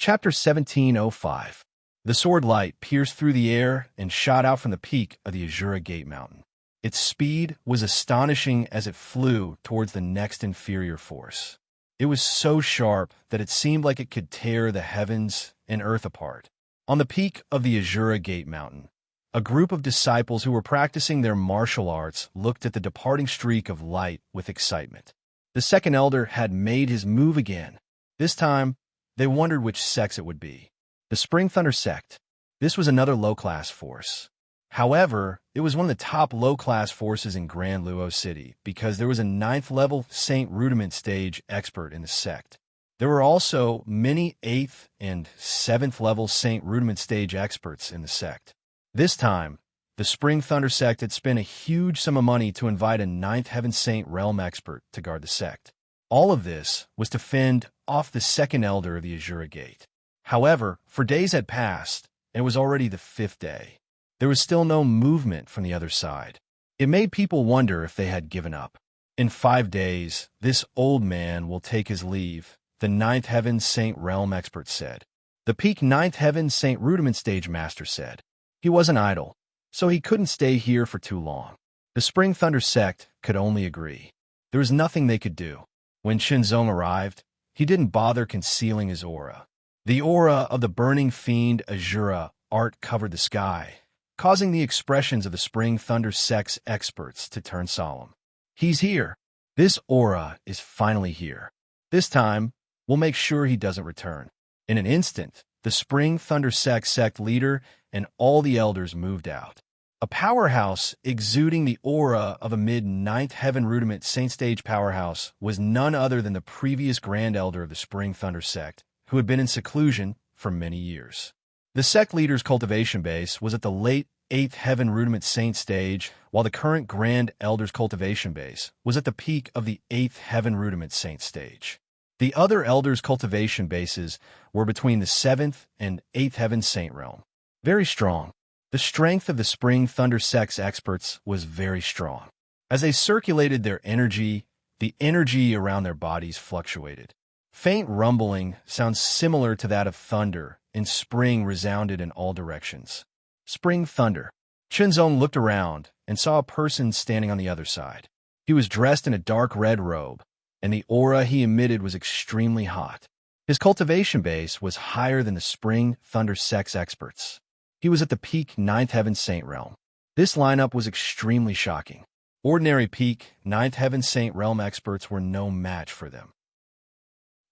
Chapter 1705. The sword light pierced through the air and shot out from the peak of the Azura Gate Mountain. Its speed was astonishing as it flew towards the next inferior force. It was so sharp that it seemed like it could tear the heavens and earth apart. On the peak of the Azura Gate Mountain, a group of disciples who were practicing their martial arts looked at the departing streak of light with excitement. The second elder had made his move again. This time, they wondered which sects it would be. The Spring Thunder sect. This was another low-class force. However, it was one of the top low-class forces in Grand Luo City because there was a 9th-level Saint Rudiment stage expert in the sect. There were also many 8th and 7th-level Saint Rudiment stage experts in the sect. This time, the Spring Thunder sect had spent a huge sum of money to invite a 9th Heaven Saint Realm expert to guard the sect. All of this was to fend off the second elder of the Azura Gate. However, for days had passed, and it was already the 5th day. There was still no movement from the other side. It made people wonder if they had given up. In 5 days, this old man will take his leave, the 9th Heaven Saint Realm expert said. The peak 9th Heaven Saint Rudiment stage master said. He wasn't idle, so he couldn't stay here for too long. The Spring Thunder sect could only agree. There was nothing they could do. When Qinzong arrived, he didn't bother concealing his aura. The aura of the burning fiend Azura art covered the sky, causing the expressions of the Spring Thunder sect's experts to turn solemn. He's here. This aura is finally here. This time, we'll make sure he doesn't return. In an instant, the Spring Thunder sect leader and all the elders moved out. A powerhouse exuding the aura of a mid-9th Heaven Rudiment Saint Stage powerhouse was none other than the previous Grand Elder of the Spring Thunder sect, who had been in seclusion for many years. The sect leader's cultivation base was at the late 8th Heaven Rudiment Saint Stage, while the current Grand Elder's cultivation base was at the peak of the 8th Heaven Rudiment Saint Stage. The other elders' cultivation bases were between the 7th and 8th Heaven Saint Realm. Very strong. The strength of the Spring Thunder sect's experts was very strong. As they circulated their energy, the energy around their bodies fluctuated. Faint rumbling sounds similar to that of thunder in spring resounded in all directions. Spring thunder. Qinzong looked around and saw a person standing on the other side. He was dressed in a dark red robe, and the aura he emitted was extremely hot. His cultivation base was higher than the Spring Thunder sect's experts. He was at the peak 9th Heaven Saint Realm. This lineup was extremely shocking. Ordinary peak 9th Heaven Saint Realm experts were no match for them.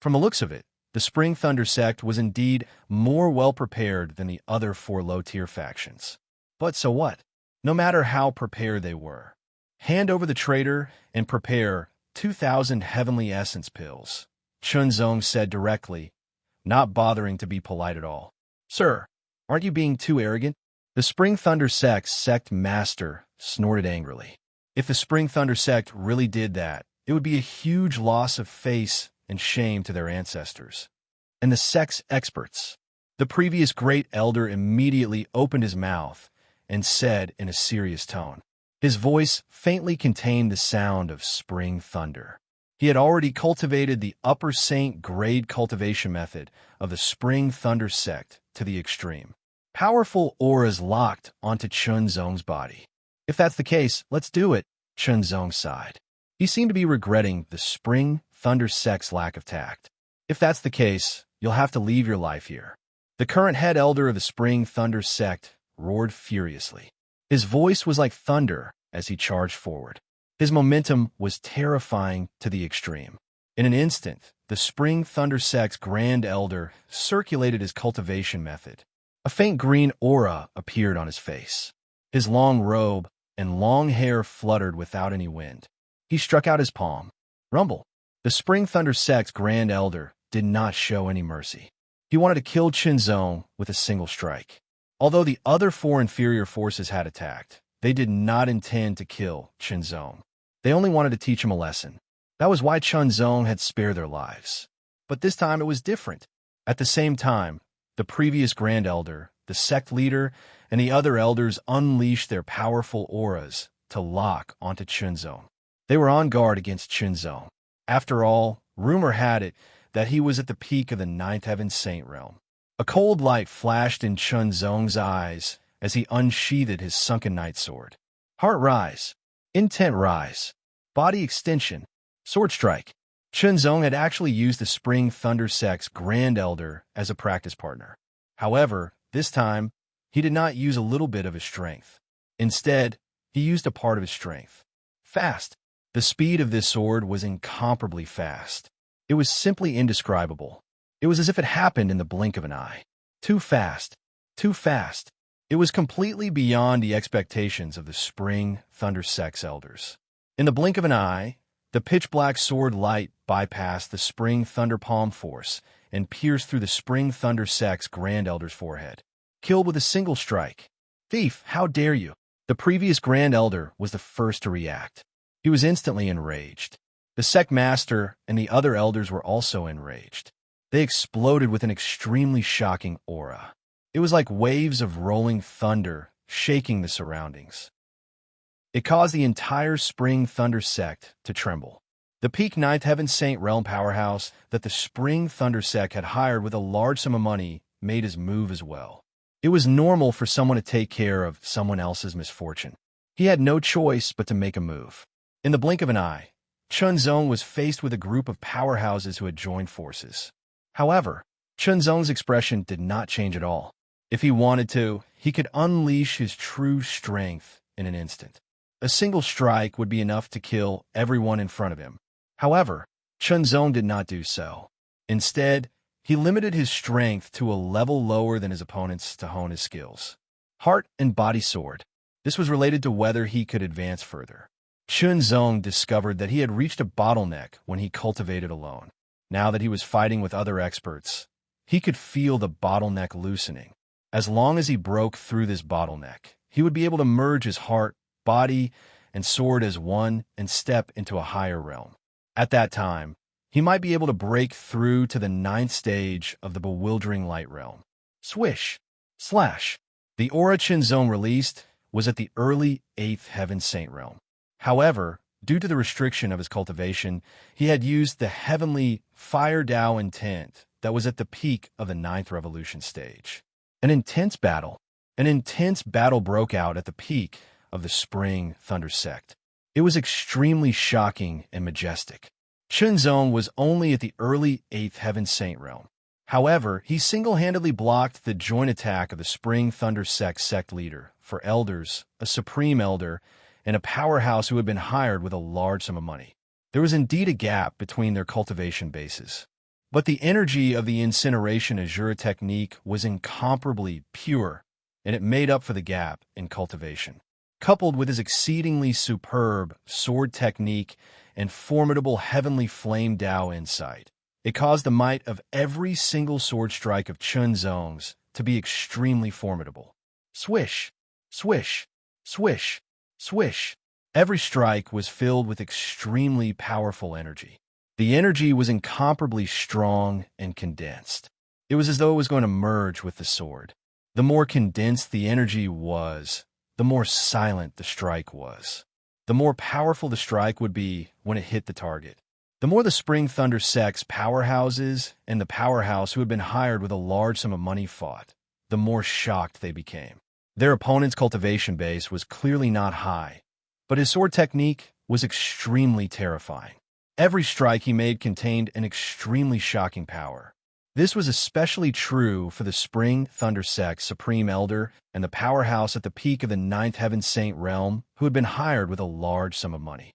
From the looks of it, the Spring Thunder sect was indeed more well-prepared than the other 4 low-tier factions. But so what? No matter how prepared they were. Hand over the traitor and prepare 2,000 heavenly essence pills, Qinzong said directly, not bothering to be polite at all. Sir, aren't you being too arrogant? The Spring Thunder sect's sect master snorted angrily. If the Spring Thunder sect really did that, it would be a huge loss of face and shame to their ancestors. And the sect's experts. The previous great elder immediately opened his mouth and said in a serious tone. His voice faintly contained the sound of spring thunder. He had already cultivated the upper saint grade cultivation method of the Spring Thunder sect to the extreme. Powerful auras locked onto Qinzong's body. If that's the case, let's do it, Qinzong sighed. He seemed to be regretting the Spring Thunder sect's lack of tact. If that's the case, you'll have to leave your life here. The current head elder of the Spring Thunder sect roared furiously. His voice was like thunder as he charged forward. His momentum was terrifying to the extreme. In an instant, the Spring Thunder sect's Grand Elder circulated his cultivation method. A faint green aura appeared on his face. His long robe and long hair fluttered without any wind. He struck out his palm. Rumble. The Spring Thunder sect's Grand Elder did not show any mercy. He wanted to kill Qinzong with a single strike. Although the other 4 inferior forces had attacked, they did not intend to kill Qinzong. They only wanted to teach him a lesson. That was why Qinzong had spared their lives. But this time it was different. At the same time, the previous Grand Elder, the sect leader, and the other elders unleashed their powerful auras to lock onto Qinzong. They were on guard against Qinzong. After all, rumor had it that he was at the peak of the 9th Heaven Saint Realm. A cold light flashed in Chun Zong's eyes as he unsheathed his sunken night sword. Heart rise. Intent rise. Body extension. Sword strike. Chun Zong had actually used the Spring Thunder Sect's Grand Elder as a practice partner. However, this time, he did not use a little bit of his strength. Instead, he used a part of his strength. Fast. The speed of this sword was incomparably fast. It was simply indescribable. It was as if it happened in the blink of an eye. Too fast. Too fast. It was completely beyond the expectations of the Spring Thunder Sect's elders. In the blink of an eye, the pitch-black sword light bypassed the Spring Thunder Palm Force and pierced through the Spring Thunder Sect's Grand Elder's forehead. Killed with a single strike. Thief, how dare you? The previous Grand Elder was the first to react. He was instantly enraged. The Sect Master and the other elders were also enraged. They exploded with an extremely shocking aura. It was like waves of rolling thunder shaking the surroundings. It caused the entire Spring Thunder Sect to tremble. The peak Ninth Heaven Saint Realm powerhouse that the Spring Thunder Sect had hired with a large sum of money made his move as well. It was normal for someone to take care of someone else's misfortune. He had no choice but to make a move. In the blink of an eye, Chun Zong was faced with a group of powerhouses who had joined forces. However, Chun Zong's expression did not change at all. If he wanted to, he could unleash his true strength in an instant. A single strike would be enough to kill everyone in front of him. However, Chun Zong did not do so. Instead, he limited his strength to a level lower than his opponents to hone his skills. Heart and Body Sword. This was related to whether he could advance further. Chun Zong discovered that he had reached a bottleneck when he cultivated alone. Now that he was fighting with other experts, he could feel the bottleneck loosening. As long as he broke through this bottleneck, he would be able to merge his heart, body, and sword as one and step into a higher realm. At that time, he might be able to break through to the 9th stage of the bewildering light realm. Swish! Slash! The aura Chun Zong released was at the early 8th Heaven Saint realm. However, due to the restriction of his cultivation, he had used the heavenly Fire Dao intent that was at the peak of the 9th Revolution stage. An intense battle broke out at the peak of the Spring Thunder Sect. It was extremely shocking and majestic. Chun Zong was only at the early 8th Heaven Saint realm. However, he single-handedly blocked the joint attack of the Spring Thunder sect leader, for elders, a supreme elder, and a powerhouse who had been hired with a large sum of money. There was indeed a gap between their cultivation bases. But the energy of the incineration Azura technique was incomparably pure, and it made up for the gap in cultivation. Coupled with his exceedingly superb sword technique and formidable heavenly flame Dao insight, it caused the might of every single sword strike of Chun Zong's to be extremely formidable. Swish! Swish! Swish! Swish! Every strike was filled with extremely powerful energy. The energy was incomparably strong and condensed. It was as though it was going to merge with the sword. The more condensed the energy was, the more silent the strike was. The more powerful the strike would be when it hit the target. The more the Spring Thunder Sect's powerhouses and the powerhouse who had been hired with a large sum of money fought, the more shocked they became. Their opponent's cultivation base was clearly not high, but his sword technique was extremely terrifying. Every strike he made contained an extremely shocking power. This was especially true for the Spring Thunder Sect's Supreme Elder and the powerhouse at the peak of the 9th Heaven Saint realm who had been hired with a large sum of money.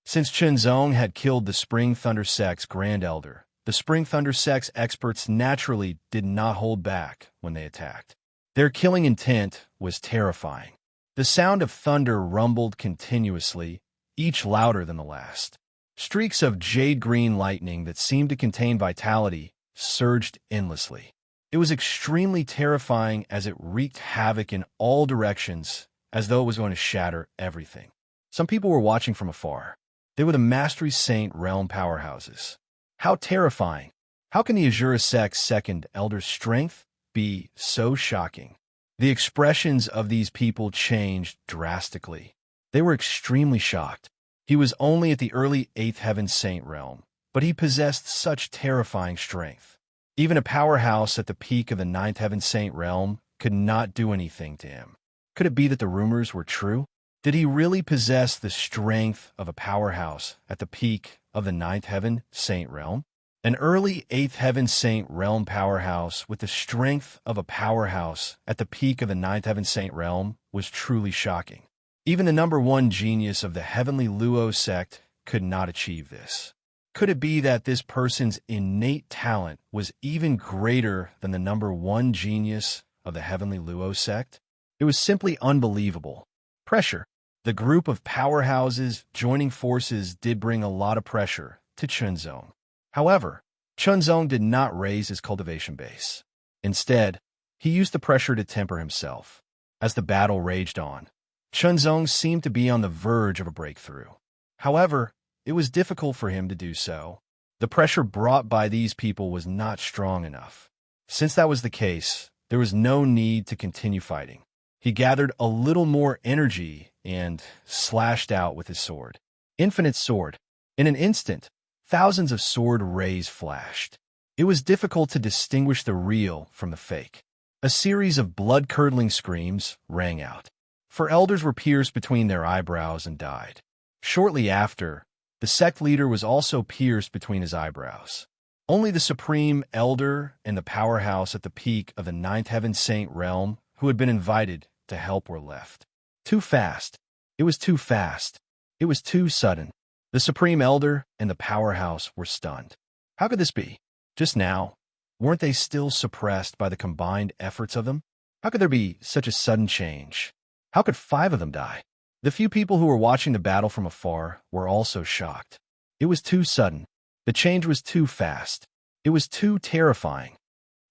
Since Chun Zong had killed the Spring Thunder Sect's Grand Elder, the Spring Thunder Sect's experts naturally did not hold back when they attacked. Their killing intent was terrifying. The sound of thunder rumbled continuously, each louder than the last. Streaks of jade-green lightning that seemed to contain vitality surged endlessly. It was extremely terrifying as it wreaked havoc in all directions, as though it was going to shatter everything. Some people were watching from afar. They were the Mastery Saint realm powerhouses. How terrifying! How can the Azura Sect's second elder's strength be so shocking? The expressions of these people changed drastically. They were extremely shocked. He was only at the early 8th Heaven Saint realm, but he possessed such terrifying strength. Even a powerhouse at the peak of the ninth heaven saint realm could not do anything to him. Could it be that the rumors were true? Did he really possess the strength of a powerhouse at the peak of the ninth heaven saint realm? An early eighth heaven saint realm powerhouse with the strength of a powerhouse at the peak of the ninth heaven saint realm was truly shocking. Even the number one genius of the heavenly Luo sect could not achieve this. Could it be that this person's innate talent was even greater than the number one genius of the heavenly Luo sect? It was simply unbelievable. Pressure. The group of powerhouses joining forces did bring a lot of pressure to Chunzong. However, Chunzong did not raise his cultivation base. Instead, he used the pressure to temper himself. As the battle raged on, Chunzong seemed to be on the verge of a breakthrough. However, it was difficult for him to do so. The pressure brought by these people was not strong enough. Since that was the case, there was no need to continue fighting. He gathered a little more energy and slashed out with his sword. Infinite sword. In an instant, thousands of sword rays flashed. It was difficult to distinguish the real from the fake. A series of blood-curdling screams rang out. For elders were pierced between their eyebrows and died. Shortly after, the sect leader was also pierced between his eyebrows. Only the supreme elder and the powerhouse at the peak of the ninth heaven saint realm who had been invited to help were left. Too fast. It was too fast. It was too sudden. The supreme elder and the powerhouse were stunned. How could this be? Just now, weren't they still suppressed by the combined efforts of them? How could there be such a sudden change? How could 5 of them die? The few people who were watching the battle from afar were also shocked. It was too sudden. The change was too fast. It was too terrifying.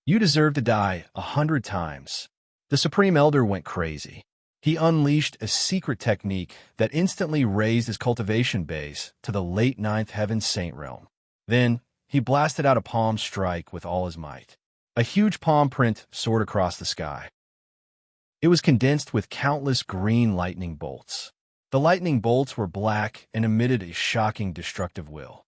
You deserve to die 100 times. The Supreme Elder went crazy. He unleashed a secret technique that instantly raised his cultivation base to the late ninth heaven saint realm. Then, he blasted out a palm strike with all his might. A huge palm print soared across the sky. It was condensed with countless green lightning bolts. The lightning bolts were black and emitted a shocking destructive will.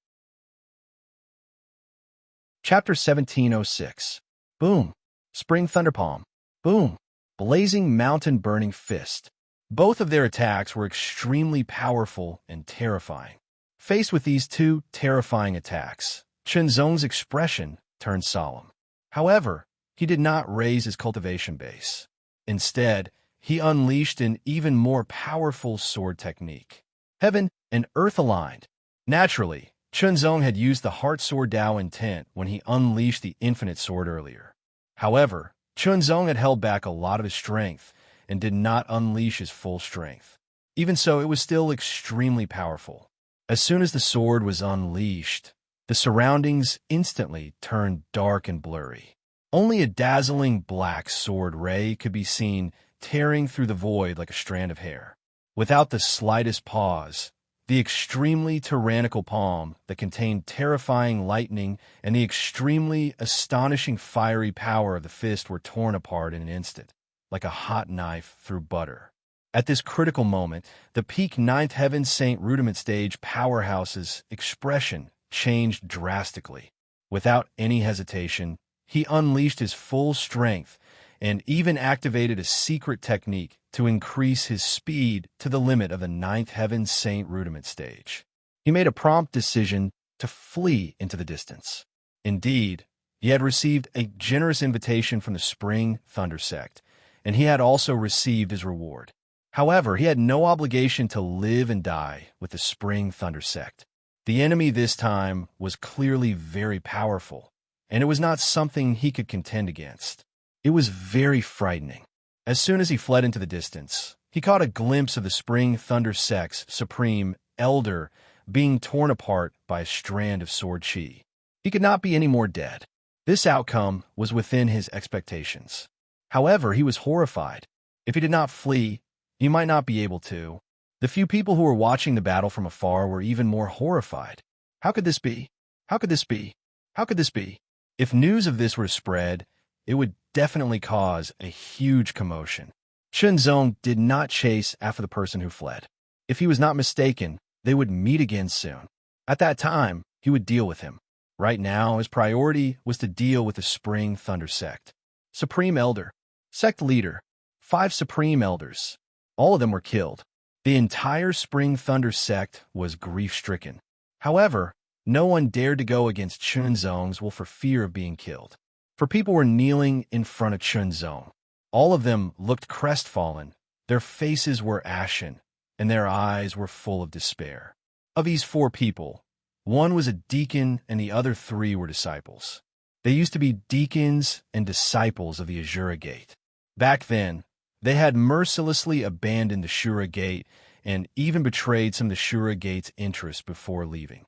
Chapter 1706. Boom. Spring Thunderpalm. Boom. Blazing Mountain Burning Fist. Both of their attacks were extremely powerful and terrifying. Faced with these two terrifying attacks, Chunzong's expression turned solemn. However, he did not raise his cultivation base. Instead, he unleashed an even more powerful sword technique. Heaven and earth aligned. Naturally, Chunzong had used the Heart Sword Dao intent when he unleashed the Infinite Sword earlier. However, Chunzong had held back a lot of his strength and did not unleash his full strength. Even so, it was still extremely powerful. As soon as the sword was unleashed, the surroundings instantly turned dark and blurry. Only a dazzling black sword ray could be seen tearing through the void like a strand of hair. Without the slightest pause, the extremely tyrannical palm that contained terrifying lightning and the extremely astonishing fiery power of the fist were torn apart in an instant, like a hot knife through butter. At this critical moment, the peak ninth heaven saint rudiment stage powerhouse's expression changed drastically. Without any hesitation, he unleashed his full strength and even activated a secret technique to increase his speed to the limit of the ninth heaven saint rudiment stage. He made a prompt decision to flee into the distance. Indeed, he had received a generous invitation from the Spring Thunder sect, and he had also received his reward. However, he had no obligation to live and die with the Spring Thunder sect. The enemy this time was clearly very powerful, and it was not something he could contend against. It was very frightening. As soon as he fled into the distance, he caught a glimpse of the Spring Thunder sect's Supreme Elder being torn apart by a strand of sword chi. He could not be any more dead. This outcome was within his expectations. However, he was horrified. If he did not flee, he might not be able to. The few people who were watching the battle from afar were even more horrified. How could this be? How could this be? How could this be? If news of this were spread, it would definitely cause a huge commotion. Chunzong did not chase after the person who fled. If he was not mistaken, they would meet again soon. At that time, he would deal with him. Right now, his priority was to deal with the Spring Thunder sect. Supreme Elder, Sect Leader, 5 Supreme Elders. All of them were killed. The entire Spring Thunder sect was grief-stricken. However, no one dared to go against Chunzong's will for fear of being killed. For people were kneeling in front of Chunzong. All of them looked crestfallen, their faces were ashen, and their eyes were full of despair. Of these 4 people, one was a deacon and the other 3 were disciples. They used to be deacons and disciples of the Azura Gate. Back then, they had mercilessly abandoned the Shura Gate and even betrayed some of the Shura Gate's interests before leaving.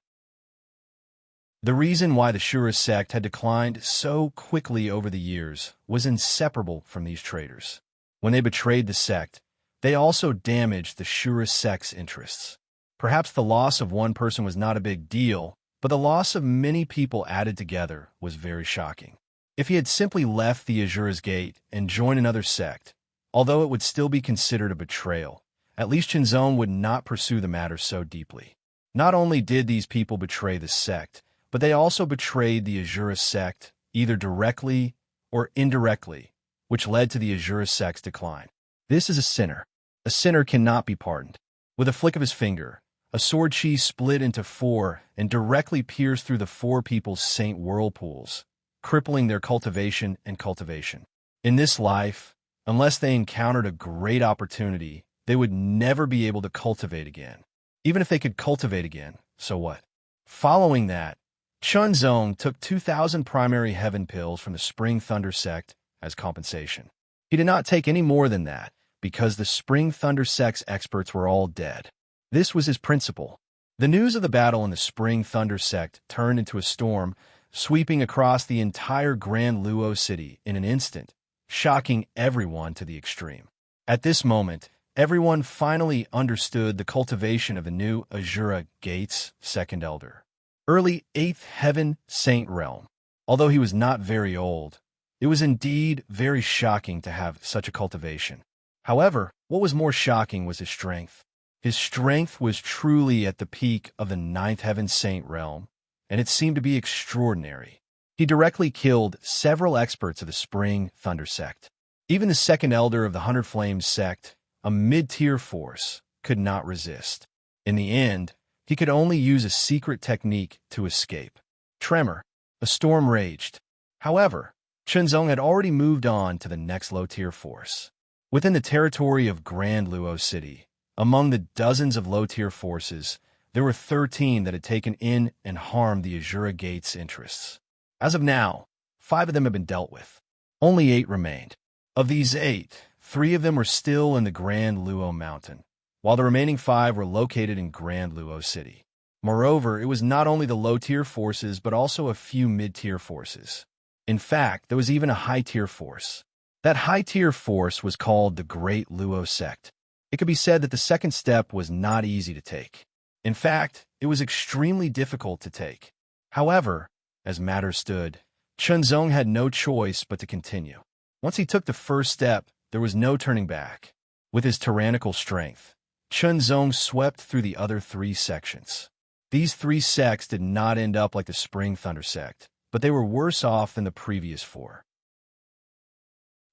The reason why the Shura sect had declined so quickly over the years was inseparable from these traitors. When they betrayed the sect, they also damaged the Shura sect's interests. Perhaps the loss of one person was not a big deal, but the loss of many people added together was very shocking. If he had simply left the Azura's Gate and joined another sect, although it would still be considered a betrayal, at least Chunzong would not pursue the matter so deeply. Not only did these people betray the sect, but they also betrayed the Azura sect, either directly or indirectly, which led to the Azura sect's decline. This is a sinner. A sinner cannot be pardoned. With a flick of his finger, a sword chi split into 4 and directly pierced through the 4 people's saint whirlpools, crippling their cultivation and cultivation. In this life, unless they encountered a great opportunity, they would never be able to cultivate again. Even if they could cultivate again, so what? Following that, Chunzong took 2,000 primary heaven pills from the Spring Thunder sect as compensation. He did not take any more than that, because the Spring Thunder sect's experts were all dead. This was his principle. The news of the battle in the Spring Thunder sect turned into a storm, sweeping across the entire Grand Luo city in an instant, shocking everyone to the extreme. At this moment, everyone finally understood the cultivation of the new Azura Gate's second elder. Early 8th Heaven Saint Realm. Although he was not very old, it was indeed very shocking to have such a cultivation. However, what was more shocking was his strength. His strength was truly at the peak of the 9th Heaven Saint Realm, and it seemed to be extraordinary. He directly killed several experts of the Spring Thunder sect. Even the second elder of the 100 Flames sect, a mid-tier force, could not resist. In the end, he could only use a secret technique to escape. Tremor. A storm raged. However, Chunzong had already moved on to the next low-tier force. Within the territory of Grand Luo City, among the dozens of low-tier forces, there were 13 that had taken in and harmed the Azura Gate's interests. As of now, 5 of them have been dealt with. Only 8 remained. Of these 8, 3 of them were still in the Grand Luo Mountain, while the remaining 5 were located in Grand Luo City. Moreover, it was not only the low-tier forces, but also a few mid-tier forces. In fact, there was even a high-tier force. That high-tier force was called the Great Luo Sect. It could be said that the second step was not easy to take. In fact, it was extremely difficult to take. However, as matters stood, Chunzong had no choice but to continue. Once he took the first step, there was no turning back. With his tyrannical strength, Chunzong swept through the other 3 sections. These 3 sects did not end up like the Spring Thunder sect, but they were worse off than the previous 4.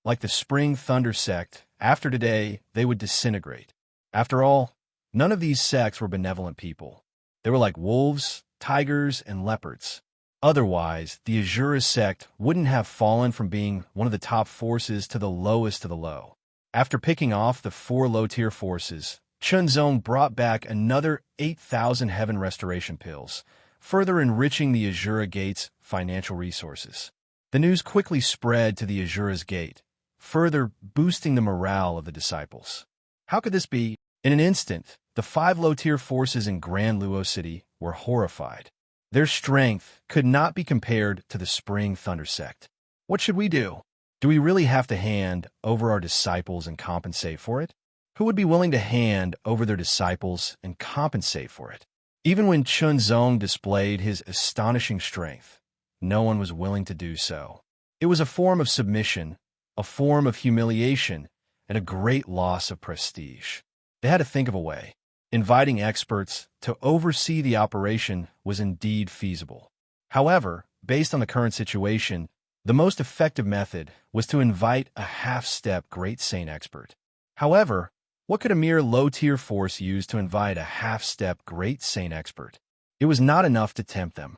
Like the Spring Thunder sect, after today, they would disintegrate. After all, none of these sects were benevolent people. They were like wolves, tigers, and leopards. Otherwise, the Azura sect wouldn't have fallen from being one of the top forces to the lowest of the low. After picking off the 4 low-tier forces, Chunzong brought back another 8,000 heaven restoration pills, further enriching the Azura Gate's financial resources. The news quickly spread to the Azura's Gate, further boosting the morale of the disciples. How could this be? In an instant, the 5 low-tier forces in Grand Luo City were horrified. Their strength could not be compared to the Spring Thunder sect. What should we do? Do we really have to hand over our disciples and compensate for it? Who would be willing to hand over their disciples and compensate for it? Even when Chunzong displayed his astonishing strength, no one was willing to do so. It was a form of submission, a form of humiliation, and a great loss of prestige. They had to think of a way. Inviting experts to oversee the operation was indeed feasible. However, based on the current situation, the most effective method was to invite a half-step Great Saint expert. However, what could a mere low-tier force use to invite a half-step Great Saint expert? It was not enough to tempt them.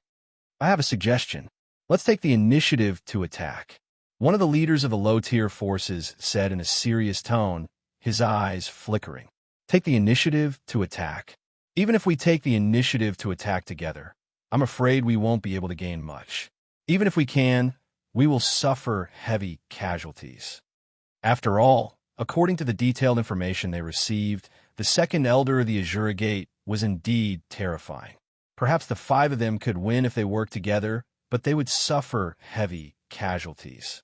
I have a suggestion. Let's take the initiative to attack. One of the leaders of the low-tier forces said in a serious tone, his eyes flickering. Take the initiative to attack. Even if we take the initiative to attack together, I'm afraid we won't be able to gain much. Even if we can, we will suffer heavy casualties. After all, according to the detailed information they received, the second elder of the Azure Gate was indeed terrifying. Perhaps the 5 of them could win if they worked together, but they would suffer heavy casualties.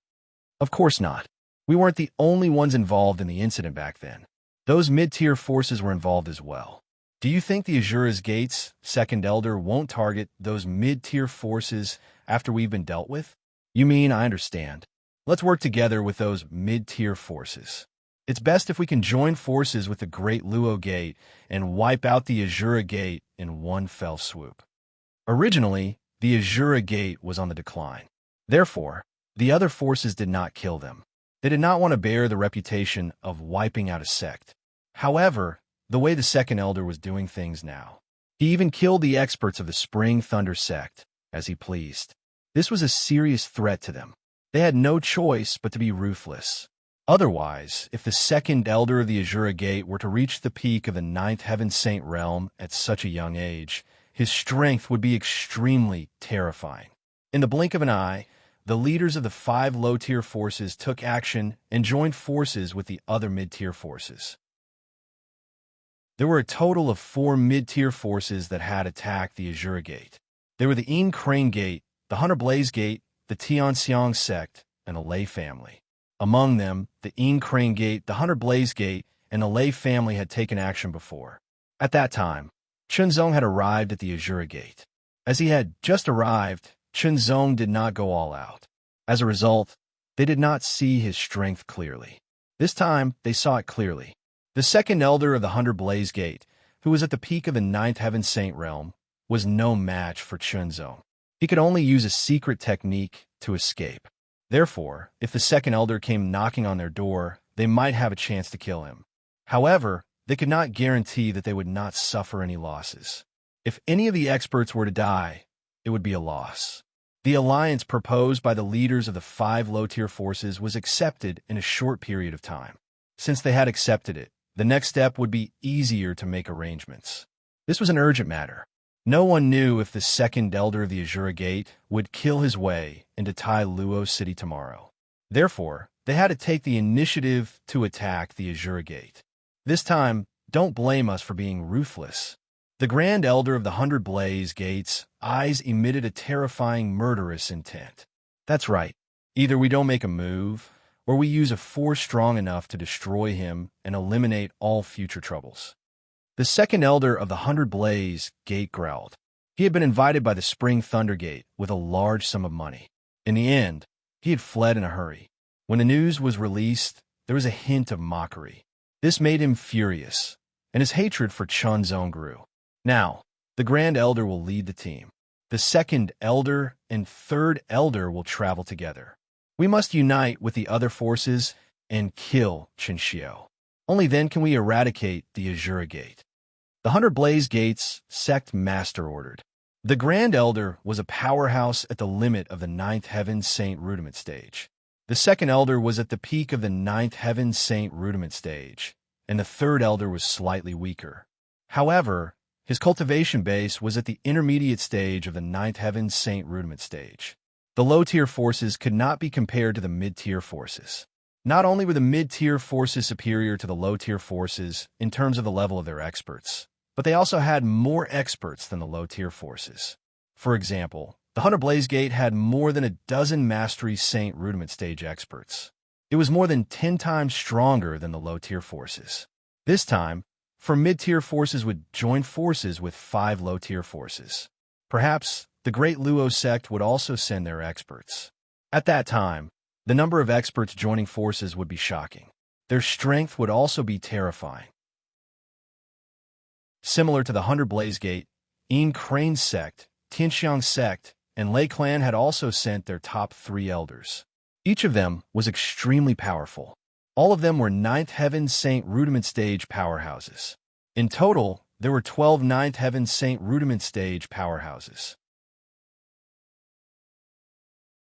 Of course not. We weren't the only ones involved in the incident back then. Those mid-tier forces were involved as well. Do you think the Azure Gate's second elder won't target those mid-tier forces after we've been dealt with? You mean I understand. Let's work together with those mid-tier forces. It's best if we can join forces with the Great Luo Gate and wipe out the Azure Gate in one fell swoop. Originally, the Azure Gate was on the decline. Therefore, the other forces did not kill them. They did not want to bear the reputation of wiping out a sect. However, the way the second elder was doing things now, he even killed the experts of the Spring Thunder sect, as he pleased. This was a serious threat to them. They had no choice but to be ruthless. Otherwise, if the second elder of the Azure Gate were to reach the peak of the 9th Heaven Saint realm at such a young age, his strength would be extremely terrifying. In the blink of an eye, the leaders of the 5 low-tier forces took action and joined forces with the other mid-tier forces. There were a total of 4 mid-tier forces that had attacked the Azure Gate. They were the Een Crane Gate, the Hunter Blaze Gate, the Tianxiang sect, and the Lei family. Among them, the Een Crane Gate, the Hunter Blaze Gate, and the Lei family had taken action before. At that time, Chunzong had arrived at the Azure Gate. As he had just arrived, Chunzong did not go all out. As a result, they did not see his strength clearly. This time, they saw it clearly. The second elder of the Hunter Blaze Gate, who was at the peak of the 9th Heaven Saint realm, was no match for Chunzong. He could only use a secret technique to escape. Therefore, if the second elder came knocking on their door, they might have a chance to kill him. However, they could not guarantee that they would not suffer any losses. If any of the experts were to die, it would be a loss. The alliance proposed by the leaders of the 5 low-tier forces was accepted in a short period of time. Since they had accepted it, the next step would be easier to make arrangements. This was an urgent matter. No one knew if the second elder of the Azure Gate would kill his way into Tai Luo City tomorrow. Therefore, they had to take the initiative to attack the Azure Gate. This time, don't blame us for being ruthless. The Grand Elder of the 100 Blaze Gates' eyes emitted a terrifying murderous intent. That's right. Either we don't make a move, or we use a force strong enough to destroy him and eliminate all future troubles. The second elder of the 100 Blaze Gate growled. He had been invited by the Spring Thunder Gate with a large sum of money. In the end, he had fled in a hurry. When the news was released, there was a hint of mockery. This made him furious, and his hatred for Chunzong grew. Now, the Grand Elder will lead the team. The second elder and third elder will travel together. We must unite with the other forces and kill Chenxiu. Only then can we eradicate the Azure Gate. The 100 Blaze Gates sect master ordered. The Grand Elder was a powerhouse at the limit of the 9th Heaven Saint Rudiment stage. The second elder was at the peak of the 9th Heaven Saint Rudiment stage, and the third elder was slightly weaker. However, his cultivation base was at the intermediate stage of the 9th Heaven Saint Rudiment stage. The low-tier forces could not be compared to the mid-tier forces. Not only were the mid-tier forces superior to the low-tier forces in terms of the level of their experts, but they also had more experts than the low-tier forces. For example, the Hunter Blaze Gate had more than a dozen Mastery Saint Rudiment stage experts. It was more than 10 times stronger than the low-tier forces. This time, 4 mid-tier forces would join forces with 5 low-tier forces. Perhaps the Great Luo sect would also send their experts. At that time, the number of experts joining forces would be shocking. Their strength would also be terrifying. Similar to the 100 Blaze Gate, Een Crane sect, Tianxiang sect, and Lei clan had also sent their top 3 elders. Each of them was extremely powerful. All of them were Ninth Heaven Saint Rudiment Stage powerhouses. In total, there were 12 Ninth Heaven Saint Rudiment Stage powerhouses.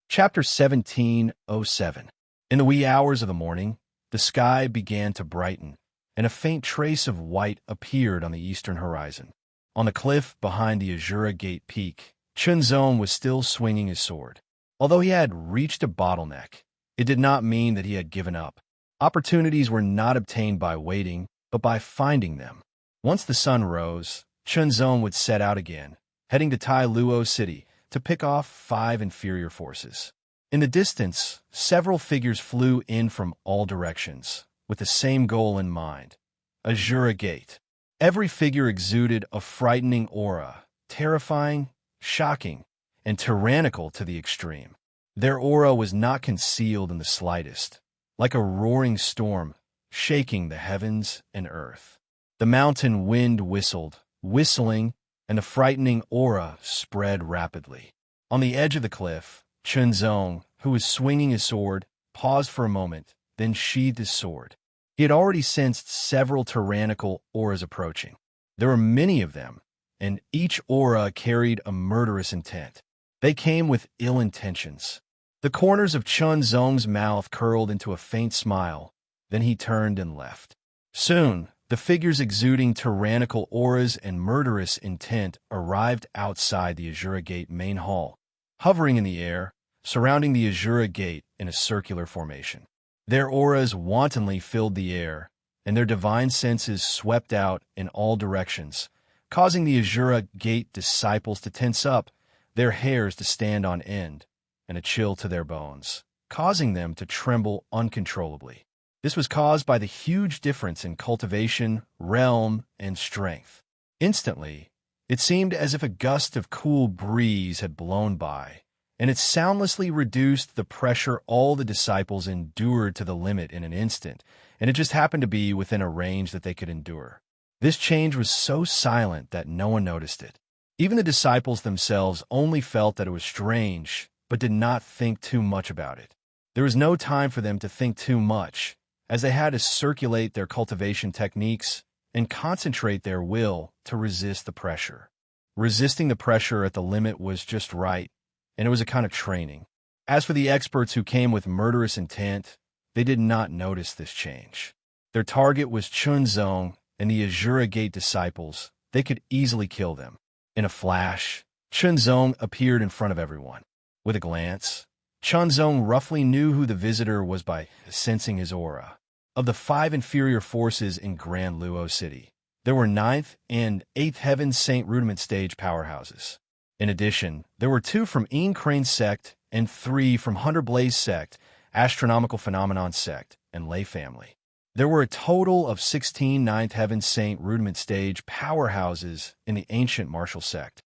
Chapter 17:07. In the wee hours of the morning, the sky began to brighten, and a faint trace of white appeared on the eastern horizon. On the cliff behind the Azura Gate peak, Chunzong was still swinging his sword. Although he had reached a bottleneck, it did not mean that he had given up. Opportunities were not obtained by waiting, but by finding them. Once the sun rose, Chunzong would set out again, heading to Tai Luo City to pick off 5 inferior forces. In the distance, several figures flew in from all directions, with the same goal in mind: Azura Gate. Every figure exuded a frightening aura, terrifying, shocking, and tyrannical to the extreme. Their aura was not concealed in the slightest, like a roaring storm, shaking the heavens and earth. The mountain wind whistled, whistling, and the frightening aura spread rapidly. On the edge of the cliff, Chunzong, who was swinging his sword, paused for a moment, then sheathed his sword. He had already sensed several tyrannical auras approaching. There were many of them, and each aura carried a murderous intent. They came with ill intentions. The corners of Chunzong's mouth curled into a faint smile, then he turned and left. Soon, the figures exuding tyrannical auras and murderous intent arrived outside the Azura Gate main hall, hovering in the air, surrounding the Azura Gate in a circular formation. Their auras wantonly filled the air, and their divine senses swept out in all directions, causing the Azura Gate disciples to tense up, their hairs to stand on end, and a chill to their bones, causing them to tremble uncontrollably. This was caused by the huge difference in cultivation, realm, and strength. Instantly, it seemed as if a gust of cool breeze had blown by, and it soundlessly reduced the pressure all the disciples endured to the limit in an instant, and it just happened to be within a range that they could endure. This change was so silent that no one noticed it. Even the disciples themselves only felt that it was strange, but did not think too much about it. There was no time for them to think too much, as they had to circulate their cultivation techniques and concentrate their will to resist the pressure. Resisting the pressure at the limit was just right, and it was a kind of training. As for the experts who came with murderous intent, they did not notice this change. Their target was Chunzong and the Azura Gate disciples. They could easily kill them. In a flash, Chunzong appeared in front of everyone. With a glance, Chunzong roughly knew who the visitor was by sensing his aura. Of the 5 inferior forces in Grand Luo City, there were 9th and 8th Heaven Saint Rudiment Stage powerhouses. In addition, there were 2 from Ian Crane's sect and 3 from Hunter Blaze sect, Astronomical Phenomenon sect, and Lei family. There were a total of 16 9th Heaven Saint Rudiment Stage powerhouses in the ancient martial sect.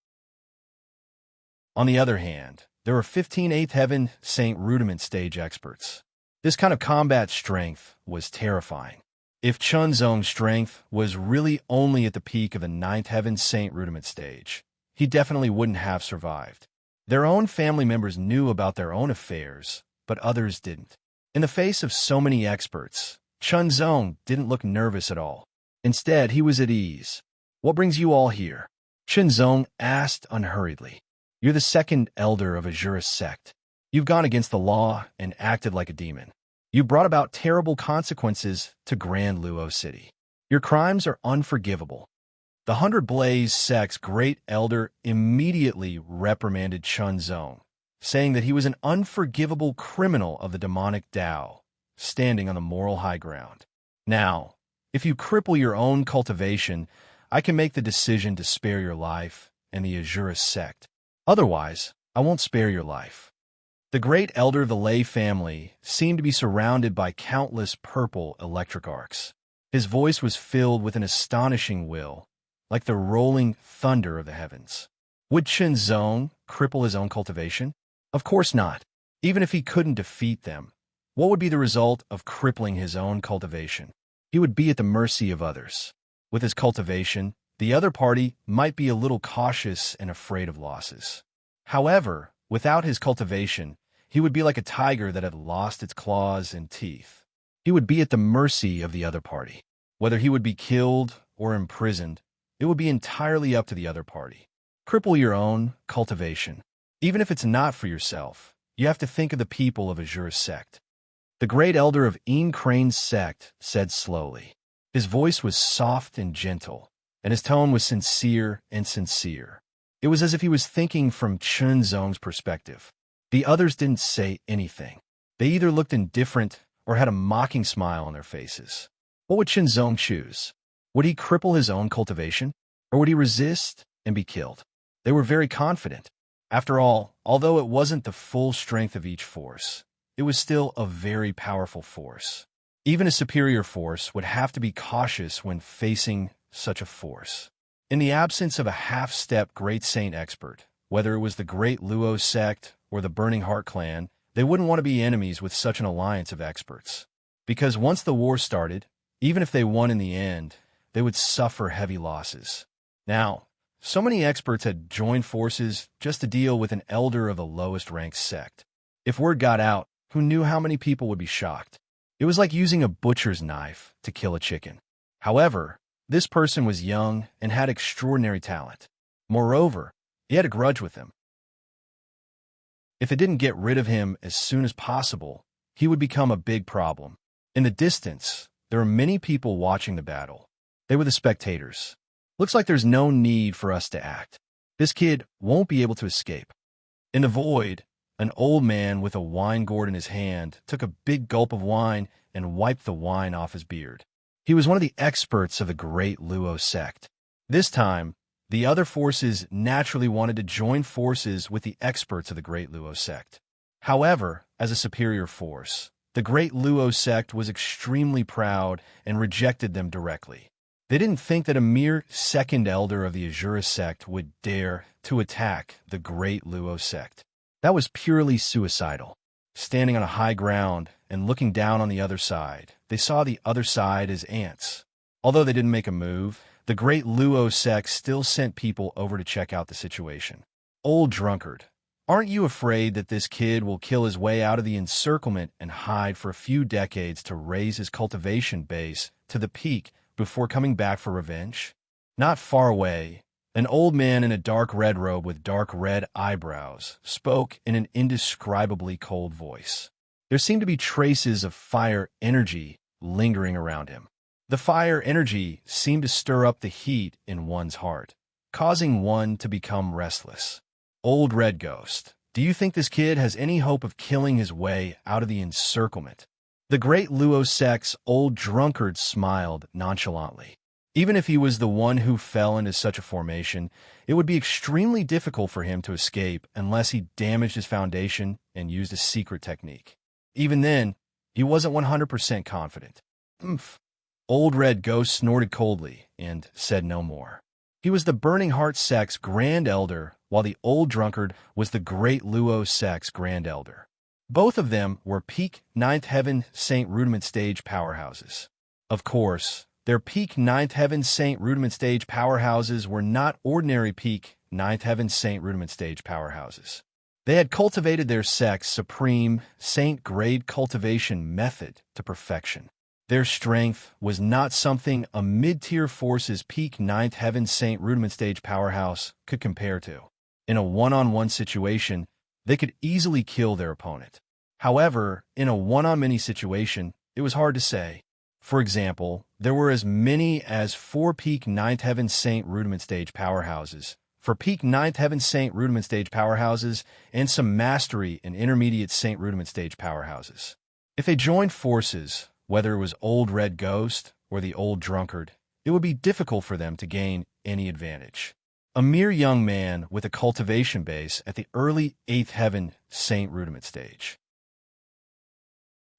On the other hand, there were 15 8th Heaven Saint Rudiment Stage experts. This kind of combat strength was terrifying. If Chunzong's strength was really only at the peak of the 9th Heaven Saint Rudiment Stage, he definitely wouldn't have survived. Their own family members knew about their own affairs, but others didn't. In the face of so many experts, Chunzong didn't look nervous at all. Instead, he was at ease. "What brings you all here?" Chunzong asked unhurriedly. "You're the second elder of Azura's sect. You've gone against the law and acted like a demon. You brought about terrible consequences to Grand Luo City. Your crimes are unforgivable." The Hunter Blaze sect's great elder immediately reprimanded Chunzong, saying that he was an unforgivable criminal of the demonic Tao, standing on the moral high ground. "Now, if you cripple your own cultivation, I can make the decision to spare your life and the Azura sect. Otherwise, I won't spare your life." The great elder of the Lei family seemed to be surrounded by countless purple electric arcs. His voice was filled with an astonishing will, like the rolling thunder of the heavens. Would Chunzong cripple his own cultivation? Of course not. Even if he couldn't defeat them, what would be the result of crippling his own cultivation? He would be at the mercy of others. With his cultivation, the other party might be a little cautious and afraid of losses. However, without his cultivation, he would be like a tiger that had lost its claws and teeth. He would be at the mercy of the other party. Whether he would be killed or imprisoned, it would be entirely up to the other party. Cripple your own cultivation. Even if it's not for yourself, you have to think of the people of Azura's sect. The great elder of Een Crane's sect said slowly. His voice was soft and gentle, and his tone was sincere and sincere. It was as if he was thinking from Chun Zong's perspective. The others didn't say anything. They either looked indifferent or had a mocking smile on their faces. What would Chun Zong choose? Would he cripple his own cultivation? Or would he resist and be killed? They were very confident. After all, although it wasn't the full strength of each force, it was still a very powerful force. Even a superior force would have to be cautious when facing such a force. In the absence of a half-step Great Saint expert, whether it was the Great Luo sect or the Burning Heart clan, they wouldn't want to be enemies with such an alliance of experts. Because once the war started, even if they won in the end, they would suffer heavy losses. Now, so many experts had joined forces just to deal with an elder of the lowest ranked sect. If word got out, who knew how many people would be shocked? It was like using a butcher's knife to kill a chicken. However, this person was young and had extraordinary talent. Moreover, he had a grudge with him. If it didn't get rid of him as soon as possible, he would become a big problem. In the distance, there were many people watching the battle. They were the spectators. Looks like there's no need for us to act. This kid won't be able to escape. In the void, an old man with a wine gourd in his hand took a big gulp of wine and wiped the wine off his beard. He was one of the experts of the Great Luo sect. This time, the other forces naturally wanted to join forces with the experts of the Great Luo sect. However, as a superior force, the Great Luo sect was extremely proud and rejected them directly. They didn't think that a mere second elder of the Azura sect would dare to attack the Great Luo sect. That was purely suicidal. Standing on a high ground and looking down on the other side, they saw the other side as ants. Although they didn't make a move, the Great Luo sect still sent people over to check out the situation. Old drunkard, aren't you afraid that this kid will kill his way out of the encirclement and hide for a few decades to raise his cultivation base to the peak before coming back for revenge? Not far away, an old man in a dark red robe with dark red eyebrows spoke in an indescribably cold voice. There seemed to be traces of fire energy lingering around him. The fire energy seemed to stir up the heat in one's heart, causing one to become restless. Old Red Ghost, do you think this kid has any hope of killing his way out of the encirclement? The Great Luo sect's old drunkard smiled nonchalantly. Even if he was the one who fell into such a formation, it would be extremely difficult for him to escape unless he damaged his foundation and used a secret technique. Even then, he wasn't 100% confident. Oomph. Old Red Ghost snorted coldly and said no more. He was the Burning Heart sect's Grand Elder, while the old drunkard was the Great Luo sect's Grand Elder. Both of them were peak Ninth Heaven Saint Rudiment stage powerhouses. Of course, their peak Ninth Heaven Saint Rudiment stage powerhouses were not ordinary peak Ninth Heaven Saint Rudiment stage powerhouses. They had cultivated their sect's supreme Saint grade cultivation method to perfection. Their strength was not something a mid-tier force's peak Ninth Heaven Saint Rudiment stage powerhouse could compare to. In a one-on-one situation, they could easily kill their opponent. However, in a one-on-many situation, it was hard to say. For example, there were as many as 4 peak Ninth Heaven Saint Rudiment stage powerhouses, for peak Ninth Heaven Saint Rudiment stage powerhouses, and some mastery in intermediate Saint Rudiment stage powerhouses. If they joined forces, whether it was Old Red Ghost or the Old Drunkard, it would be difficult for them to gain any advantage. A mere young man with a cultivation base at the early 8th Heaven Saint Rudiment stage.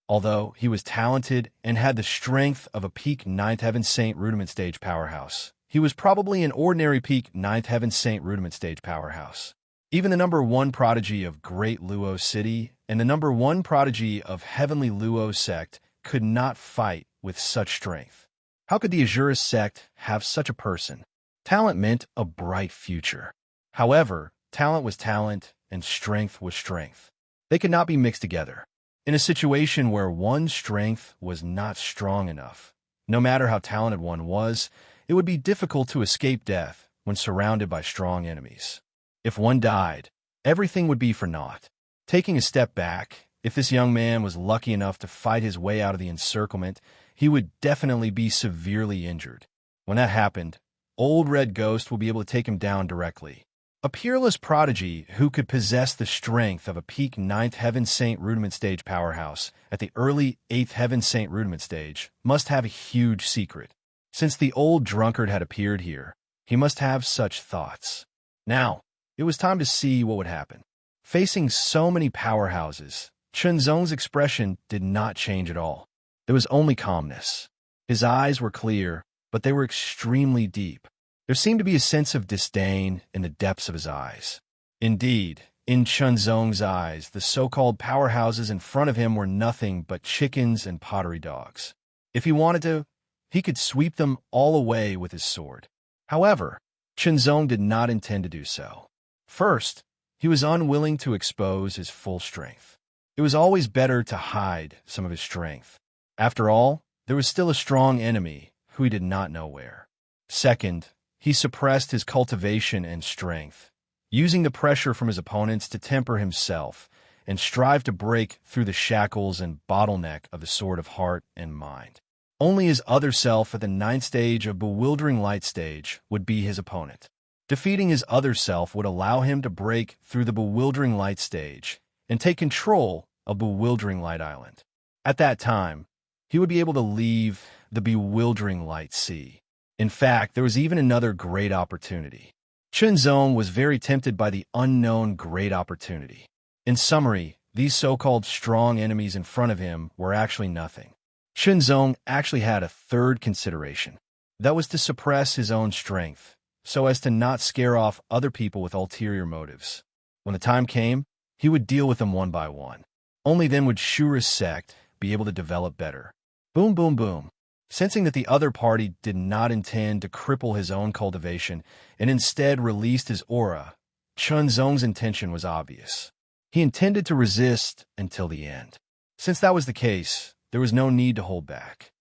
Although he was talented and had the strength of a peak Ninth Heaven Saint Rudiment stage powerhouse, he was probably an ordinary peak Ninth Heaven Saint Rudiment stage powerhouse. Even the number 1 prodigy of Great Luo City and the number 1 prodigy of Heavenly Luo sect could not fight with such strength. How could the Azura sect have such a person? Talent meant a bright future. However, talent was talent, and strength was strength. They could not be mixed together. In a situation where one's strength was not strong enough, no matter how talented one was, it would be difficult to escape death when surrounded by strong enemies. If one died, everything would be for naught. Taking a step back, if this young man was lucky enough to fight his way out of the encirclement, he would definitely be severely injured. When that happened, Old Red Ghost will be able to take him down directly. A peerless prodigy who could possess the strength of a peak 9th Heaven Saint Rudiment Stage powerhouse at the early 8th Heaven Saint Rudiment Stage must have a huge secret. Since the old drunkard had appeared here, he must have such thoughts. Now, it was time to see what would happen. Facing so many powerhouses, Chunzong's expression did not change at all. There was only calmness. His eyes were clear, but they were extremely deep. There seemed to be a sense of disdain in the depths of his eyes. Indeed, in Chunzong's eyes, the so-called powerhouses in front of him were nothing but chickens and pottery dogs. If he wanted to, he could sweep them all away with his sword. However, Chunzong did not intend to do so. First, he was unwilling to expose his full strength. It was always better to hide some of his strength. After all, there was still a strong enemy who he did not know where. Second, he suppressed his cultivation and strength, using the pressure from his opponents to temper himself and strive to break through the shackles and bottleneck of the Sword of Heart and Mind. Only his other self at the 9th stage of Bewildering Light stage would be his opponent. Defeating his other self would allow him to break through the Bewildering Light stage and take control of Bewildering Light Island. At that time, he would be able to leave the Bewildering Light Sea. In fact, there was even another great opportunity. Chunzong was very tempted by the unknown great opportunity. In summary, these so-called strong enemies in front of him were actually nothing. Chunzong actually had a third consideration. That was to suppress his own strength, so as to not scare off other people with ulterior motives. When the time came, he would deal with them one by one. Only then would Shura's sect be able to develop better. Boom, boom, boom. Sensing that the other party did not intend to cripple his own cultivation and instead released his aura, Chunzong's intention was obvious. He intended to resist until the end. Since that was the case, there was no need to hold back.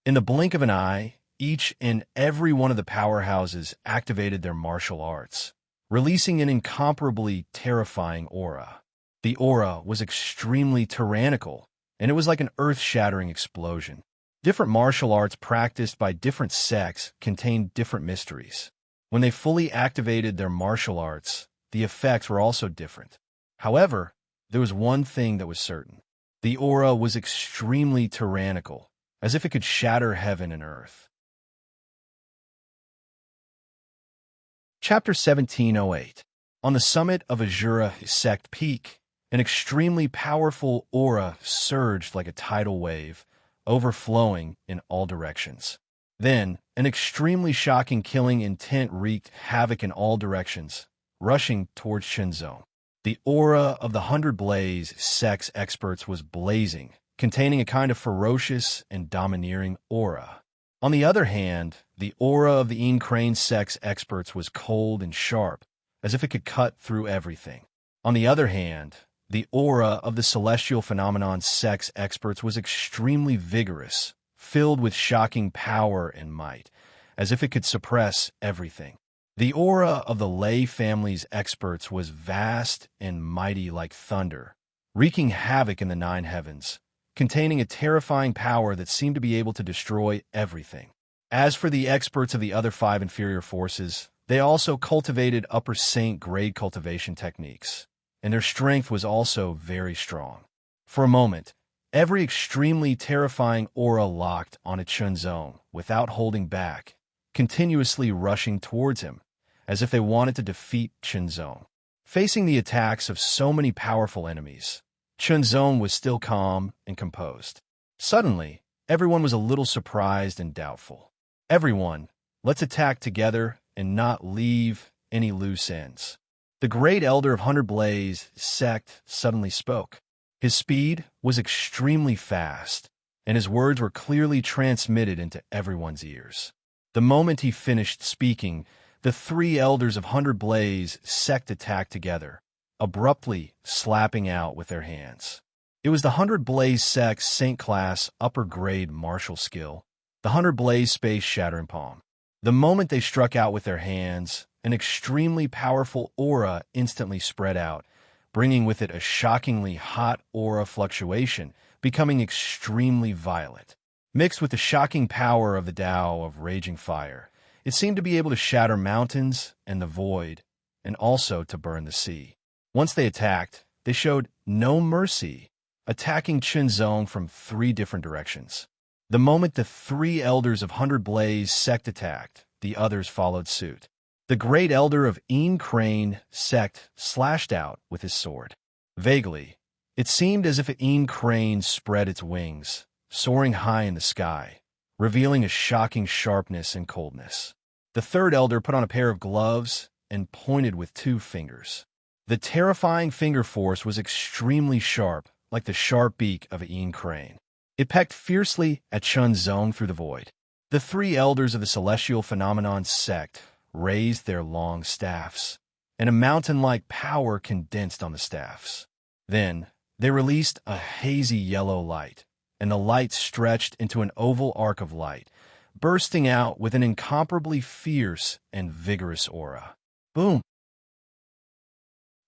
In the blink of an eye, each and every one of the powerhouses activated their martial arts, releasing an incomparably terrifying aura. The aura was extremely tyrannical, and it was like an earth-shattering explosion. Different martial arts practiced by different sects contained different mysteries. When they fully activated their martial arts, the effects were also different. However, there was one thing that was certain. The aura was extremely tyrannical, as if it could shatter heaven and earth. Chapter 1708. On the summit of Azura Sect Peak, an extremely powerful aura surged like a tidal wave, overflowing in all directions. Then, an extremely shocking killing intent wreaked havoc in all directions, rushing towards Chunzong. The aura of the 100 Blaze sect's experts was blazing, containing a kind of ferocious and domineering aura. On the other hand, the aura of the Crane sect's experts was cold and sharp, as if it could cut through everything. On the other hand, the aura of the Celestial Phenomenon sect's experts was extremely vigorous, filled with shocking power and might, as if it could suppress everything. The aura of the Lei family's experts was vast and mighty like thunder, wreaking havoc in the 9 heavens, containing a terrifying power that seemed to be able to destroy everything. As for the experts of the other 5 inferior forces, they also cultivated Upper Saint grade cultivation techniques, and their strength was also very strong. For a moment, every extremely terrifying aura locked onto Chunzong without holding back, continuously rushing towards him, as if they wanted to defeat Chunzong. Facing the attacks of so many powerful enemies, Chunzong was still calm and composed. Suddenly, everyone was a little surprised and doubtful. Everyone, let's attack together and not leave any loose ends. The great elder of 100 Blaze sect suddenly spoke. His speed was extremely fast, and his words were clearly transmitted into everyone's ears. The moment he finished speaking, The three elders of Hundred Blaze sect attacked together, abruptly slapping out with their hands. It was the Hundred Blaze sect's Saint class upper grade martial skill, the Hundred Blaze Space Shattering Palm. The moment they struck out with their hands, an extremely powerful aura instantly spread out, bringing with it a shockingly hot aura fluctuation, becoming extremely violent. Mixed with the shocking power of the Tao of Raging Fire, it seemed to be able to shatter mountains and the void, and also to burn the sea. Once they attacked, they showed no mercy, attacking Qinzong from 3 different directions. The moment the 3 elders of Hundred Blaze sect attacked, the others followed suit. The great elder of Een Crane sect slashed out with his sword. Vaguely, it seemed as if Een Crane spread its wings, soaring high in the sky, revealing a shocking sharpness and coldness. The 3rd elder put on a pair of gloves and pointed with 2 fingers. The terrifying finger force was extremely sharp, like the sharp beak of Een Crane. It pecked fiercely at Qinzong through the void. The 3 elders of the Celestial Phenomenon sect raised their long staffs, and a mountain-like power condensed on the staffs. Then, they released a hazy yellow light, and the light stretched into an oval arc of light, bursting out with an incomparably fierce and vigorous aura. Boom!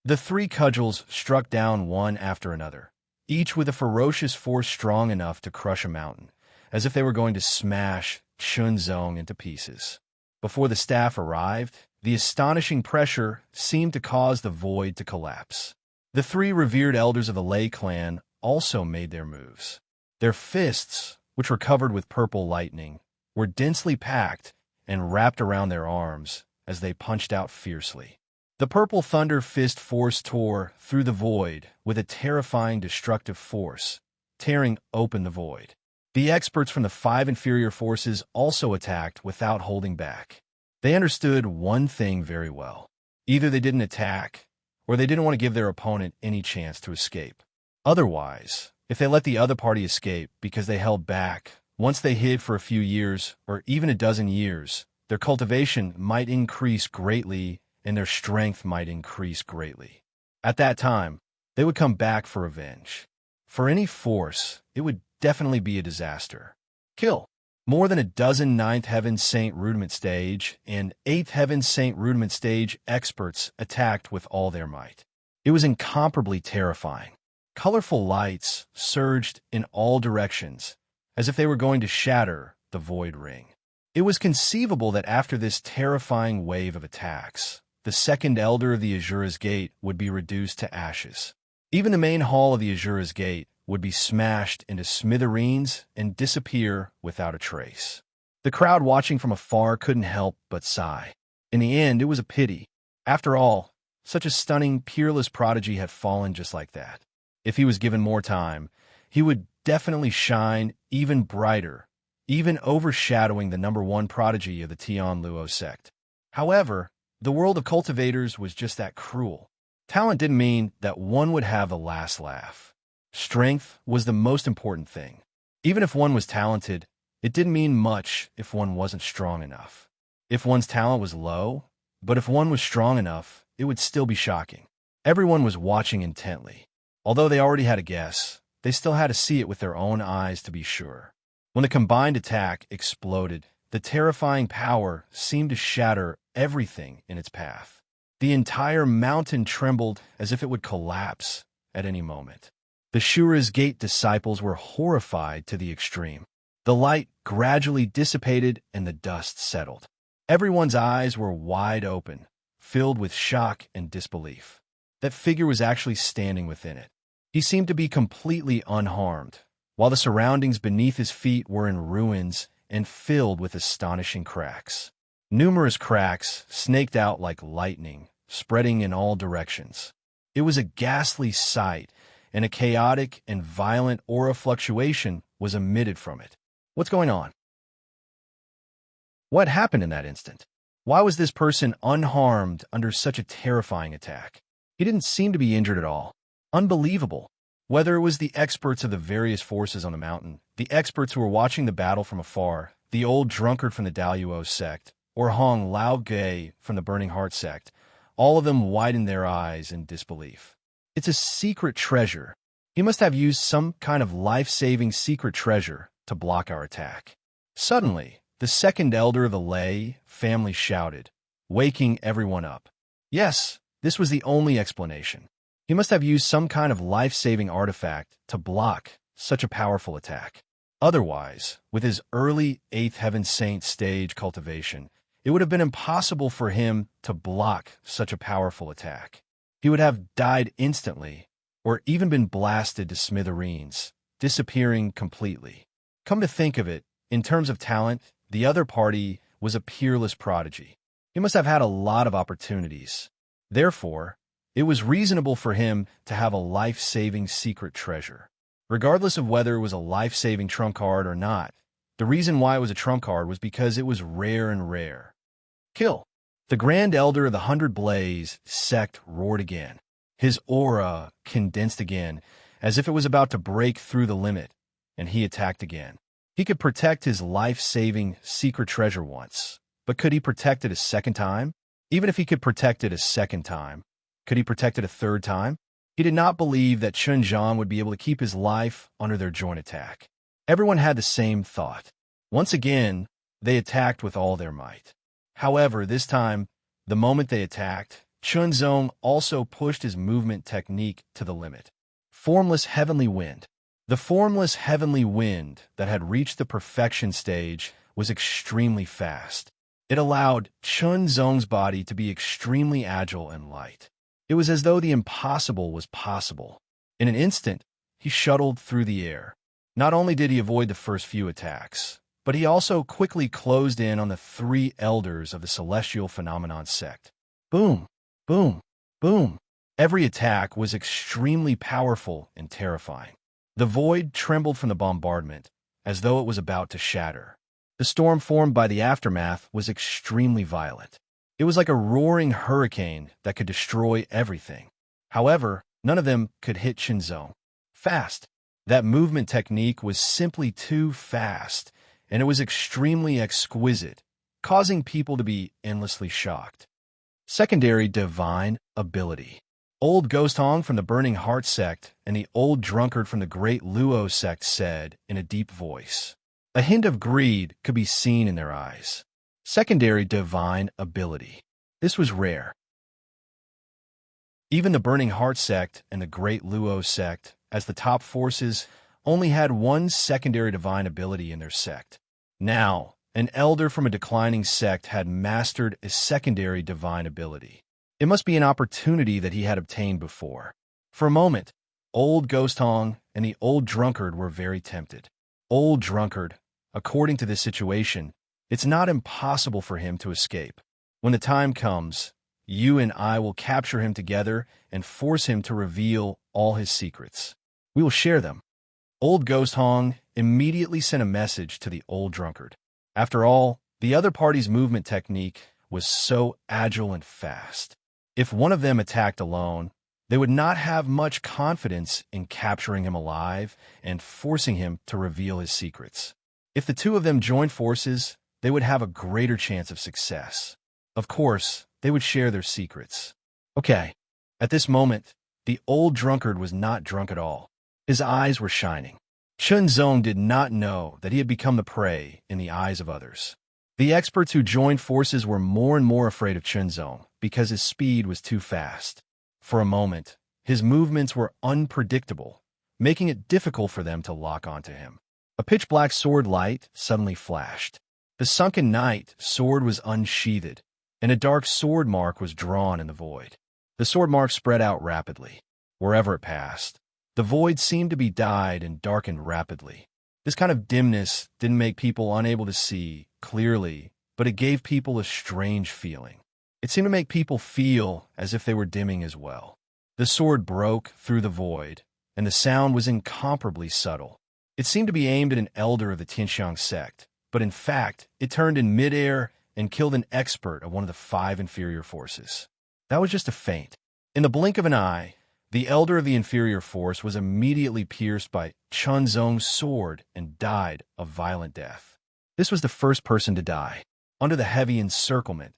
The 3 cudgels struck down one after another, each with a ferocious force strong enough to crush a mountain, as if they were going to smash Qinzong into pieces. Before the staff arrived, the astonishing pressure seemed to cause the void to collapse. The 3 revered elders of the Lei clan also made their moves. Their fists, which were covered with purple lightning, were densely packed and wrapped around their arms as they punched out fiercely. The purple thunder fist force tore through the void with a terrifying destructive force, tearing open the void. The experts from the 5 inferior forces also attacked without holding back. They understood one thing very well. Either they didn't attack, or they didn't want to give their opponent any chance to escape. Otherwise, if they let the other party escape because they held back, once they hid for a few years or even a dozen years, their cultivation might increase greatly and their strength might increase greatly. At that time, they would come back for revenge. For any force, it would definitely be a disaster. Kill. More than a dozen 9th Heaven Saint Rudiment Stage and 8th Heaven Saint Rudiment Stage experts attacked with all their might. It was incomparably terrifying. Colorful lights surged in all directions, as if they were going to shatter the void ring. It was conceivable that after this terrifying wave of attacks, the 2nd elder of the Azura's Gate would be reduced to ashes. Even the main hall of the Azura's Gate would be smashed into smithereens and disappear without a trace. The crowd watching from afar couldn't help but sigh. In the end, it was a pity. After all, such a stunning, peerless prodigy had fallen just like that. If he was given more time, he would definitely shine even brighter, even overshadowing the #1 prodigy of the Tian Luo sect. However, the world of cultivators was just that cruel. Talent didn't mean that one would have the last laugh. Strength was the most important thing. Even if one was talented, it didn't mean much if one wasn't strong enough. If one's talent was low, but if one was strong enough, it would still be shocking. Everyone was watching intently. Although they already had a guess, they still had to see it with their own eyes to be sure. When the combined attack exploded, the terrifying power seemed to shatter everything in its path. The entire mountain trembled as if it would collapse at any moment. The Shura's Gate disciples were horrified to the extreme. The light gradually dissipated and the dust settled. Everyone's eyes were wide open, filled with shock and disbelief. That figure was actually standing within it. He seemed to be completely unharmed, while the surroundings beneath his feet were in ruins and filled with astonishing cracks. Numerous cracks snaked out like lightning, spreading in all directions. It was a ghastly sight, and a chaotic and violent aura fluctuation was emitted from it. What's going on? What happened in that instant? Why was this person unharmed under such a terrifying attack? He didn't seem to be injured at all. Unbelievable. Whether it was the experts of the various forces on the mountain, the experts who were watching the battle from afar, the old drunkard from the Daluo sect, or Hong Lao Ge from the Burning Heart sect, all of them widened their eyes in disbelief. It's a secret treasure. He must have used some kind of life-saving secret treasure to block our attack. Suddenly, the second elder of the Lei family shouted, waking everyone up. Yes, this was the only explanation. He must have used some kind of life-saving artifact to block such a powerful attack. Otherwise, with his early 8th Heaven Saint stage cultivation, it would have been impossible for him to block such a powerful attack. He would have died instantly, or even been blasted to smithereens, disappearing completely. Come to think of it, in terms of talent, the other party was a peerless prodigy. He must have had a lot of opportunities. Therefore, it was reasonable for him to have a life-saving secret treasure. Regardless of whether it was a life-saving trump card or not, the reason why it was a trump card was because it was rare and rare. Kill. The Grand Elder of the 100 Blaze sect roared again. His aura condensed again, as if it was about to break through the limit, and he attacked again. He could protect his life-saving secret treasure once, but could he protect it a second time? Even if he could protect it a second time, could he protect it a third time? He did not believe that Chun Zhang would be able to keep his life under their joint attack. Everyone had the same thought. Once again, they attacked with all their might. However, this time, the moment they attacked, Chun Zhang also pushed his movement technique to the limit. Formless Heavenly Wind. The formless heavenly wind that had reached the perfection stage was extremely fast. It allowed Chun Zhang's body to be extremely agile and light. It was as though the impossible was possible. In an instant, he shuttled through the air. Not only did he avoid the first few attacks, but he also quickly closed in on the 3 elders of the Celestial Phenomenon sect. Boom, boom, boom. Every attack was extremely powerful and terrifying. The void trembled from the bombardment, as though it was about to shatter. The storm formed by the aftermath was extremely violent. It was like a roaring hurricane that could destroy everything. However, none of them could hit Shinzong. Fast. That movement technique was simply too fast, and it was extremely exquisite, causing people to be endlessly shocked. Secondary divine ability. Old Ghost Hong from the Burning Heart sect and the Old Drunkard from the Great Luo sect said in a deep voice. A hint of greed could be seen in their eyes. Secondary divine ability. This was rare. Even the Burning Heart sect and the Great Luo sect, as the top forces, only had one secondary divine ability in their sect. Now, an elder from a declining sect had mastered a secondary divine ability. It must be an opportunity that he had obtained before. For a moment, Old Ghost Hong and the Old Drunkard were very tempted. Old Drunkard, according to this situation, it's not impossible for him to escape. When the time comes, you and I will capture him together and force him to reveal all his secrets. We will share them. Old Ghost Hong immediately sent a message to the Old Drunkard. After all, the other party's movement technique was so agile and fast. If one of them attacked alone, they would not have much confidence in capturing him alive and forcing him to reveal his secrets. If the two of them joined forces, they would have a greater chance of success. Of course, they would share their secrets. Okay. At this moment, the Old Drunkard was not drunk at all. His eyes were shining. Chun Zhong did not know that he had become the prey in the eyes of others. The experts who joined forces were more and more afraid of Chun Zhong because his speed was too fast. For a moment, his movements were unpredictable, making it difficult for them to lock onto him. A pitch-black sword light suddenly flashed. The sunken night sword was unsheathed, and a dark sword mark was drawn in the void. The sword mark spread out rapidly. Wherever it passed, the void seemed to be dyed and darkened rapidly. This kind of dimness didn't make people unable to see clearly, but it gave people a strange feeling. It seemed to make people feel as if they were dimming as well. The sword broke through the void, and the sound was incomparably subtle. It seemed to be aimed at an elder of the Tianxiang sect, but in fact, it turned in midair and killed an expert of one of the 5 inferior forces. That was just a feint. In the blink of an eye, the elder of the inferior force was immediately pierced by Chun Zhong's sword and died a violent death. This was the first person to die. Under the heavy encirclement,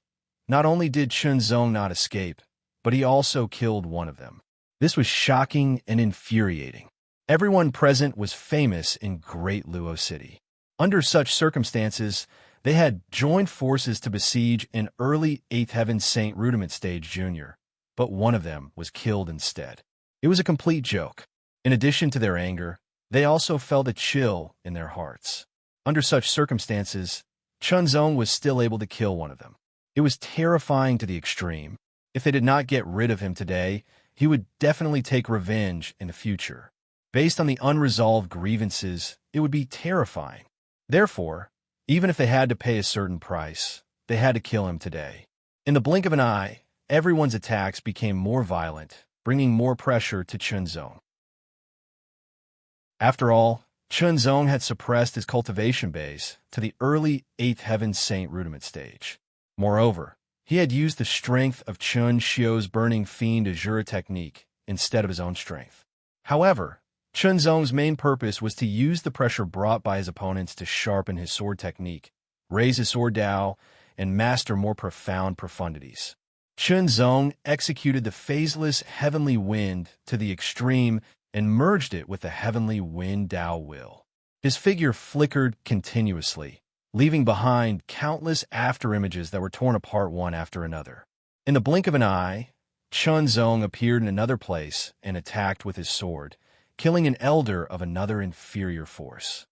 not only did Chunzong not escape, but he also killed one of them. This was shocking and infuriating. Everyone present was famous in Great Luo City. Under such circumstances, they had joined forces to besiege an early 8th Heaven Saint Rudiment Stage Jr., but one of them was killed instead. It was a complete joke. In addition to their anger, they also felt a chill in their hearts. Under such circumstances, Chunzong was still able to kill one of them. It was terrifying to the extreme. If they did not get rid of him today, he would definitely take revenge in the future. Based on the unresolved grievances, it would be terrifying. Therefore, even if they had to pay a certain price, they had to kill him today. In the blink of an eye, everyone's attacks became more violent, bringing more pressure to Chunzong. After all, Chunzong had suppressed his cultivation base to the early 8th Heaven Saint Rudiment stage. Moreover, he had used the strength of Chun Xiu's Burning Fiend Azura technique instead of his own strength. However, Chunzong's main purpose was to use the pressure brought by his opponents to sharpen his sword technique, raise his sword Dao, and master more profound profundities. Chunzong executed the phaseless heavenly wind to the extreme and merged it with the heavenly wind Dao will. His figure flickered continuously, leaving behind countless afterimages that were torn apart one after another. In the blink of an eye, Chunzong appeared in another place and attacked with his sword, killing an elder of another inferior force.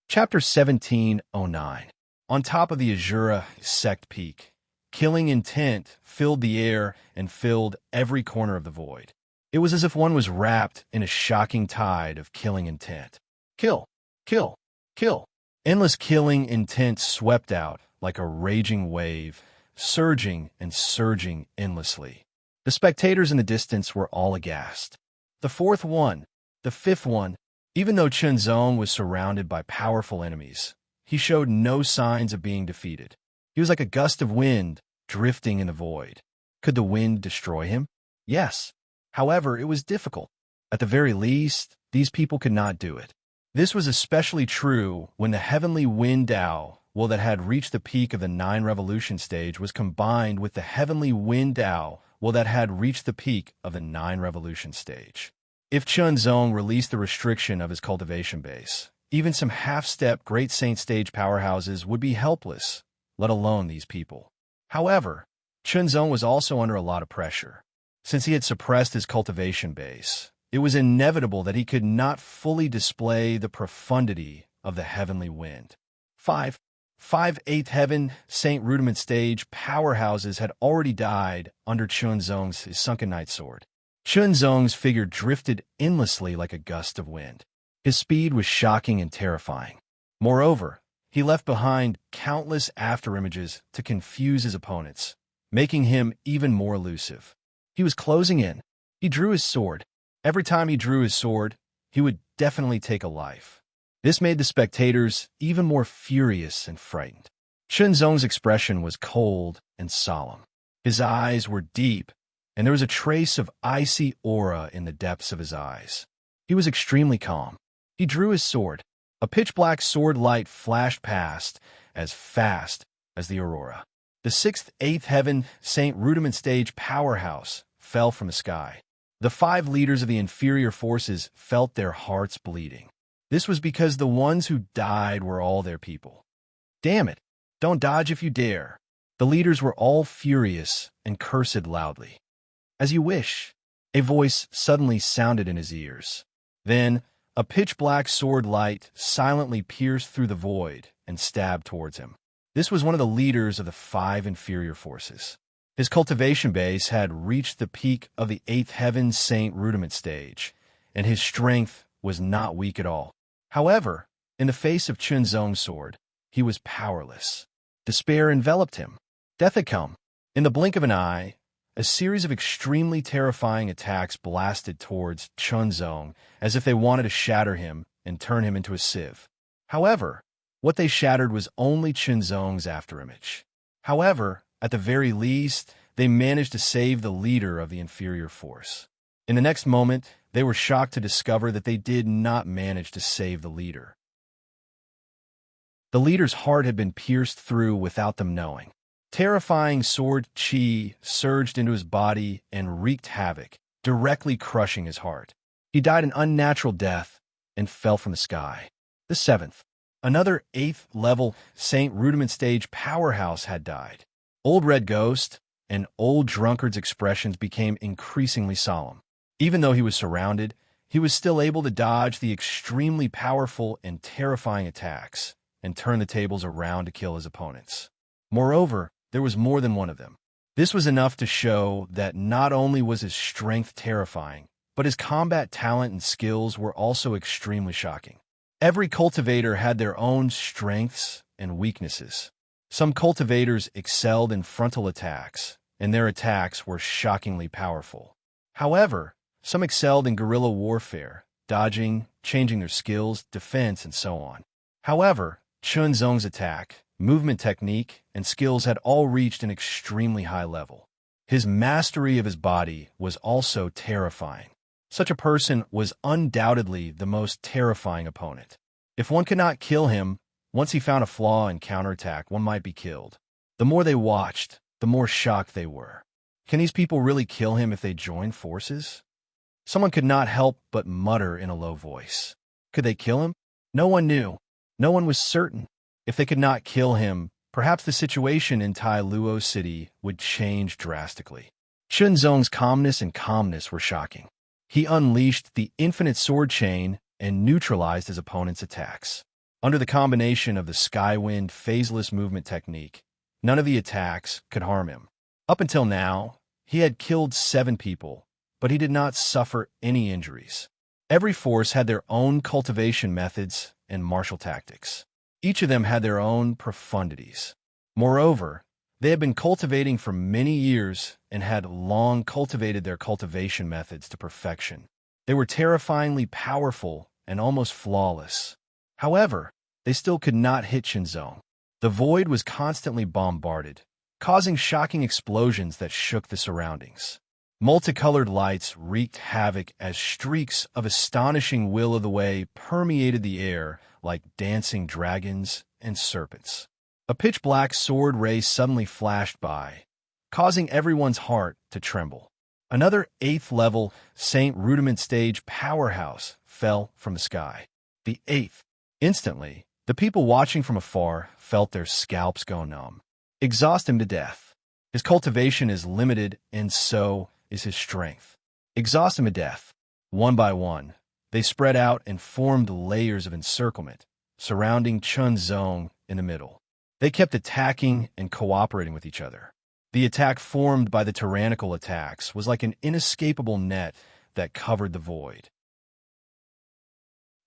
Chapter 1709. On top of the Azura sect peak, killing intent filled the air and filled every corner of the void. It was as if one was wrapped in a shocking tide of killing intent. Kill, kill, kill. Endless killing intent swept out like a raging wave, surging and surging endlessly. The spectators in the distance were all aghast. The fourth one, the fifth one, even though Chunzong was surrounded by powerful enemies, he showed no signs of being defeated. He was like a gust of wind drifting in the void. Could the wind destroy him? Yes. However, it was difficult. At the very least, these people could not do it. This was especially true when the heavenly wind Dao, that had reached the peak of the 9 revolution stage, was combined with the heavenly wind Dao, that had reached the peak of the 9 revolution stage. If Chunzong released the restriction of his cultivation base, even some half-step Great Saint stage powerhouses would be helpless, let alone these people. However, Chunzong was also under a lot of pressure. Since he had suppressed his cultivation base, it was inevitable that he could not fully display the profundity of the heavenly wind. 5 8th Heaven Saint Rudiment stage powerhouses had already died under Chunzong's sunken night sword. Chunzong's figure drifted endlessly like a gust of wind. His speed was shocking and terrifying. Moreover, he left behind countless afterimages to confuse his opponents, making him even more elusive. He was closing in. He drew his sword. Every time he drew his sword, he would definitely take a life. This made the spectators even more furious and frightened. Chunzong's expression was cold and solemn. His eyes were deep, and there was a trace of icy aura in the depths of his eyes. He was extremely calm. He drew his sword. A pitch-black sword light flashed past as fast as the aurora. The 6th 8th Heaven Saint Rudiment stage powerhouse fell from the sky. The 5 leaders of the inferior forces felt their hearts bleeding. This was because the ones who died were all their people. Damn it! Don't dodge if you dare. The leaders were all furious and cursed loudly. As you wish, a voice suddenly sounded in his ears. Then, a pitch-black sword light silently pierced through the void and stabbed towards him. This was one of the leaders of the 5 inferior forces. His cultivation base had reached the peak of the 8th Heaven Saint Rudiment stage, and his strength was not weak at all. However, in the face of Chunzong's sword, he was powerless. Despair enveloped him. Death had come. In the blink of an eye, a series of extremely terrifying attacks blasted towards Chunzong as if they wanted to shatter him and turn him into a sieve. However, what they shattered was only Chunzong's afterimage. However, at the very least, they managed to save the leader of the inferior force. In the next moment, they were shocked to discover that they did not manage to save the leader. The leader's heart had been pierced through without them knowing. Terrifying sword chi surged into his body and wreaked havoc, directly crushing his heart. He died an unnatural death and fell from the sky. The seventh. Another 8th level Saint Rudiment stage powerhouse had died. Old Red Ghost and Old Drunkard's expressions became increasingly solemn. Even though he was surrounded, he was still able to dodge the extremely powerful and terrifying attacks and turn the tables around to kill his opponents. Moreover, there was more than one of them. This was enough to show that not only was his strength terrifying, but his combat talent and skills were also extremely shocking. Every cultivator had their own strengths and weaknesses. Some cultivators excelled in frontal attacks, and their attacks were shockingly powerful. However, some excelled in guerrilla warfare, dodging, changing their skills, defense, and so on. However, Chun Zong's attack, movement technique, and skills had all reached an extremely high level. His mastery of his body was also terrifying. Such a person was undoubtedly the most terrifying opponent. If one could not kill him, once he found a flaw in counterattack, one might be killed. The more they watched, the more shocked they were. Can these people really kill him if they join forces? Someone could not help but mutter in a low voice. Could they kill him? No one knew. No one was certain. If they could not kill him, perhaps the situation in Tai Luo City would change drastically. Chun Zong's calmness were shocking. He unleashed the infinite sword chain and neutralized his opponent's attacks. Under the combination of the Skywind phaseless movement technique, none of the attacks could harm him. Up until now, he had killed 7 people, but he did not suffer any injuries. Every force had their own cultivation methods and martial tactics. Each of them had their own profundities. Moreover, they had been cultivating for many years and had long cultivated their cultivation methods to perfection. They were terrifyingly powerful and almost flawless. However, they still could not hit Shinzong. The void was constantly bombarded, causing shocking explosions that shook the surroundings. Multicolored lights wreaked havoc as streaks of astonishing will-o'-the-way permeated the air like dancing dragons and serpents. A pitch-black sword ray suddenly flashed by, causing everyone's heart to tremble. Another 8th level Saint Rudiment stage powerhouse fell from the sky. The 8th. Instantly, the people watching from afar felt their scalps go numb. Exhaust him to death. His cultivation is limited, and so is his strength. Exhaust him to death. One by one, they spread out and formed layers of encirclement, surrounding Chun Zong in the middle. They kept attacking and cooperating with each other. The attack formed by the tyrannical attacks was like an inescapable net that covered the void.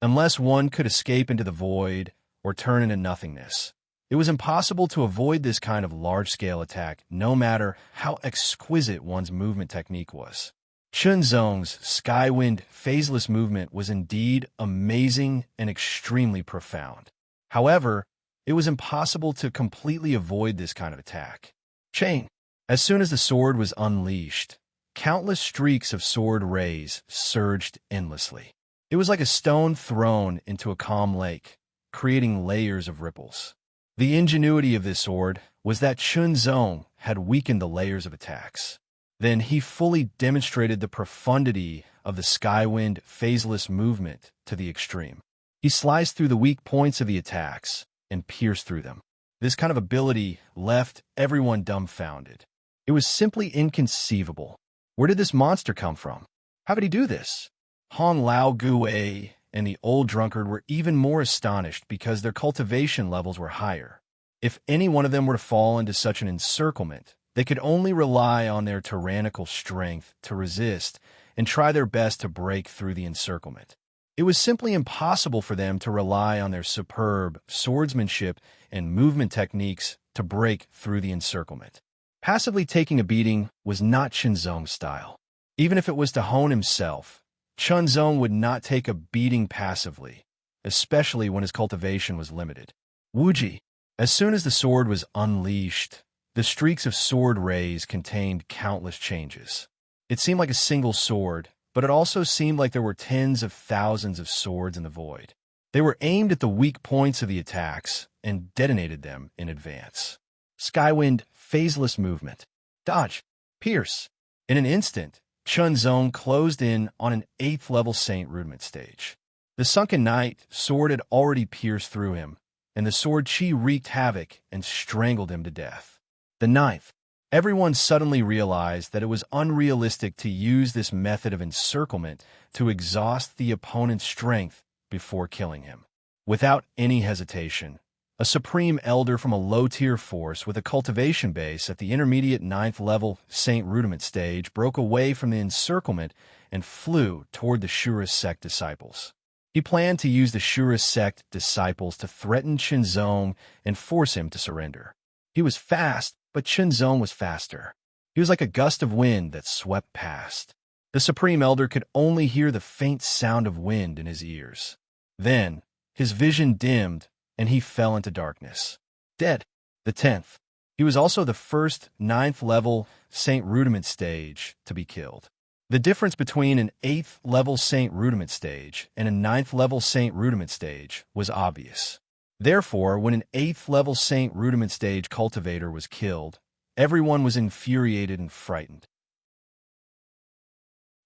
Unless one could escape into the void or turn into nothingness, it was impossible to avoid this kind of large-scale attack, no matter how exquisite one's movement technique was. Chun Zong's Skywind phaseless movement was indeed amazing and extremely profound. However, it was impossible to completely avoid this kind of attack. Chain. As soon as the sword was unleashed, countless streaks of sword rays surged endlessly. It was like a stone thrown into a calm lake, creating layers of ripples. The ingenuity of this sword was that Chun Zong had weakened the layers of attacks. Then he fully demonstrated the profundity of the Skywind phaseless movement to the extreme. He sliced through the weak points of the attacks and pierced through them. This kind of ability left everyone dumbfounded. It was simply inconceivable. Where did this monster come from? How did he do this? Hong Lao Gue and the old drunkard were even more astonished because their cultivation levels were higher. If any one of them were to fall into such an encirclement, they could only rely on their tyrannical strength to resist and try their best to break through the encirclement. It was simply impossible for them to rely on their superb swordsmanship and movement techniques to break through the encirclement. Passively taking a beating was not Chun Zong's style. Even if it was to hone himself, Chun Zong would not take a beating passively, especially when his cultivation was limited. Wuji. As soon as the sword was unleashed, the streaks of sword rays contained countless changes. It seemed like a single sword, but it also seemed like there were tens of thousands of swords in the void. They were aimed at the weak points of the attacks and detonated them in advance. Skywind, phaseless movement. Dodge. Pierce. In an instant, Chunzong closed in on an 8th level Saint Rudiment stage. The Sunken Knight sword had already pierced through him, and the sword chi wreaked havoc and strangled him to death. The 9th. Everyone suddenly realized that it was unrealistic to use this method of encirclement to exhaust the opponent's strength before killing him. Without any hesitation, a Supreme Elder from a low-tier force with a cultivation base at the intermediate 9th level Saint Rudiment stage broke away from the encirclement and flew toward the Shura sect disciples. He planned to use the Shura sect disciples to threaten Chunzong and force him to surrender. He was fast, but Chunzong was faster. He was like a gust of wind that swept past. The Supreme Elder could only hear the faint sound of wind in his ears. Then, his vision dimmed, and he fell into darkness. Dead. The 10th. He was also the first 9th level Saint Rudiment stage to be killed. The difference between an 8th level Saint Rudiment stage and a 9th level Saint Rudiment stage was obvious. Therefore, when an 8th level Saint Rudiment stage cultivator was killed, everyone was infuriated and frightened.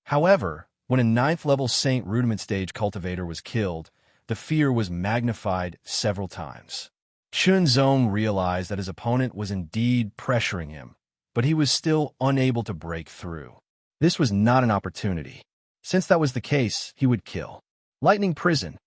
However, when a 9th level Saint Rudiment stage cultivator was killed, the fear was magnified several times. Chunzong realized that his opponent was indeed pressuring him, but he was still unable to break through. This was not an opportunity. Since that was the case, he would kill. Lightning Prison.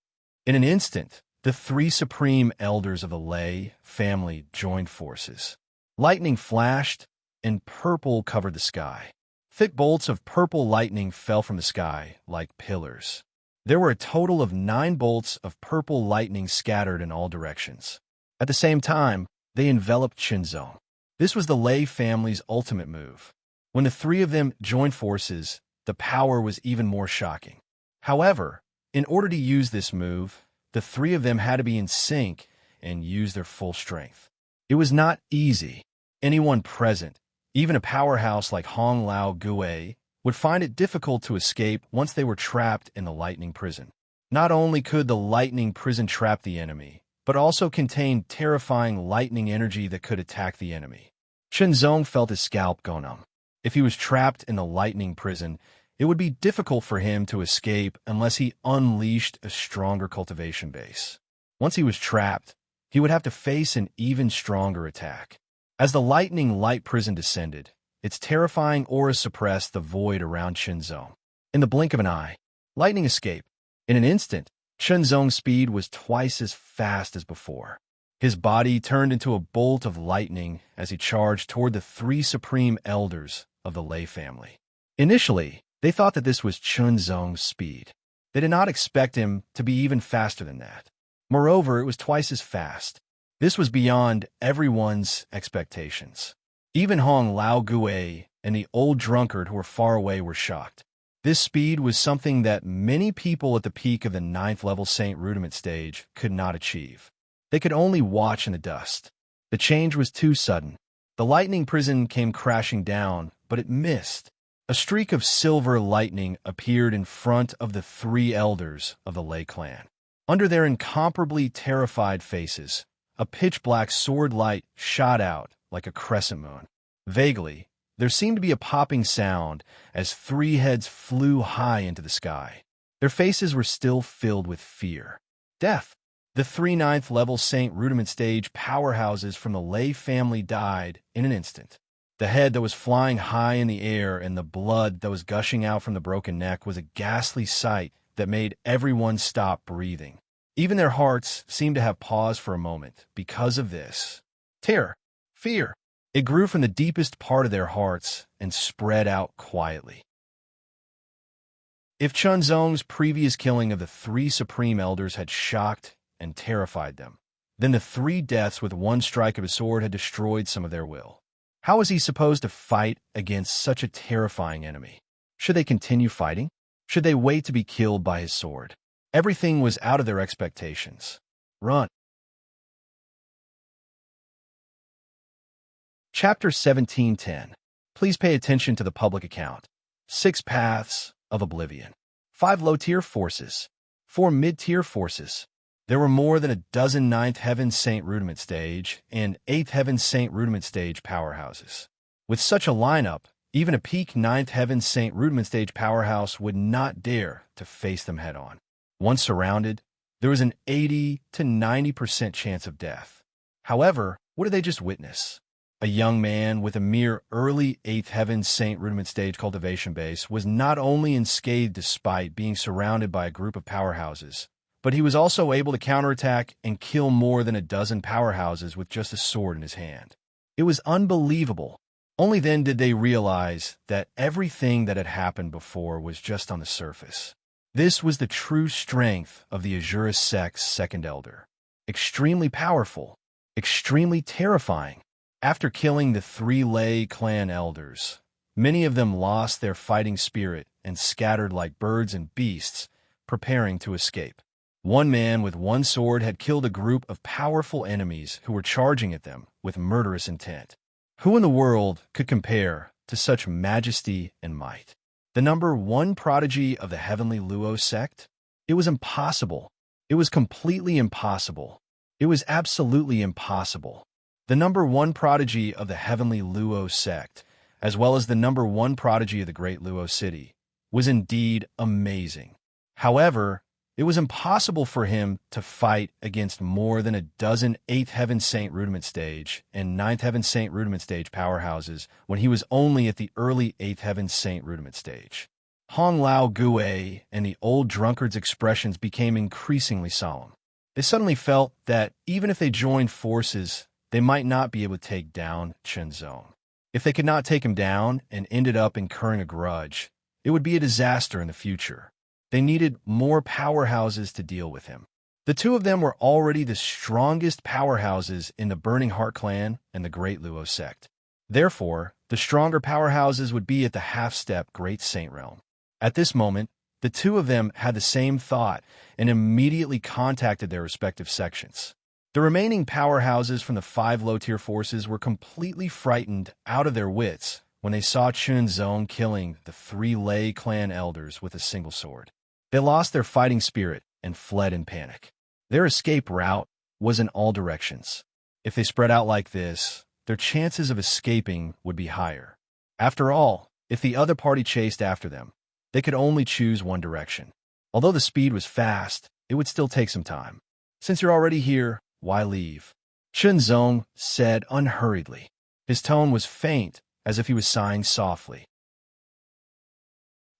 In an instant, the 3 Supreme Elders of the Lei family joined forces. Lightning flashed, and purple covered the sky. Thick bolts of purple lightning fell from the sky like pillars. There were a total of 9 bolts of purple lightning scattered in all directions. At the same time, they enveloped Chunzong. This was the Lei family's ultimate move. When the 3 of them joined forces, the power was even more shocking. However, in order to use this move, the 3 of them had to be in sync and use their full strength. It was not easy. Anyone present, even a powerhouse like Hong Lao Gue, would find it difficult to escape once they were trapped in the lightning prison. Not only could the lightning prison trap the enemy, but also contained terrifying lightning energy that could attack the enemy. Chunzong felt his scalp go numb. If he was trapped in the lightning prison, it would be difficult for him to escape unless he unleashed a stronger cultivation base. Once he was trapped, he would have to face an even stronger attack. As the lightning light prison descended, its terrifying aura suppressed the void around Chunzong. In the blink of an eye, lightning escaped. In an instant, Chunzong's speed was twice as fast as before. His body turned into a bolt of lightning as he charged toward the 3 Supreme Elders of the Lei family. Initially, they thought that this was Chunzong's speed. They did not expect him to be even faster than that. Moreover, it was twice as fast. This was beyond everyone's expectations. Even Hong Lao Gue and the old drunkard who were far away were shocked. This speed was something that many people at the peak of the 9th level Saint Rudiment stage could not achieve. They could only watch in the dust. The change was too sudden. The lightning prison came crashing down, but it missed. A streak of silver lightning appeared in front of the 3 elders of the Lei clan. Under their incomparably terrified faces, a pitch-black sword light shot out like a crescent moon. Vaguely, there seemed to be a popping sound as 3 heads flew high into the sky. Their faces were still filled with fear. Death. The 3 9th level Saint Rudiment stage powerhouses from the Lei family died in an instant. The head that was flying high in the air and the blood that was gushing out from the broken neck was a ghastly sight that made everyone stop breathing. Even their hearts seemed to have paused for a moment because of this. Terror, fear. It grew from the deepest part of their hearts and spread out quietly. If Chunzong's previous killing of the 3 Supreme Elders had shocked and terrified them, then the 3 deaths with one strike of his sword had destroyed some of their will. How was he supposed to fight against such a terrifying enemy? Should they continue fighting? Should they wait to be killed by his sword? Everything was out of their expectations. Run. Chapter 17:10. Please pay attention to the public account. 6 paths of oblivion. 5 low-tier forces. 4 mid-tier forces. There were more than a dozen Ninth Heaven Saint Rudiment Stage and Eighth Heaven Saint Rudiment Stage powerhouses. With such a lineup, even a peak Ninth Heaven Saint Rudiment Stage powerhouse would not dare to face them head-on. Once surrounded, there was an 80 to 90% chance of death. However, what did they just witness? A young man with a mere early Eighth Heaven Saint Rudiment Stage cultivation base was not only unscathed despite being surrounded by a group of powerhouses, but he was also able to counterattack and kill more than a dozen powerhouses with just a sword in his hand. It was unbelievable. Only then did they realize that everything that had happened before was just on the surface. This was the true strength of the Azura sect's second elder. Extremely powerful, extremely terrifying. After killing the 3 Lei clan elders, many of them lost their fighting spirit and scattered like birds and beasts, preparing to escape. One man with one sword had killed a group of powerful enemies who were charging at them with murderous intent. Who in the world could compare to such majesty and might? The number 1 prodigy of the Heavenly Luo sect? It was impossible. It was completely impossible. It was absolutely impossible. The number 1 prodigy of the Heavenly Luo sect, as well as the number 1 prodigy of the Great Luo City, was indeed amazing. However, it was impossible for him to fight against more than a dozen 8th Heaven Saint Rudiment Stage and 9th Heaven Saint Rudiment Stage powerhouses when he was only at the early 8th Heaven Saint Rudiment Stage. Hong Lao Gue and the old drunkard's expressions became increasingly solemn. They suddenly felt that even if they joined forces, they might not be able to take down Chen Zong. If they could not take him down and ended up incurring a grudge, it would be a disaster in the future. They needed more powerhouses to deal with him. The two of them were already the strongest powerhouses in the Burning Heart clan and the Great Luo sect. Therefore, the stronger powerhouses would be at the half-step Great Saint realm. At this moment, the two of them had the same thought and immediately contacted their respective sections. The remaining powerhouses from the 5 low-tier forces were completely frightened out of their wits when they saw Chen Zong killing the 3 Lei clan elders with a single sword. They lost their fighting spirit and fled in panic. Their escape route was in all directions. If they spread out like this, their chances of escaping would be higher. After all, if the other party chased after them, they could only choose one direction. Although the speed was fast, it would still take some time. Since you're already here, why leave? Chen Zong said unhurriedly. His tone was faint, as if he was sighing softly.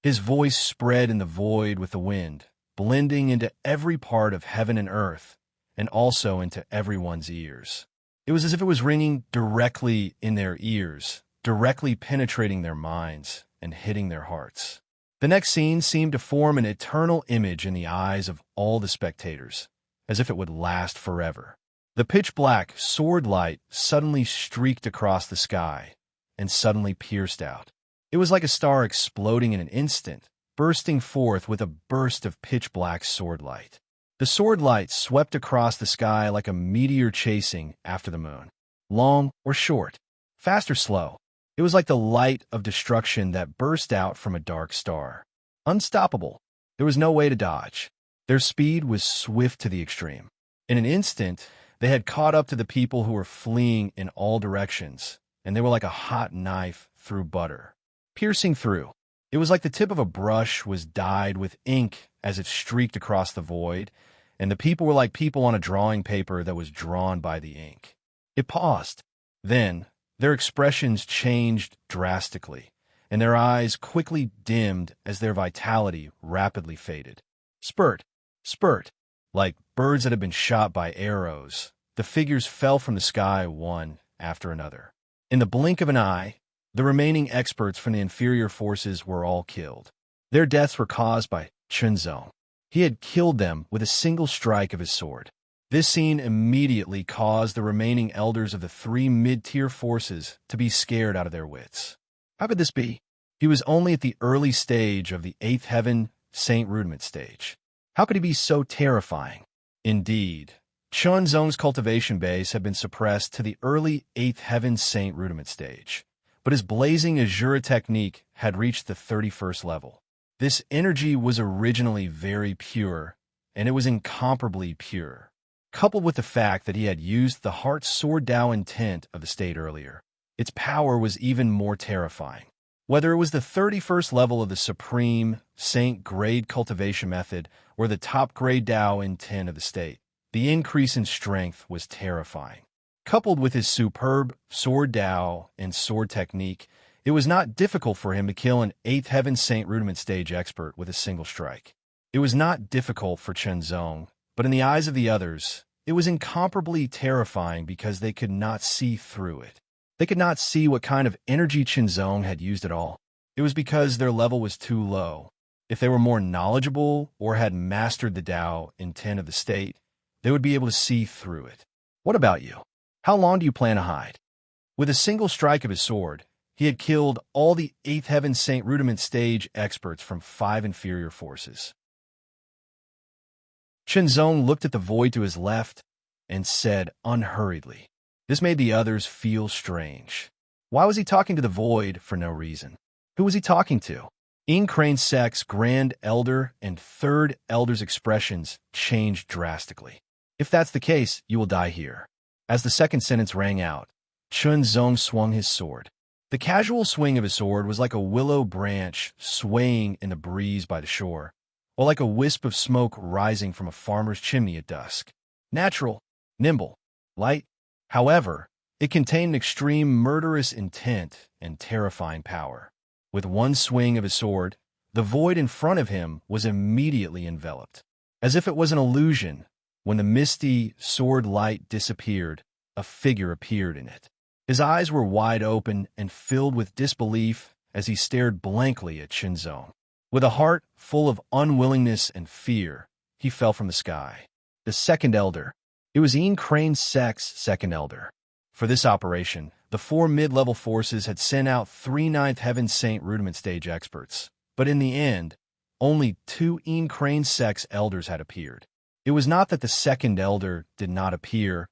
His voice spread in the void with the wind, blending into every part of heaven and earth, and also into everyone's ears. It was as if it was ringing directly in their ears, directly penetrating their minds and hitting their hearts. The next scene seemed to form an eternal image in the eyes of all the spectators, as if it would last forever. The pitch-black sword light suddenly streaked across the sky and suddenly pierced out. It was like a star exploding in an instant, bursting forth with a burst of pitch-black sword light. The sword light swept across the sky like a meteor chasing after the moon. Long or short, fast or slow, it was like the light of destruction that burst out from a dark star. Unstoppable, there was no way to dodge. Their speed was swift to the extreme. In an instant, they had caught up to the people who were fleeing in all directions, and they were like a hot knife through butter, piercing through. It was like the tip of a brush was dyed with ink as it streaked across the void, and the people were like people on a drawing paper that was drawn by the ink. It paused. Then, their expressions changed drastically, and their eyes quickly dimmed as their vitality rapidly faded. Spurt, spurt, like birds that had been shot by arrows, the figures fell from the sky one after another. In the blink of an eye, the remaining experts from the inferior forces were all killed. Their deaths were caused by Chen Zong. He had killed them with a single strike of his sword. This scene immediately caused the remaining elders of the 3 mid-tier forces to be scared out of their wits. How could this be? He was only at the early stage of the 8th Heaven Saint Rudiment stage. How could he be so terrifying? Indeed, Chen Zong's cultivation base had been suppressed to the early 8th Heaven Saint Rudiment stage, but his blazing Azura technique had reached the 31st level. This energy was originally very pure, and it was incomparably pure. Coupled with the fact that he had used the heart sword Dao intent of the state earlier, its power was even more terrifying. Whether it was the 31st level of the Supreme Saint grade cultivation method or the top grade Dao intent of the state, the increase in strength was terrifying. Coupled with his superb sword Dao and sword technique, it was not difficult for him to kill an 8th Heaven Saint rudiment stage expert with a single strike. It was not difficult for Chen Zong, but in the eyes of the others, it was incomparably terrifying because they could not see through it. They could not see what kind of energy Chen Zong had used at all. It was because their level was too low. If they were more knowledgeable or had mastered the Dao intent of the state, they would be able to see through it. What about you? How long do you plan to hide? With a single strike of his sword, he had killed all the 8th Heaven Saint rudiment stage experts from 5 inferior forces. Chen Zong looked at the void to his left and said unhurriedly. This made the others feel strange. Why was he talking to the void for no reason? Who was he talking to? Yin Crane Sek's Grand Elder and Third Elder's expressions changed drastically. If that's the case, you will die here. As the second sentence rang out, Chen Zong swung his sword. The casual swing of his sword was like a willow branch swaying in the breeze by the shore, or like a wisp of smoke rising from a farmer's chimney at dusk. Natural, nimble, light. However, it contained an extreme murderous intent and terrifying power. With one swing of his sword, the void in front of him was immediately enveloped. As if it was an illusion, when the misty sword light disappeared, a figure appeared in it. His eyes were wide open and filled with disbelief as he stared blankly at Chen Zong. With a heart full of unwillingness and fear, he fell from the sky. The second elder. It was Yin Crane Sek's second elder. For this operation, the 4 mid-level forces had sent out 3 9th Heaven Saint rudiment stage experts, but in the end, only 2 Yin Crane Sek's elders had appeared. It was not that the second elder did not appear,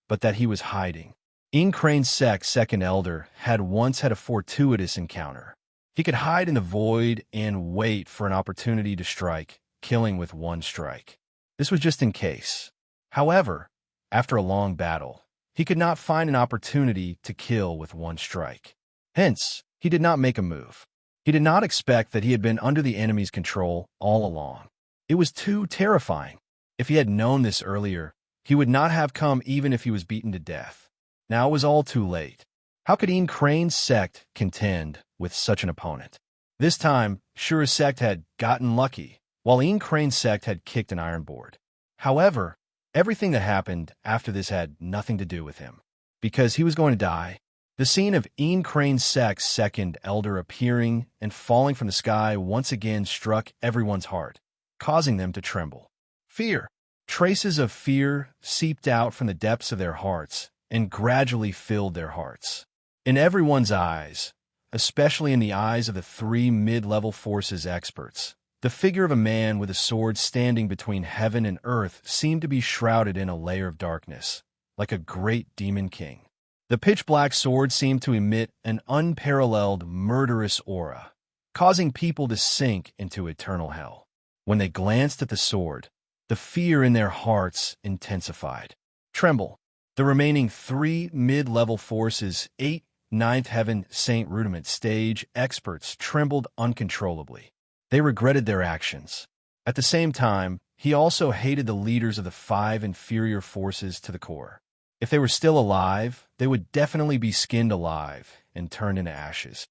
but that he was hiding. Yin Crane Sek's second elder had once had a fortuitous encounter. He could hide in the void and wait for an opportunity to strike, killing with one strike. This was just in case. However, after a long battle, he could not find an opportunity to kill with one strike. Hence, he did not make a move. He did not expect that he had been under the enemy's control all along. It was too terrifying. If he had known this earlier, he would not have come even if he was beaten to death. Now it was all too late. How could Yin Crane's sect contend with such an opponent? This time, Shura's sect had gotten lucky, while Yin Crane's sect had kicked an iron board. However, everything that happened after this had nothing to do with him. Because he was going to die. The scene of Yin Crane's sect's second elder appearing and falling from the sky once again struck everyone's heart, causing them to tremble. Fear. Traces of fear seeped out from the depths of their hearts and gradually filled their hearts. In everyone's eyes, especially in the eyes of the 3 mid-level forces experts, the figure of a man with a sword standing between heaven and earth seemed to be shrouded in a layer of darkness, like a great demon king. The pitch-black sword seemed to emit an unparalleled murderous aura, causing people to sink into eternal hell. When they glanced at the sword, the fear in their hearts intensified. Tremble. The remaining 3 mid-level forces, 8 9th Heaven Saint Rudiment stage experts trembled uncontrollably. They regretted their actions. At the same time, he also hated the leaders of the 5 inferior forces to the core. If they were still alive, they would definitely be skinned alive and turned into ashes.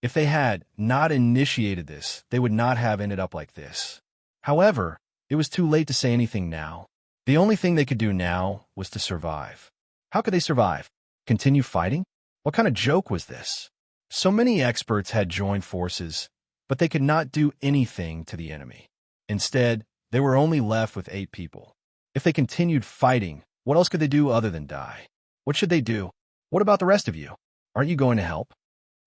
If they had not initiated this, they would not have ended up like this. However, it was too late to say anything now. The only thing they could do now was to survive. How could they survive? Continue fighting? What kind of joke was this? So many experts had joined forces, but they could not do anything to the enemy. Instead, they were only left with 8 people. If they continued fighting, what else could they do other than die? What should they do? What about the rest of you? Aren't you going to help?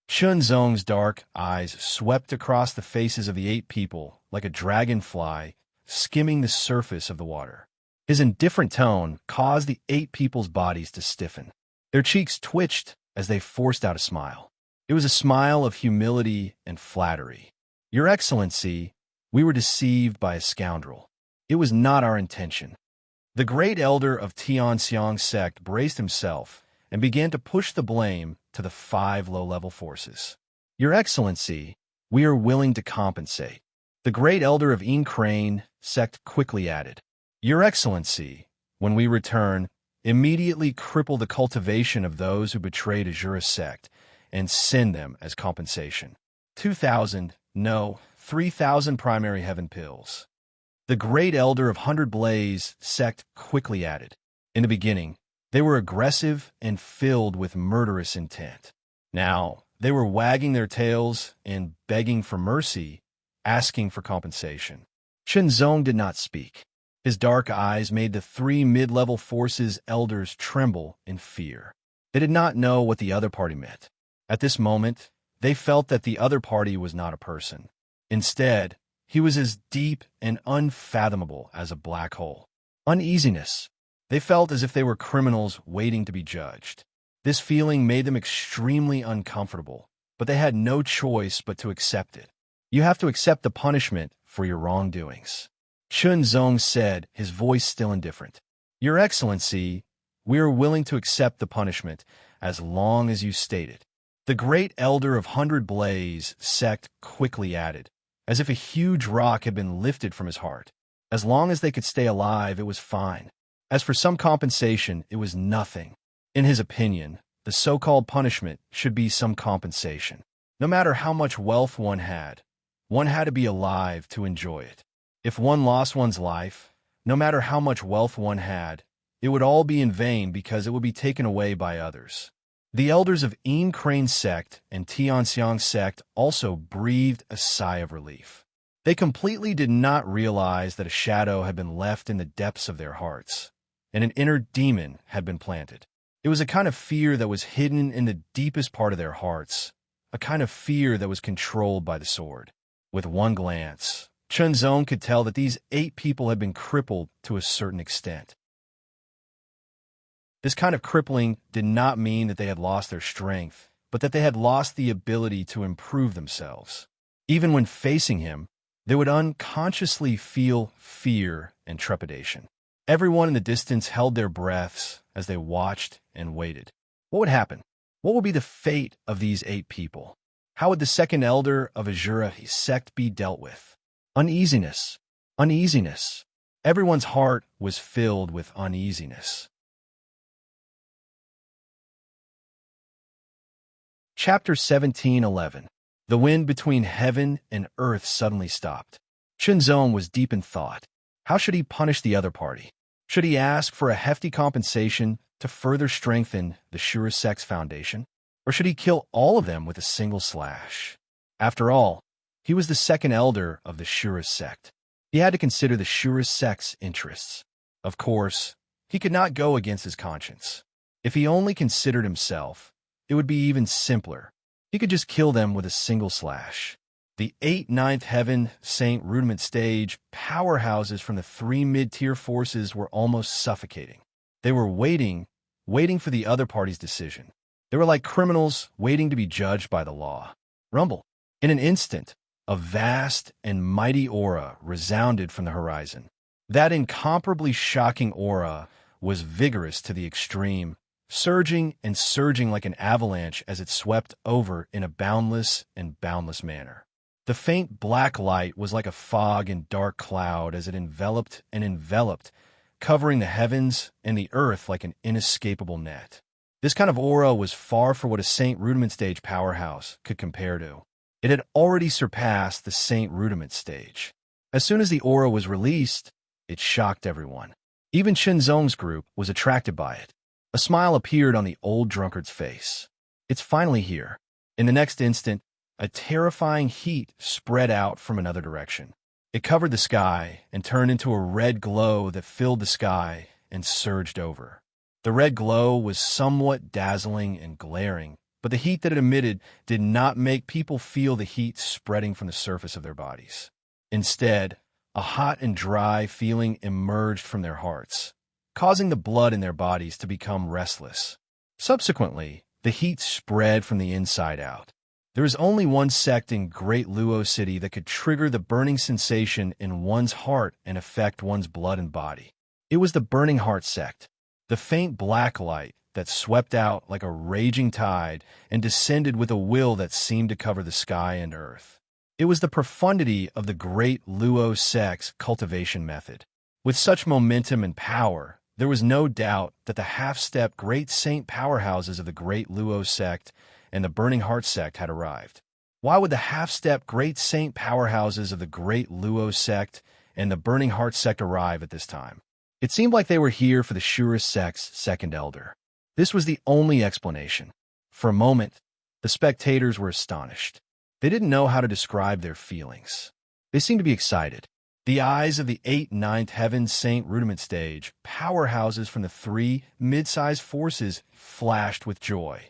Chen Zong's dark eyes swept across the faces of the 8 people like a dragonfly skimming the surface of the water. His indifferent tone caused the 8 people's bodies to stiffen. Their cheeks twitched as they forced out a smile. It was a smile of humility and flattery. Your Excellency, We were deceived by a scoundrel. It was not our intention. The great elder of Tianxiang's sect braced himself and began to push the blame to the 5 low-level forces. Your Excellency, we are willing to compensate. The great elder of Crane sect quickly added. Your Excellency, when we return, immediately cripple the cultivation of those who betrayed Azura's sect and send them as compensation. 2,000, no, 3,000 primary heaven pills. The great elder of 100 Blaze sect quickly added. In the beginning, they were aggressive and filled with murderous intent. Now, they were wagging their tails and begging for mercy, asking for compensation. Shenzong did not speak. His dark eyes made the 3 mid-level forces elders tremble in fear. They did not know what the other party meant. At this moment, they felt that the other party was not a person. Instead, he was as deep and unfathomable as a black hole. Uneasiness. They felt as if they were criminals waiting to be judged. This feeling made them extremely uncomfortable, but they had no choice but to accept it. You have to accept the punishment for your wrongdoings. Shenzong said, his voice still indifferent. Your Excellency, we are willing to accept the punishment as long as you state it. The great elder of 100 Blaze sect quickly added, as if a huge rock had been lifted from his heart. As long as they could stay alive, it was fine. As for some compensation, it was nothing. In his opinion, the so-called punishment should be some compensation. No matter how much wealth one had to be alive to enjoy it. If one lost one's life, no matter how much wealth one had, it would all be in vain because it would be taken away by others. The elders of Crane sect and Tianxiang sect also breathed a sigh of relief. They completely did not realize that a shadow had been left in the depths of their hearts, and an inner demon had been planted. It was a kind of fear that was hidden in the deepest part of their hearts, a kind of fear that was controlled by the sword. With one glance, Shenzong could tell that these 8 people had been crippled to a certain extent. This kind of crippling did not mean that they had lost their strength, but that they had lost the ability to improve themselves. Even when facing him, they would unconsciously feel fear and trepidation. Everyone in the distance held their breaths as they watched and waited. What would happen? What would be the fate of these 8 people? How would the second elder of Azura's sect be dealt with? Uneasiness. Uneasiness. Everyone's heart was filled with uneasiness. Chapter 17:11. The wind between heaven and earth suddenly stopped. Shenzong was deep in thought. How should he punish the other party? Should he ask for a hefty compensation to further strengthen the Shura sect's foundation? Or should he kill all of them with a single slash? After all, he was the second elder of the Shura sect. He had to consider the Shura sect's interests. Of course, he could not go against his conscience. If he only considered himself, it would be even simpler. He could just kill them with a single slash. The 8 ninth Heaven Saint Rudiment stage powerhouses from the 3 mid-tier forces were almost suffocating. They were waiting for the other party's decision. They were like criminals waiting to be judged by the law. Rumble. In an instant, a vast and mighty aura resounded from the horizon. That incomparably shocking aura was vigorous to the extreme, surging and surging like an avalanche as it swept over in a boundless manner. The faint black light was like a fog and dark cloud as it enveloped and enveloped, covering the heavens and the earth like an inescapable net. This kind of aura was far from what a Saint Rudiment stage powerhouse could compare to. It had already surpassed the Saint Rudiment stage. As soon as the aura was released, it shocked everyone. Even Shenzong's group was attracted by it. A smile appeared on the old drunkard's face. It's finally here. In the next instant, a terrifying heat spread out from another direction. It covered the sky and turned into a red glow that filled the sky and surged over. The red glow was somewhat dazzling and glaring, but the heat that it emitted did not make people feel the heat spreading from the surface of their bodies. Instead, a hot and dry feeling emerged from their hearts, causing the blood in their bodies to become restless. Subsequently, the heat spread from the inside out. There is only one sect in Great Luo City that could trigger the burning sensation in one's heart and affect one's blood and body. It was the Burning Heart sect, the faint black light that swept out like a raging tide and descended with a will that seemed to cover the sky and earth. It was the profundity of the Great Luo sect's cultivation method. With such momentum and power, there was no doubt that the half-step Great Saint powerhouses of the Great Luo sect and the Burning Heart sect had arrived. Why would the half-step Great Saint powerhouses of the Great Luo sect and the Burning Heart sect arrive at this time? It seemed like they were here for the Shura sect's second elder. This was the only explanation. For a moment, the spectators were astonished. They didn't know how to describe their feelings. They seemed to be excited. The eyes of the 8th, 9th Heaven Saint Rudiment Stage powerhouses from the 3 mid-sized forces flashed with joy.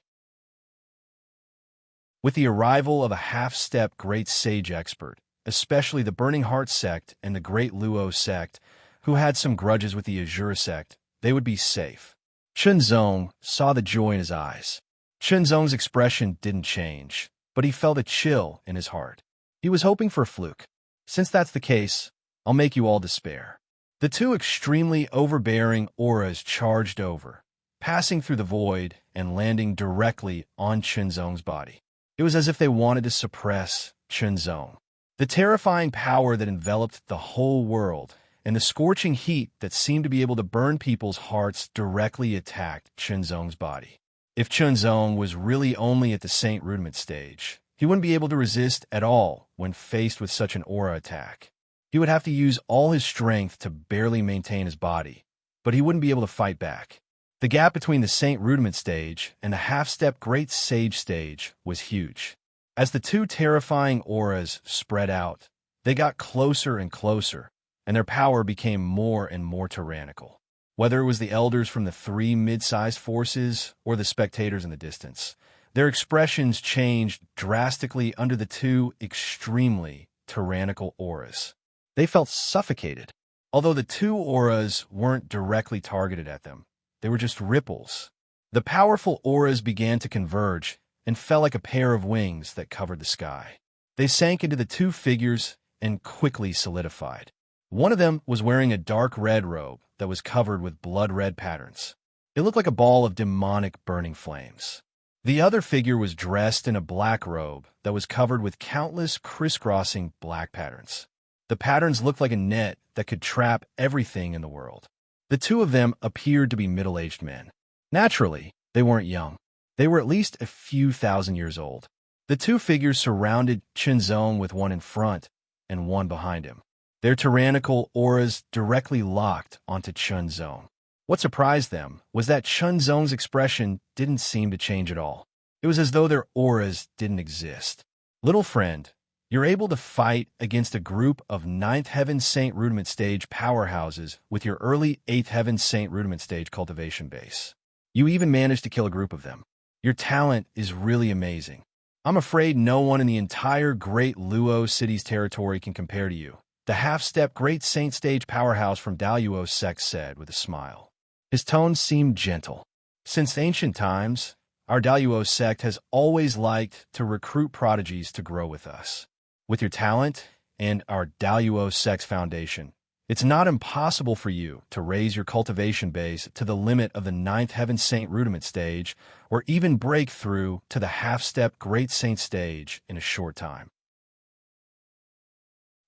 With the arrival of a half-step Great Sage expert, especially the Burning Heart sect and the Great Luo sect, who had some grudges with the Azure sect, they would be safe. Chunzong saw the joy in his eyes. Chunzong's expression didn't change, but he felt a chill in his heart. He was hoping for a fluke. Since that's the case, I'll make you all despair. The 2 extremely overbearing auras charged over, passing through the void and landing directly on Chunzong's body. It was as if they wanted to suppress Chunzong. The terrifying power that enveloped the whole world and the scorching heat that seemed to be able to burn people's hearts directly attacked Chunzong's body. If Chunzong was really only at the Saint Rudiment stage, he wouldn't be able to resist at all when faced with such an aura attack. He would have to use all his strength to barely maintain his body, but he wouldn't be able to fight back. The gap between the Saint Rudiment stage and the half-step Great Sage stage was huge. As the 2 terrifying auras spread out, they got closer and closer, and their power became more and more tyrannical. Whether it was the elders from the 3 mid-sized forces or the spectators in the distance, their expressions changed drastically under the 2 extremely tyrannical auras. They felt suffocated. Although the 2 auras weren't directly targeted at them, they were just ripples. The powerful auras began to converge and fell like a pair of wings that covered the sky. They sank into the 2 figures and quickly solidified. One of them was wearing a dark red robe that was covered with blood-red patterns. It looked like a ball of demonic burning flames. The other figure was dressed in a black robe that was covered with countless crisscrossing black patterns. The patterns looked like a net that could trap everything in the world. The 2 of them appeared to be middle-aged men. Naturally, they weren't young. They were at least a few thousand years old. The 2 figures surrounded Chunzong with one in front and one behind him. Their tyrannical auras directly locked onto Chunzong. What surprised them was that Chunzong's expression didn't seem to change at all. It was as though their auras didn't exist. Little friend, you're able to fight against a group of 9th Heaven Saint Rudiment Stage powerhouses with your early 8th Heaven Saint Rudiment Stage cultivation base. You even managed to kill a group of them. Your talent is really amazing. I'm afraid no one in the entire Great Luo City's territory can compare to you, the half-step Great Saint Stage powerhouse from Daluo's sect said with a smile. His tone seemed gentle. Since ancient times, our Daluo sect has always liked to recruit prodigies to grow with us. With your talent and our Daluo sect's foundation, it's not impossible for you to raise your cultivation base to the limit of the 9th Heaven Saint Rudiment stage or even break through to the half-step Great Saint stage in a short time.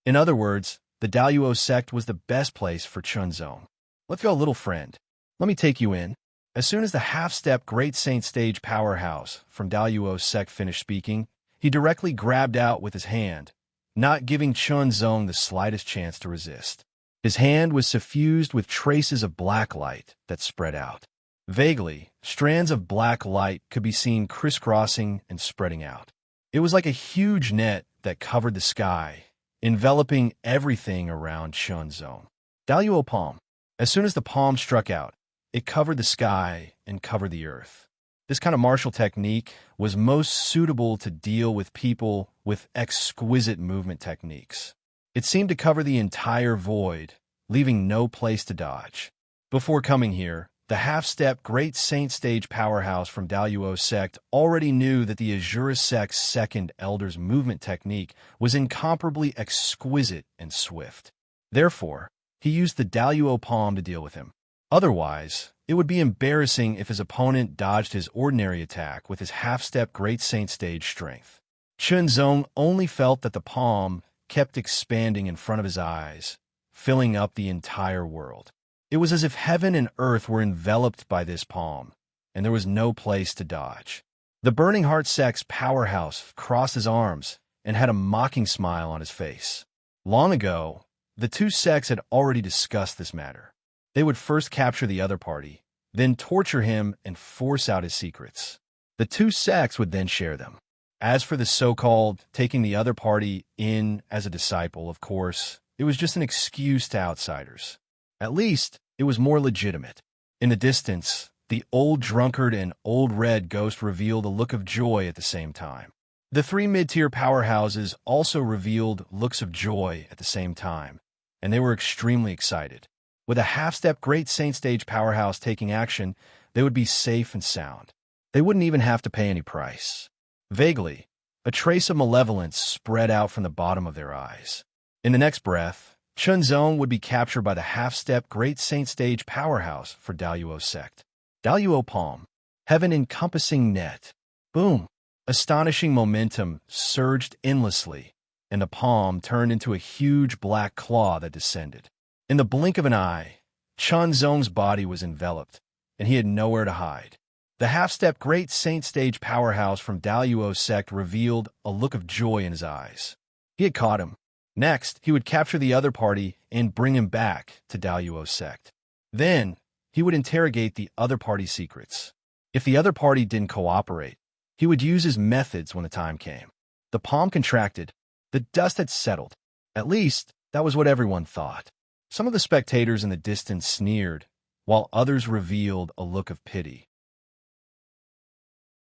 In other words, the Daluo sect was the best place for Chunzong. Let's go, little friend. Let me take you in. As soon as the half-step Great Saint stage powerhouse from Daluo's sect finished speaking, he directly grabbed out with his hand, not giving Chunzong the slightest chance to resist. His hand was suffused with traces of black light that spread out. Vaguely, strands of black light could be seen crisscrossing and spreading out. It was like a huge net that covered the sky, enveloping everything around Chunzong. Daluo palm. As soon as the palm struck out, it covered the sky and covered the earth. This kind of martial technique was most suitable to deal with people with exquisite movement techniques. It seemed to cover the entire void, leaving no place to dodge. Before coming here, the half-step Great Saint Stage powerhouse from Daluo sect already knew that the Azura sect's second elder's movement technique was incomparably exquisite and swift. Therefore, he used the Daluo palm to deal with him. Otherwise, it would be embarrassing if his opponent dodged his ordinary attack with his half-step Great Saint Stage strength. Chunzong only felt that the palm kept expanding in front of his eyes, filling up the entire world. It was as if heaven and earth were enveloped by this palm, and there was no place to dodge. The Burning Heart sect's powerhouse crossed his arms and had a mocking smile on his face. Long ago, the two sects had already discussed this matter. They would first capture the other party, then torture him and force out his secrets. The two sects would then share them. As for the so-called taking the other party in as a disciple, of course, it was just an excuse to outsiders. At least, it was more legitimate. In the distance, the old drunkard and old red ghost revealed a look of joy at the same time. The three mid-tier powerhouses also revealed looks of joy at the same time, and they were extremely excited. With a half-step Great Saint Stage powerhouse taking action, they would be safe and sound. They wouldn't even have to pay any price. Vaguely, a trace of malevolence spread out from the bottom of their eyes. In the next breath, Chunzong would be captured by the half-step Great Saint Stage powerhouse for Daluo sect. Daluo palm, heaven-encompassing net. Boom! Astonishing momentum surged endlessly, and the palm turned into a huge black claw that descended. In the blink of an eye, Chunzong's body was enveloped, and he had nowhere to hide. The half-step Great Saint Stage powerhouse from Daluo sect revealed a look of joy in his eyes. He had caught him. Next, he would capture the other party and bring him back to Daluo sect. Then, he would interrogate the other party's secrets. If the other party didn't cooperate, he would use his methods when the time came. The palm contracted. The dust had settled. At least, that was what everyone thought. Some of the spectators in the distance sneered, while others revealed a look of pity.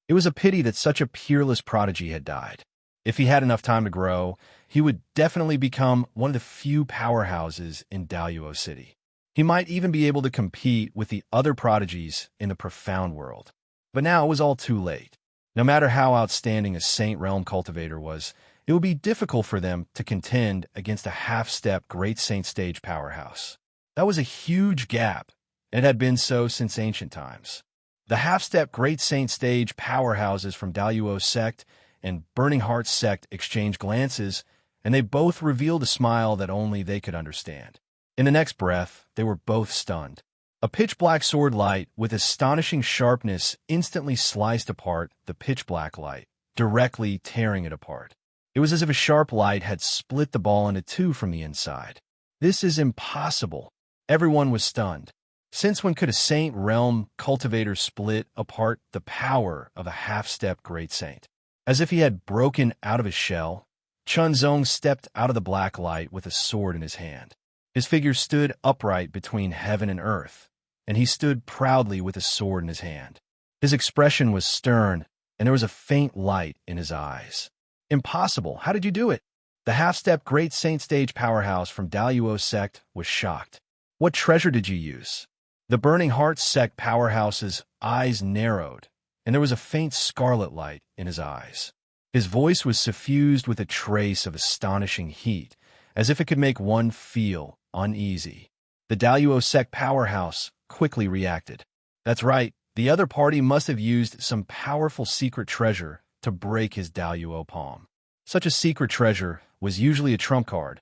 It was a pity that such a peerless prodigy had died. If he had enough time to grow, he would definitely become one of the few powerhouses in Daluo City. He might even be able to compete with the other prodigies in the profound world. But now it was all too late. No matter how outstanding a Saint Realm cultivator was, it would be difficult for them to contend against a half-step Great Saint Stage powerhouse. That was a huge gap, and it had been so since ancient times. The half-step Great Saint Stage powerhouses from Daluo sect and Burning Heart sect exchanged glances, and they both revealed a smile that only they could understand. In the next breath, they were both stunned. A pitch-black sword light with astonishing sharpness instantly sliced apart the pitch-black light, directly tearing it apart. It was as if a sharp light had split the ball into two from the inside. This is impossible. Everyone was stunned. Since when could a Saint Realm cultivator split apart the power of a half-step Great Saint? As if he had broken out of his shell, Chunzong stepped out of the black light with a sword in his hand. His figure stood upright between heaven and earth, and he stood proudly with a sword in his hand. His expression was stern, and there was a faint light in his eyes. Impossible! How did you do it? The half-step Great Saint Stage powerhouse from Daluo sect was shocked. What treasure did you use? The Burning Heart sect powerhouse's eyes narrowed, and there was a faint scarlet light in his eyes. His voice was suffused with a trace of astonishing heat, as if it could make one feel uneasy. The Daluo sect powerhouse quickly reacted. That's right, the other party must have used some powerful secret treasure to break his Daluo palm. Such a secret treasure was usually a trump card.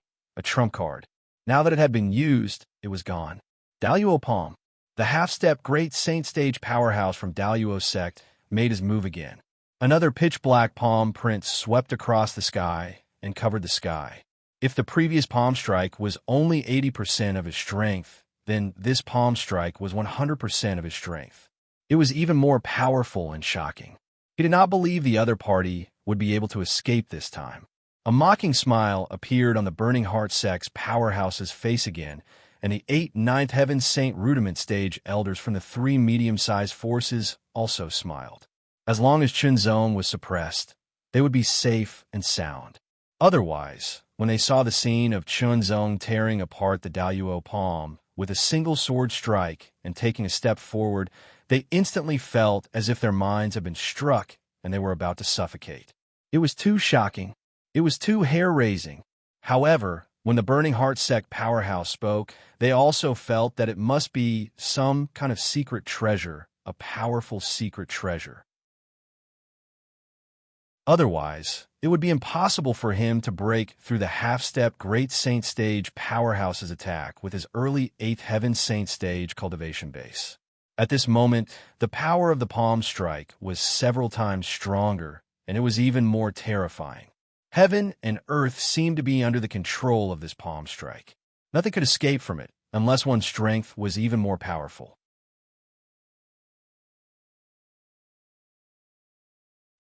Now that it had been used, it was gone. Daluo palm. The half-step Great Saint Stage powerhouse from Daluo sect made his move again. Another pitch-black palm print swept across the sky and covered the sky. If the previous palm strike was only 80% of his strength, then this palm strike was 100% of his strength. It was even more powerful and shocking. He did not believe the other party would be able to escape this time. A mocking smile appeared on the Burning Heart sect's powerhouse's face again, and the 8 Ninth Heaven Saint Rudiment Stage elders from the 3 medium-sized forces also smiled. As long as Chunzong was suppressed, they would be safe and sound. Otherwise, when they saw the scene of Chunzong tearing apart the Daluo palm with a single sword strike and taking a step forward, they instantly felt as if their minds had been struck and they were about to suffocate. It was too shocking. It was too hair-raising. However, when the Burning Heart sect powerhouse spoke, they also felt that it must be some kind of secret treasure, a powerful secret treasure. Otherwise, it would be impossible for him to break through the half-step Great Saint Stage powerhouse's attack with his early 8th Heaven Saint Stage cultivation base. At this moment, the power of the palm strike was several times stronger, and it was even more terrifying. Heaven and earth seemed to be under the control of this palm strike. Nothing could escape from it, unless one's strength was even more powerful.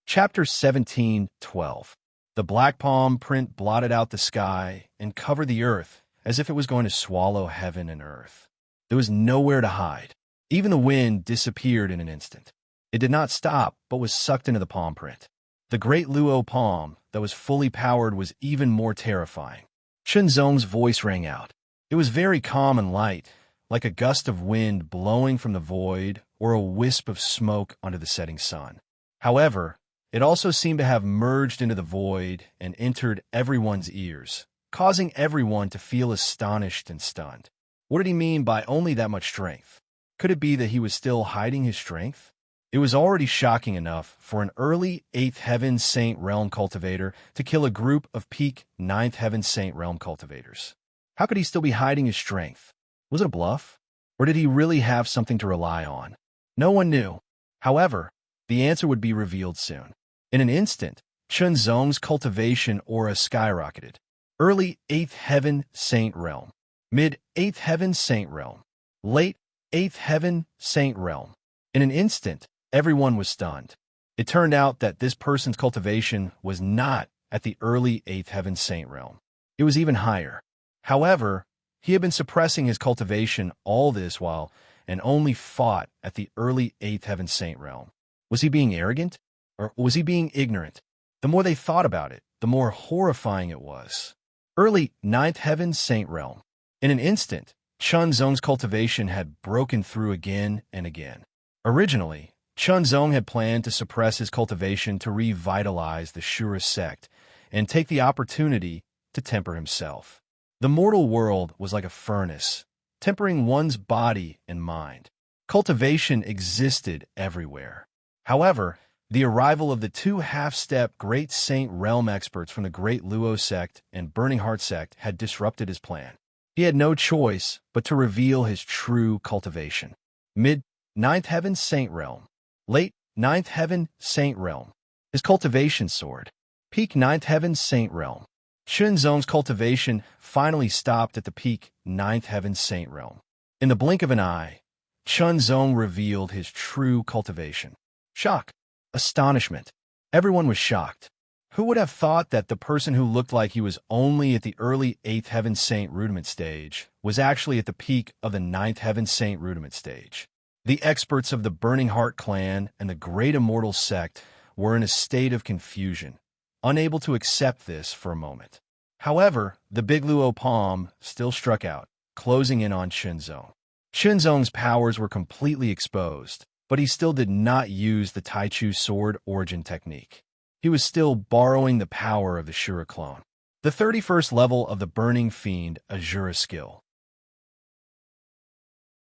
Chapter 17:12. The black palm print blotted out the sky and covered the earth as if it was going to swallow heaven and earth. There was nowhere to hide. Even the wind disappeared in an instant. It did not stop, but was sucked into the palm print. The great Luo palm that was fully powered was even more terrifying. Shenzong's voice rang out. It was very calm and light, like a gust of wind blowing from the void or a wisp of smoke under the setting sun. However, it also seemed to have merged into the void and entered everyone's ears, causing everyone to feel astonished and stunned. What did he mean by only that much strength? Could it be that he was still hiding his strength? It was already shocking enough for an early 8th Heaven Saint Realm cultivator to kill a group of peak 9th Heaven Saint Realm cultivators. How could he still be hiding his strength? Was it a bluff? Or did he really have something to rely on? No one knew. However, the answer would be revealed soon. In an instant, Shenzong's cultivation aura skyrocketed. Early 8th Heaven Saint Realm. Mid 8th Heaven Saint Realm. Late 8th Heaven Saint Realm. In an instant, everyone was stunned. It turned out that this person's cultivation was not at the early 8th Heaven Saint Realm. It was even higher. However, he had been suppressing his cultivation all this while and only fought at the early 8th Heaven Saint Realm. Was he being arrogant? Or was he being ignorant? The more they thought about it, the more horrifying it was. Early 9th Heaven Saint Realm. In an instant, Shenzong's cultivation had broken through again and again. Originally, Shenzong had planned to suppress his cultivation to revitalize the Shura sect and take the opportunity to temper himself. The mortal world was like a furnace, tempering one's body and mind. Cultivation existed everywhere. However, the arrival of the two half-step Great Saint Realm experts from the Great Luo sect and Burning Heart sect had disrupted his plan. He had no choice but to reveal his true cultivation. Mid 9th Heaven Saint Realm. Late 9th Heaven Saint Realm. His cultivation soared. Peak 9th Heaven Saint Realm. Shenzong's cultivation finally stopped at the peak 9th Heaven Saint Realm. In the blink of an eye, Shenzong revealed his true cultivation. Shock. Astonishment. Everyone was shocked. Who would have thought that the person who looked like he was only at the early 8th Heaven Saint rudiment stage was actually at the peak of the 9th Heaven Saint rudiment stage? The experts of the Burning Heart clan and the Great Immortal sect were in a state of confusion, unable to accept this for a moment. However, the Big Luo palm still struck out, closing in on Shenzong. Shenzong's powers were completely exposed, but he still did not use the Taichu sword origin technique. He was still borrowing the power of the Shura clone, the 31st level of the Burning Fiend Azura skill.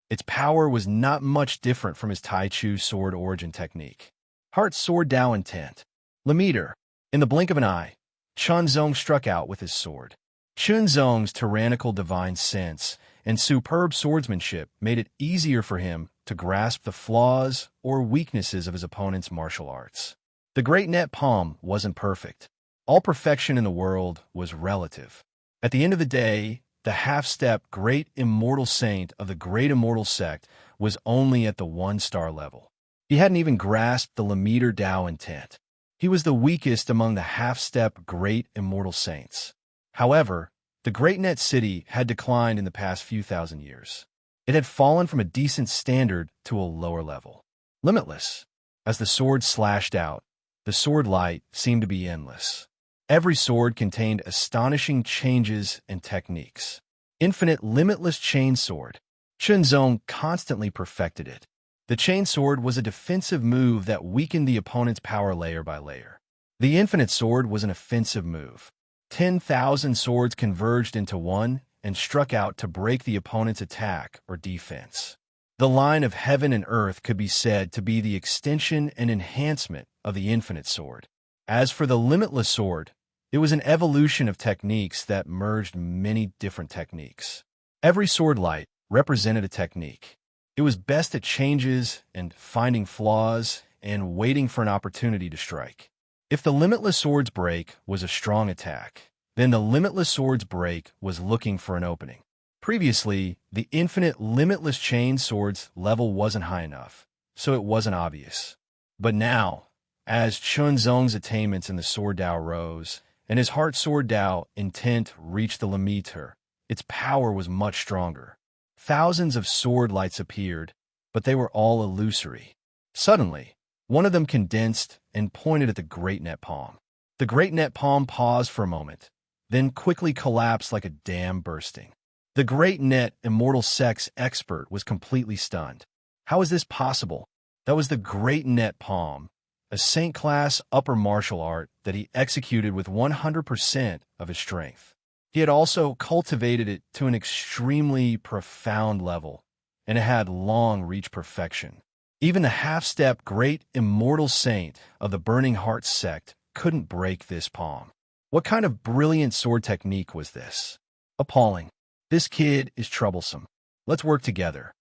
Its power was not much different from his Taichu sword origin technique. Heart sword Dao intent. Lemeter. In the blink of an eye, Shenzong struck out with his sword. Shenzong's tyrannical divine sense and superb swordsmanship made it easier for him to grasp the flaws or weaknesses of his opponent's martial arts. The great net palm wasn't perfect. All perfection in the world was relative. At the end of the day, the half-step Great Immortal Saint of the Great Immortal sect was only at the 1-star level. He hadn't even grasped the Lemeter Dao intent. He was the weakest among the half-step Great Immortal Saints. However, the Great Net City had declined in the past few thousand years. It had fallen from a decent standard to a lower level. Limitless. As the sword slashed out, the sword light seemed to be endless. Every sword contained astonishing changes and techniques. Infinite limitless chain sword. Chunzong constantly perfected it. The chainsword was a defensive move that weakened the opponent's power layer by layer. The infinite sword was an offensive move. 10,000 swords converged into one and struck out to break the opponent's attack or defense. The line of heaven and earth could be said to be the extension and enhancement of the infinite sword. As for the limitless sword, it was an evolution of techniques that merged many different techniques. Every sword light represented a technique. It was best at changes and finding flaws and waiting for an opportunity to strike. If the limitless sword's break was a strong attack, then the limitless sword's break was looking for an opening. Previously, the infinite limitless chain sword's level wasn't high enough, so it wasn't obvious. But now, as Chunzong's attainments in the sword Dao rose, and his heart sword Dao intent reached the limiter, its power was much stronger. Thousands of sword lights appeared, but they were all illusory. Suddenly, one of them condensed and pointed at the great net palm. The great net palm paused for a moment, then quickly collapsed like a dam bursting. The great net immortal sex expert was completely stunned. How is this possible? That was the great net palm, a saint-class upper martial art that he executed with 100% of his strength. He had also cultivated it to an extremely profound level, and it had long-reach perfection. Even the half-step great immortal saint of the Burning Heart sect couldn't break this palm. What kind of brilliant sword technique was this? Appalling. This kid is troublesome. Let's work together.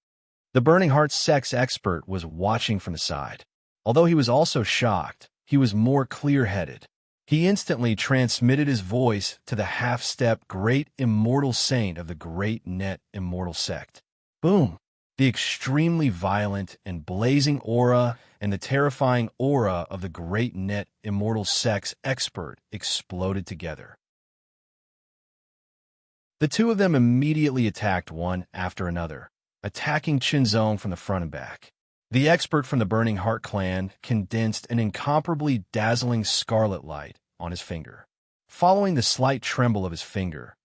The Burning Heart sex expert was watching from the side. Although he was also shocked, he was more clear-headed. He instantly transmitted his voice to the half-step great immortal saint of the Great Net Immortal sect. Boom! The extremely violent and blazing aura and the terrifying aura of the Great Net Immortal sex expert exploded together. The two of them immediately attacked one after another, attacking Chunzong from the front and back. The expert from the Burning Heart clan condensed an incomparably dazzling scarlet light on his finger. Following the slight tremble of his finger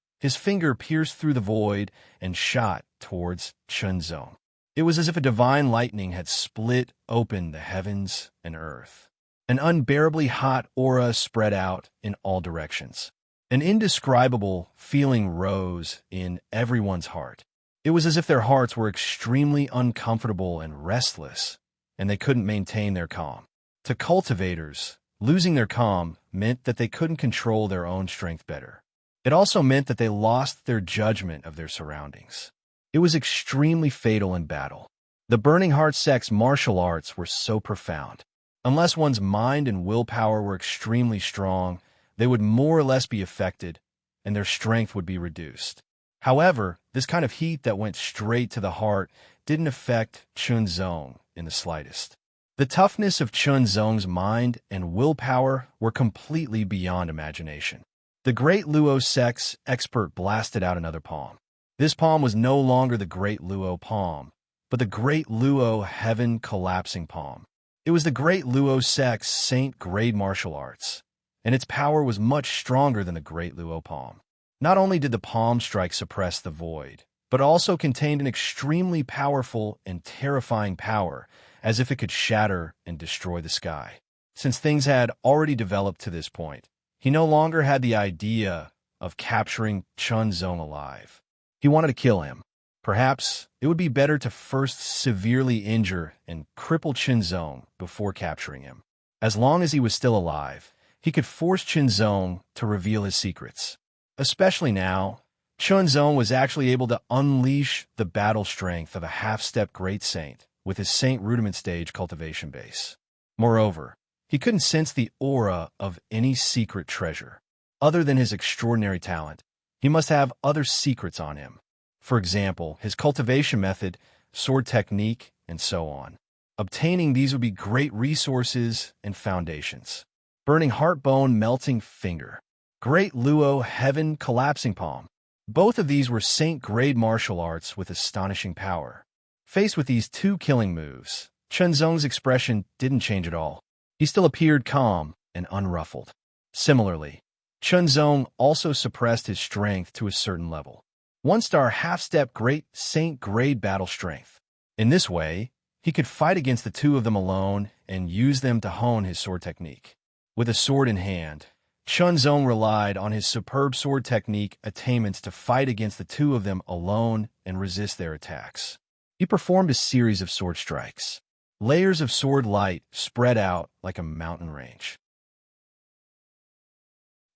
pierced through the void and shot towards Chunzong. It was as if a divine lightning had split open the heavens and earth. An unbearably hot aura spread out in all directions. An indescribable feeling rose in everyone's heart. It was as if their hearts were extremely uncomfortable and restless, and they couldn't maintain their calm. To cultivators, losing their calm meant that they couldn't control their own strength better. It also meant that they lost their judgment of their surroundings. It was extremely fatal in battle. The Burning Heart sect's martial arts were so profound. Unless one's mind and willpower were extremely strong, they would more or less be affected, and their strength would be reduced. However, this kind of heat that went straight to the heart didn't affect Chunzong in the slightest. The toughness of Chunzong's mind and willpower were completely beyond imagination. The Great Luo sex expert blasted out another palm. This palm was no longer the Great Luo palm, but the Great Luo heaven collapsing palm. It was the Great Luo sex saint grade martial arts, and its power was much stronger than the Great Luo palm. Not only did the palm strike suppress the void, but also contained an extremely powerful and terrifying power, as if it could shatter and destroy the sky. Since things had already developed to this point, he no longer had the idea of capturing Chunzong alive. He wanted to kill him. Perhaps it would be better to first severely injure and cripple Chunzong before capturing him. As long as he was still alive, he could force Chunzong to reveal his secrets. Especially now, Chunzong was actually able to unleash the battle strength of a half-step great saint with his saint rudiment stage cultivation base. Moreover, he couldn't sense the aura of any secret treasure. Other than his extraordinary talent, he must have other secrets on him. For example, his cultivation method, sword technique, and so on. Obtaining these would be great resources and foundations. Burning Heart Bone Melting Finger. Great Luo Heaven Collapsing Palm. Both of these were saint-grade martial arts with astonishing power. Faced with these two killing moves, Chunzong's expression didn't change at all. He still appeared calm and unruffled. Similarly, Chunzong also suppressed his strength to a certain level. 1-star half-step Great Saint grade battle strength. In this way, he could fight against the two of them alone and use them to hone his sword technique. With a sword in hand, Chunzong relied on his superb sword technique attainments to fight against the two of them alone and resist their attacks. He performed a series of sword strikes. Layers of sword light spread out like a mountain range.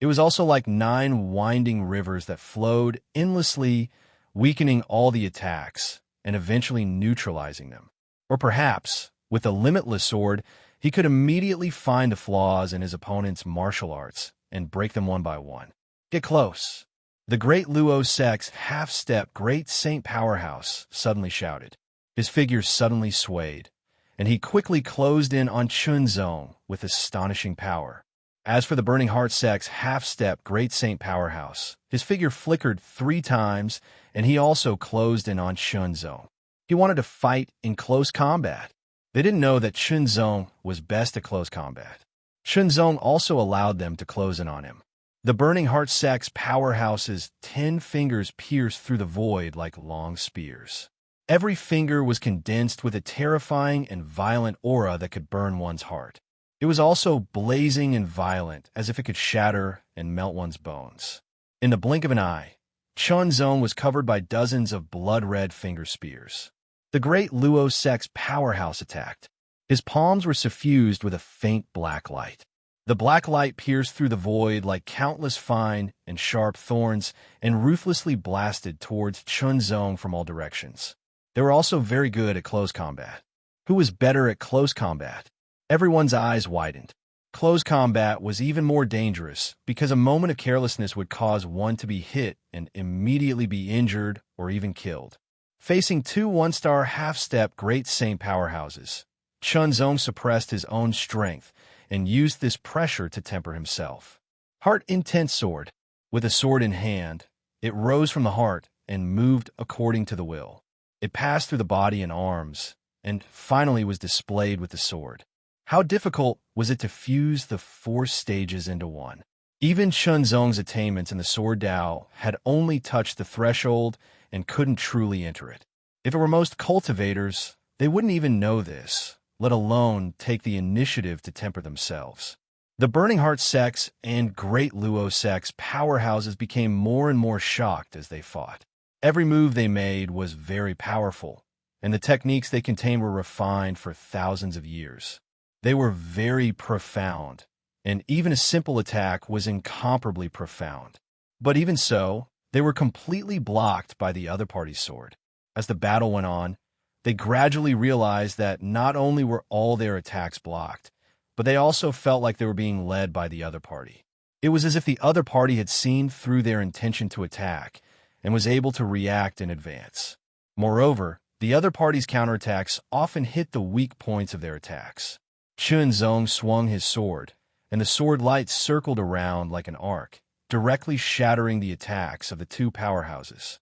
It was also like 9 winding rivers that flowed endlessly, weakening all the attacks and eventually neutralizing them. Or perhaps, with a limitless sword, he could immediately find the flaws in his opponent's martial arts and break them one by one. Get close. The great Luo Sek's half-step Great Saint powerhouse suddenly shouted. His figure suddenly swayed, and he quickly closed in on Chunzong with astonishing power. As for the Burning Heart Sek's half-step Great Saint powerhouse, his figure flickered 3 times, and he also closed in on Chunzong. He wanted to fight in close combat. They didn't know that Chunzong was best at close combat. Chunzong also allowed them to close in on him. The Burning Heart Sek's powerhouse's 10 fingers pierced through the void like long spears. Every finger was condensed with a terrifying and violent aura that could burn one's heart. It was also blazing and violent, as if it could shatter and melt one's bones. In the blink of an eye, Chunzong was covered by dozens of blood-red finger spears. The great Luo Sek's powerhouse attacked. His palms were suffused with a faint black light. The black light pierced through the void like countless fine and sharp thorns and ruthlessly blasted towards Chunzong from all directions. They were also very good at close combat. Who was better at close combat? Everyone's eyes widened. Close combat was even more dangerous because a moment of carelessness would cause one to be hit and immediately be injured or even killed. Facing 2 1-star half-step Great Saint powerhouses, Chunzong suppressed his own strength and used this pressure to temper himself. Heart Intense Sword. With a sword in hand, it rose from the heart and moved according to the will. It passed through the body and arms, and finally was displayed with the sword. How difficult was it to fuse the 4 stages into one? Even Chunzong's attainments in the Sword Dao had only touched the threshold and couldn't truly enter it. If it were most cultivators, they wouldn't even know this, let alone take the initiative to temper themselves. The Burning Heart Sek's and Great Luo Sek's powerhouses became more and more shocked as they fought. Every move they made was very powerful, and the techniques they contained were refined for thousands of years. They were very profound, and even a simple attack was incomparably profound. But even so, they were completely blocked by the other party's sword. As the battle went on, they gradually realized that not only were all their attacks blocked, but they also felt like they were being led by the other party. It was as if the other party had seen through their intention to attack and was able to react in advance. Moreover, the other party's counterattacks often hit the weak points of their attacks. Chunzong swung his sword, and the sword light circled around like an arc, directly shattering the attacks of the 2 powerhouses.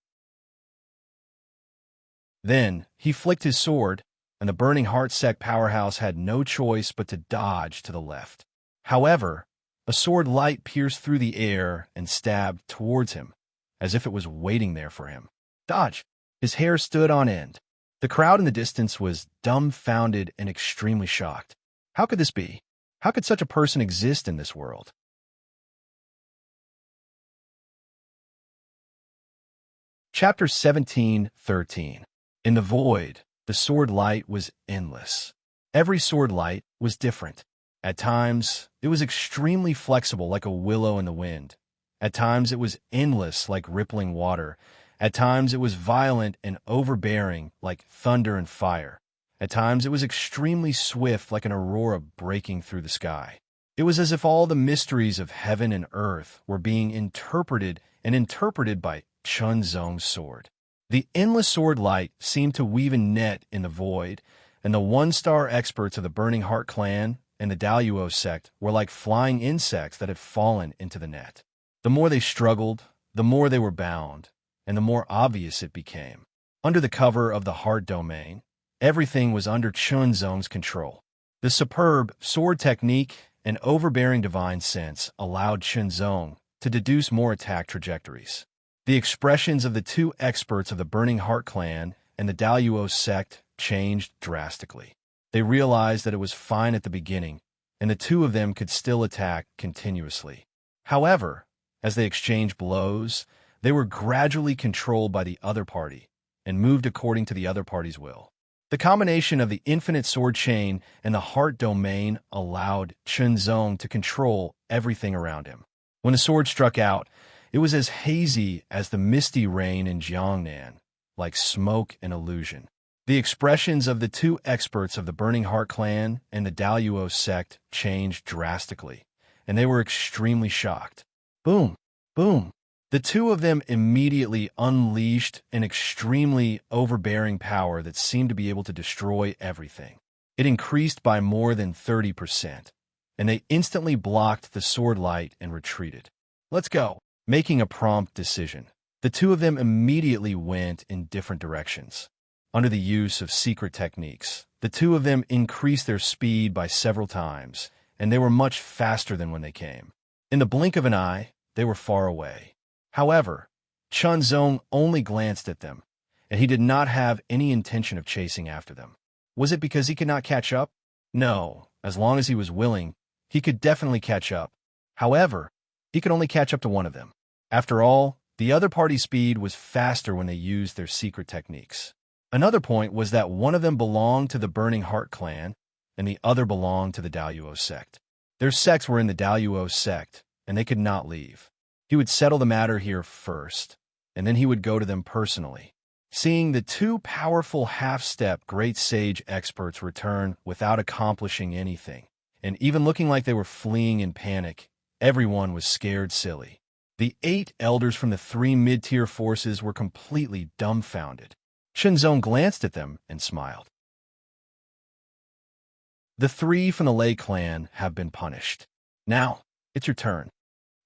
Then, he flicked his sword, and the Burning Heart Sek powerhouse had no choice but to dodge to the left. However, a sword light pierced through the air and stabbed towards him, as if it was waiting there for him. Dodge! His hair stood on end. The crowd in the distance was dumbfounded and extremely shocked. How could this be? How could such a person exist in this world? Chapter 17:13. In the void, the sword light was endless. Every sword light was different. At times, it was extremely flexible like a willow in the wind. At times, it was endless like rippling water. At times, it was violent and overbearing like thunder and fire. At times, it was extremely swift like an aurora breaking through the sky. It was as if all the mysteries of heaven and earth were being interpreted by Chunzong's sword. The endless sword light seemed to weave a net in the void, and the 1-star experts of the Burning Heart clan and the Daluo sect were like flying insects that had fallen into the net. The more they struggled, the more they were bound, and the more obvious it became. Under the cover of the heart domain, everything was under Chunzong's control. The superb sword technique and overbearing divine sense allowed Chunzong to deduce more attack trajectories. The expressions of the two experts of the Burning Heart clan and the Daluo sect changed drastically. They realized that it was fine at the beginning, and the two of them could still attack continuously. However, as they exchanged blows, they were gradually controlled by the other party and moved according to the other party's will. The combination of the infinite sword chain and the heart domain allowed Chunzong to control everything around him. When the sword struck out, it was as hazy as the misty rain in Jiangnan, like smoke and illusion. The expressions of the two experts of the Burning Heart clan and the Daluo sect changed drastically, and they were extremely shocked. Boom! Boom! The two of them immediately unleashed an extremely overbearing power that seemed to be able to destroy everything. It increased by more than 30%, and they instantly blocked the sword light and retreated. Let's go! Making a prompt decision, the two of them immediately went in different directions. Under the use of secret techniques, the two of them increased their speed by several times, and they were much faster than when they came. In the blink of an eye, they were far away. However, Chunzong only glanced at them, and he did not have any intention of chasing after them. Was it because he could not catch up? No, as long as he was willing, he could definitely catch up. However, he could only catch up to one of them. After all, the other party's speed was faster when they used their secret techniques. Another point was that one of them belonged to the Burning Heart clan, and the other belonged to the Daluo sect. Their sects were in the Daluo sect, and they could not leave. He would settle the matter here first, and then he would go to them personally. Seeing the two powerful half-step great sage experts return without accomplishing anything, and even looking like they were fleeing in panic, everyone was scared silly. The 8 elders from the 3 mid-tier forces were completely dumbfounded. Chunzong glanced at them and smiled. The 3 from the Lei clan have been punished. Now, it's your turn.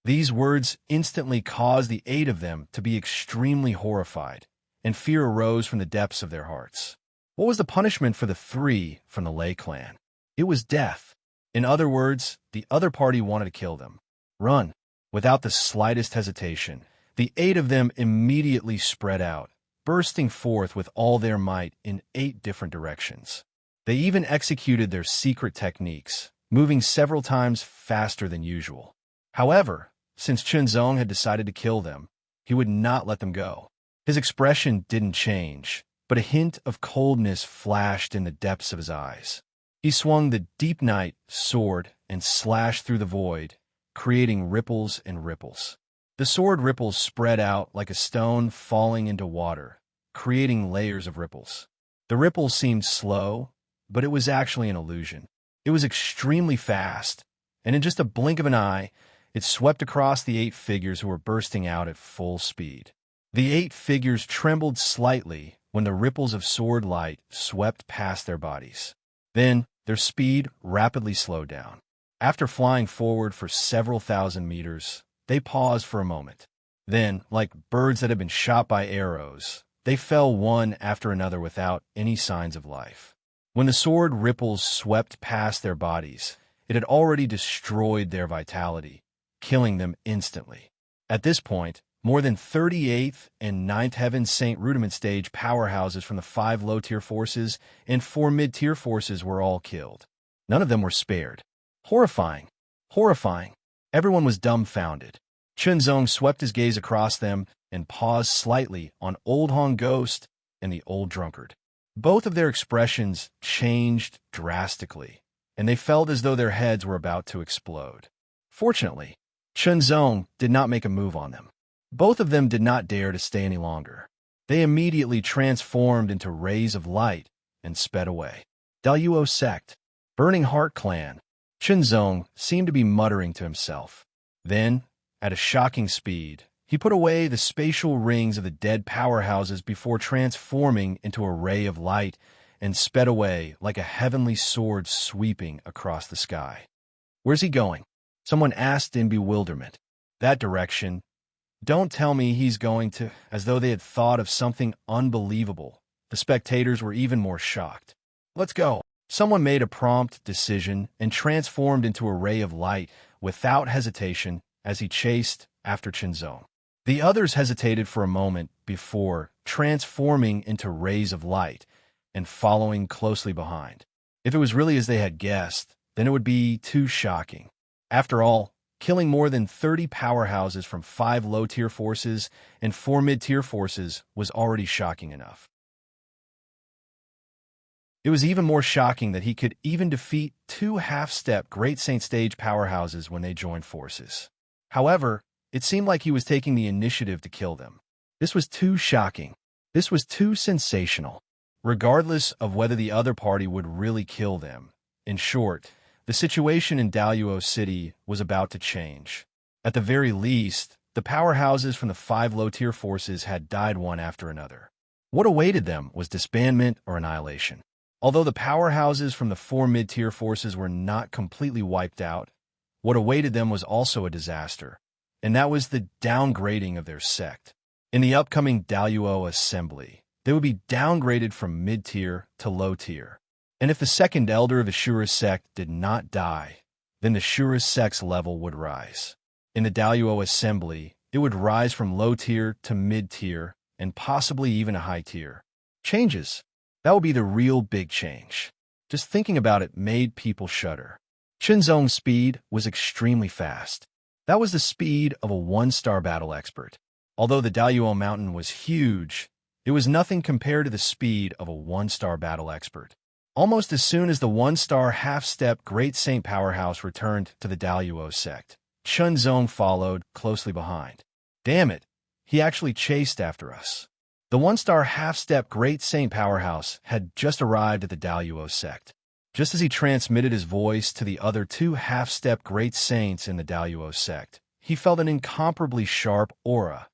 These words instantly caused the 8 of them to be extremely horrified, and fear arose from the depths of their hearts. What was the punishment for the 3 from the Lei clan? It was death. In other words, the other party wanted to kill them. Run. Without the slightest hesitation, the 8 of them immediately spread out, bursting forth with all their might in 8 different directions. They even executed their secret techniques, moving several times faster than usual. However, since Chunzong had decided to kill them, he would not let them go. His expression didn't change, but a hint of coldness flashed in the depths of his eyes. He swung the deep night sword and slashed through the void, creating ripples and ripples. The sword ripples spread out like a stone falling into water, creating layers of ripples. The ripples seemed slow, but it was actually an illusion. It was extremely fast, and in just a blink of an eye, it swept across the 8 figures who were bursting out at full speed. The 8 figures trembled slightly when the ripples of sword light swept past their bodies. Then, their speed rapidly slowed down. After flying forward for several thousand meters, they paused for a moment. Then, like birds that had been shot by arrows, they fell one after another without any signs of life. When the sword ripples swept past their bodies, it had already destroyed their vitality, killing them instantly. At this point, more than 38th and 9th Heaven Saint Rudiment stage powerhouses from the 5 low-tier forces and 4 mid-tier forces were all killed. None of them were spared. Horrifying. Horrifying. Everyone was dumbfounded. Chunzong swept his gaze across them and paused slightly on Old Hong Ghost and the Old Drunkard. Both of their expressions changed drastically, and they felt as though their heads were about to explode. Fortunately, Chunzong did not make a move on them. Both of them did not dare to stay any longer. They immediately transformed into rays of light and sped away. Daluo sect, Burning Heart clan. Chunzong seemed to be muttering to himself. Then, at a shocking speed, he put away the spatial rings of the dead powerhouses before transforming into a ray of light and sped away like a heavenly sword sweeping across the sky. Where's he going? Someone asked in bewilderment. That direction. Don't tell me he's going to, as though they had thought of something unbelievable. The spectators were even more shocked. Let's go. Someone made a prompt decision and transformed into a ray of light without hesitation as he chased after Chunzong. The others hesitated for a moment before transforming into rays of light and following closely behind. If it was really as they had guessed, then it would be too shocking. After all, killing more than 30 powerhouses from 5 low-tier forces and 4 mid-tier forces was already shocking enough. It was even more shocking that he could even defeat 2 half-step Great Saint Stage powerhouses when they joined forces. However, it seemed like he was taking the initiative to kill them. This was too shocking. This was too sensational. Regardless of whether the other party would really kill them. In short, the situation in Daluo City was about to change. At the very least, the powerhouses from the 5 low-tier forces had died one after another. What awaited them was disbandment or annihilation. Although the powerhouses from the 4 mid-tier forces were not completely wiped out, what awaited them was also a disaster, and that was the downgrading of their sect. In the upcoming Daluo Assembly, they would be downgraded from mid-tier to low-tier. And if the second elder of Ashura's sect did not die, then the Ashura's sect's level would rise. In the Daluo Assembly, it would rise from low-tier to mid-tier, and possibly even a high-tier. Changes. That would be the real big change. Just thinking about it made people shudder. Chunzong's speed was extremely fast. That was the speed of a 1-star battle expert. Although the Daluo Mountain was huge, it was nothing compared to the speed of a 1-star battle expert. Almost as soon as the 1-star half-step Great Saint Powerhouse returned to the Daluo sect, Chunzong followed closely behind. Damn it, he actually chased after us. The 1-star half-step Great Saint Powerhouse had just arrived at the Daluo sect. Just as he transmitted his voice to the other 2 half-step Great Saints in the Daluo sect, he felt an incomparably sharp aura,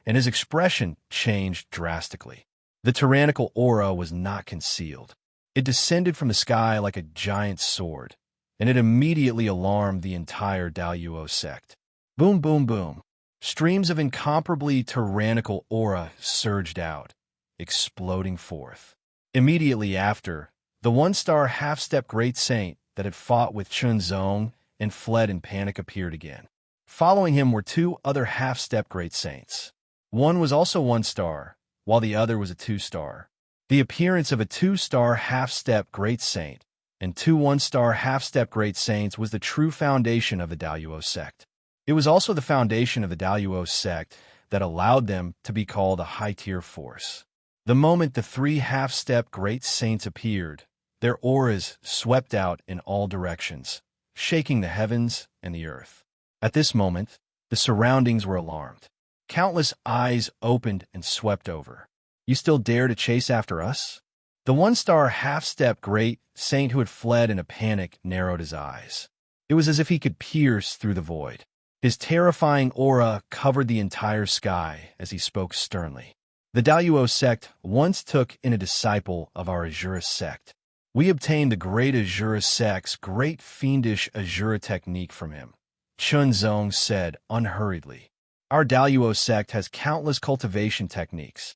and his expression changed drastically. The tyrannical aura was not concealed. It descended from the sky like a giant sword, and it immediately alarmed the entire Daluo sect. Boom, boom, boom. Streams of incomparably tyrannical aura surged out, exploding forth. Immediately after, the 1-star half-step Great Saint that had fought with Chunzong and fled in panic appeared again. Following him were 2 other half-step Great Saints. One was also 1-star, while the other was a 2-star. The appearance of a 2-star half-step Great Saint and 2 1-star half-step Great Saints was the true foundation of the Daluo sect. It was also the foundation of the Daluo sect that allowed them to be called a high-tier force. The moment the 3 half-step Great Saints appeared, their auras swept out in all directions, shaking the heavens and the earth. At this moment, the surroundings were alarmed. Countless eyes opened and swept over. You still dare to chase after us? The 1-star half-step Great Saint who had fled in a panic narrowed his eyes. It was as if he could pierce through the void. His terrifying aura covered the entire sky as he spoke sternly. The Daluo sect once took in a disciple of our Azura sect. We obtained the great Azura sect's great fiendish Azura technique from him, Chunzong said unhurriedly. Our Daluo sect has countless cultivation techniques.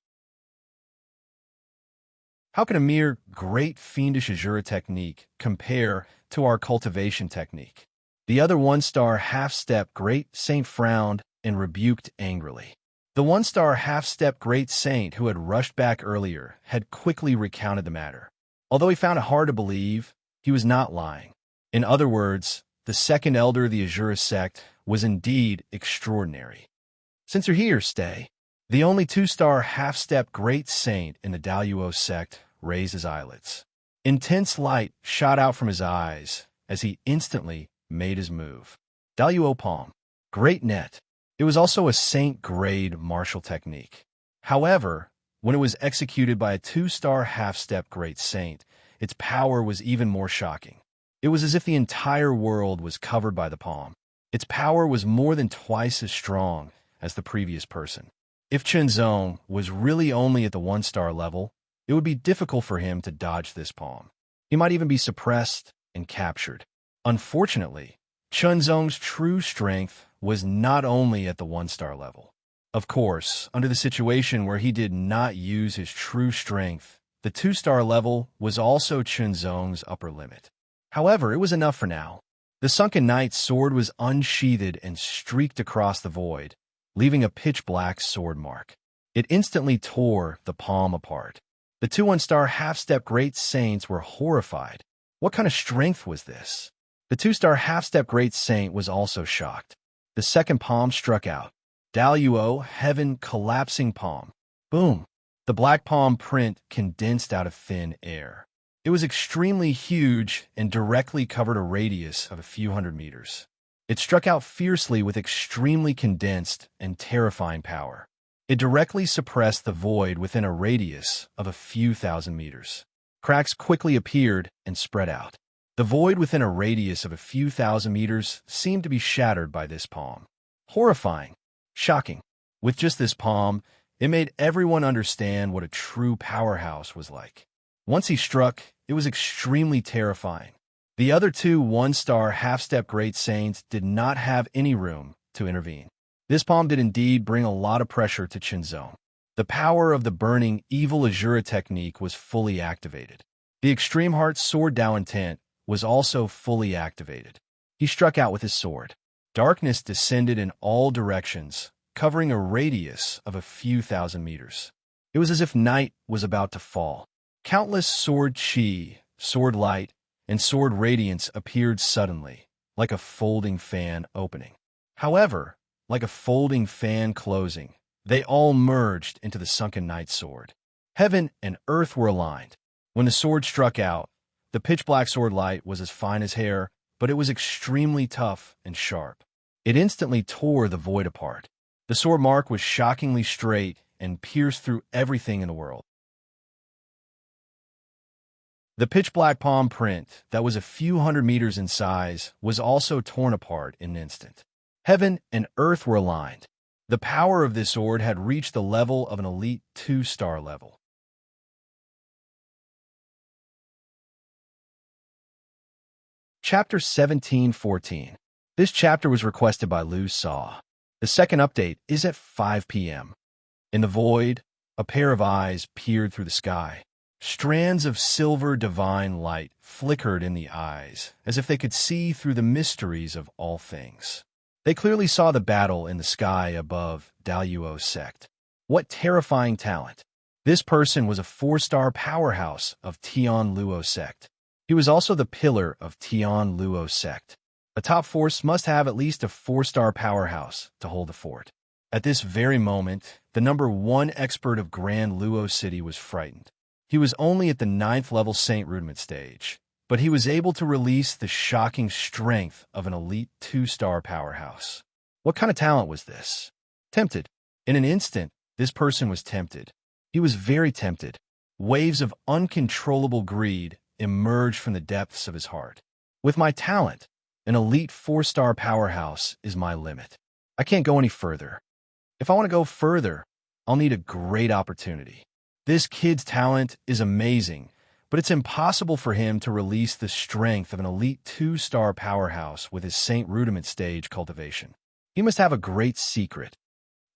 How can a mere great fiendish Azura technique compare to our cultivation technique? The other 1-star half-step Great Saint frowned and rebuked angrily. The 1-star half-step Great Saint who had rushed back earlier had quickly recounted the matter. Although he found it hard to believe, he was not lying. In other words, the second elder of the Azura sect was indeed extraordinary. Since you're here, stay. The only 2-star half-step Great Saint in the Daluo sect raised his eyelids. Intense light shot out from his eyes as he instantly made his move. Daluo Palm. Great net. It was also a saint-grade martial technique. However, when it was executed by a 2-star half-step Great Saint, its power was even more shocking. It was as if the entire world was covered by the palm. Its power was more than twice as strong as the previous person. If Chunzong was really only at the 1-star level, it would be difficult for him to dodge this palm. He might even be suppressed and captured. Unfortunately, Chunzong's true strength was not only at the 1-star level. Of course, under the situation where he did not use his true strength, the 2-star level was also Chunzong's upper limit. However, it was enough for now. The Sunken Knight's sword was unsheathed and streaked across the void, leaving a pitch-black sword mark. It instantly tore the palm apart. The two one-star half-step Great Saints were horrified. What kind of strength was this? The two-star half-step Great Saint was also shocked. The second palm struck out. Daluo, heaven, collapsing palm. Boom! The black palm print condensed out of thin air. It was extremely huge and directly covered a radius of a few hundred meters. It struck out fiercely with extremely condensed and terrifying power. It directly suppressed the void within a radius of a few thousand meters. Cracks quickly appeared and spread out. The void within a radius of a few thousand meters seemed to be shattered by this palm. Horrifying. Shocking. With just this palm, it made everyone understand what a true powerhouse was like. Once he struck, it was extremely terrifying. The other two one-star half-step Great Saints did not have any room to intervene. This palm did indeed bring a lot of pressure to Chenzong. The power of the burning evil Azura technique was fully activated. The Extreme Heart Sword Dao Intent was also fully activated. He struck out with his sword. Darkness descended in all directions, covering a radius of a few thousand meters. It was as if night was about to fall. Countless sword chi, sword light, and sword radiance appeared suddenly, like a folding fan opening. However, like a folding fan closing, they all merged into the sunken night sword. Heaven and earth were aligned. When the sword struck out, the pitch-black sword light was as fine as hair, but it was extremely tough and sharp. It instantly tore the void apart. The sword mark was shockingly straight and pierced through everything in the world. The pitch-black palm print that was a few hundred meters in size was also torn apart in an instant. Heaven and earth were aligned. The power of this sword had reached the level of an elite 2-star level. Chapter 1714. This chapter was requested by Lu Sa. The second update is at 5 p.m. In the void, a pair of eyes peered through the sky. Strands of silver divine light flickered in the eyes, as if they could see through the mysteries of all things. They clearly saw the battle in the sky above Daluo's sect. What terrifying talent! This person was a 4-star powerhouse of Tian Luo's sect. He was also the pillar of Tian Luo's sect. A top force must have at least a 4-star powerhouse to hold the fort. At this very moment, the number 1 expert of Grand Luo City was frightened. He was only at the 9th level Saint Rudiment stage, but he was able to release the shocking strength of an elite 2-star powerhouse. What kind of talent was this? Tempted. In an instant, this person was tempted. He was very tempted. Waves of uncontrollable greed emerged from the depths of his heart. With my talent, an elite 4-star powerhouse is my limit. I can't go any further. If I want to go further, I'll need a great opportunity. This kid's talent is amazing, but it's impossible for him to release the strength of an elite 2-star powerhouse with his Saint Rudiment stage cultivation. He must have a great secret.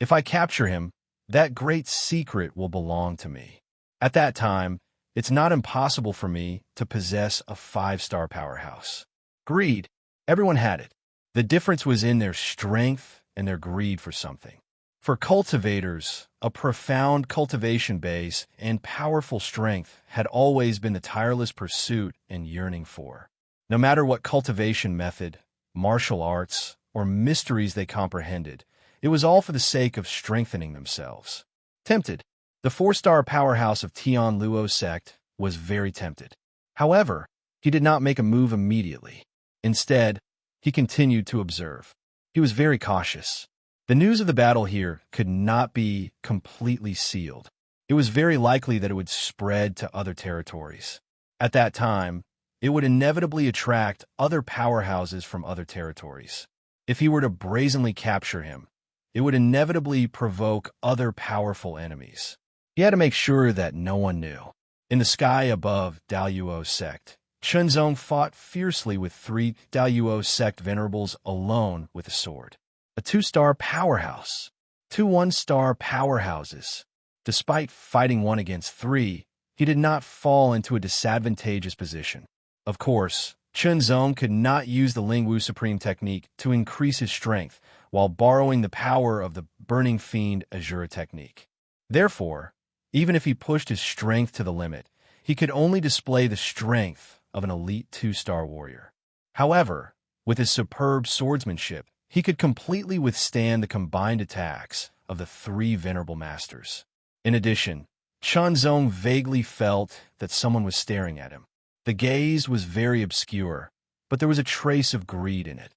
If I capture him, that great secret will belong to me. At that time, it's not impossible for me to possess a 5-star powerhouse. Greed. Everyone had it. The difference was in their strength and their greed for something. For cultivators, a profound cultivation base and powerful strength had always been the tireless pursuit and yearning for. No matter what cultivation method, martial arts, or mysteries they comprehended, it was all for the sake of strengthening themselves. Tempted. The 4-star powerhouse of Tian Luo's sect was very tempted. However, he did not make a move immediately. Instead, he continued to observe. He was very cautious. The news of the battle here could not be completely sealed. It was very likely that it would spread to other territories. At that time, it would inevitably attract other powerhouses from other territories. If he were to brazenly capture him, it would inevitably provoke other powerful enemies. He had to make sure that no one knew. In the sky above Daluo's sect, Chenzong fought fiercely with 3 Daluo sect venerables alone with a sword. A 2-star powerhouse. 2 1-star powerhouses. Despite fighting 1 against 3, he did not fall into a disadvantageous position. Of course, Chenzong could not use the Lingwu Supreme technique to increase his strength, while borrowing the power of the Burning Fiend Azura technique. Therefore, even if he pushed his strength to the limit, he could only display the strength of an elite 2-star warrior. However, with his superb swordsmanship, he could completely withstand the combined attacks of the 3 venerable masters. In addition, Chunzong vaguely felt that someone was staring at him. The gaze was very obscure, but there was a trace of greed in it.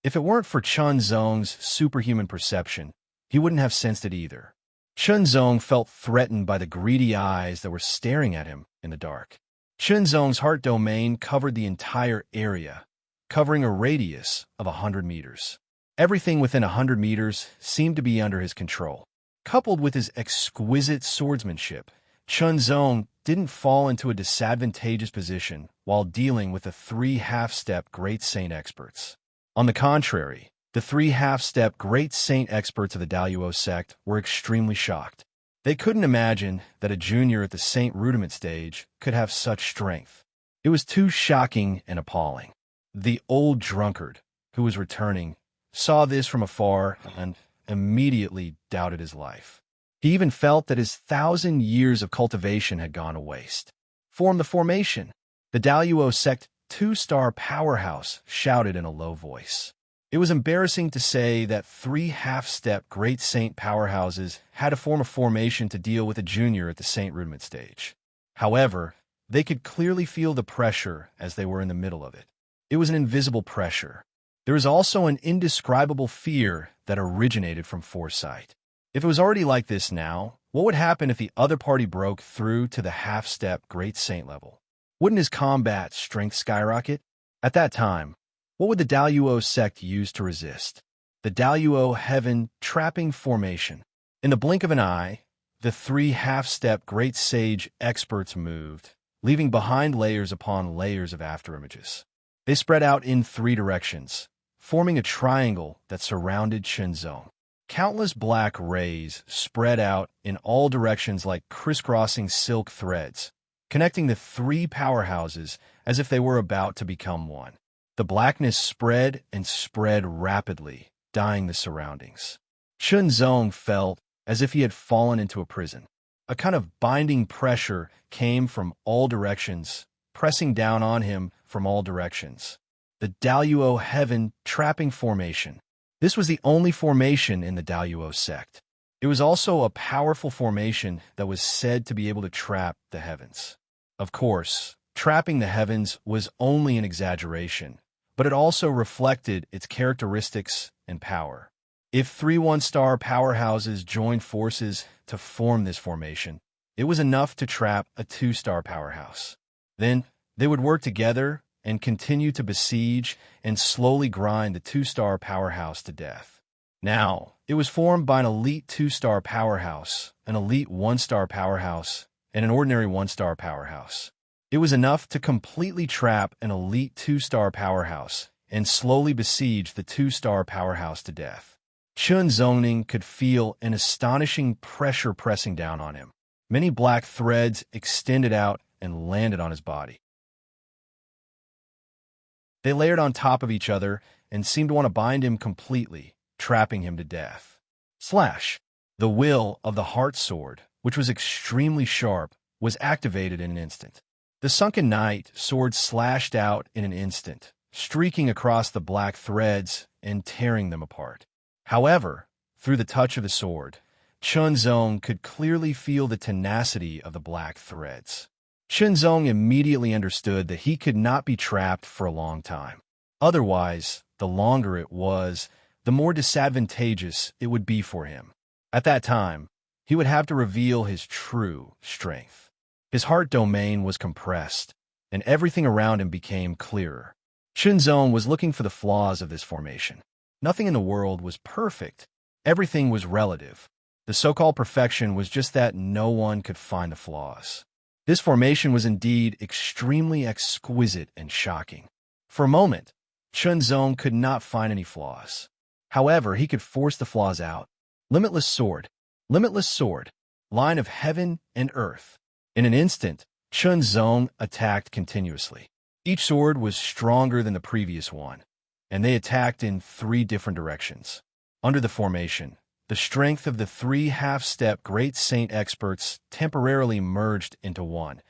If it weren't for Chunzong's superhuman perception, he wouldn't have sensed it either. Chunzong felt threatened by the greedy eyes that were staring at him in the dark. Chunzong's heart domain covered the entire area, covering a radius of 100 meters. Everything within 100 meters seemed to be under his control. Coupled with his exquisite swordsmanship, Chunzong didn't fall into a disadvantageous position while dealing with the 3 half-step Great Saint experts. On the contrary, the 3 half-step Great Saint experts of the Daluo sect were extremely shocked. They couldn't imagine that a junior at the Saint Rudiment stage could have such strength. It was too shocking and appalling. The old drunkard, who was returning, saw this from afar and immediately doubted his life. He even felt that his 1,000 years of cultivation had gone to waste. Form the formation. The Daluo sect 2-star powerhouse shouted in a low voice. It was embarrassing to say that 3 half-step Great Saint powerhouses had to form a formation to deal with a junior at the Saint Rudiment stage. However, they could clearly feel the pressure as they were in the middle of it. It was an invisible pressure. There was also an indescribable fear that originated from foresight. If it was already like this now, what would happen if the other party broke through to the half-step Great Saint level? Wouldn't his combat strength skyrocket? At that time, what would the Daluo sect use to resist? The Daluo Heaven Trapping Formation. In the blink of an eye, the 3 half-step Great Sage experts moved, leaving behind layers upon layers of afterimages. They spread out in 3 directions, forming a triangle that surrounded Chunzong. Countless black rays spread out in all directions like crisscrossing silk threads, connecting the 3 powerhouses as if they were about to become one. The blackness spread and spread rapidly, dyeing the surroundings. Chunzong felt as if he had fallen into a prison. A kind of binding pressure came from all directions, pressing down on him from all directions. The Daluo Heaven Trapping Formation. This was the only formation in the Daluo sect. It was also a powerful formation that was said to be able to trap the heavens. Of course, trapping the heavens was only an exaggeration, but it also reflected its characteristics and power. If 3 1-star powerhouses joined forces to form this formation, it was enough to trap a 2-star powerhouse. Then, they would work together and continue to besiege and slowly grind the 2-star powerhouse to death. Now, it was formed by an elite 2-star powerhouse, an elite 1-star powerhouse, and an ordinary 1-star powerhouse. It was enough to completely trap an elite 2-star powerhouse and slowly besiege the 2-star powerhouse to death. Chunzong could feel an astonishing pressure pressing down on him. Many black threads extended out and landed on his body. They layered on top of each other and seemed to want to bind him completely, trapping him to death. Slash! The will of the heart sword, which was extremely sharp, was activated in an instant. The sunken night sword slashed out in an instant, streaking across the black threads and tearing them apart. However, through the touch of the sword, Chunzong could clearly feel the tenacity of the black threads. Chunzong immediately understood that he could not be trapped for a long time. Otherwise, the longer it was, the more disadvantageous it would be for him. At that time, he would have to reveal his true strength. His heart domain was compressed, and everything around him became clearer. Chunzong was looking for the flaws of this formation. Nothing in the world was perfect. Everything was relative. The so-called perfection was just that no one could find the flaws. This formation was indeed extremely exquisite and shocking. For a moment, Chunzong could not find any flaws. However, he could force the flaws out. Limitless sword, line of heaven and earth. In an instant, Chunzong attacked continuously. Each sword was stronger than the previous one. and they attacked in 3 different directions. Under the formation, the strength of the 3 half-step great saint experts temporarily merged into one,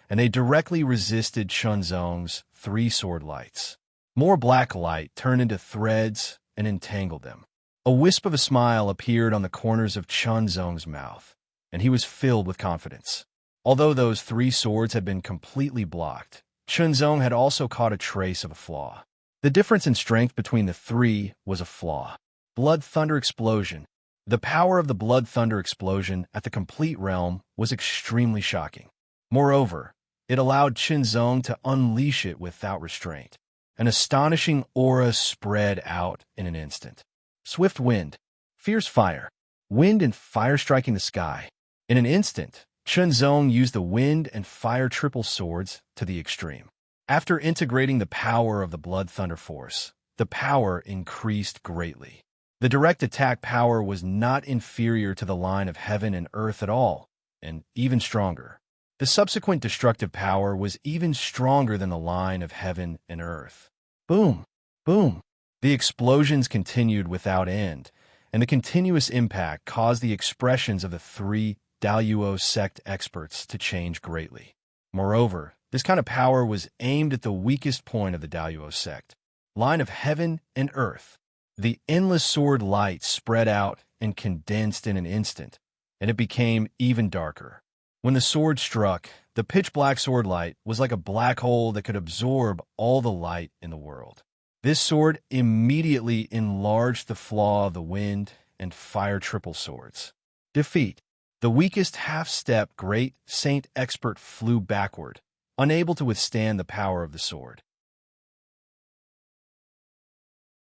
and they directly resisted Chunzong's 3 sword lights. More black light turned into threads and entangled them. A wisp of a smile appeared on the corners of Chunzong's mouth, and he was filled with confidence. Although those 3 swords had been completely blocked, Chunzong had also caught a trace of a flaw. The difference in strength between the 3 was a flaw. Blood Thunder Explosion. The power of the Blood Thunder Explosion at the complete realm was extremely shocking. Moreover, it allowed Chunzong to unleash it without restraint. An astonishing aura spread out in an instant. Swift wind, fierce fire, wind and fire striking the sky. In an instant, Chunzong used the wind and fire triple swords to the extreme. After integrating the power of the Blood Thunder Force, the power increased greatly. The direct attack power was not inferior to the line of heaven and earth at all, and even stronger. The subsequent destructive power was even stronger than the line of heaven and earth. Boom! Boom! The explosions continued without end, and the continuous impact caused the expressions of the 3 Daluo sect experts to change greatly. Moreover, this kind of power was aimed at the weakest point of the Daluo sect, line of heaven and earth. The endless sword light spread out and condensed in an instant, and it became even darker. When the sword struck, the pitch-black sword light was like a black hole that could absorb all the light in the world. This sword immediately enlarged the flaw of the wind and fire triple swords. Defeat. The weakest half-step great saint expert flew backward, unable to withstand the power of the sword.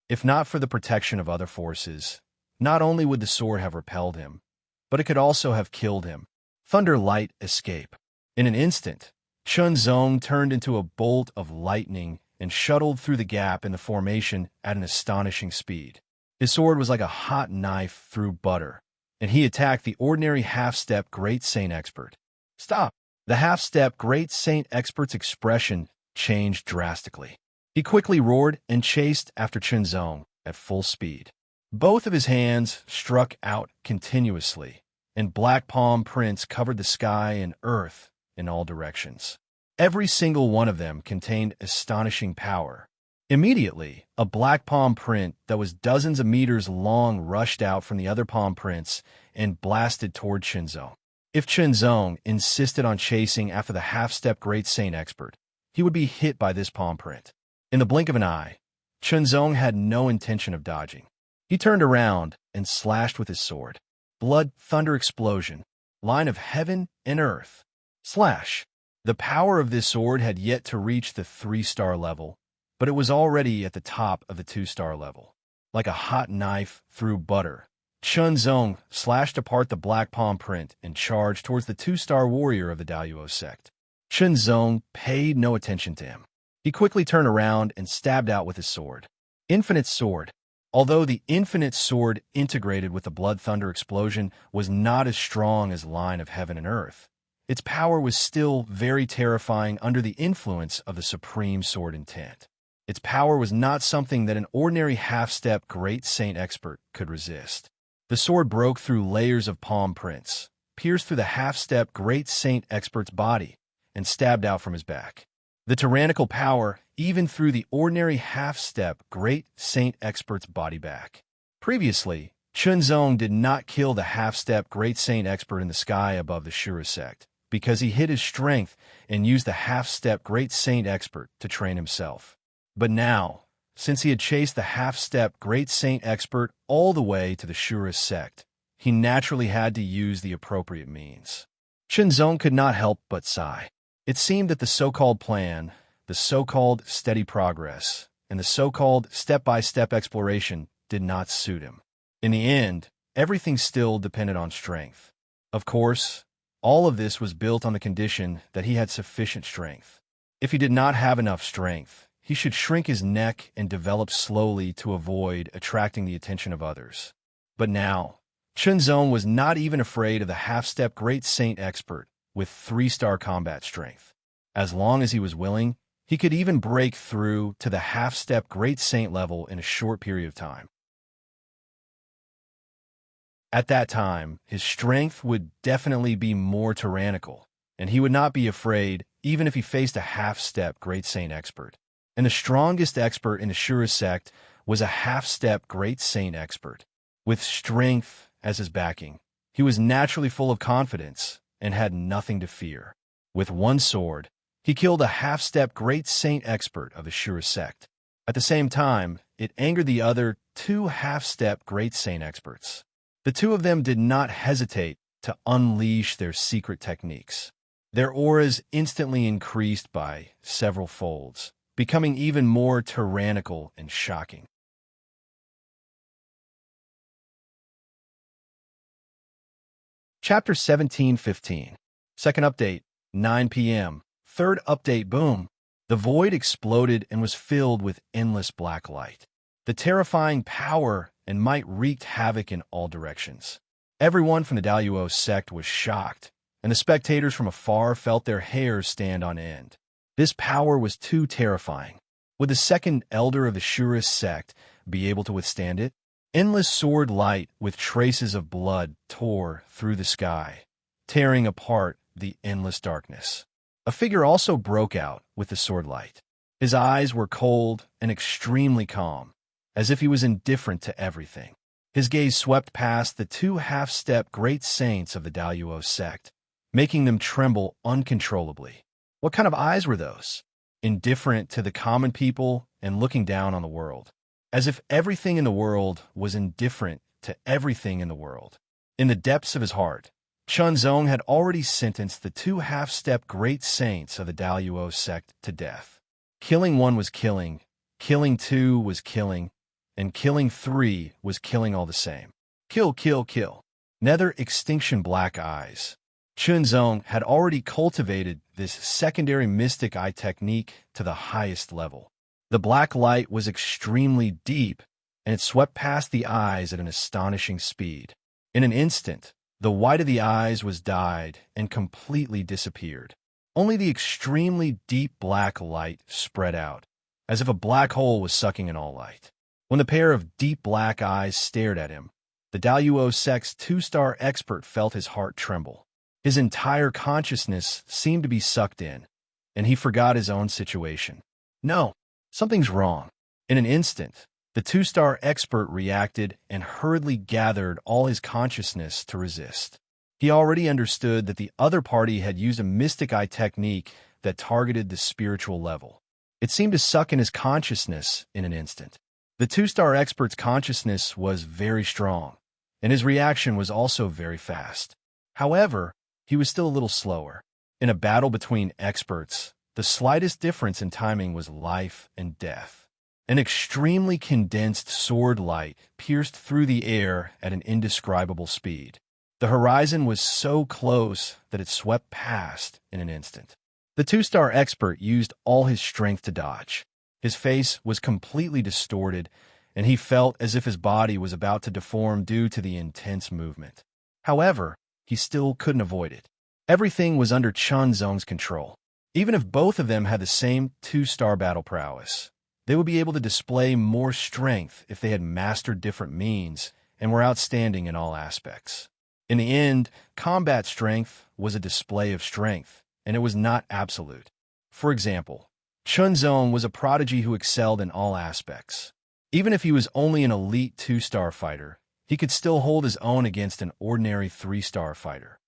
If not for the protection of other forces, not only would the sword have repelled him, but it could also have killed him. Thunder Light Escape. In an instant, Chunzong turned into a bolt of lightning and shuttled through the gap in the formation at an astonishing speed. His sword was like a hot knife through butter, and he attacked the ordinary half-step Great Saint Expert. Stop! The half-step Great Saint Expert's expression changed drastically. He quickly roared and chased after Chunzong at full speed. Both of his hands struck out continuously, and black palm prints covered the sky and earth in all directions. Every single one of them contained astonishing power. Immediately, a black palm print that was dozens of meters long rushed out from the other palm prints and blasted toward Chunzong. If Chunzong insisted on chasing after the half-step Great Saint Expert, he would be hit by this palm print. In the blink of an eye, Chunzong had no intention of dodging. He turned around and slashed with his sword. Blood Thunder Explosion, line of heaven and earth. Slash. The power of this sword had yet to reach the 3-star level, but it was already at the top of the 2-star level. Like a hot knife through butter, Chunzong slashed apart the black palm print and charged towards the 2-star warrior of the Daluo sect. Chunzong paid no attention to him. He quickly turned around and stabbed out with his sword. Infinite Sword. Although the Infinite Sword integrated with the Blood Thunder Explosion was not as strong as Line of Heaven and Earth, its power was still very terrifying under the influence of the Supreme Sword Intent. Its power was not something that an ordinary half-step Great Saint Expert could resist. The sword broke through layers of palm prints, pierced through the half-step Great Saint Expert's body, and stabbed out from his back. The tyrannical power even threw the ordinary half-step Great Saint Expert's body back. Previously, Chunzong did not kill the half-step Great Saint Expert in the sky above the Shura sect, because he hid his strength and used the half-step Great Saint Expert to train himself. But now, since he had chased the half-step Great Saint Expert all the way to the Shura sect, he naturally had to use the appropriate means. Chunzong could not help but sigh. It seemed that the so-called plan, the so-called steady progress, and the so-called step-by-step exploration did not suit him. In the end, everything still depended on strength. Of course, all of this was built on the condition that he had sufficient strength. If he did not have enough strength, he should shrink his neck and develop slowly to avoid attracting the attention of others. But now, Chunzong was not even afraid of the half-step Great Saint Expert with 3-star combat strength. As long as he was willing, He could even break through to the half-step Great Saint level in a short period of time. At that time, his strength would definitely be more tyrannical, and he would not be afraid even if he faced a half-step Great Saint expert. And the strongest expert in Ashura's sect was a half-step Great Saint expert. With strength as his backing, he was naturally full of confidence and had nothing to fear. With one sword, he killed a half-step Great Saint expert of Ashura's sect. At the same time, it angered the other two half-step Great Saint experts. The two of them did not hesitate to unleash their secret techniques. Their auras instantly increased by several folds, becoming even more tyrannical and shocking. Chapter 17:15. Second update, 9 p.m. Third update, boom. The void exploded and was filled with endless black light. The terrifying power and might wreaked havoc in all directions. Everyone from the Daluo sect was shocked, and the spectators from afar felt their hairs stand on end. This power was too terrifying. Would the second elder of the Ashura's sect be able to withstand it? Endless sword light with traces of blood tore through the sky, tearing apart the endless darkness. A figure also broke out with the sword light. His eyes were cold and extremely calm, as if he was indifferent to everything. His gaze swept past the two half-step Great Saints of the Daluo sect, making them tremble uncontrollably. What kind of eyes were those? Indifferent to the common people and looking down on the world, as if everything in the world was indifferent to everything in the world. In the depths of his heart, Chunzong had already sentenced the two half-step Great Saints of the Daluo sect to death. Killing one was killing two was killing, and killing three was killing all the same. Kill, kill, kill. Nether extinction black eyes. Chunzong had already cultivated this secondary mystic eye technique to the highest level. The black light was extremely deep, and it swept past the eyes at an astonishing speed. In an instant, the white of the eyes was dyed and completely disappeared. Only the extremely deep black light spread out, as if a black hole was sucking in all light. When the pair of deep black eyes stared at him, the Daluo sect's two-star expert felt his heart tremble. His entire consciousness seemed to be sucked in, and he forgot his own situation. No, something's wrong. In an instant, the two-star expert reacted and hurriedly gathered all his consciousness to resist. He already understood that the other party had used a mystic eye technique that targeted the spiritual level. It seemed to suck in his consciousness in an instant. The two-star expert's consciousness was very strong, and his reaction was also very fast. However, he was still a little slower. In a battle between experts, the slightest difference in timing was life and death. An extremely condensed sword light pierced through the air at an indescribable speed. The horizon was so close that it swept past in an instant. The two-star expert used all his strength to dodge. His face was completely distorted, and he felt as if his body was about to deform due to the intense movement. However, he still couldn't avoid it. Everything was under Chunzong's control. Even if both of them had the same two-star battle prowess, they would be able to display more strength if they had mastered different means and were outstanding in all aspects. In the end, combat strength was a display of strength, and it was not absolute. For example, Chunzong was a prodigy who excelled in all aspects. Even if he was only an elite 2-star fighter, he could still hold his own against an ordinary 3-star fighter.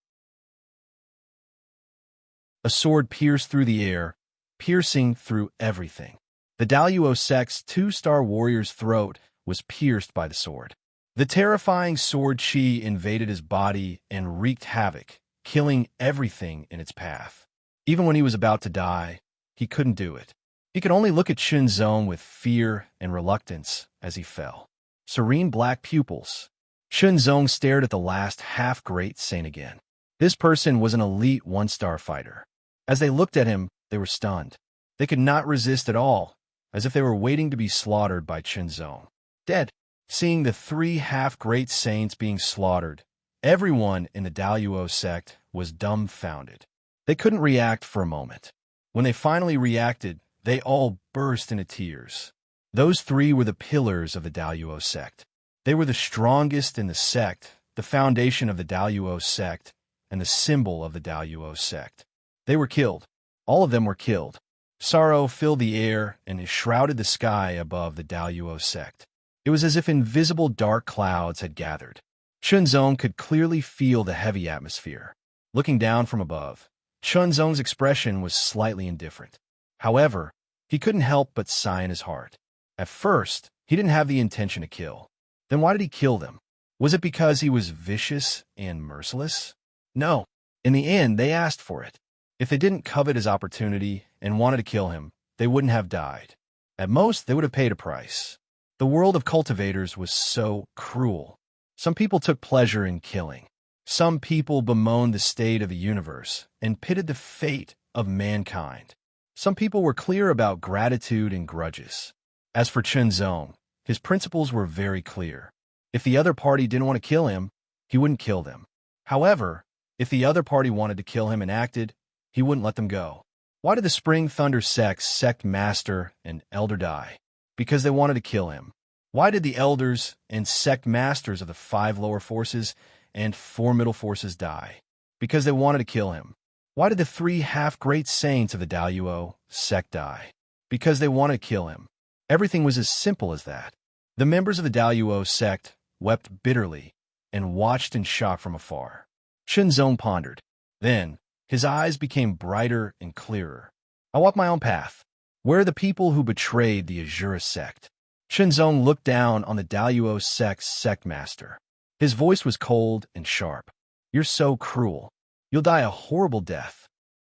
A sword pierced through the air, piercing through everything. The Daluo sect's 2-star warrior's throat was pierced by the sword. The terrifying sword chi invaded his body and wreaked havoc, killing everything in its path. Even when he was about to die, he couldn't do it. He could only look at Chunzong with fear and reluctance as he fell. Serene black pupils. Chunzong stared at the last half-great saint again. This person was an elite 1-star fighter. As they looked at him, they were stunned. They could not resist at all, as if they were waiting to be slaughtered by Chunzong. Dead. Seeing the 3 half-great saints being slaughtered, everyone in the Daluo sect was dumbfounded. They couldn't react for a moment. When they finally reacted, they all burst into tears. Those three were the pillars of the Daluo sect. They were the strongest in the sect, the foundation of the Daluo sect, and the symbol of the Daluo sect. They were killed. All of them were killed. Sorrow filled the air and shrouded the sky above the Daluo sect. It was as if invisible dark clouds had gathered. Chunzong could clearly feel the heavy atmosphere. Looking down from above, Chunzong's expression was slightly indifferent. However, he couldn't help but sigh in his heart. At first, he didn't have the intention to kill. Then why did he kill them? Was it because he was vicious and merciless? No. In the end, they asked for it. If they didn't covet his opportunity and wanted to kill him, they wouldn't have died. At most, they would have paid a price. The world of cultivators was so cruel. Some people took pleasure in killing. Some people bemoaned the state of the universe and pitted the fate of mankind. Some people were clear about gratitude and grudges. As for Chunzong, his principles were very clear. If the other party didn't want to kill him, he wouldn't kill them. However, if the other party wanted to kill him and acted, he wouldn't let them go. Why did the Spring Thunder sect master and elder die? Because they wanted to kill him. Why did the elders and sect masters of the 5 lower forces and 4 middle forces die? Because they wanted to kill him. Why did the 3 half-great saints of the Daluo sect die? Because they wanted to kill him. Everything was as simple as that. The members of the Daluo sect wept bitterly and watched in shock from afar. Chunzong pondered. Then, his eyes became brighter and clearer. I walk my own path. Where are the people who betrayed the Azura sect? Chunzong looked down on the Daluo sect's sect master. His voice was cold and sharp. You're so cruel. You'll die a horrible death.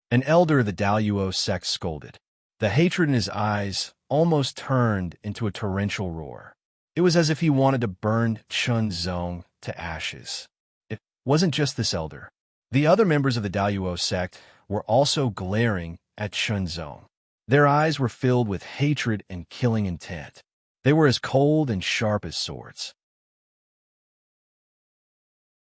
An elder of the Daluo sect scolded. The hatred in his eyes almost turned into a torrential roar. It was as if he wanted to burn Chunzong to ashes. It wasn't just this elder. The other members of the Daluo sect were also glaring at Chunzong. Their eyes were filled with hatred and killing intent. They were as cold and sharp as swords.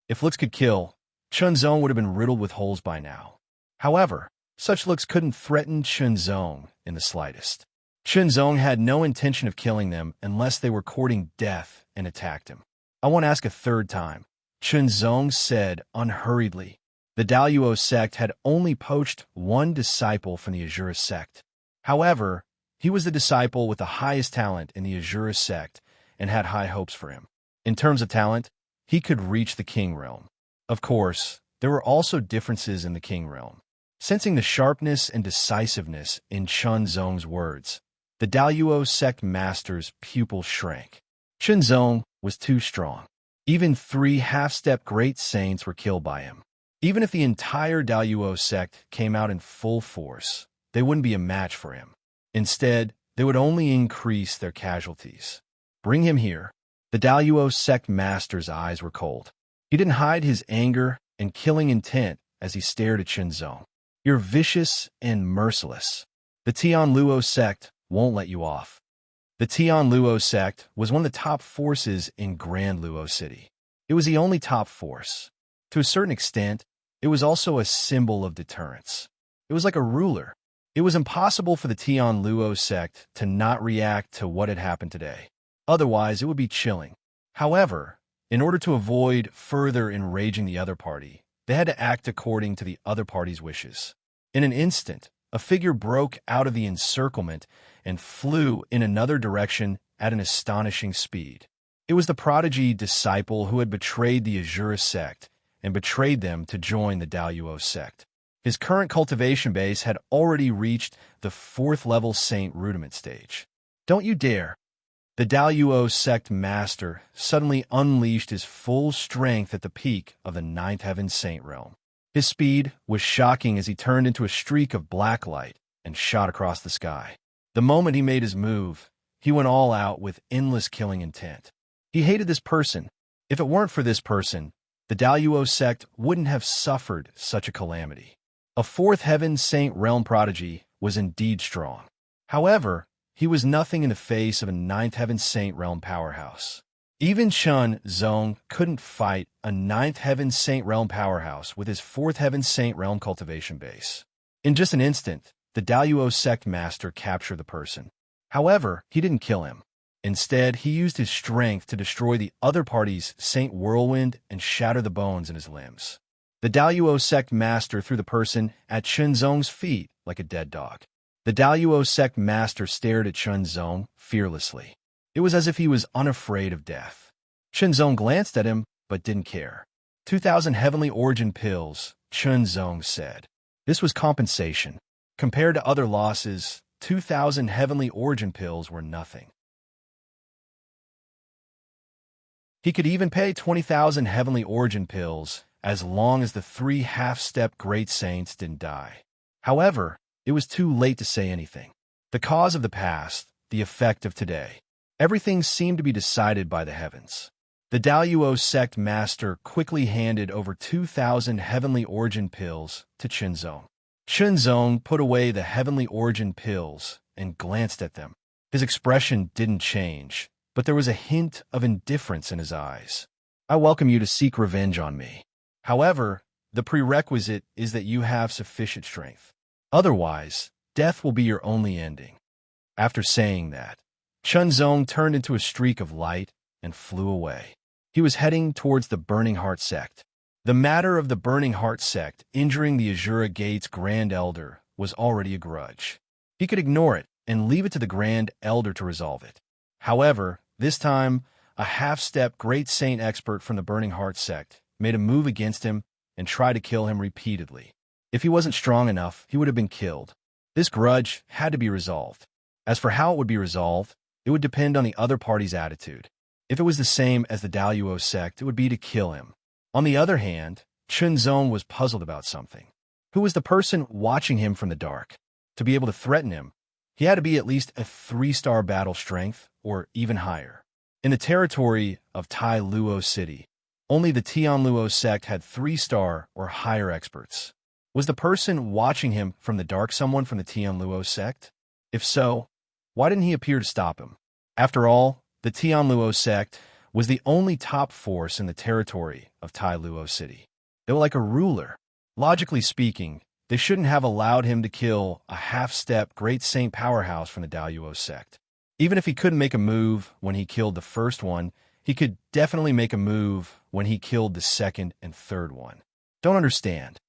If looks could kill, Chunzong would have been riddled with holes by now. However, such looks couldn't threaten Chunzong in the slightest. Chunzong had no intention of killing them unless they were courting death and attacked him. I won't ask a third time, Chunzong said unhurriedly. The Daluo sect had only poached one disciple from the Azura sect. However, he was the disciple with the highest talent in the Azura sect and had high hopes for him. In terms of talent, he could reach the King realm. Of course, there were also differences in the King realm. Sensing the sharpness and decisiveness in Chunzong's words, the Daluo sect master's pupil shrank. Chunzong was too strong. Even 3 half-step great saints were killed by him. Even if the entire Daluo sect came out in full force, they wouldn't be a match for him. Instead, they would only increase their casualties. Bring him here. The Daluo sect master's eyes were cold. He didn't hide his anger and killing intent as he stared at Chunzong. You're vicious and merciless. The Tianluo sect won't let you off. The Tianluo sect was one of the top forces in Grand Luo City. It was the only top force. To a certain extent, it was also a symbol of deterrence. It was like a ruler. It was impossible for the Tianluo sect to not react to what had happened today. Otherwise, it would be chilling. However, in order to avoid further enraging the other party, they had to act according to the other party's wishes. In an instant, a figure broke out of the encirclement and flew in another direction at an astonishing speed. It was the prodigy disciple who had betrayed the Azura sect and betrayed them to join the Daluo sect. His current cultivation base had already reached the 4th level Saint Rudiment stage. Don't you dare! The Daluo sect master suddenly unleashed his full strength at the peak of the 9th Heaven Saint realm. His speed was shocking as he turned into a streak of black light and shot across the sky. The moment he made his move, he went all out with endless killing intent. He hated this person. If it weren't for this person, the Daluo sect wouldn't have suffered such a calamity. A 4th Heaven Saint realm prodigy was indeed strong. However, he was nothing in the face of a 9th Heaven Saint realm powerhouse. Even Chunzong couldn't fight a 9th Heaven Saint realm powerhouse with his 4th Heaven Saint realm cultivation base. In just an instant, the Daluo sect master captured the person. However, he didn't kill him. Instead, he used his strength to destroy the other party's Saint Whirlwind and shatter the bones in his limbs. The Daluo sect master threw the person at Chunzong's feet like a dead dog. The Daluo sect master stared at Chunzong fearlessly. It was as if he was unafraid of death. Chunzong glanced at him, but didn't care. 2,000 heavenly origin pills, Chunzong said. This was compensation. Compared to other losses, 2,000 heavenly origin pills were nothing. He could even pay 20,000 heavenly origin pills as long as the 3 half-step great saints didn't die. However, it was too late to say anything. The cause of the past, the effect of today. Everything seemed to be decided by the heavens. The Daluo sect master quickly handed over 2,000 heavenly origin pills to Chunzong. Chunzong put away the heavenly origin pills and glanced at them. His expression didn't change, but there was a hint of indifference in his eyes. I welcome you to seek revenge on me. However, the prerequisite is that you have sufficient strength. Otherwise, death will be your only ending. After saying that, Chunzong turned into a streak of light and flew away. He was heading towards the Burning Heart sect. The matter of the Burning Heart sect injuring the Azura Gate's Grand Elder was already a grudge. He could ignore it and leave it to the Grand Elder to resolve it. However, this time, a half-step Great Saint expert from the Burning Heart sect made a move against him and tried to kill him repeatedly. If he wasn't strong enough, he would have been killed. This grudge had to be resolved. As for how it would be resolved, it would depend on the other party's attitude. If it was the same as the Daluo sect, it would be to kill him. On the other hand, Chunzong was puzzled about something. Who was the person watching him from the dark? To be able to threaten him, he had to be at least a 3-star battle strength, or even higher. In the territory of Tai Luo City, only the Tianluo sect had 3-star or higher experts. Was the person watching him from the dark someone from the Tianluo sect? If so, why didn't he appear to stop him? After all, the Tianluo sect was the only top force in the territory of Tai Luo City. They were like a ruler. Logically speaking, they shouldn't have allowed him to kill a half-step Great Saint powerhouse from the Daluo sect. Even if he couldn't make a move when he killed the first one, he could definitely make a move when he killed the second and third one. Don't understand.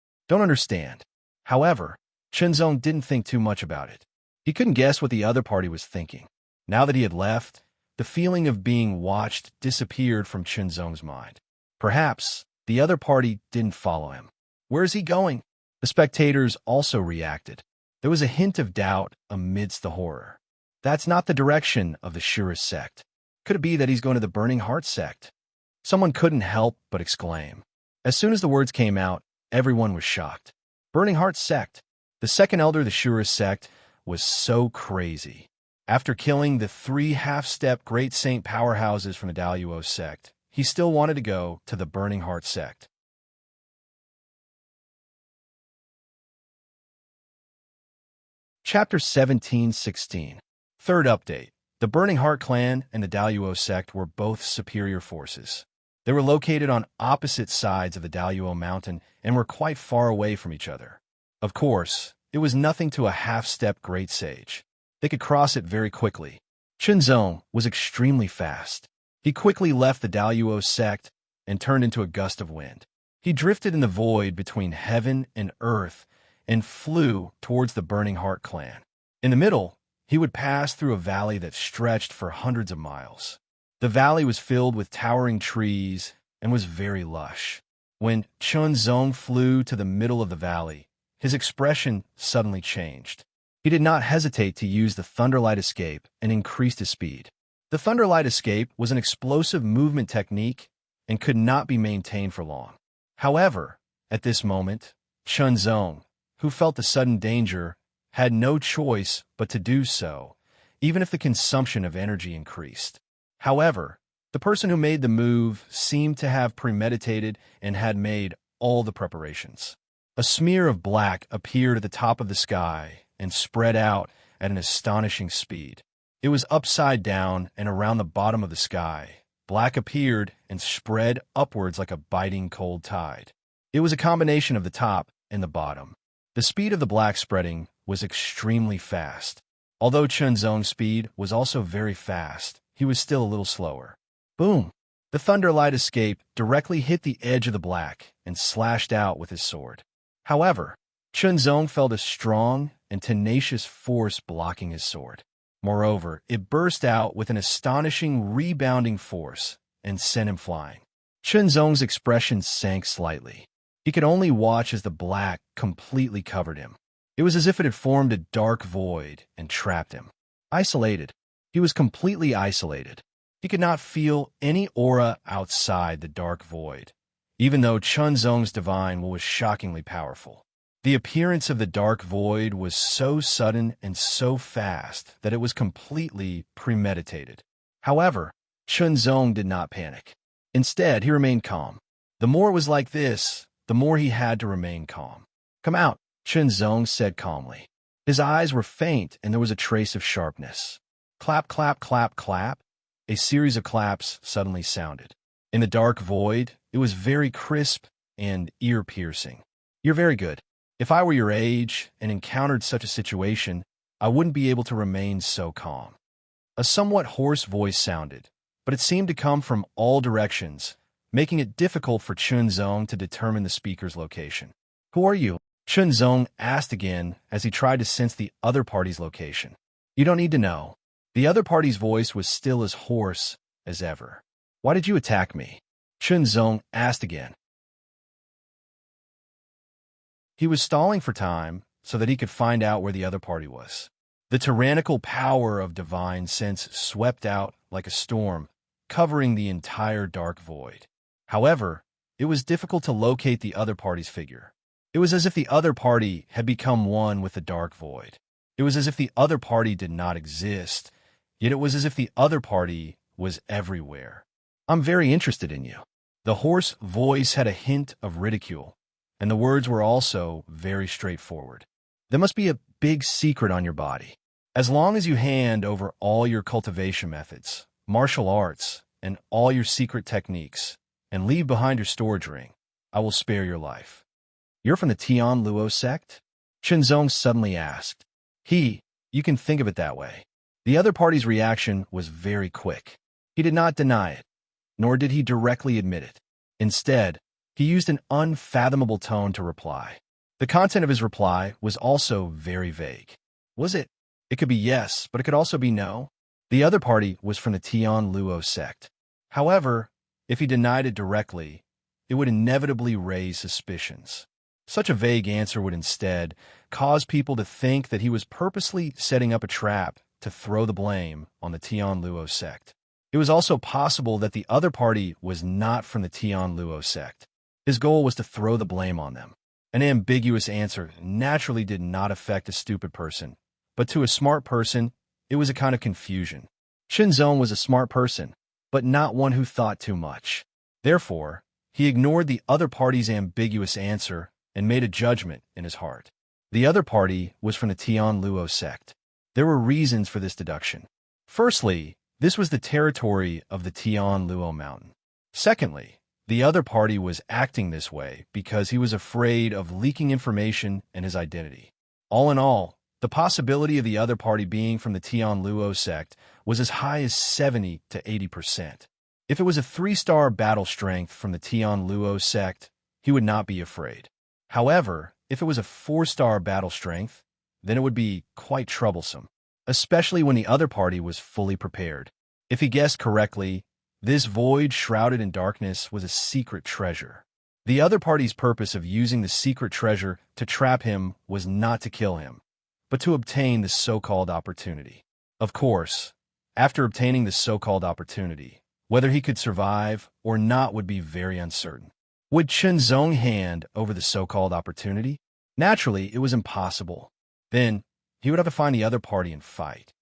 However, Chunzong didn't think too much about it. He couldn't guess what the other party was thinking. Now that he had left, the feeling of being watched disappeared from Chunzong's mind. Perhaps the other party didn't follow him. Where is he going? The spectators also reacted. There was a hint of doubt amidst the horror. That's not the direction of the Shura sect. Could it be that he's going to the Burning Heart sect? Someone couldn't help but exclaim. As soon as the words came out, everyone was shocked. Burning Heart sect. The second elder of the Shura sect was so crazy. After killing the 3 half-step Great Saint powerhouses from the Daluo sect, he still wanted to go to the Burning Heart sect. Chapter 17:16. Third update. The Burning Heart clan and the Daluo sect were both superior forces. They were located on opposite sides of the Daluo mountain and were quite far away from each other. Of course, it was nothing to a half-step great sage. They could cross it very quickly. Chunzong was extremely fast. He quickly left the Daluo sect and turned into a gust of wind. He drifted in the void between heaven and earth and flew towards the Burning Heart clan. In the middle, he would pass through a valley that stretched for hundreds of miles. The valley was filled with towering trees and was very lush. When Chunzong flew to the middle of the valley, his expression suddenly changed. He did not hesitate to use the Thunderlight Escape and increased his speed. The Thunderlight Escape was an explosive movement technique and could not be maintained for long. However, at this moment, Chunzong, who felt the sudden danger, had no choice but to do so, even if the consumption of energy increased. However, the person who made the move seemed to have premeditated and had made all the preparations. A smear of black appeared at the top of the sky and spread out at an astonishing speed. It was upside down and around the bottom of the sky. Black appeared and spread upwards like a biting cold tide. It was a combination of the top and the bottom. The speed of the black spreading was extremely fast. Although Chunzong's speed was also very fast, he was still a little slower. Boom! The thunderlight escape directly hit the edge of the black and slashed out with his sword. However, Chunzong felt a strong and tenacious force blocking his sword. Moreover, it burst out with an astonishing rebounding force and sent him flying. Chunzong's expression sank slightly. He could only watch as the black completely covered him. It was as if it had formed a dark void and trapped him. Isolated. He was completely isolated. He could not feel any aura outside the dark void, even though Chunzong's divine will was shockingly powerful. The appearance of the dark void was so sudden and so fast that it was completely premeditated. However, Chunzong did not panic. Instead, he remained calm. The more it was like this, the more he had to remain calm. "Come out," Chunzong said calmly. His eyes were faint and there was a trace of sharpness. Clap, clap, clap, clap. A series of claps suddenly sounded. In the dark void, it was very crisp and ear-piercing. "You're very good. If I were your age and encountered such a situation, I wouldn't be able to remain so calm." A somewhat hoarse voice sounded, but it seemed to come from all directions, making it difficult for Chunzong to determine the speaker's location. "Who are you?" Chunzong asked again as he tried to sense the other party's location. "You don't need to know." The other party's voice was still as hoarse as ever. "Why did you attack me?" Chunzong asked again. He was stalling for time so that he could find out where the other party was. The tyrannical power of divine sense swept out like a storm, covering the entire dark void. However, it was difficult to locate the other party's figure. It was as if the other party had become one with the dark void. It was as if the other party did not exist, yet it was as if the other party was everywhere. "I'm very interested in you." The hoarse voice had a hint of ridicule, and the words were also very straightforward. "There must be a big secret on your body. As long as you hand over all your cultivation methods, martial arts, and all your secret techniques, and leave behind your storage ring, I will spare your life." "You're from the Tian Luo sect?" Chunzong suddenly asked. You can think of it that way. The other party's reaction was very quick. He did not deny it, nor did he directly admit it. Instead, he used an unfathomable tone to reply. The content of his reply was also very vague. Was it? It could be yes, but it could also be no. The other party was from the Tian Luo sect. However, if he denied it directly, it would inevitably raise suspicions. Such a vague answer would instead cause people to think that he was purposely setting up a trap to throw the blame on the Tian Luo sect. It was also possible that the other party was not from the Tian Luo sect. His goal was to throw the blame on them. An ambiguous answer naturally did not affect a stupid person, but to a smart person, it was a kind of confusion. Chunzong was a smart person, but not one who thought too much. Therefore, he ignored the other party's ambiguous answer and made a judgment in his heart. The other party was from the Tian Luo sect. There were reasons for this deduction. Firstly, this was the territory of the Tian Luo mountain. Secondly, the other party was acting this way because he was afraid of leaking information and his identity. All in all, the possibility of the other party being from the Tian Luo sect was as high as 70 to 80%. If it was a 3-star battle strength from the Tian Luo sect, he would not be afraid. However, if it was a 4-star battle strength, then it would be quite troublesome, especially when the other party was fully prepared. If he guessed correctly, this void shrouded in darkness was a secret treasure. The other party's purpose of using the secret treasure to trap him was not to kill him, but to obtain the so-called opportunity. Of course, after obtaining the so-called opportunity, whether he could survive or not would be very uncertain. Would Chunzong hand over the so-called opportunity? Naturally, it was impossible. Then, he would have to find the other party and fight.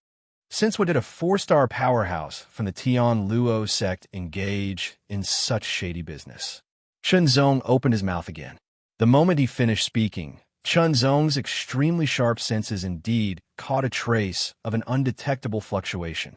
Since what did a 4-star powerhouse from the Tian Luo sect engage in such shady business? Chunzong opened his mouth again. The moment he finished speaking, Chunzong's extremely sharp senses indeed caught a trace of an undetectable fluctuation.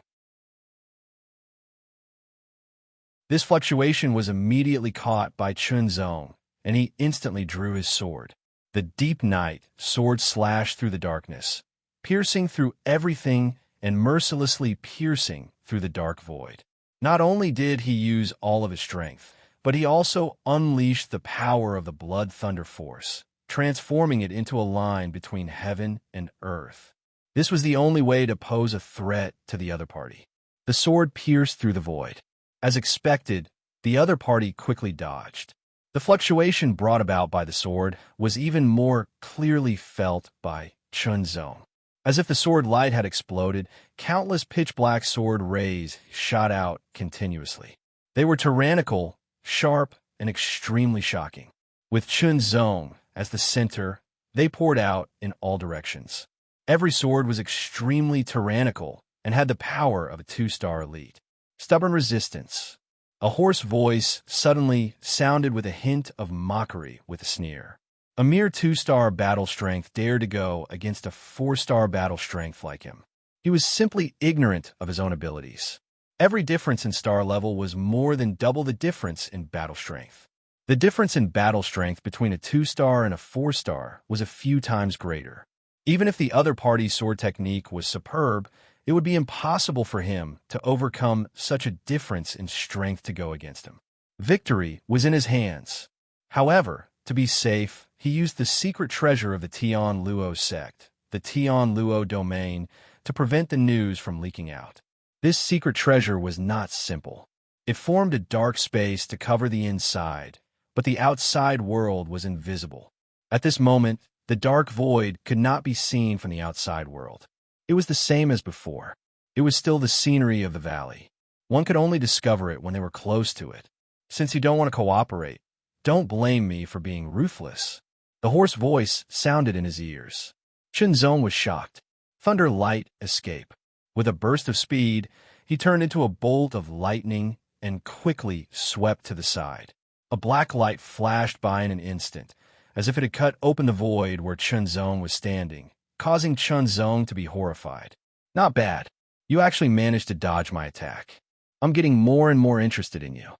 This fluctuation was immediately caught by Chunzong, and he instantly drew his sword. The deep night sword slashed through the darkness, piercing through everything and mercilessly piercing through the dark void. Not only did he use all of his strength, but he also unleashed the power of the Blood Thunder Force, transforming it into a line between heaven and earth. This was the only way to pose a threat to the other party. The sword pierced through the void. As expected, the other party quickly dodged. The fluctuation brought about by the sword was even more clearly felt by Chunzong. As if the sword light had exploded, countless pitch-black sword rays shot out continuously. They were tyrannical, sharp, and extremely shocking. With Chunzong as the center, they poured out in all directions. Every sword was extremely tyrannical and had the power of a 2-star elite. Stubborn resistance. A hoarse voice suddenly sounded with a hint of mockery with a sneer. A mere 2-star battle strength dared to go against a 4-star battle strength like him. He was simply ignorant of his own abilities. Every difference in star level was more than double the difference in battle strength. The difference in battle strength between a 2-star and a 4-star was a few times greater. Even if the other party's sword technique was superb, it would be impossible for him to overcome such a difference in strength to go against him. Victory was in his hands. However, to be safe, he used the secret treasure of the Tian Luo sect, the Tian Luo domain, to prevent the news from leaking out. This secret treasure was not simple. It formed a dark space to cover the inside, but the outside world was invisible. At this moment, the dark void could not be seen from the outside world. It was the same as before. It was still the scenery of the valley. One could only discover it when they were close to it. Since you don't want to cooperate, don't blame me for being ruthless. The hoarse voice sounded in his ears. Chunzong was shocked. Thunder light escape. With a burst of speed, he turned into a bolt of lightning and quickly swept to the side. A black light flashed by in an instant, as if it had cut open the void where Chunzong was standing, causing Chunzong to be horrified. Not bad. You actually managed to dodge my attack. I'm getting more and more interested in you.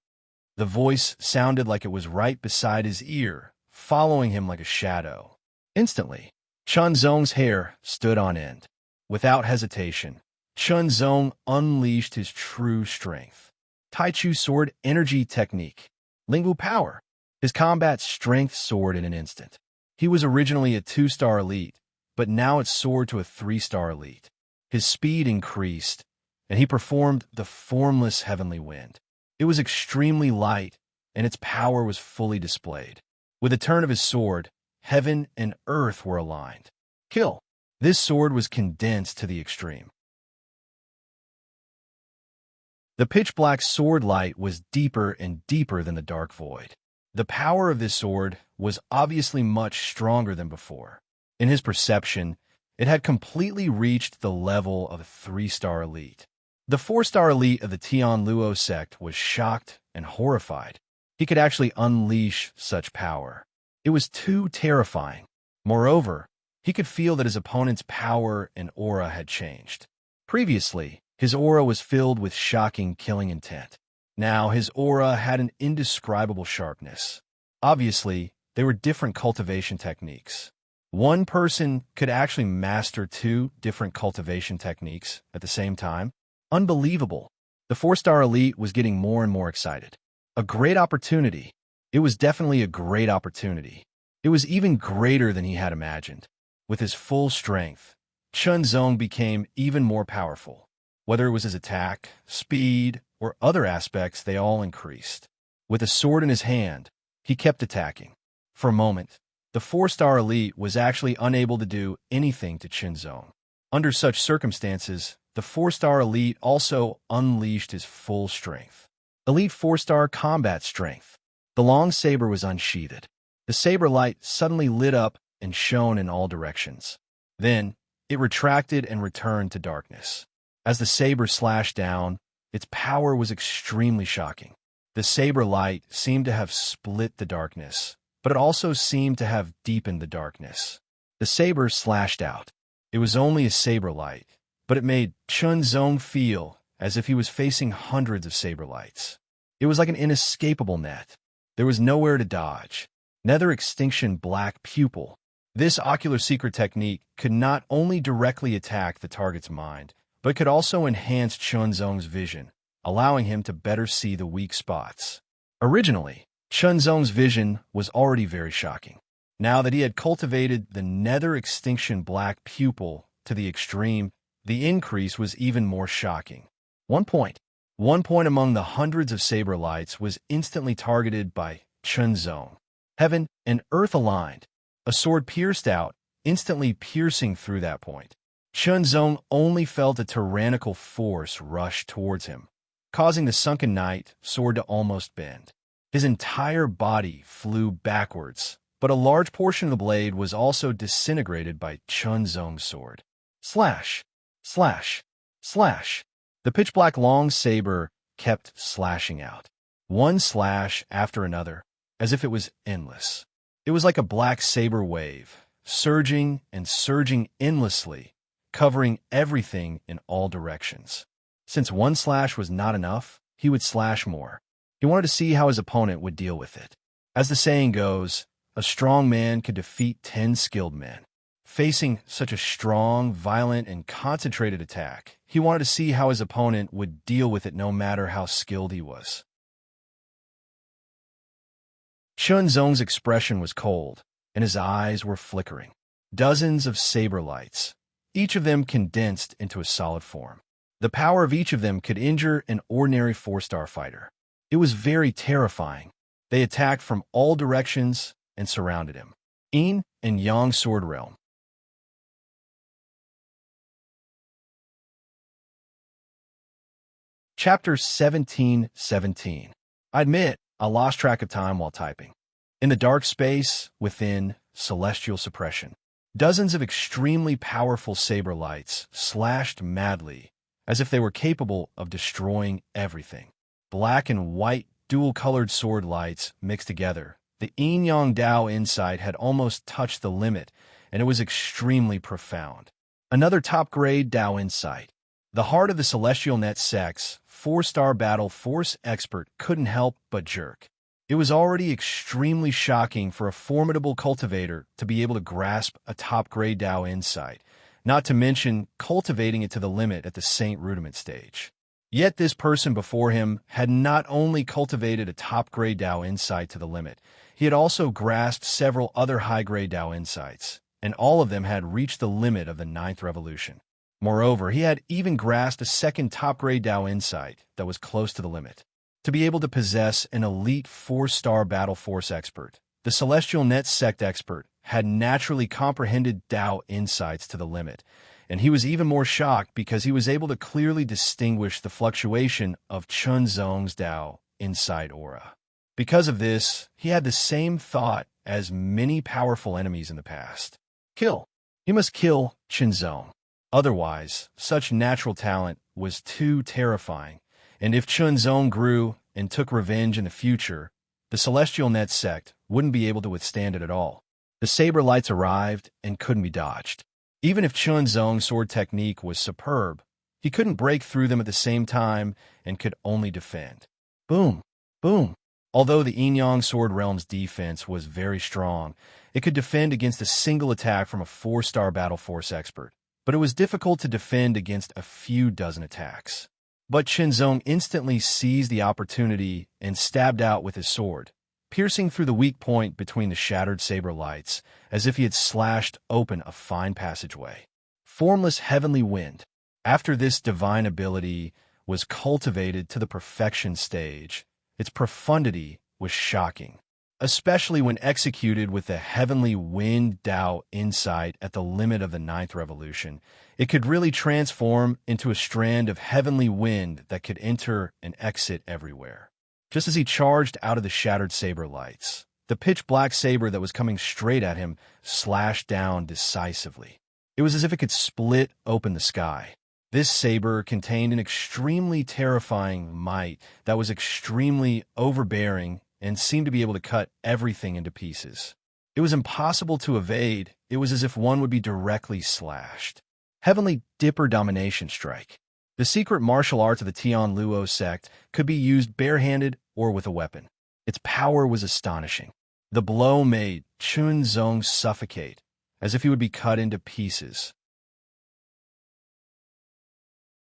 The voice sounded like it was right beside his ear, following him like a shadow. Instantly, Chunzong's hair stood on end. Without hesitation, Chunzong unleashed his true strength. Taichu sword energy technique. Lingwu power. His combat strength soared in an instant. He was originally a 2-star elite, but now it soared to a 3-star elite. His speed increased, and he performed the formless heavenly wind. It was extremely light, and its power was fully displayed. With a turn of his sword, heaven and earth were aligned. Kill. This sword was condensed to the extreme. The pitch-black sword light was deeper and deeper than the dark void. The power of this sword was obviously much stronger than before. In his perception, it had completely reached the level of a 3-star elite. The 4-star elite of the Tian Luo sect was shocked and horrified. He could actually unleash such power. It was too terrifying. Moreover, he could feel that his opponent's power and aura had changed. Previously, his aura was filled with shocking killing intent. Now his aura had an indescribable sharpness. Obviously, they were different cultivation techniques. One person could actually master 2 different cultivation techniques at the same time. Unbelievable. The 4-star elite was getting more and more excited. A great opportunity. It was definitely a great opportunity. It was even greater than he had imagined. With his full strength, Chunzong became even more powerful. Whether it was his attack, speed, or other aspects, they all increased. With a sword in his hand, he kept attacking. For a moment, the 4-star elite was actually unable to do anything to Chunzong. Under such circumstances, the 4-star elite also unleashed his full strength. Elite 4-star combat strength. The long saber was unsheathed. The saber light suddenly lit up and shone in all directions. Then, it retracted and returned to darkness. As the saber slashed down, its power was extremely shocking. The saber light seemed to have split the darkness, but it also seemed to have deepened the darkness. The saber slashed out. It was only a saber light, but it made Chunzong feel as if he was facing hundreds of saber lights. It was like an inescapable net. There was nowhere to dodge. Nether extinction black pupil. This ocular secret technique could not only directly attack the target's mind, but could also enhance Chunzong's vision, allowing him to better see the weak spots. Originally, Chunzong's vision was already very shocking. Now that he had cultivated the nether extinction black pupil to the extreme, the increase was even more shocking. One point among the hundreds of saber lights was instantly targeted by Chunzong. Heaven and earth aligned. A sword pierced out, instantly piercing through that point. Chunzong only felt a tyrannical force rush towards him, causing the sunken knight sword to almost bend. His entire body flew backwards, but a large portion of the blade was also disintegrated by Chunzong's sword. Slash! Slash! Slash! The pitch-black long saber kept slashing out, one slash after another, as if it was endless. It was like a black saber wave, surging and surging endlessly, covering everything in all directions. Since one slash was not enough, he would slash more. He wanted to see how his opponent would deal with it. As the saying goes, a strong man could defeat 10 skilled men. Facing such a strong, violent, and concentrated attack, he wanted to see how his opponent would deal with it no matter how skilled he was. Chunzong's expression was cold, and his eyes were flickering. Dozens of saber lights, each of them condensed into a solid form. The power of each of them could injure an ordinary 4-star fighter. It was very terrifying. They attacked from all directions and surrounded him. Yin and Yang Sword Realm. Chapter 17:17. I admit, I lost track of time while typing. In the dark space within celestial suppression, dozens of extremely powerful saber lights slashed madly, as if they were capable of destroying everything. Black and white dual-colored sword lights mixed together. The yin-yang Dao insight had almost touched the limit, and it was extremely profound. Another top-grade Dao insight. The heart of the Celestial Net Sect's 4-star battle force expert couldn't help but jerk. It was already extremely shocking for a formidable cultivator to be able to grasp a top-grade Dao insight, not to mention cultivating it to the limit at the Saint Rudiment stage. Yet this person before him had not only cultivated a top-grade Dao insight to the limit, he had also grasped several other high-grade Dao insights, and all of them had reached the limit of the 9th revolution. Moreover, he had even grasped a second top-grade Dao insight that was close to the limit. To be able to possess an elite 4-star battle force expert, the Celestial Net Sect expert had naturally comprehended Dao insights to the limit, and he was even more shocked because he was able to clearly distinguish the fluctuation of Chunzong's Dao insight aura. Because of this, he had the same thought as many powerful enemies in the past. Kill. He must kill Chunzong. Otherwise, such natural talent was too terrifying, and if Chunzong grew and took revenge in the future, the Celestial Net Sect wouldn't be able to withstand it at all. The saber lights arrived and couldn't be dodged. Even if Chunzong's sword technique was superb, he couldn't break through them at the same time and could only defend. Boom! Boom! Although the Yin-Yang Sword Realm's defense was very strong, it could defend against a single attack from a 4-star battle force expert, but it was difficult to defend against a few dozen attacks. But Chunzong instantly seized the opportunity and stabbed out with his sword, piercing through the weak point between the shattered saber lights, as if he had slashed open a fine passageway. Formless heavenly wind. After this divine ability was cultivated to the perfection stage, its profundity was shocking, especially when executed with the heavenly wind Dao insight at the limit of the 9th revolution. It could really transform into a strand of heavenly wind that could enter and exit everywhere. Just as he charged out of the shattered saber lights, the pitch-black saber that was coming straight at him slashed down decisively. It was as if it could split open the sky. This saber contained an extremely terrifying might that was extremely overbearing and seemed to be able to cut everything into pieces. It was impossible to evade. It was as if one would be directly slashed. Heavenly Dipper Domination Strike. The secret martial arts of the Tian Luo sect could be used barehanded or with a weapon. Its power was astonishing. The blow made Chunzong suffocate, as if he would be cut into pieces.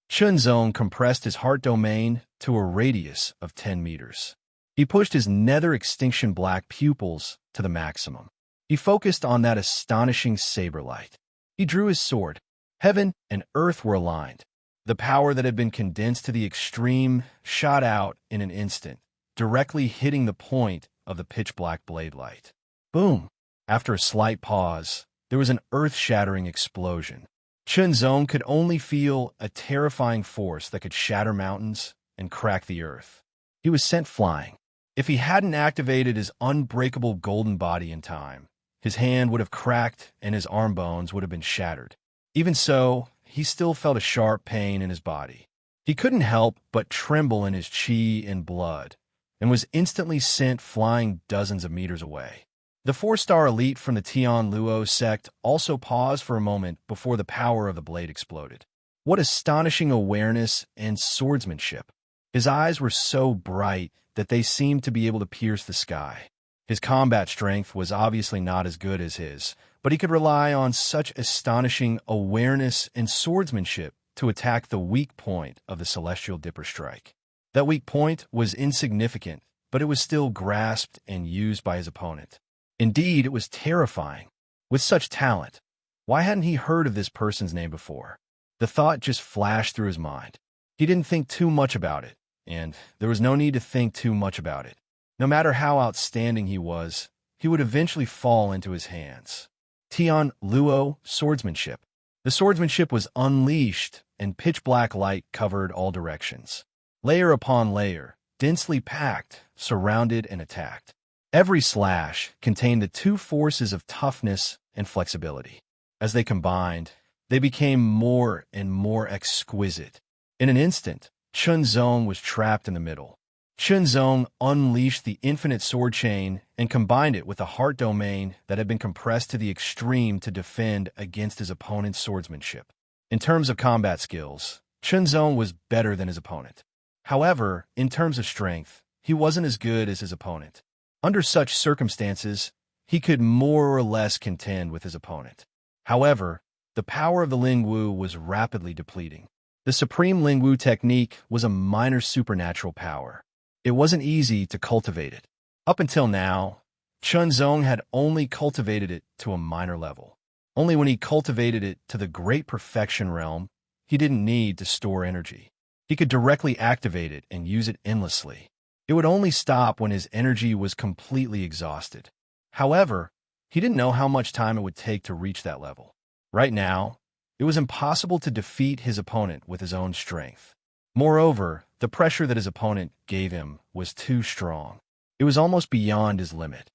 Chunzong compressed his heart domain to a radius of 10 meters. He pushed his nether extinction black pupils to the maximum. He focused on that astonishing saber light. He drew his sword. Heaven and earth were aligned. The power that had been condensed to the extreme shot out in an instant, directly hitting the point of the pitch-black blade light. Boom! After a slight pause, there was an earth-shattering explosion. Chunzong could only feel a terrifying force that could shatter mountains and crack the earth. He was sent flying. If he hadn't activated his unbreakable golden body in time, his hand would have cracked and his arm bones would have been shattered. Even so, he still felt a sharp pain in his body. He couldn't help but tremble in his chi and blood, and was instantly sent flying dozens of meters away. The 4-star elite from the Tian Luo sect also paused for a moment before the power of the blade exploded. What astonishing awareness and swordsmanship! His eyes were so bright that they seemed to be able to pierce the sky. His combat strength was obviously not as good as his, but he could rely on such astonishing awareness and swordsmanship to attack the weak point of the Celestial Dipper Strike. That weak point was insignificant, but it was still grasped and used by his opponent. Indeed, it was terrifying. With such talent, why hadn't he heard of this person's name before? The thought just flashed through his mind. He didn't think too much about it, and there was no need to think too much about it. No matter how outstanding he was, he would eventually fall into his hands. Tian Luo swordsmanship. The swordsmanship was unleashed, and pitch-black light covered all directions. Layer upon layer, densely packed, surrounded and attacked. Every slash contained the two forces of toughness and flexibility. As they combined, they became more and more exquisite. In an instant, Chunzong was trapped in the middle. Chunzong unleashed the infinite sword chain and combined it with a heart domain that had been compressed to the extreme to defend against his opponent's swordsmanship. In terms of combat skills, Chunzong was better than his opponent. However, in terms of strength, he wasn't as good as his opponent. Under such circumstances, he could more or less contend with his opponent. However, the power of the Ling Wu was rapidly depleting. The Supreme Ling Wu technique was a minor supernatural power. It wasn't easy to cultivate it. Up until now, Chunzong had only cultivated it to a minor level. Only when he cultivated it to the great perfection realm, he didn't need to store energy. He could directly activate it and use it endlessly. It would only stop when his energy was completely exhausted. However, he didn't know how much time it would take to reach that level. Right now, it was impossible to defeat his opponent with his own strength. Moreover, the pressure that his opponent gave him was too strong. It was almost beyond his limit.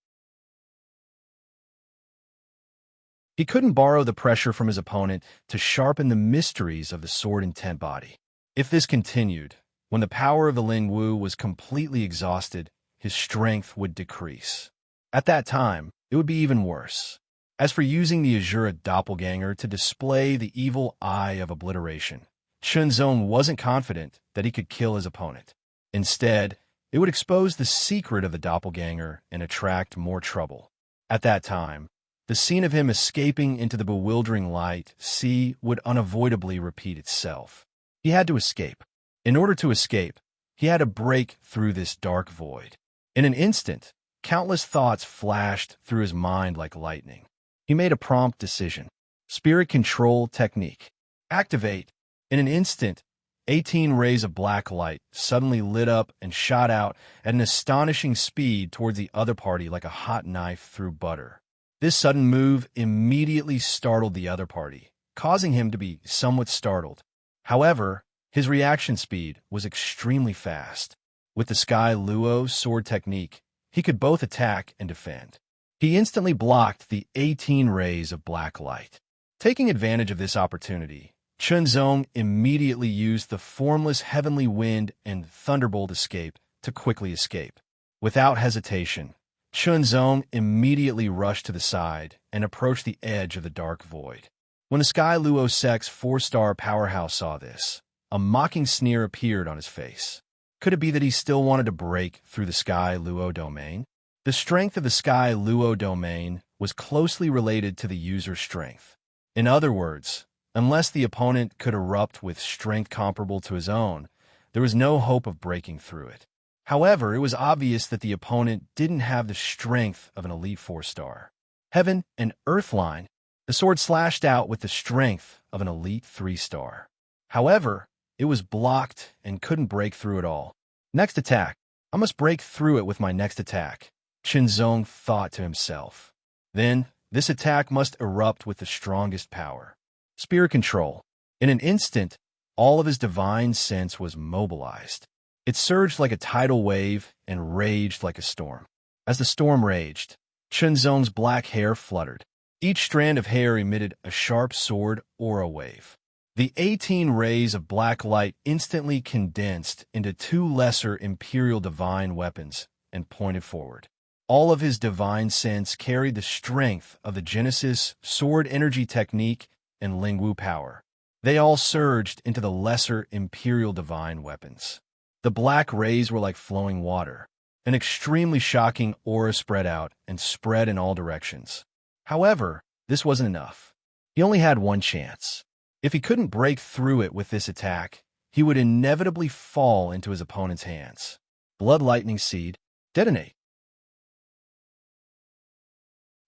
He couldn't borrow the pressure from his opponent to sharpen the mysteries of the sword-intent body. If this continued, when the power of the Ling Wu was completely exhausted, his strength would decrease. At that time, it would be even worse. As for using the Azura doppelganger to display the evil eye of obliteration, Chunzong wasn't confident that he could kill his opponent. Instead, it would expose the secret of the doppelganger and attract more trouble. At that time, the scene of him escaping into the bewildering light sea would unavoidably repeat itself. He had to escape. In order to escape, he had to break through this dark void. In an instant, countless thoughts flashed through his mind like lightning. He made a prompt decision. Spirit control technique. Activate. In an instant, 18 rays of black light suddenly lit up and shot out at an astonishing speed towards the other party like a hot knife through butter. This sudden move immediately startled the other party, causing him to be somewhat startled. However, his reaction speed was extremely fast. With the Sky Luo sword technique, he could both attack and defend. He instantly blocked the 18 rays of black light. Taking advantage of this opportunity, Chunzong immediately used the formless heavenly wind and thunderbolt escape to quickly escape. Without hesitation, Chunzong immediately rushed to the side and approached the edge of the dark void. When the Sky Luo sect's 4-star powerhouse saw this, a mocking sneer appeared on his face. Could it be that he still wanted to break through the Sky Luo domain? The strength of the Sky Luo domain was closely related to the user's strength. In other words, unless the opponent could erupt with strength comparable to his own, there was no hope of breaking through it. However, it was obvious that the opponent didn't have the strength of an elite 4-star. Heaven and Earth line, the sword slashed out with the strength of an elite 3-star. However, it was blocked and couldn't break through at all. Next attack. I must break through it with my next attack, Qinzong thought to himself. Then, this attack must erupt with the strongest power. Spirit control. In an instant, all of his divine sense was mobilized. It surged like a tidal wave and raged like a storm. As the storm raged, Qinzong's black hair fluttered. Each strand of hair emitted a sharp sword aura wave. The 18 rays of black light instantly condensed into 2 lesser imperial divine weapons and pointed forward. All of his divine sense carried the strength of the Genesis sword energy technique and Lingwu power. They all surged into the lesser imperial divine weapons. The black rays were like flowing water. An extremely shocking aura spread out and spread in all directions. However, this wasn't enough. He only had one chance. If he couldn't break through it with this attack, he would inevitably fall into his opponent's hands. Blood Lightning Seed, detonate.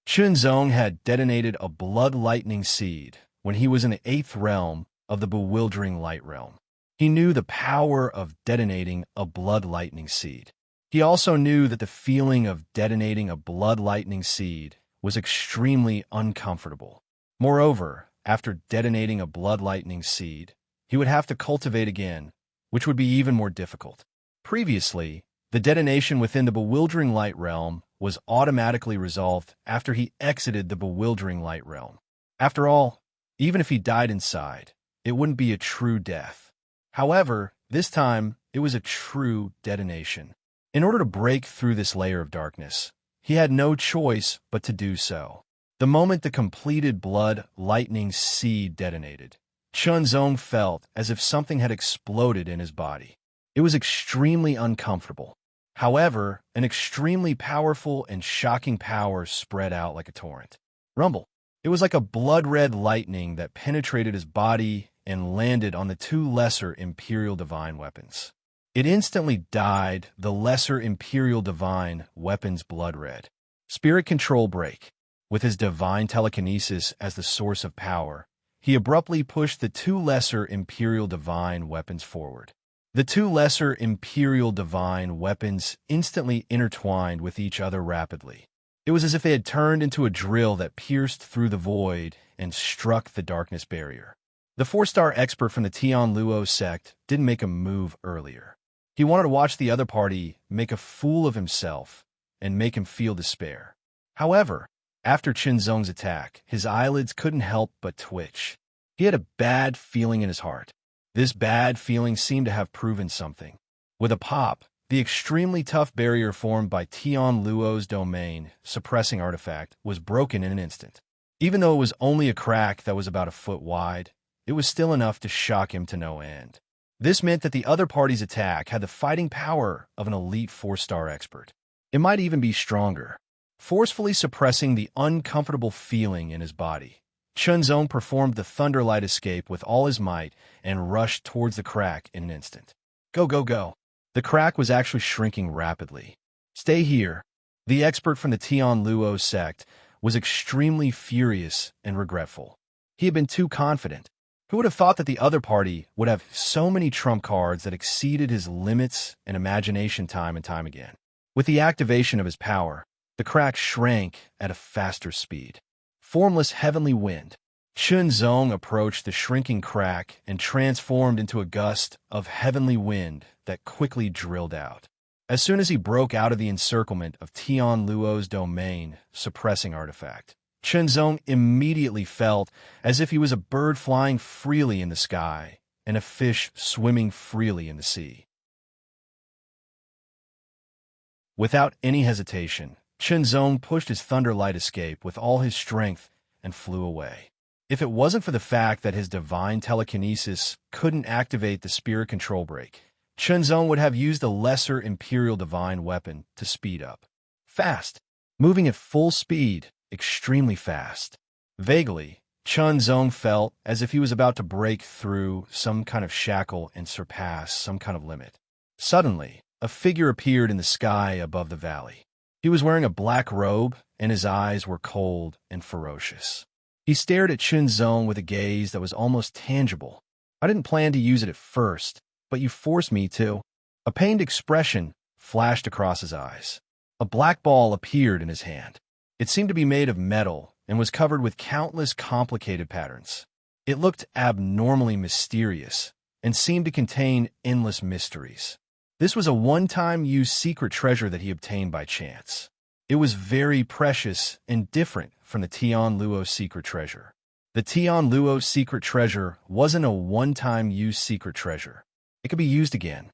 Qinzong had detonated a Blood Lightning Seed when he was in the 8th realm of the Bewildering Light Realm. He knew the power of detonating a Blood Lightning Seed. He also knew that the feeling of detonating a Blood Lightning Seed was extremely uncomfortable. Moreover, after detonating a Blood Lightning Seed, he would have to cultivate again, which would be even more difficult. Previously, the detonation within the Bewildering Light Realm was automatically resolved after he exited the Bewildering Light Realm. After all, even if he died inside, it wouldn't be a true death. However, this time, it was a true detonation. In order to break through this layer of darkness, he had no choice but to do so. The moment the completed Blood Lightning Seed detonated, Qinzong felt as if something had exploded in his body. It was extremely uncomfortable. However, an extremely powerful and shocking power spread out like a torrent. Rumble. It was like a blood-red lightning that penetrated his body and landed on the 2 lesser Imperial Divine weapons. It instantly dyed the lesser Imperial Divine weapons blood red. Spirit control break. With his divine telekinesis as the source of power, he abruptly pushed the 2 lesser Imperial Divine weapons forward. The 2 lesser Imperial Divine weapons instantly intertwined with each other rapidly. It was as if they had turned into a drill that pierced through the void and struck the darkness barrier. The 4-star expert from the Tian Luo sect didn't make a move earlier. He wanted to watch the other party make a fool of himself and make him feel despair. However, after Qinzong's attack, his eyelids couldn't help but twitch. He had a bad feeling in his heart. This bad feeling seemed to have proven something. With a pop, the extremely tough barrier formed by Tian Luo's domain suppressing artifact was broken in an instant. Even though it was only a crack that was about a foot wide, it was still enough to shock him to no end. This meant that the other party's attack had the fighting power of an elite 4-star expert. It might even be stronger. Forcefully suppressing the uncomfortable feeling in his body, Qinzong performed the Thunderlight escape with all his might and rushed towards the crack in an instant. Go, go, go. The crack was actually shrinking rapidly. Stay here. The expert from the Tian Luo sect was extremely furious and regretful. He had been too confident. Who would have thought that the other party would have so many trump cards that exceeded his limits and imagination time and time again? With the activation of his power, the crack shrank at a faster speed. Formless heavenly wind. Qinzong approached the shrinking crack and transformed into a gust of heavenly wind that quickly drilled out. As soon as he broke out of the encirclement of Tian Luo's domain suppressing artifact, Qinzong immediately felt as if he was a bird flying freely in the sky and a fish swimming freely in the sea. Without any hesitation, Qinzong pushed his Thunderlight escape with all his strength and flew away. If it wasn't for the fact that his divine telekinesis couldn't activate the spirit control break, Qinzong would have used the lesser Imperial Divine weapon to speed up. Fast. Moving at full speed, extremely fast. Vaguely, Chun Zong felt as if he was about to break through some kind of shackle and surpass some kind of limit. Suddenly, a figure appeared in the sky above the valley. He was wearing a black robe, and his eyes were cold and ferocious. He stared at Chun Zong with a gaze that was almost tangible. I didn't plan to use it at first, but you forced me to. A pained expression flashed across his eyes. A black ball appeared in his hand. It seemed to be made of metal and was covered with countless complicated patterns. It looked abnormally mysterious and seemed to contain endless mysteries. This was a one-time use secret treasure that he obtained by chance. It was very precious and different from the Tian Luo secret treasure. The Tian Luo secret treasure wasn't a one-time use secret treasure. It could be used again.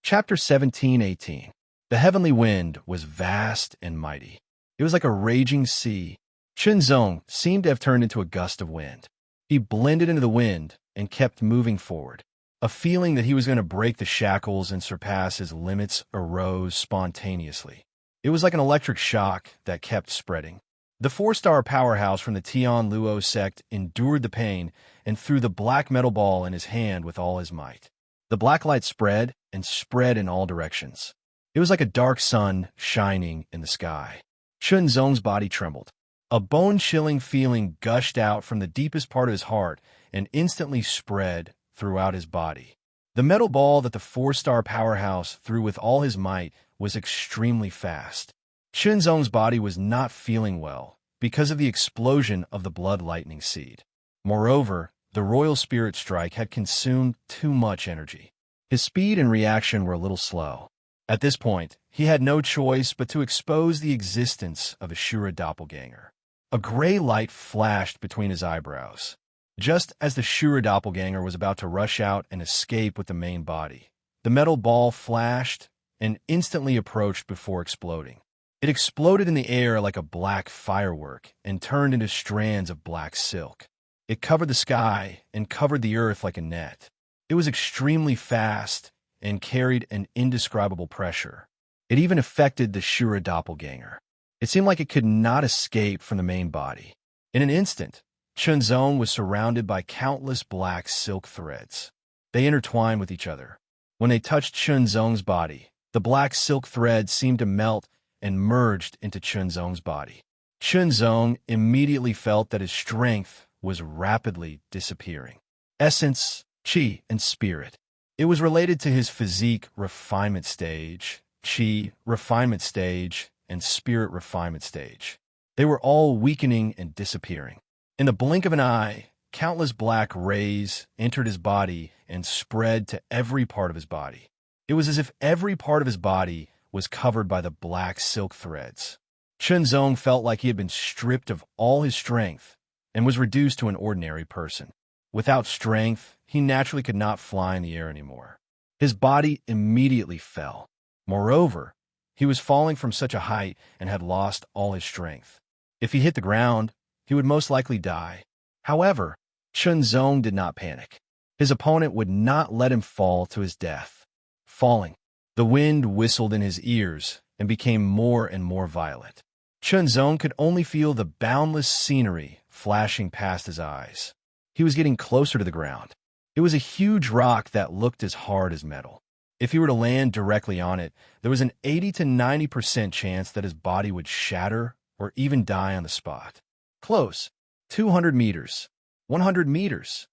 Chapter 17:18. The heavenly wind was vast and mighty. It was like a raging sea. Chun Zong seemed to have turned into a gust of wind. He blended into the wind and kept moving forward. A feeling that he was going to break the shackles and surpass his limits arose spontaneously. It was like an electric shock that kept spreading. The four-star powerhouse from the Tian Luo sect endured the pain and threw the black metal ball in his hand with all his might. The black light spread and spread in all directions. It was like a dark sun shining in the sky. Chun Zong's body trembled. A bone-chilling feeling gushed out from the deepest part of his heart and instantly spread throughout his body. The metal ball that the four-star powerhouse threw with all his might was extremely fast. Chun Zong's body was not feeling well because of the explosion of the blood lightning seed. Moreover, the royal spirit strike had consumed too much energy. His speed and reaction were a little slow. At this point, he had no choice but to expose the existence of a Shura doppelganger. A gray light flashed between his eyebrows. Just as the Shura doppelganger was about to rush out and escape with the main body, the metal ball flashed and instantly approached before exploding. It exploded in the air like a black firework and turned into strands of black silk. It covered the sky and covered the earth like a net. It was extremely fast and carried an indescribable pressure. It even affected the Shura doppelganger. It seemed like it could not escape from the main body. In an instant, Chun Zong was surrounded by countless black silk threads. They intertwined with each other. When they touched Chun Zong's body, the black silk threads seemed to melt and merged into Chun Zong's body. Chun Zong immediately felt that his strength was rapidly disappearing. Essence, qi, and spirit. It was related to his physique refinement stage, qi refinement stage, and spirit refinement stage. They were all weakening and disappearing. In the blink of an eye, countless black rays entered his body and spread to every part of his body. It was as if every part of his body was covered by the black silk threads. Chun Zong felt like he had been stripped of all his strength and was reduced to an ordinary person. Without strength, he naturally could not fly in the air anymore. His body immediately fell. Moreover, he was falling from such a height and had lost all his strength. If he hit the ground, he would most likely die. However, Chun Zong did not panic. His opponent would not let him fall to his death. Falling, the wind whistled in his ears and became more and more violent. Chun Zong could only feel the boundless scenery flashing past his eyes. He was getting closer to the ground. It was a huge rock that looked as hard as metal. If he were to land directly on it, there was an 80 to 90% chance that his body would shatter or even die on the spot. Close. 200 meters. 100 meters.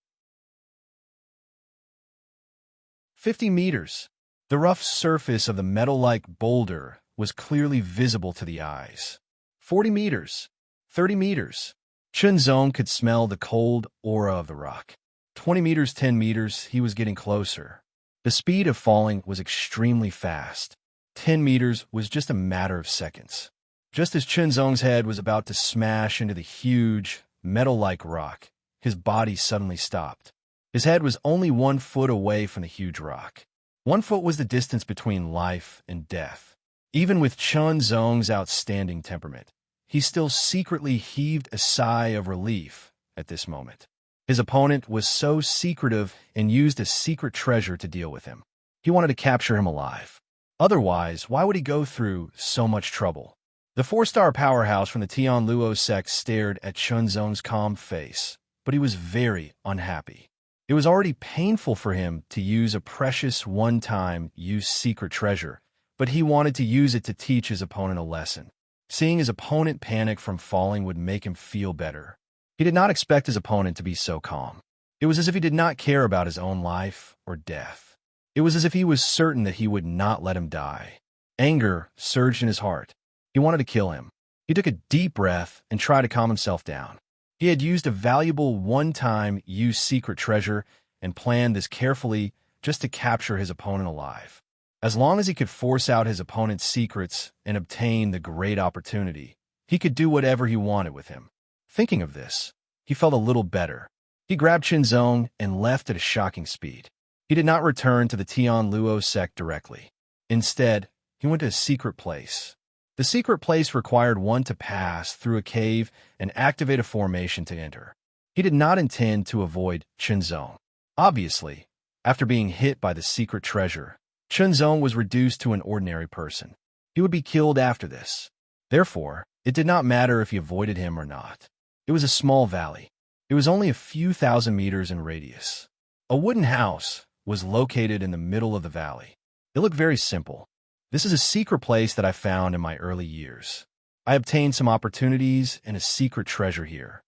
50 meters. The rough surface of the metal-like boulder was clearly visible to the eyes. 40 meters. 30 meters. Chun Zong could smell the cold aura of the rock. 20 meters, 10 meters, he was getting closer. The speed of falling was extremely fast. 10 meters was just a matter of seconds. Just as Chun Zong's head was about to smash into the huge, metal-like rock, his body suddenly stopped. His head was only 1 foot away from the huge rock. 1 foot was the distance between life and death. Even with Chun Zong's outstanding temperament, he still secretly heaved a sigh of relief at this moment. His opponent was so secretive and used a secret treasure to deal with him. He wanted to capture him alive. Otherwise, why would he go through so much trouble? The 4-star powerhouse from the Tian Luo sect stared at Chunzong's calm face, but he was very unhappy. It was already painful for him to use a precious one-time use secret treasure, but he wanted to use it to teach his opponent a lesson. Seeing his opponent panic from falling would make him feel better. He did not expect his opponent to be so calm. It was as if he did not care about his own life or death. It was as if he was certain that he would not let him die. Anger surged in his heart. He wanted to kill him. He took a deep breath and tried to calm himself down. He had used a valuable one-time use secret treasure and planned this carefully just to capture his opponent alive. As long as he could force out his opponent's secrets and obtain the great opportunity, he could do whatever he wanted with him. Thinking of this, he felt a little better. He grabbed Qinzong and left at a shocking speed. He did not return to the Tian Luo sect directly. Instead, he went to a secret place. The secret place required one to pass through a cave and activate a formation to enter. He did not intend to avoid Qinzong. Obviously, after being hit by the secret treasure, Qinzong was reduced to an ordinary person. He would be killed after this. Therefore, it did not matter if he avoided him or not. It was a small valley. It was only a few thousand meters in radius. A wooden house was located in the middle of the valley. It looked very simple. This is a secret place that I found in my early years. I obtained some opportunities and a secret treasure here.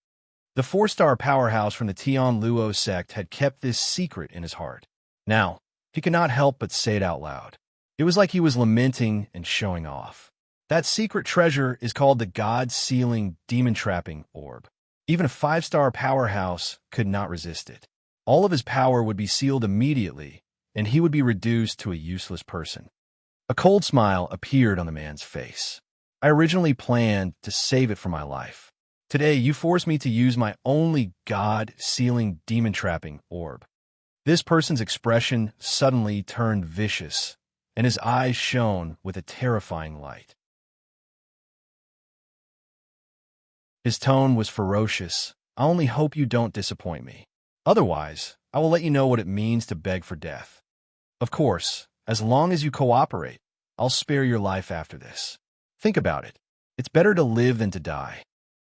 The 4-star powerhouse from the Tian Luo sect had kept this secret in his heart. Now, he could not help but say it out loud. It was like he was lamenting and showing off. That secret treasure is called the God-sealing demon-trapping orb. Even a 5-star powerhouse could not resist it. All of his power would be sealed immediately, and he would be reduced to a useless person. A cold smile appeared on the man's face. I originally planned to save it for my life. Today, you forced me to use my only God-sealing demon-trapping orb. This person's expression suddenly turned vicious, and his eyes shone with a terrifying light. His tone was ferocious. I only hope you don't disappoint me. Otherwise, I will let you know what it means to beg for death. Of course, as long as you cooperate, I'll spare your life after this. Think about it. It's better to live than to die.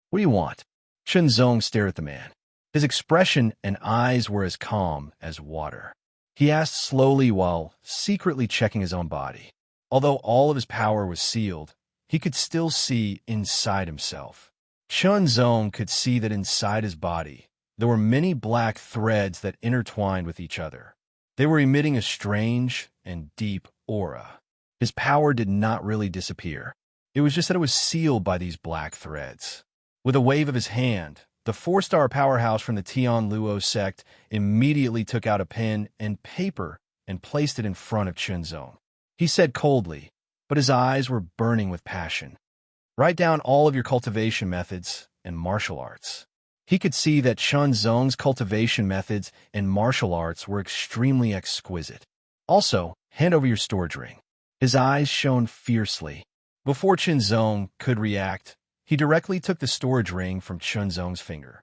What do you want? Qinzong stared at the man. His expression and eyes were as calm as water. He asked slowly while secretly checking his own body. Although all of his power was sealed, he could still see inside himself. Qinzong could see that inside his body, there were many black threads that intertwined with each other. They were emitting a strange and deep aura. His power did not really disappear. It was just that it was sealed by these black threads. With a wave of his hand, the 4-star powerhouse from the Tian Luo sect immediately took out a pen and paper and placed it in front of Qinzong. He said coldly, but his eyes were burning with passion, "Write down all of your cultivation methods and martial arts." He could see that Qinzong's cultivation methods and martial arts were extremely exquisite. Also, hand over your storage ring. His eyes shone fiercely. Before Qinzong could react, he directly took the storage ring from Qinzong's finger.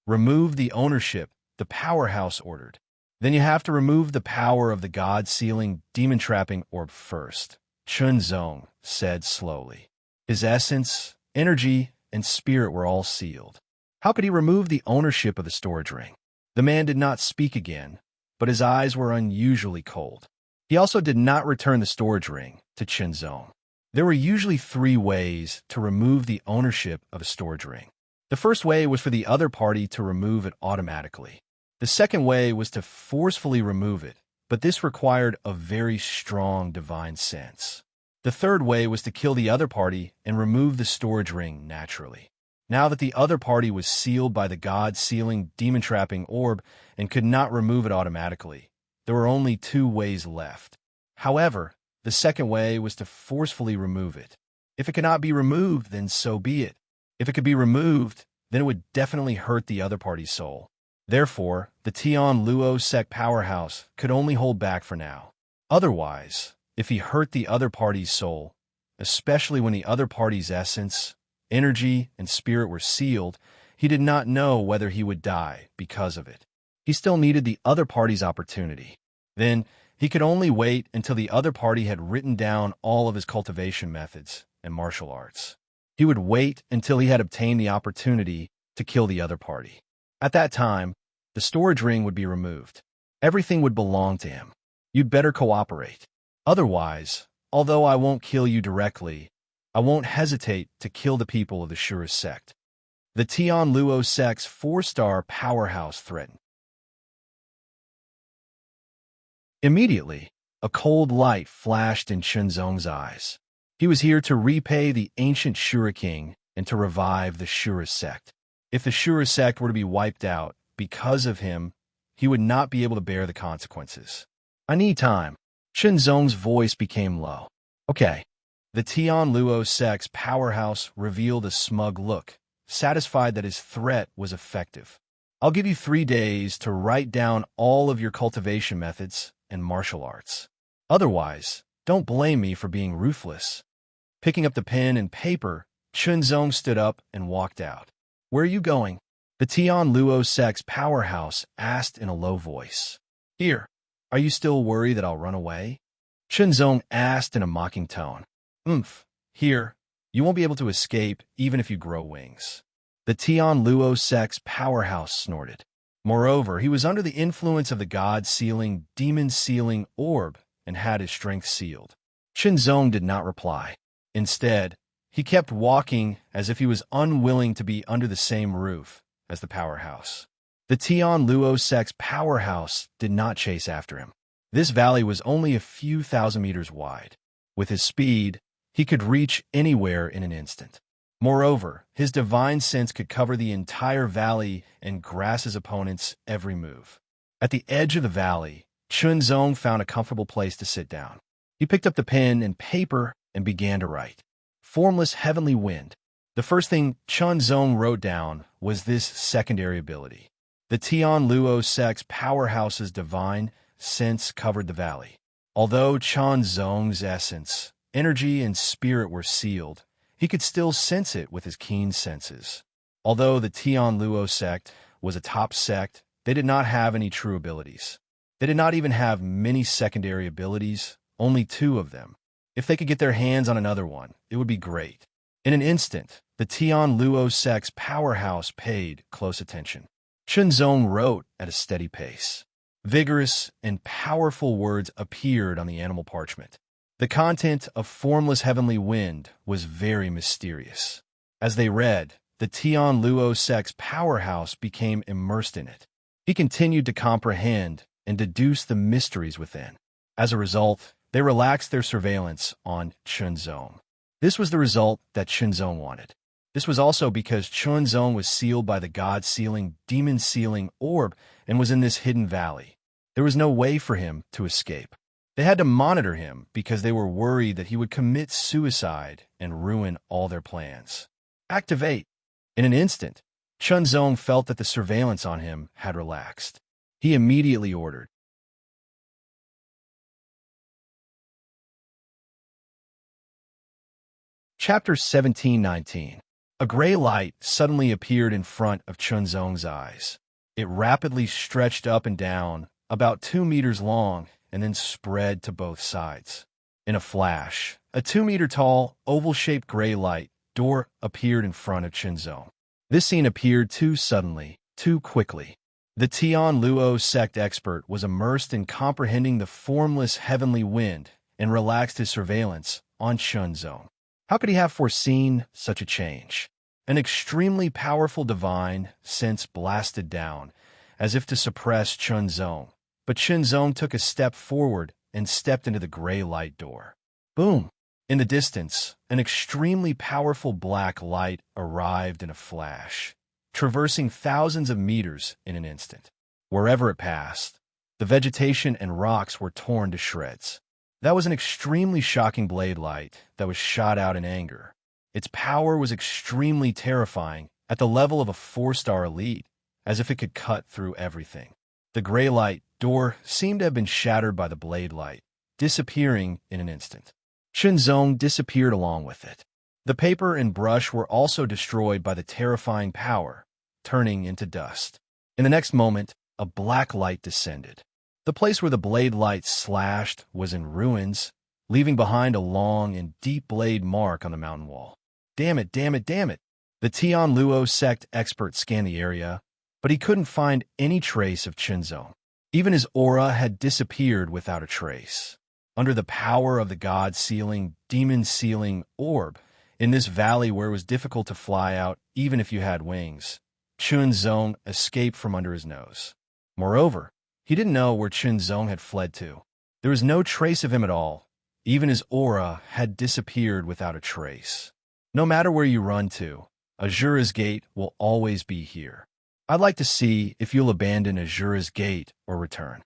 "Remove the ownership," the powerhouse ordered. "Then you have to remove the power of the God-sealing demon-trapping orb first," Qinzong said slowly. His essence, energy, and spirit were all sealed. How could he remove the ownership of the storage ring? The man did not speak again, but his eyes were unusually cold. He also did not return the storage ring to Qinzong. There were usually 3 ways to remove the ownership of a storage ring. The first way was for the other party to remove it automatically. The second way was to forcefully remove it, but this required a very strong divine sense. The third way was to kill the other party and remove the storage ring naturally. Now that the other party was sealed by the God-sealing demon-trapping orb and could not remove it automatically, there were only 2 ways left. However, the second way was to forcefully remove it. If it cannot be removed, then so be it. If it could be removed, then it would definitely hurt the other party's soul. Therefore, the Tian Luo sect powerhouse could only hold back for now. Otherwise, if he hurt the other party's soul, especially when the other party's essence, energy, and spirit were sealed, he did not know whether he would die because of it. He still needed the other party's opportunity. Then, he could only wait until the other party had written down all of his cultivation methods and martial arts. He would wait until he had obtained the opportunity to kill the other party. At that time, the storage ring would be removed. Everything would belong to him. You'd better cooperate. Otherwise, although I won't kill you directly, I won't hesitate to kill the people of the Shura sect. The Tian Luo sect's 4-star powerhouse threatened. Immediately, a cold light flashed in Chunzong's eyes. He was here to repay the ancient Shura king and to revive the Shura sect. If the Shura sect were to be wiped out because of him, he would not be able to bear the consequences. I need time. Chunzong's voice became low. Okay. The Tian Luo sect's powerhouse revealed a smug look, satisfied that his threat was effective. I'll give you 3 days to write down all of your cultivation methods and martial arts. Otherwise, don't blame me for being ruthless. Picking up the pen and paper, Chunzong stood up and walked out. Where are you going? The Tian Luo sect's powerhouse asked in a low voice. Here. Are you still worried that I'll run away? Chunzong asked in a mocking tone. Here. You won't be able to escape even if you grow wings. The Tian Luo sect's powerhouse snorted. Moreover, he was under the influence of the god-sealing, demon-sealing orb and had his strength sealed. Chunzong did not reply. Instead, he kept walking as if he was unwilling to be under the same roof as the powerhouse. The Tian Luo sect's powerhouse did not chase after him. This valley was only a few thousand meters wide. With his speed, he could reach anywhere in an instant. Moreover, his divine sense could cover the entire valley and grasp his opponent's every move. At the edge of the valley, Chunzong found a comfortable place to sit down. He picked up the pen and paper and began to write. Formless heavenly wind. The first thing Chunzong wrote down was this secondary ability. The Tian Luo sect's powerhouse's divine sense covered the valley. Although Chunzong's essence, energy, and spirit were sealed, he could still sense it with his keen senses. Although the Tian Luo sect was a top sect, they did not have any true abilities. They did not even have many secondary abilities, only 2 of them. If they could get their hands on another one, it would be great. In an instant, the Tian Luo sect's powerhouse paid close attention. Chunzong wrote at a steady pace. Vigorous and powerful words appeared on the animal parchment. The content of Formless Heavenly Wind was very mysterious. As they read, the Tian Luo sect's powerhouse became immersed in it. He continued to comprehend and deduce the mysteries within. As a result, they relaxed their surveillance on Chunzong. This was the result that Chunzong wanted. This was also because Chunzong was sealed by the god-sealing, demon-sealing orb and was in this hidden valley. There was no way for him to escape. They had to monitor him because they were worried that he would commit suicide and ruin all their plans. Activate. In an instant, Chunzong felt that the surveillance on him had relaxed. He immediately ordered. Chapter 17:19. A gray light suddenly appeared in front of Chunzong's eyes. It rapidly stretched up and down, about 2 meters long, and then spread to both sides. In a flash, a 2-meter-tall, oval-shaped gray light door appeared in front of Chunzong. This scene appeared too suddenly, too quickly. The Tian Luo sect expert was immersed in comprehending the formless heavenly wind and relaxed his surveillance on Chunzong. How could he have foreseen such a change? An extremely powerful divine sense blasted down, as if to suppress Chunzong. But Chunzong took a step forward and stepped into the gray light door. Boom! In the distance, an extremely powerful black light arrived in a flash, traversing thousands of meters in an instant. Wherever it passed, the vegetation and rocks were torn to shreds. That was an extremely shocking blade light that was shot out in anger. Its power was extremely terrifying, at the level of a 4-star elite, as if it could cut through everything. The gray light door seemed to have been shattered by the blade light, disappearing in an instant. Chunzong disappeared along with it. The paper and brush were also destroyed by the terrifying power, turning into dust. In the next moment, a black light descended. The place where the blade light slashed was in ruins, leaving behind a long and deep blade mark on the mountain wall. Damn it, damn it, damn it! The Tian Luo sect expert scanned the area, but he couldn't find any trace of Qinzong. Even his aura had disappeared without a trace. Under the power of the god-sealing, demon-sealing orb, in this valley where it was difficult to fly out even if you had wings, Qinzong escaped from under his nose. Moreover, he didn't know where Qinzong had fled to. There was no trace of him at all. Even his aura had disappeared without a trace. No matter where you run to, Azura's Gate will always be here. I'd like to see if you'll abandon Azura's Gate or return.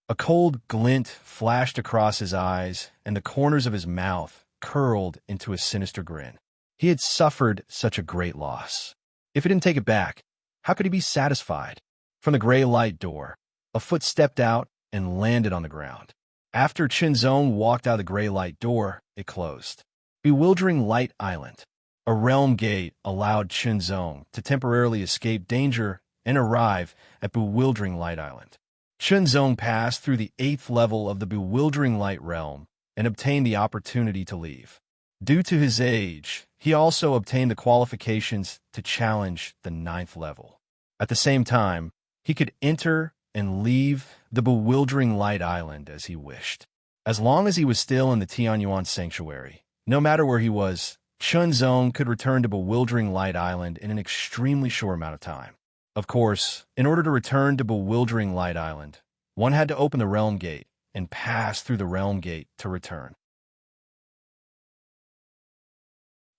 A cold glint flashed across his eyes, and the corners of his mouth curled into a sinister grin. He had suffered such a great loss. If he didn't take it back, how could he be satisfied? From the gray light door, a foot stepped out and landed on the ground. After Qinzong walked out of the gray light door, it closed. Bewildering Light Island. A realm gate allowed Qinzong to temporarily escape danger and arrive at Bewildering Light Island. Qinzong passed through the 8th level of the Bewildering Light realm and obtained the opportunity to leave. Due to his age, he also obtained the qualifications to challenge the 9th level. At the same time, he could enter and leave the Bewildering Light Island as he wished. As long as he was still in the Tianyuan Sanctuary, no matter where he was, Qinzong could return to Bewildering Light Island in an extremely short amount of time. Of course, in order to return to Bewildering Light Island, one had to open the Realm Gate and pass through the Realm Gate to return.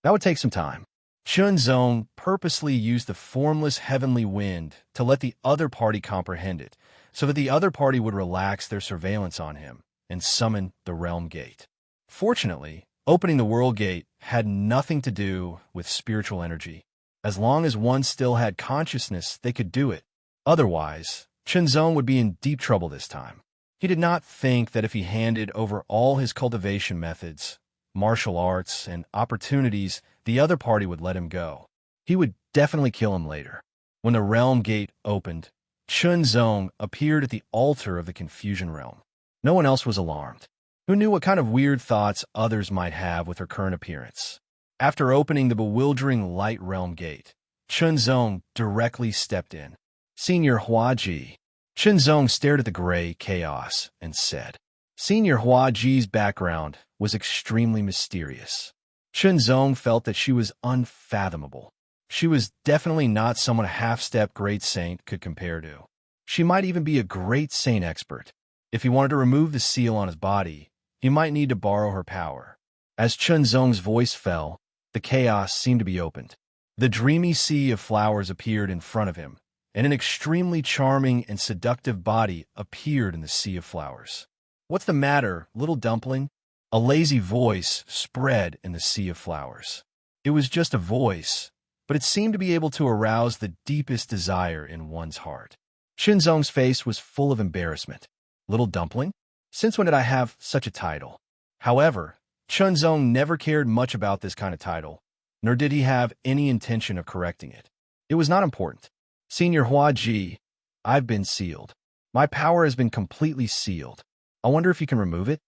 That would take some time. Qinzong purposely used the formless heavenly wind to let the other party comprehend it, so that the other party would relax their surveillance on him and summon the Realm Gate. Fortunately, opening the World Gate had nothing to do with spiritual energy. As long as one still had consciousness, they could do it. Otherwise, Qinzong would be in deep trouble this time. He did not think that if he handed over all his cultivation methods, martial arts, and opportunities, the other party would let him go. He would definitely kill him later. When the Realm Gate opened, Qinzong appeared at the altar of the Confusion Realm. No one else was alarmed. Who knew what kind of weird thoughts others might have with her current appearance? After opening the Bewildering Light Realm Gate, Qinzong directly stepped in. Senior Huaji. Qinzong stared at the gray chaos and said. Senior Huaji's background was extremely mysterious. Qinzong felt that she was unfathomable. She was definitely not someone a half-step great saint could compare to. She might even be a great saint expert. If he wanted to remove the seal on his body, he might need to borrow her power. As Qinzong's voice fell, the chaos seemed to be opened. The dreamy sea of flowers appeared in front of him, and an extremely charming and seductive body appeared in the sea of flowers. What's the matter, little dumpling? A lazy voice spread in the sea of flowers. It was just a voice, but it seemed to be able to arouse the deepest desire in one's heart. Qinzong's face was full of embarrassment. Little dumpling? Since when did I have such a title? However, Qinzong never cared much about this kind of title, nor did he have any intention of correcting it. It was not important. Senior Huaji, I've been sealed. My power has been completely sealed. I wonder if you can remove it?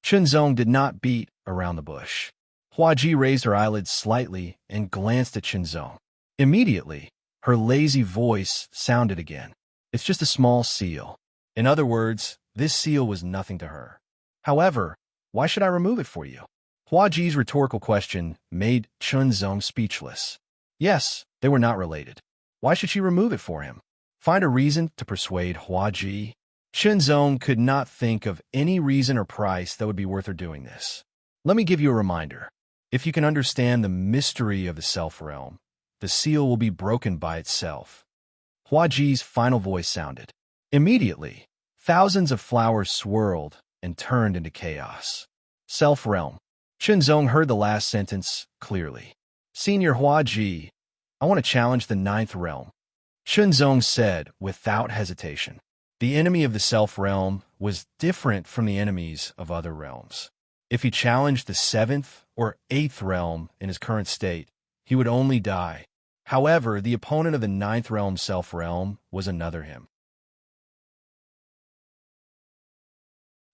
Qinzong did not beat around the bush. Huaji raised her eyelids slightly and glanced at Qinzong. Immediately, her lazy voice sounded again. It's just a small seal. In other words, this seal was nothing to her. However, why should I remove it for you? Huaji's rhetorical question made Qinzong speechless. Yes, they were not related. Why should she remove it for him? Find a reason to persuade Huaji? Qinzong could not think of any reason or price that would be worth her doing this. Let me give you a reminder. If you can understand the mystery of the self-realm, the seal will be broken by itself. Huaji's final voice sounded. Immediately, thousands of flowers swirled and turned into chaos. Self-realm. Qinzong heard the last sentence clearly. Senior Huaji, I want to challenge the 9th realm. Qinzong said without hesitation. The enemy of the self-realm was different from the enemies of other realms. If he challenged the 7th or 8th realm in his current state, he would only die. However, the opponent of the ninth realm self-realm was another him.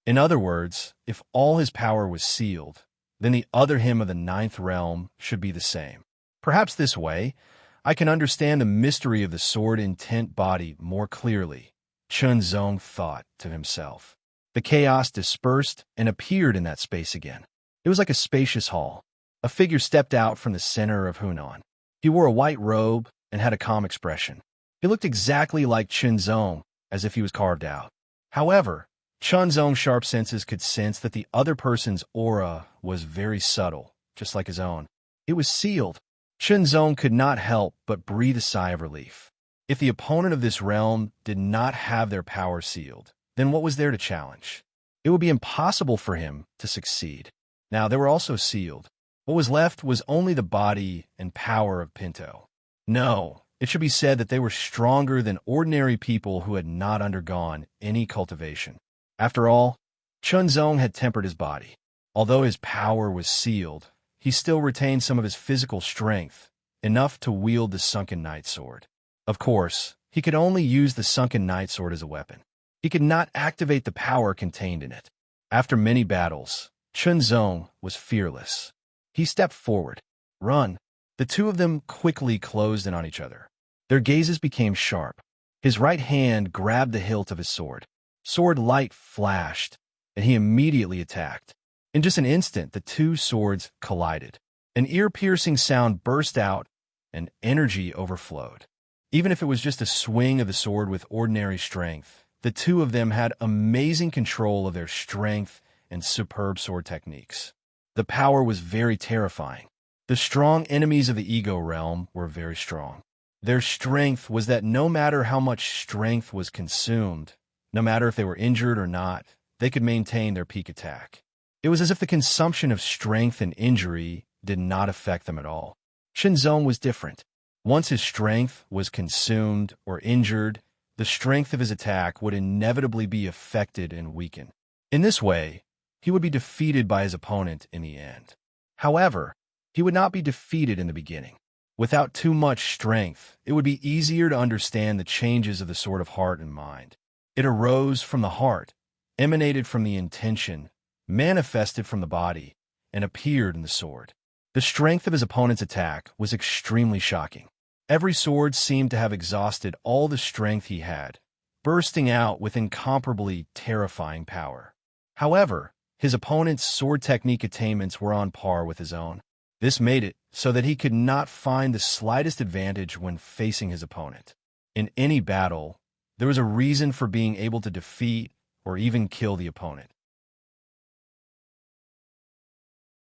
In other words, if all his power was sealed, then the other him of the ninth realm should be the same. Perhaps this way, I can understand the mystery of the sword intent body more clearly, Chun Zong thought to himself. The chaos dispersed and appeared in that space again. It was like a spacious hall. A figure stepped out from the center of Hunan. He wore a white robe and had a calm expression. He looked exactly like Chun Zong, as if he was carved out. However, Chun Zong's sharp senses could sense that the other person's aura was very subtle, just like his own. It was sealed. Chun Zong could not help but breathe a sigh of relief. If the opponent of this realm did not have their power sealed, then what was there to challenge? It would be impossible for him to succeed. Now, they were also sealed. What was left was only the body and power of Pinto. No, it should be said that they were stronger than ordinary people who had not undergone any cultivation. After all, Chun Zong had tempered his body. Although his power was sealed, he still retained some of his physical strength, enough to wield the sunken night sword. Of course, he could only use the sunken night sword as a weapon. He could not activate the power contained in it. After many battles, Chun Zong was fearless. He stepped forward. Run. The two of them quickly closed in on each other. Their gazes became sharp. His right hand grabbed the hilt of his sword. Sword light flashed, and he immediately attacked. In just an instant, the two swords collided. An ear-piercing sound burst out, and energy overflowed. Even if it was just a swing of the sword with ordinary strength, the two of them had amazing control of their strength and superb sword techniques. The power was very terrifying. The strong enemies of the ego realm were very strong. Their strength was that no matter how much strength was consumed, no matter if they were injured or not, they could maintain their peak attack. It was as if the consumption of strength and injury did not affect them at all. Chun Zong was different. Once his strength was consumed or injured, the strength of his attack would inevitably be affected and weakened. In this way, he would be defeated by his opponent in the end. However, he would not be defeated in the beginning. Without too much strength, it would be easier to understand the changes of the sword of heart and mind. It arose from the heart, emanated from the intention, manifested from the body, and appeared in the sword. The strength of his opponent's attack was extremely shocking. Every sword seemed to have exhausted all the strength he had, bursting out with incomparably terrifying power. However, his opponent's sword technique attainments were on par with his own. This made it so that he could not find the slightest advantage when facing his opponent. In any battle, there was a reason for being able to defeat or even kill the opponent.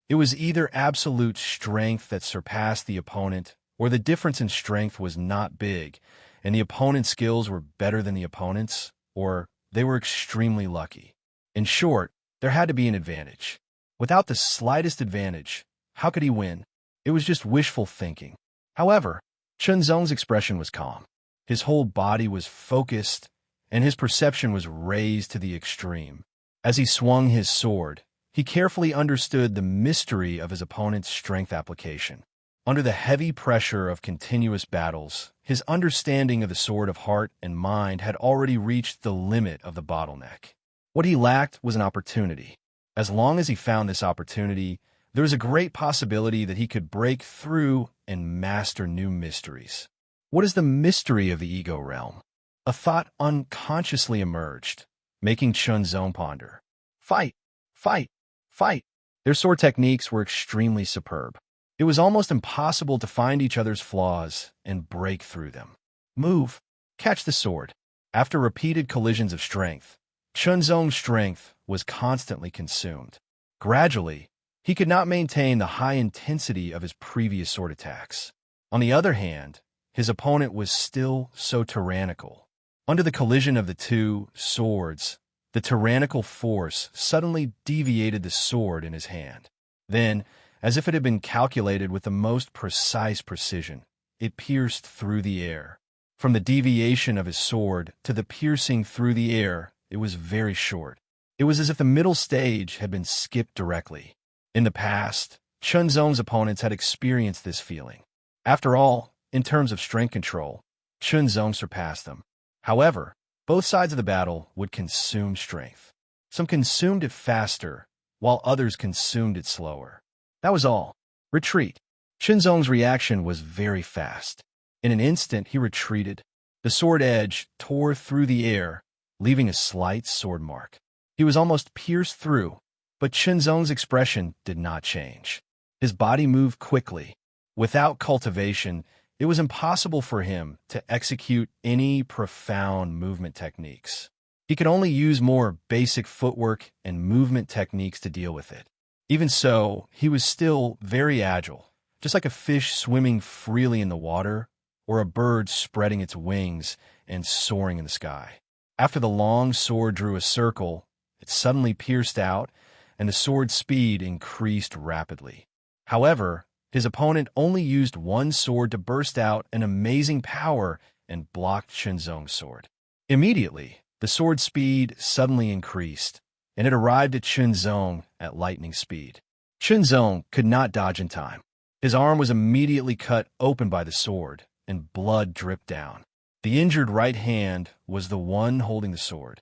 It was either absolute strength that surpassed the opponent, or the difference in strength was not big, and the opponent's skills were better than the opponent's, or they were extremely lucky. In short, there had to be an advantage. Without the slightest advantage, how could he win? It was just wishful thinking. However, Chun Zong's expression was calm. His whole body was focused, and his perception was raised to the extreme. As he swung his sword, he carefully understood the mystery of his opponent's strength application. Under the heavy pressure of continuous battles, his understanding of the sword of heart and mind had already reached the limit of the bottleneck. What he lacked was an opportunity. As long as he found this opportunity, there was a great possibility that he could break through and master new mysteries. What is the mystery of the ego realm? A thought unconsciously emerged, making Chun Zong ponder. Fight! Fight! Fight! Their sword techniques were extremely superb. It was almost impossible to find each other's flaws and break through them. Move! Catch the sword! After repeated collisions of strength, Chun Zong's strength was constantly consumed. Gradually, he could not maintain the high intensity of his previous sword attacks. On the other hand, his opponent was still so tyrannical. Under the collision of the two swords, the tyrannical force suddenly deviated the sword in his hand. Then, as if it had been calculated with the most precise precision, it pierced through the air. From the deviation of his sword to the piercing through the air, it was very short. It was as if the middle stage had been skipped directly. In the past, Chun Zong's opponents had experienced this feeling. After all, in terms of strength control, Chunzong surpassed them. However, both sides of the battle would consume strength. Some consumed it faster, while others consumed it slower. That was all. Retreat. Chunzong's reaction was very fast. In an instant, he retreated. The sword edge tore through the air, leaving a slight sword mark. He was almost pierced through, but Chunzong's expression did not change. His body moved quickly. Without cultivation, it was impossible for him to execute any profound movement techniques. He could only use more basic footwork and movement techniques to deal with it. Even so, he was still very agile, just like a fish swimming freely in the water, or a bird spreading its wings and soaring in the sky. After the long sword drew a circle, it suddenly pierced out, and the sword's speed increased rapidly. However, his opponent only used one sword to burst out an amazing power and blocked Chunzong's sword. Immediately, the sword's speed suddenly increased, and it arrived at Chunzong at lightning speed. Chunzong could not dodge in time. His arm was immediately cut open by the sword, and blood dripped down. The injured right hand was the one holding the sword.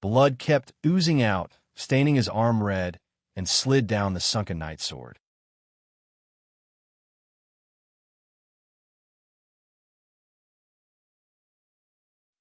Blood kept oozing out, staining his arm red, and slid down the sunken knight sword.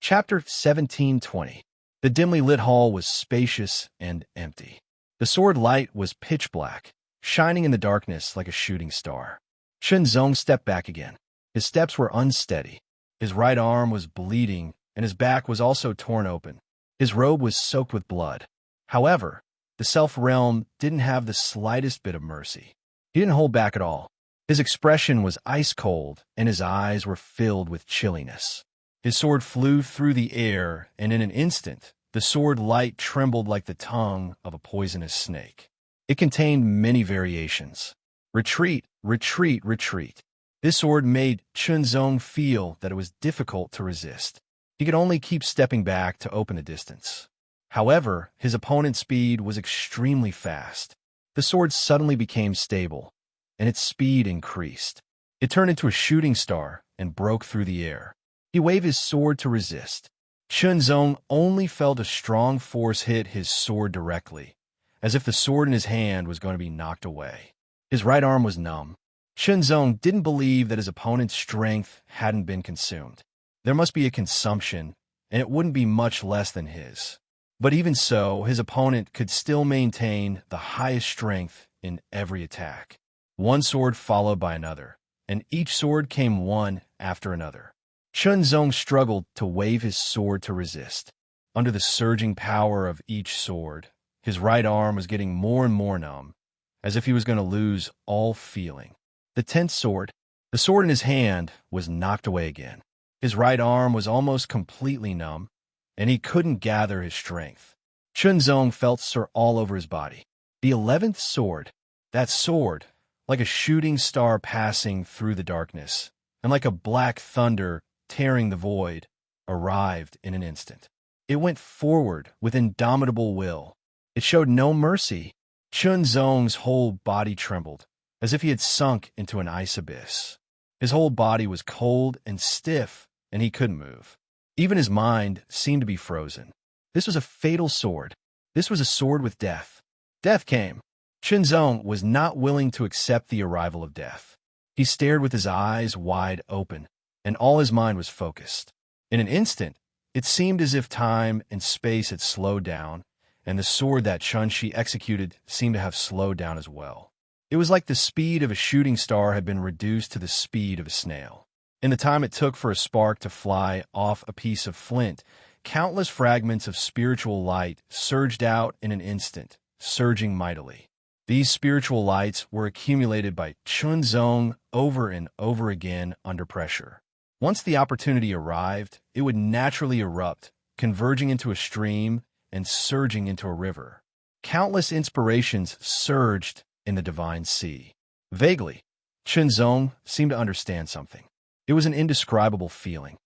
Chapter 1720. The dimly lit hall was spacious and empty. The sword light was pitch black, shining in the darkness like a shooting star. Chunzong stepped back again. His steps were unsteady. His right arm was bleeding, and his back was also torn open. His robe was soaked with blood. However, the self-realm didn't have the slightest bit of mercy. He didn't hold back at all. His expression was ice cold, and his eyes were filled with chilliness. His sword flew through the air, and in an instant, the sword light trembled like the tongue of a poisonous snake. It contained many variations. Retreat, retreat, retreat. This sword made Chunzong feel that it was difficult to resist. He could only keep stepping back to open the distance. However, his opponent's speed was extremely fast. The sword suddenly became stable, and its speed increased. It turned into a shooting star and broke through the air. He waved his sword to resist. Chunzong only felt a strong force hit his sword directly, as if the sword in his hand was going to be knocked away. His right arm was numb. Chunzong didn't believe that his opponent's strength hadn't been consumed. There must be a consumption, and it wouldn't be much less than his. But even so, his opponent could still maintain the highest strength in every attack. One sword followed by another, and each sword came one after another. Chunzong struggled to wave his sword to resist. Under the surging power of each sword, his right arm was getting more and more numb, as if he was going to lose all feeling. The 10th sword, the sword in his hand, was knocked away again. His right arm was almost completely numb, and he couldn't gather his strength. Chunzong felt sore all over his body. The 11th sword, that sword, like a shooting star passing through the darkness, and like a black thunder tearing the void, arrived in an instant. It went forward with indomitable will. It showed no mercy. Chunzong's whole body trembled, as if he had sunk into an ice abyss. His whole body was cold and stiff, and he couldn't move. Even his mind seemed to be frozen. This was a fatal sword. This was a sword with death. Death came. Chunzong was not willing to accept the arrival of death. He stared with his eyes wide open, and all his mind was focused. In an instant, it seemed as if time and space had slowed down, and the sword that Chunshi executed seemed to have slowed down as well. It was like the speed of a shooting star had been reduced to the speed of a snail. In the time it took for a spark to fly off a piece of flint, countless fragments of spiritual light surged out in an instant, surging mightily. These spiritual lights were accumulated by Chunzong over and over again under pressure. Once the opportunity arrived, it would naturally erupt, converging into a stream and surging into a river. Countless inspirations surged in the divine sea. Vaguely, Chunzong seemed to understand something. It was an indescribable feeling.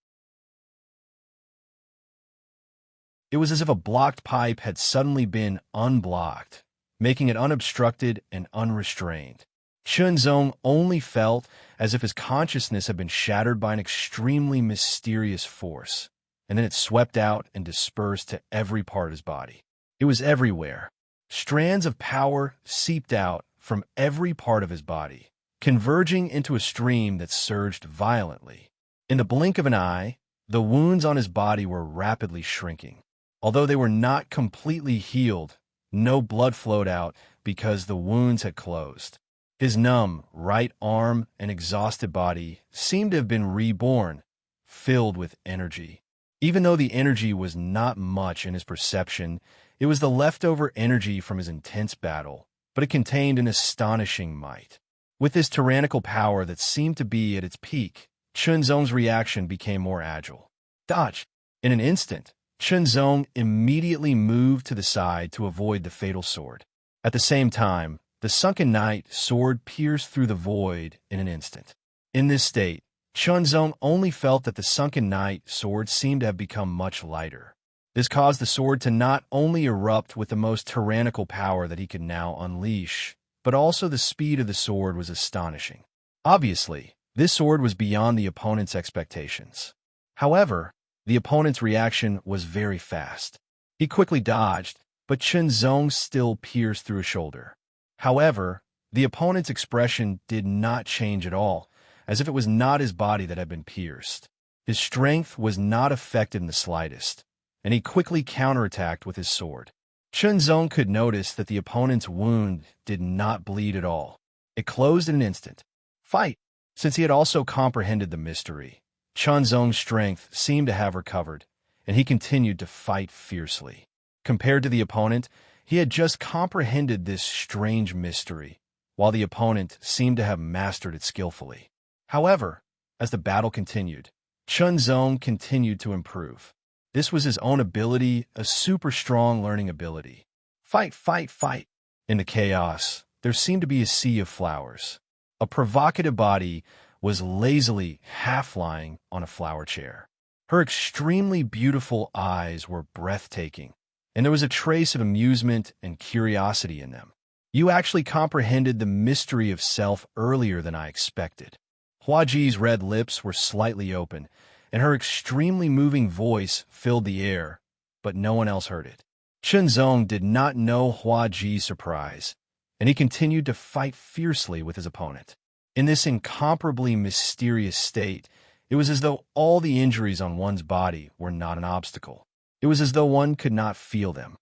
It was as if a blocked pipe had suddenly been unblocked, making it unobstructed and unrestrained. Chunzong only felt as if his consciousness had been shattered by an extremely mysterious force, and then it swept out and dispersed to every part of his body. It was everywhere. Strands of power seeped out from every part of his body, converging into a stream that surged violently. In the blink of an eye, the wounds on his body were rapidly shrinking. Although they were not completely healed, no blood flowed out because the wounds had closed. His numb right arm and exhausted body seemed to have been reborn, filled with energy. Even though the energy was not much in his perception, it was the leftover energy from his intense battle, but it contained an astonishing might. With this tyrannical power that seemed to be at its peak, Chunzong's reaction became more agile. Dodge! In an instant, Chunzong immediately moved to the side to avoid the fatal sword. At the same time, the sunken knight sword pierced through the void in an instant. In this state, Chunzong only felt that the sunken knight sword seemed to have become much lighter. This caused the sword to not only erupt with the most tyrannical power that he could now unleash, but also the speed of the sword was astonishing. Obviously, this sword was beyond the opponent's expectations. However, the opponent's reaction was very fast. He quickly dodged, but Chunzong still pierced through his shoulder. However, the opponent's expression did not change at all, as if it was not his body that had been pierced. His strength was not affected in the slightest, and he quickly counterattacked with his sword. Chunzong could notice that the opponent's wound did not bleed at all. It closed in an instant. Fight! Since he had also comprehended the mystery, Chunzong's strength seemed to have recovered, and he continued to fight fiercely. Compared to the opponent, he had just comprehended this strange mystery, while the opponent seemed to have mastered it skillfully. However, as the battle continued, Chunzong continued to improve. This was his own ability, a super strong learning ability. Fight, fight, fight! In the chaos, there seemed to be a sea of flowers. A provocative body was lazily half-lying on a flower chair. Her extremely beautiful eyes were breathtaking, and there was a trace of amusement and curiosity in them. You actually comprehended the mystery of self earlier than I expected. Huaji's red lips were slightly open, and her extremely moving voice filled the air, but no one else heard it. Chunzong did not know Huaji's surprise, and he continued to fight fiercely with his opponent. In this incomparably mysterious state, it was as though all the injuries on one's body were not an obstacle. It was as though one could not feel them.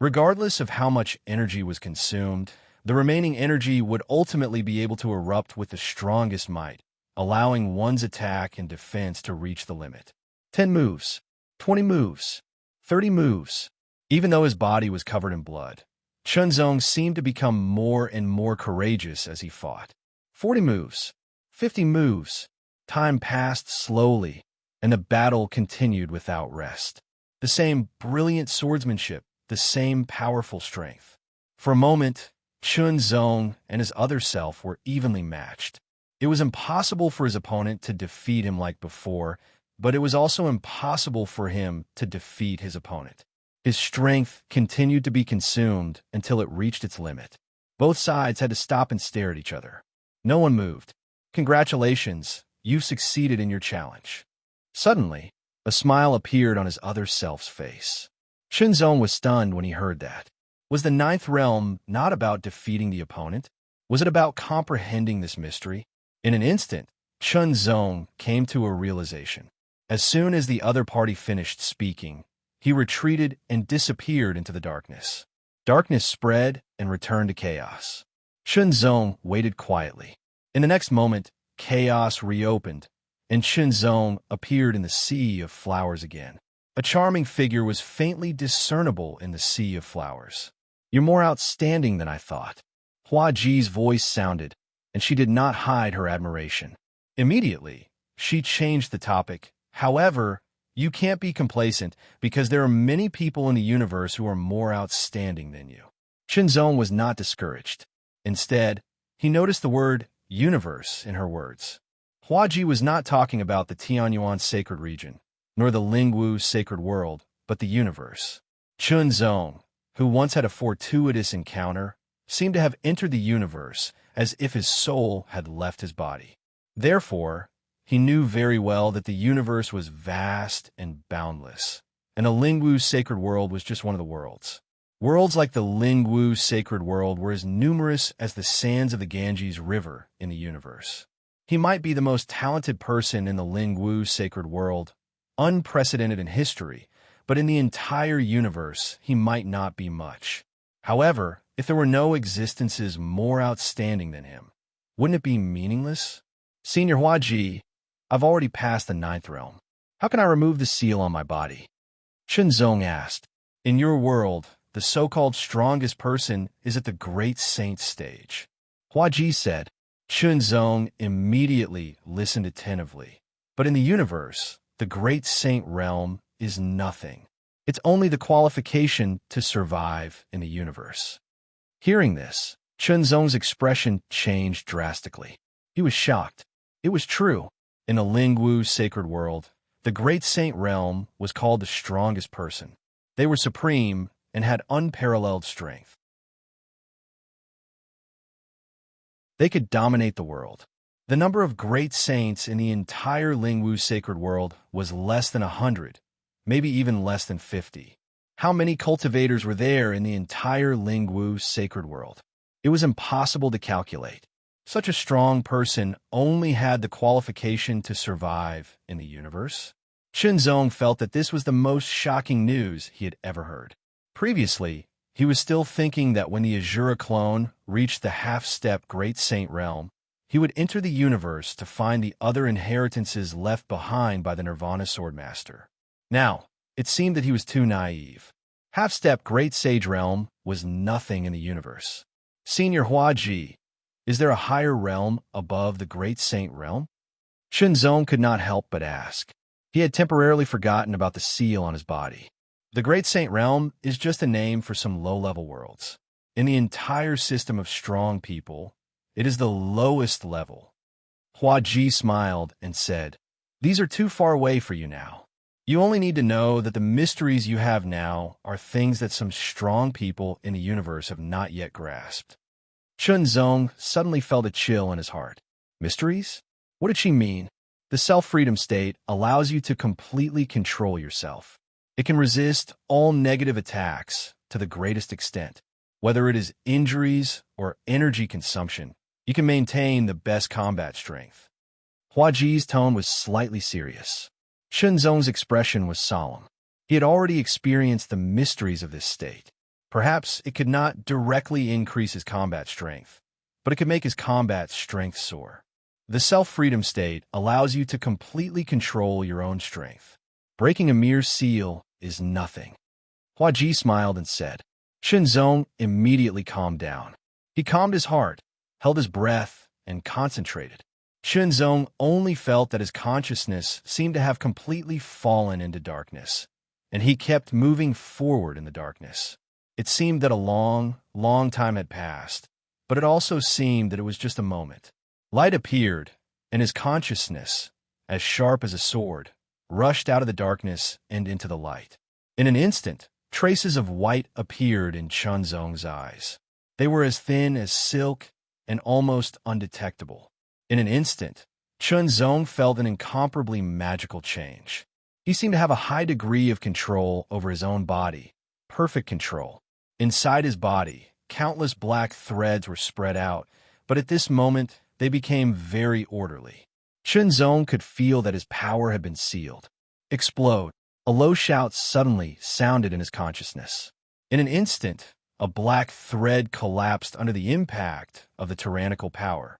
Regardless of how much energy was consumed, the remaining energy would ultimately be able to erupt with the strongest might, allowing one's attack and defense to reach the limit. 10 moves, 20 moves, 30 moves. Even though his body was covered in blood, Chunzong seemed to become more and more courageous as he fought. 40 moves, 50 moves. Time passed slowly, and the battle continued without rest. The same brilliant swordsmanship, the same powerful strength. For a moment, Chunzong and his other self were evenly matched. It was impossible for his opponent to defeat him like before, but it was also impossible for him to defeat his opponent. His strength continued to be consumed until it reached its limit. Both sides had to stop and stare at each other. No one moved. Congratulations, you've succeeded in your challenge. Suddenly, a smile appeared on his other self's face. Chunzong was stunned when he heard that. Was the ninth realm not about defeating the opponent? Was it about comprehending this mystery? In an instant, Chunzong came to a realization. As soon as the other party finished speaking, he retreated and disappeared into the darkness. Darkness spread and returned to chaos. Chunzong waited quietly. In the next moment, chaos reopened, and Chunzong appeared in the sea of flowers again. A charming figure was faintly discernible in the sea of flowers. You're more outstanding than I thought. Huaji's voice sounded, and she did not hide her admiration. Immediately, she changed the topic. However, you can't be complacent because there are many people in the universe who are more outstanding than you. Chunzong was not discouraged. Instead, he noticed the word universe in her words. Huaji was not talking about the Tianyuan sacred region, nor the Lingwu sacred world, but the universe. Chunzong, who once had a fortuitous encounter, seemed to have entered the universe as if his soul had left his body. Therefore, he knew very well that the universe was vast and boundless, and a Lingwu's sacred world was just one of the worlds. Worlds like the Lingwu sacred world were as numerous as the sands of the Ganges River in the universe. He might be the most talented person in the Lingwu sacred world, unprecedented in history, but in the entire universe he might not be much. However, if there were no existences more outstanding than him, wouldn't it be meaningless? Senior Huaji, I've already passed the 9th realm. How can I remove the seal on my body? Chunzong asked. In your world, the so-called strongest person is at the great saint stage. Huaji said. Chunzong immediately listened attentively. But in the universe, the great saint realm is nothing. It's only the qualification to survive in the universe. Hearing this, Chunzong's expression changed drastically. He was shocked. It was true. In the Lingwu sacred world, the great saint realm was called the strongest person. They were supreme and had unparalleled strength. They could dominate the world. The number of great saints in the entire Lingwu sacred world was less than 100, maybe even less than 50. How many cultivators were there in the entire Lingwu sacred world? It was impossible to calculate. Such a strong person only had the qualification to survive in the universe. Chunzong felt that this was the most shocking news he had ever heard. Previously, he was still thinking that when the Azura clone reached the half-step Great Saint realm, he would enter the universe to find the other inheritances left behind by the Nirvana Swordmaster. Now, it seemed that he was too naive. Half-step Great Sage realm was nothing in the universe. Senior Huaji, is there a higher realm above the Great Saint realm? Chunzong could not help but ask. He had temporarily forgotten about the seal on his body. The Great Saint Realm is just a name for some low-level worlds. In the entire system of strong people, it is the lowest level. Huaji smiled and said, These are too far away for you now. You only need to know that the mysteries you have now are things that some strong people in the universe have not yet grasped. Chunzong suddenly felt a chill in his heart. Mysteries? What did she mean? The self-freedom state allows you to completely control yourself. It can resist all negative attacks to the greatest extent. Whether it is injuries or energy consumption, you can maintain the best combat strength. Huaji's tone was slightly serious. Chunzong's expression was solemn. He had already experienced the mysteries of this state. Perhaps it could not directly increase his combat strength, but it could make his combat strength soar. The self-freedom state allows you to completely control your own strength. Breaking a mere seal is nothing. Huaji smiled and said. Chunzong immediately calmed down. He calmed his heart, held his breath, and concentrated. Chunzong only felt that his consciousness seemed to have completely fallen into darkness, and he kept moving forward in the darkness. It seemed that a long, long time had passed, but it also seemed that it was just a moment. Light appeared, and his consciousness, as sharp as a sword, rushed out of the darkness and into the light. In an instant, traces of white appeared in Chunzong's eyes. They were as thin as silk and almost undetectable. In an instant, Chunzong felt an incomparably magical change. He seemed to have a high degree of control over his own body, perfect control. Inside his body, countless black threads were spread out, but at this moment, they became very orderly. Chunzong could feel that his power had been sealed. Explode. A low shout suddenly sounded in his consciousness. In an instant, a black thread collapsed under the impact of the tyrannical power.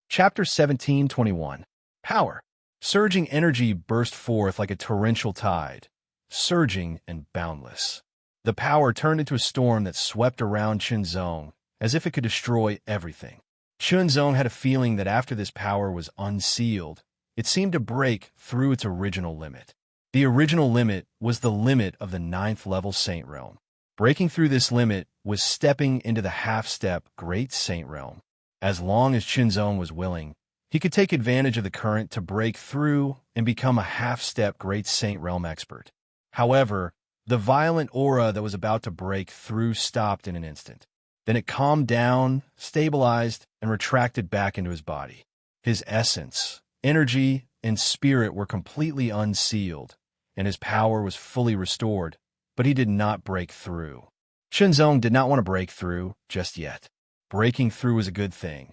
Chapter 17:21. Power. Surging energy burst forth like a torrential tide, surging and boundless. The power turned into a storm that swept around Chunzong, as if it could destroy everything. Chunzong had a feeling that after this power was unsealed, it seemed to break through its original limit. The original limit was the limit of the 9th level Saint Realm. Breaking through this limit was stepping into the half-step Great Saint Realm. As long as Chunzong was willing, He could take advantage of the current to break through and become a half-step Great Saint Realm expert. However, the violent aura that was about to break through stopped in an instant. Then it calmed down, stabilized, and retracted back into his body. His essence, energy, and spirit were completely unsealed, and his power was fully restored, but he did not break through. Shenzong did not want to break through just yet. Breaking through was a good thing,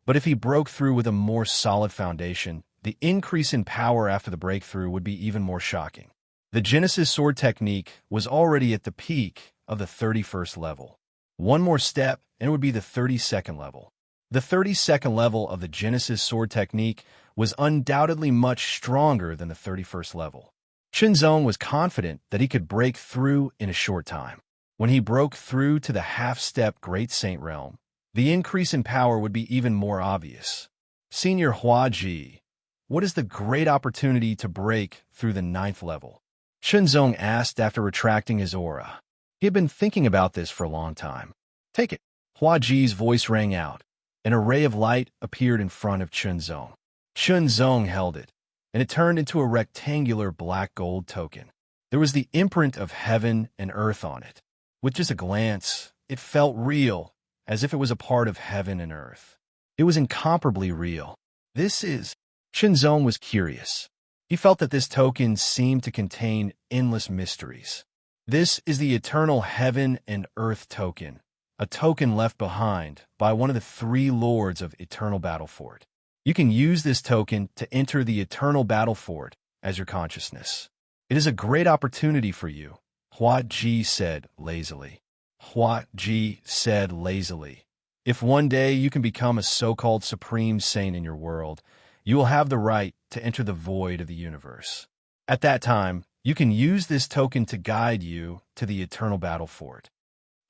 but if he broke through with a more solid foundation, the increase in power after the breakthrough would be even more shocking. The Genesis sword technique was already at the peak of the 31st level. One more step, and it would be the 32nd level. The 32nd level of the Genesis sword technique was undoubtedly much stronger than the 31st level. Shenzong was confident that he could break through in a short time. When he broke through to the half-step Great Saint Realm, the increase in power would be even more obvious. Senior Hua Ji, what is the great opportunity to break through the 9th level? Shenzong asked after retracting his aura. He had been thinking about this for a long time. Take it. Hua Ji's voice rang out. An array of light appeared in front of Shenzong. Shenzong held it, and it turned into a rectangular black gold token. There was the imprint of heaven and earth on it. With just a glance, it felt real, as if it was a part of heaven and earth. It was incomparably real. Shenzong was curious. He felt that this token seemed to contain endless mysteries. This is the eternal heaven and earth token, a token left behind by one of the 3 lords of Eternal Battle Fort. You can use this token to enter the Eternal Battle Fort as your consciousness. It is a great opportunity for you, Hua Ji said lazily. Hua Ji said lazily. If one day you can become a so-called supreme saint in your world, you will have the right to enter the void of the universe. At that time, you can use this token to guide you to the Eternal Battle Fort.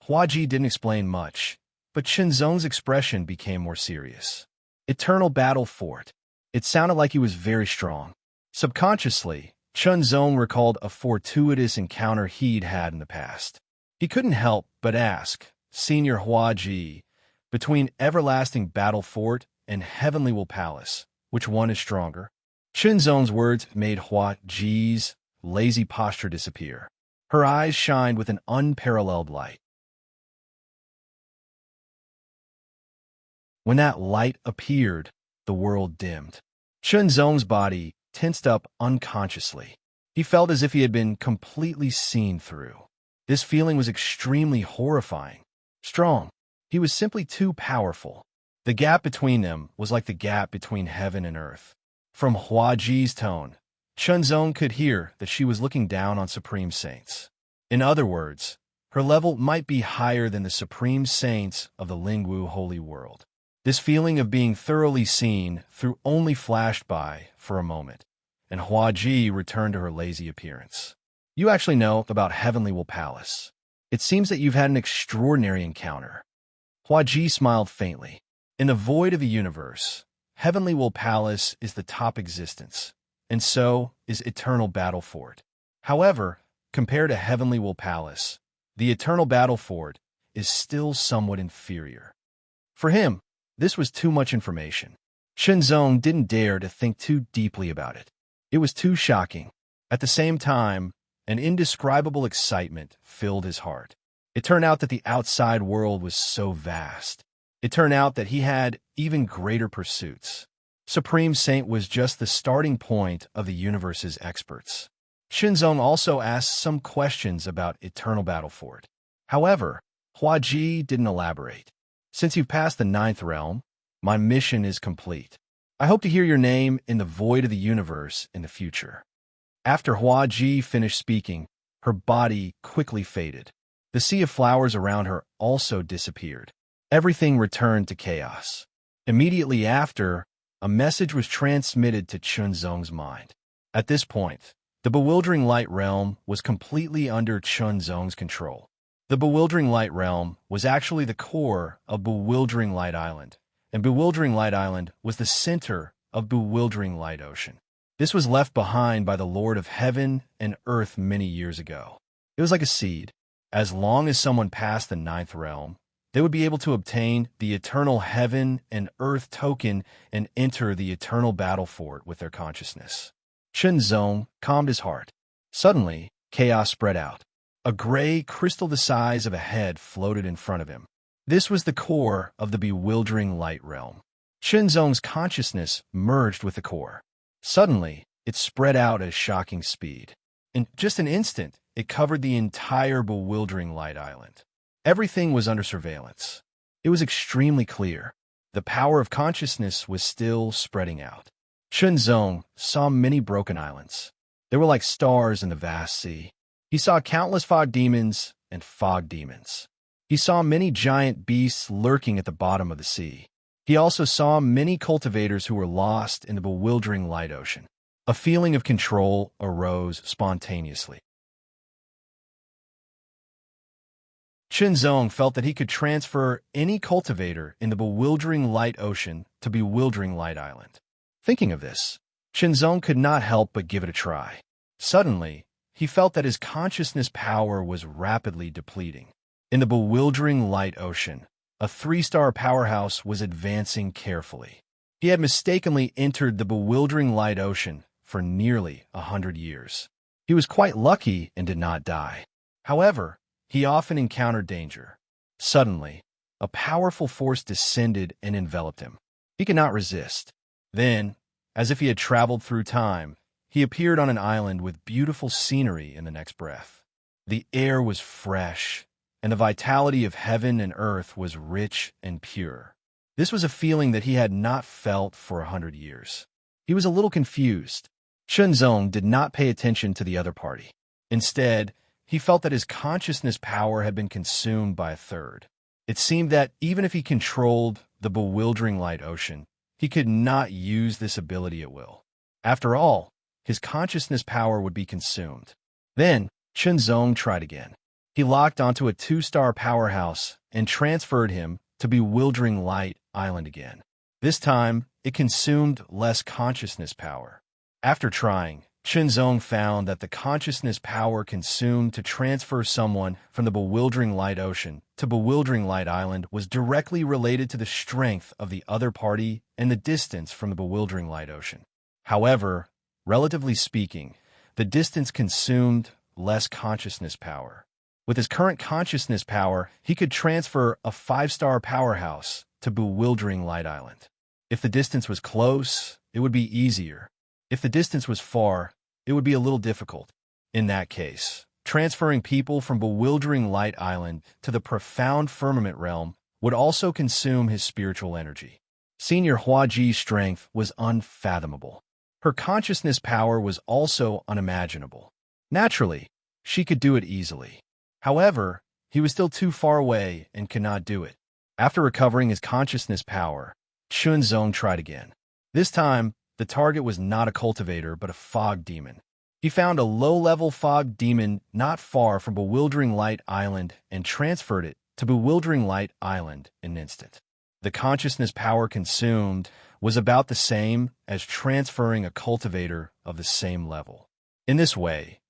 Hua Ji didn't explain much, but Shenzong's expression became more serious. Eternal Battle Fort. It sounded like he was very strong. Subconsciously, Shenzong recalled a fortuitous encounter he'd had in the past. He couldn't help but ask, Senior Hua Ji, between Everlasting Battle Fort and Heavenly Will Palace, which one is stronger? Shenzong's words made Hua Ji's lazy posture disappear. Her eyes shined with an unparalleled light. When that light appeared, the world dimmed. Shenzong's body tensed up unconsciously. He felt as if he had been completely seen through. This feeling was extremely horrifying. Strong. He was simply too powerful. The gap between them was like the gap between heaven and earth. From Hua Ji's tone, Shenzong could hear that she was looking down on supreme saints. In other words, her level might be higher than the supreme saints of the Lingwu holy world. This feeling of being thoroughly seen through only flashed by for a moment, and Hua Ji returned to her lazy appearance. You actually know about Heavenly Will Palace. It seems that you've had an extraordinary encounter. Hua Ji smiled faintly. In the void of the universe, Heavenly Will Palace is the top existence, and so is Eternal Battle Fort. However, compared to Heavenly Will Palace, the Eternal Battle Fort is still somewhat inferior. For him, this was too much information. Shenzong didn't dare to think too deeply about it. It was too shocking. At the same time, an indescribable excitement filled his heart. It turned out that the outside world was so vast. It turned out that he had even greater pursuits. Supreme Saint was just the starting point of the universe's experts. Shenzong also asked some questions about Eternal Battle Fort. However, Hua Ji didn't elaborate. Since you've passed the 9th realm, my mission is complete. I hope to hear your name in the void of the universe in the future. After Hua Ji finished speaking, her body quickly faded. The sea of flowers around her also disappeared. Everything returned to chaos. Immediately after, a message was transmitted to Shenzong's mind. At this point, the Bewildering Light Realm was completely under Shenzong's control. The Bewildering Light Realm was actually the core of Bewildering Light Island, and Bewildering Light Island was the center of Bewildering Light Ocean. This was left behind by the Lord of Heaven and Earth many years ago. It was like a seed. As long as someone passed the 9th realm, They would be able to obtain the eternal heaven and earth token and enter the eternal battle fort with their consciousness. Shenzong calmed his heart. Suddenly, chaos spread out. A gray crystal the size of a head floated in front of him. This was the core of the bewildering light realm. Shenzong's consciousness merged with the core. Suddenly, it spread out at shocking speed. In just an instant, it covered the entire bewildering light island. Everything was under surveillance. It was extremely clear. The power of consciousness was still spreading out. Shenzong saw many broken islands. They were like stars in the vast sea. He saw countless fog demons and fog demons. He saw many giant beasts lurking at the bottom of the sea. He also saw many cultivators who were lost in the bewildering light ocean. A feeling of control arose spontaneously. Shenzong felt that he could transfer any cultivator in the bewildering light ocean to bewildering light island. Thinking of this, Shenzong could not help but give it a try. Suddenly, he felt that his consciousness power was rapidly depleting. In the bewildering light ocean, a 3-star powerhouse was advancing carefully. He had mistakenly entered the bewildering light ocean for nearly 100 years. He was quite lucky and did not die. However, he often encountered danger. Suddenly, a powerful force descended and enveloped him. He could not resist. Then, as if he had traveled through time, he appeared on an island with beautiful scenery in the next breath. The air was fresh, and the vitality of heaven and earth was rich and pure. This was a feeling that he had not felt for 100 years. He was a little confused. Shenzong did not pay attention to the other party. Instead, he felt that his consciousness power had been consumed by a third. It seemed that even if he controlled the bewildering light ocean, he could not use this ability at will. After all, his consciousness power would be consumed. Then, Shenzong tried again. He locked onto a 2-star powerhouse and transferred him to bewildering light island again. This time, it consumed less consciousness power. After trying, Shenzong found that the consciousness power consumed to transfer someone from the bewildering light ocean to bewildering light island was directly related to the strength of the other party and the distance from the bewildering light ocean. However, relatively speaking, the distance consumed less consciousness power. With his current consciousness power, he could transfer a 5-star powerhouse to bewildering light island. If the distance was close, it would be easier. If the distance was far, it would be a little difficult. In that case, transferring people from bewildering light island to the profound firmament realm would also consume his spiritual energy. Senior Huaji's strength was unfathomable. Her consciousness power was also unimaginable. Naturally, she could do it easily. However, he was still too far away and could not do it. After recovering his consciousness power, Shenzong tried again. This time, the target was not a cultivator, but a fog demon. He found a low-level fog demon not far from Bewildering Light Island and transferred it to Bewildering Light Island in an instant. The consciousness power consumed was about the same as transferring a cultivator of the same level. In this way,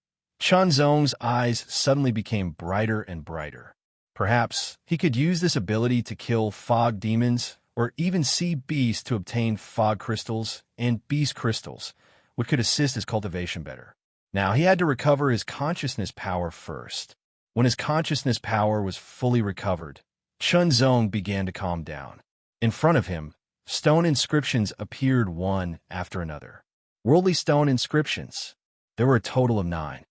Shenzong's eyes suddenly became brighter and brighter. Perhaps he could use this ability to kill fog demons or even see beasts to obtain fog crystals and beast crystals, which could assist his cultivation better. Now, he had to recover his consciousness power first. When his consciousness power was fully recovered, Shenzong began to calm down. In front of him, stone inscriptions appeared one after another. Worldly stone inscriptions. There were a total of 9.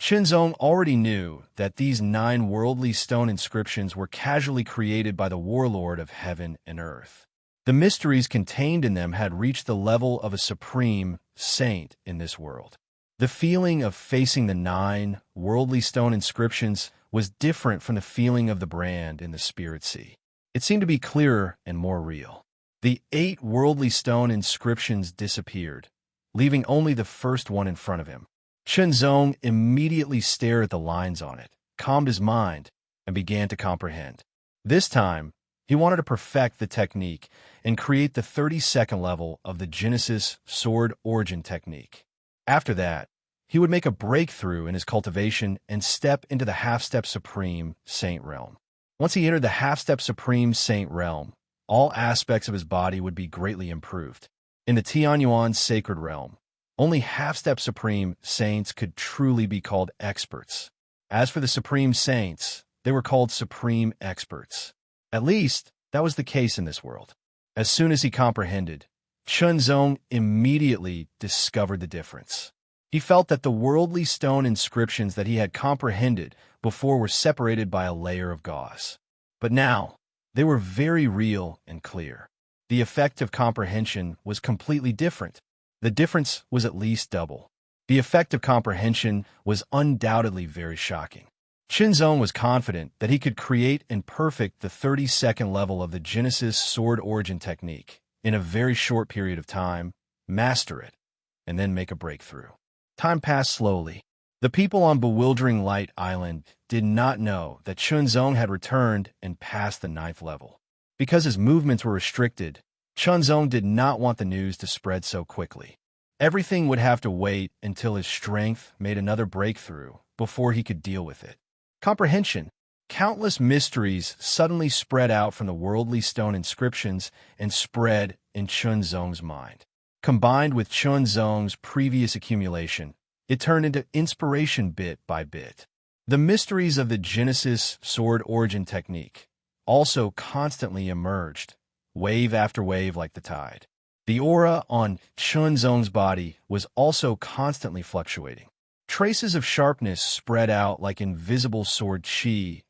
Shenzong already knew that these 9 worldly stone inscriptions were casually created by the warlord of heaven and earth. The mysteries contained in them had reached the level of a supreme saint in this world. The feeling of facing the 9 worldly stone inscriptions was different from the feeling of the brand in the spirit sea. It seemed to be clearer and more real. The 8 worldly stone inscriptions disappeared, leaving only the first one in front of him. Shenzong immediately stared at the lines on it, calmed his mind, and began to comprehend. This time, he wanted to perfect the technique and create the 32nd level of the Genesis Sword Origin technique. After that, he would make a breakthrough in his cultivation and step into the half-step supreme saint realm. Once he entered the half-step supreme saint realm, all aspects of his body would be greatly improved. In the Tianyuan sacred realm, only half-step supreme saints could truly be called experts. As for the supreme saints, they were called supreme experts. At least, that was the case in this world. As soon as he comprehended, Chunzong immediately discovered the difference. He felt that the worldly stone inscriptions that he had comprehended before were separated by a layer of gauze. But now, they were very real and clear. The effect of comprehension was completely different. The difference was at least double. The effect of comprehension was undoubtedly very shocking. Chunzong was confident that he could create and perfect the 32nd level of the Genesis sword origin technique in a very short period of time, master it, and then make a breakthrough. Time passed slowly. The people on Bewildering Light Island did not know that Chunzong had returned and passed the 9th level. Because his movements were restricted, Chunzong did not want the news to spread so quickly. Everything would have to wait until his strength made another breakthrough before he could deal with it. Comprehension. Countless mysteries suddenly spread out from the worldly stone inscriptions and spread in Chunzong's mind. Combined with Chunzong's previous accumulation, it turned into inspiration bit by bit. The mysteries of the Genesis sword origin technique also constantly emerged, wave after wave like the tide. The aura on Chunzong's body was also constantly fluctuating. Traces of sharpness spread out like invisible sword chi,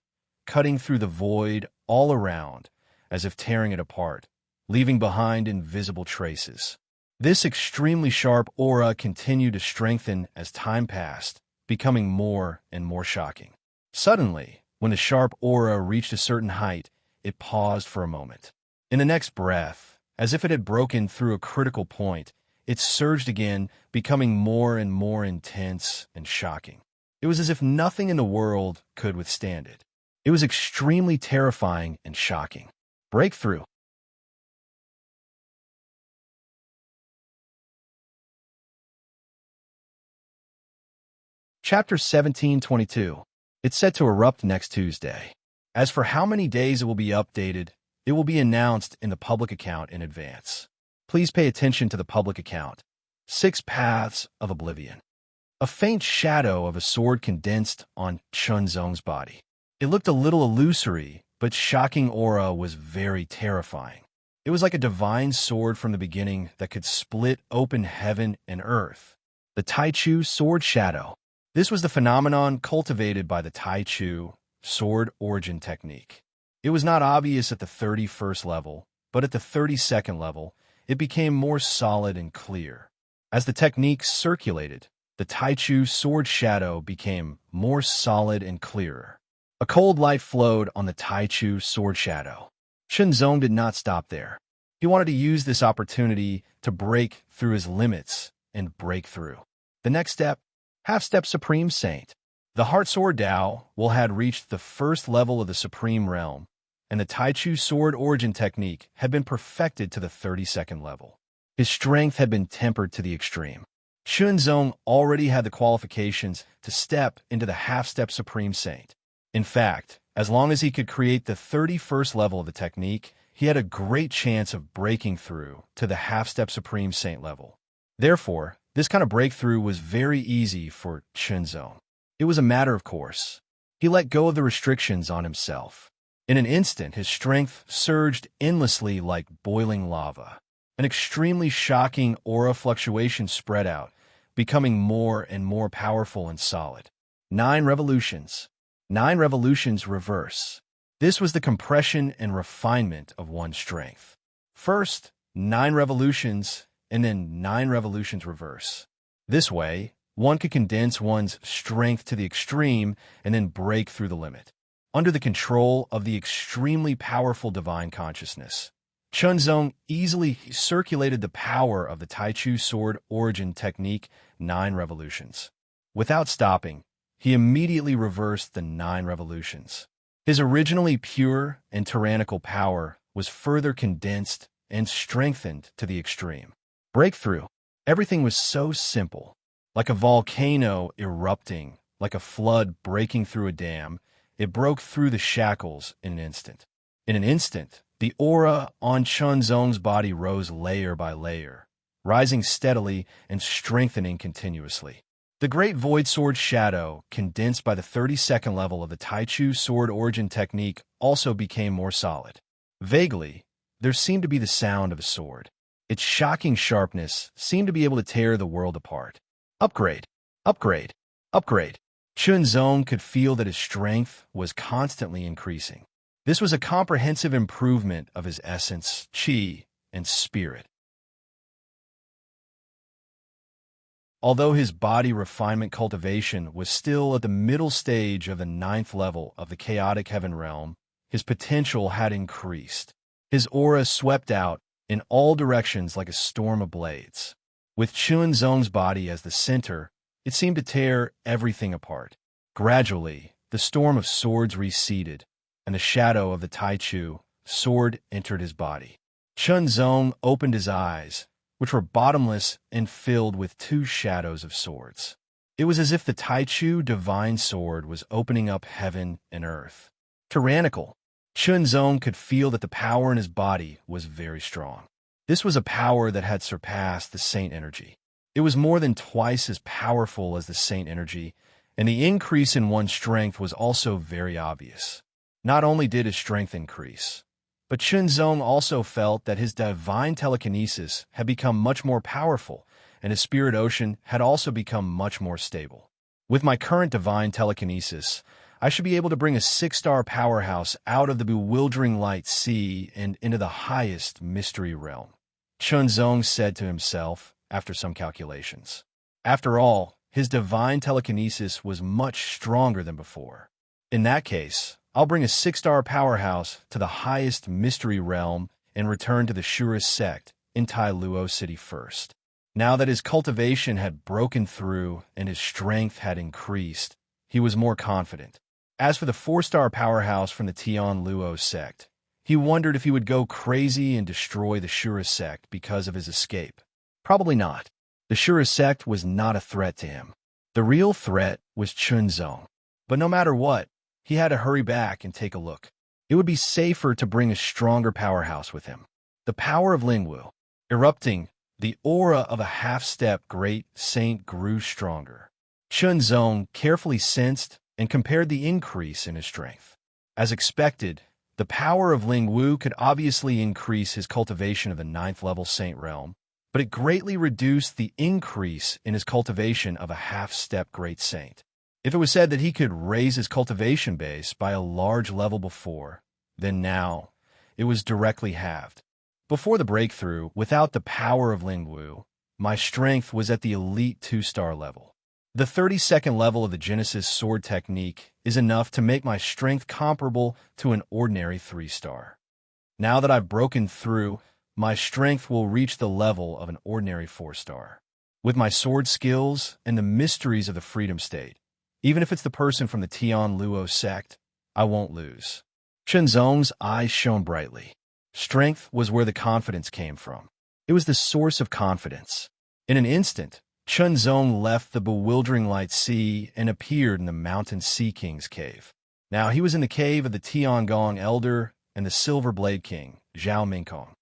cutting through the void all around, as if tearing it apart, leaving behind invisible traces. This extremely sharp aura continued to strengthen as time passed, becoming more and more shocking. Suddenly, when the sharp aura reached a certain height, it paused for a moment. In the next breath, as if it had broken through a critical point, it surged again, becoming more and more intense and shocking. It was as if nothing in the world could withstand it. It was extremely terrifying and shocking. Breakthrough. Chapter 1722. It's set to erupt next Tuesday. As for how many days it will be updated, it will be announced in the public account in advance. Please pay attention to the public account. 6 Paths of Oblivion. A faint shadow of a sword condensed on Chunzong's body. It looked a little illusory, but shocking aura was very terrifying. It was like a divine sword from the beginning that could split open heaven and earth. The Taichu Sword Shadow. This was the phenomenon cultivated by the Taichu sword origin technique. It was not obvious at the 31st level, but at the 32nd level, it became more solid and clear. As the technique circulated, the Taichu sword shadow became more solid and clearer. A cold light flowed on the Taichu sword shadow. Chunzong did not stop there. He wanted to use this opportunity to break through his limits and break through. The next step, half-step Supreme Saint. The Heart Sword Dao had reached the 1st level of the Supreme Realm, and the Taichu sword origin technique had been perfected to the 32nd level. His strength had been tempered to the extreme. Chunzong already had the qualifications to step into the half-step Supreme Saint. In fact, as long as he could create the 31st level of the technique, he had a great chance of breaking through to the half-step Supreme Saint level. Therefore, this kind of breakthrough was very easy for Chunzong. It was a matter of course. He let go of the restrictions on himself. In an instant, his strength surged endlessly like boiling lava. An extremely shocking aura fluctuation spread out, becoming more and more powerful and solid. 9 revolutions. 9 revolutions reverse. This was the compression and refinement of one's strength. First, 9 revolutions, and then 9 revolutions reverse. This way, one could condense one's strength to the extreme and then break through the limit. Under the control of the extremely powerful divine consciousness, Chunzong easily circulated the power of the Taichu sword origin technique 9 revolutions. Without stopping, he immediately reversed the 9 revolutions. His originally pure and tyrannical power was further condensed and strengthened to the extreme. Breakthrough. Everything was so simple. Like a volcano erupting, like a flood breaking through a dam, it broke through the shackles in an instant. In an instant, the aura on Chunzong's body rose layer by layer, rising steadily and strengthening continuously. The Great Void Sword shadow, condensed by the 32nd level of the Taichu sword origin technique, also became more solid. Vaguely, there seemed to be the sound of a sword. Its shocking sharpness seemed to be able to tear the world apart. Upgrade, upgrade, upgrade. Chunzong could feel that his strength was constantly increasing. This was a comprehensive improvement of his essence, qi, and spirit. Although his body refinement cultivation was still at the middle stage of the 9th level of the chaotic heaven realm, his potential had increased. His aura swept out in all directions like a storm of blades. With Chunzong's body as the center, it seemed to tear everything apart. Gradually, the storm of swords receded, and the shadow of the Taichu sword entered his body. Chunzong opened his eyes, which were bottomless and filled with two shadows of swords. It was as if the Taichu divine sword was opening up heaven and earth. Tyrannical. Chunzong could feel that the power in his body was very strong. This was a power that had surpassed the saint energy. It was more than twice as powerful as the saint energy, and the increase in one's strength was also very obvious. Not only did his strength increase, but Chunzong also felt that his divine telekinesis had become much more powerful, and his spirit ocean had also become much more stable. With my current divine telekinesis, I should be able to bring a 6-star powerhouse out of the bewildering light sea and into the highest mystery realm, Chunzong said to himself after some calculations. After all, his divine telekinesis was much stronger than before. In that case, I'll bring a 6-star powerhouse to the highest mystery realm and return to the surest sect in Tai Luo City first. Now that his cultivation had broken through and his strength had increased, he was more confident. As for the 4-star powerhouse from the Tian Luo sect, he wondered if he would go crazy and destroy the Shura sect because of his escape. Probably not. The Shura sect was not a threat to him. The real threat was Chunzong. But no matter what, he had to hurry back and take a look. It would be safer to bring a stronger powerhouse with him. The power of Lingwu. Erupting, the aura of a half-step great saint grew stronger. Chunzong carefully sensed and compared the increase in his strength. As expected, the power of Lingwu could obviously increase his cultivation of the 9th level saint realm, but it greatly reduced the increase in his cultivation of a half-step great saint. If it was said that he could raise his cultivation base by a large level before, then now it was directly halved. Before the breakthrough, without the power of Lingwu, my strength was at the elite 2-star level. The 32nd level of the Genesis sword technique is enough to make my strength comparable to an ordinary 3-star. Now that I've broken through, my strength will reach the level of an ordinary 4-star. With my sword skills and the mysteries of the Freedom State, even if it's the person from the Tian Luo sect, I won't lose. Chunzong's eyes shone brightly. Strength was where the confidence came from. It was the source of confidence. In an instant, Chunzong left the bewildering light sea and appeared in the Mountain Sea King's cave. Now he was in the cave of the Tiangong Elder and the Silver Blade King, Zhao Mingkong.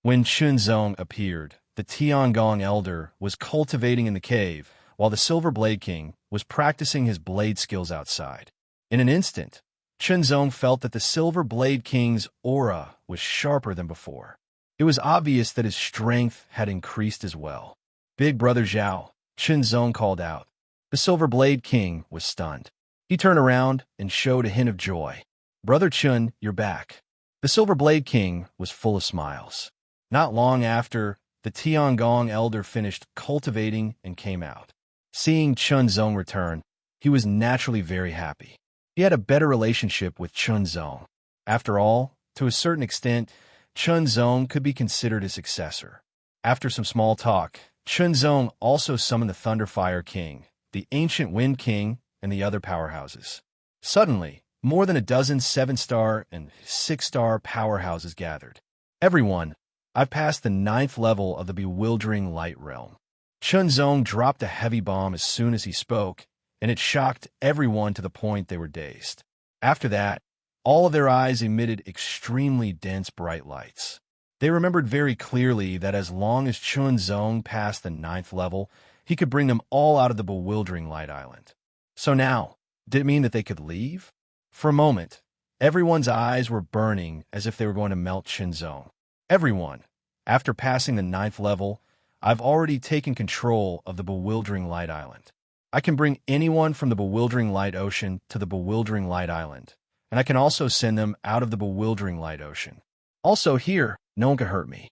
When Chunzong appeared, the Tiangong Elder was cultivating in the cave, while the Silver Blade King was practicing his blade skills outside. In an instant, Chunzong felt that the Silver Blade King's aura was sharper than before. It was obvious that his strength had increased as well. "Big Brother Zhao," Chunzong called out. The Silver Blade King was stunned. He turned around and showed a hint of joy. "Brother Chun, you're back." The Silver Blade King was full of smiles. Not long after, the Tiangong Elder finished cultivating and came out. Seeing Chunzong return, he was naturally very happy. He had a better relationship with Chunzong. After all, to a certain extent, Chunzong could be considered a successor. After some small talk, Chunzong also summoned the Thunderfire King, the Ancient Wind King, and the other powerhouses. Suddenly, more than a dozen 7-star and 6-star powerhouses gathered. Everyone, I've passed the 9th level of the bewildering light realm. Chunzong dropped a heavy bomb as soon as he spoke, and it shocked everyone to the point they were dazed. After that, all of their eyes emitted extremely dense bright lights. They remembered very clearly that as long as Chunzong passed the 9th level, he could bring them all out of the bewildering light island. So now, did it mean that they could leave? For a moment, everyone's eyes were burning as if they were going to melt Chunzong. Everyone, after passing the 9th level, I've already taken control of the bewildering light island. I can bring anyone from the bewildering light ocean to the bewildering light island, and I can also send them out of the bewildering light ocean. Also here, no one can hurt me.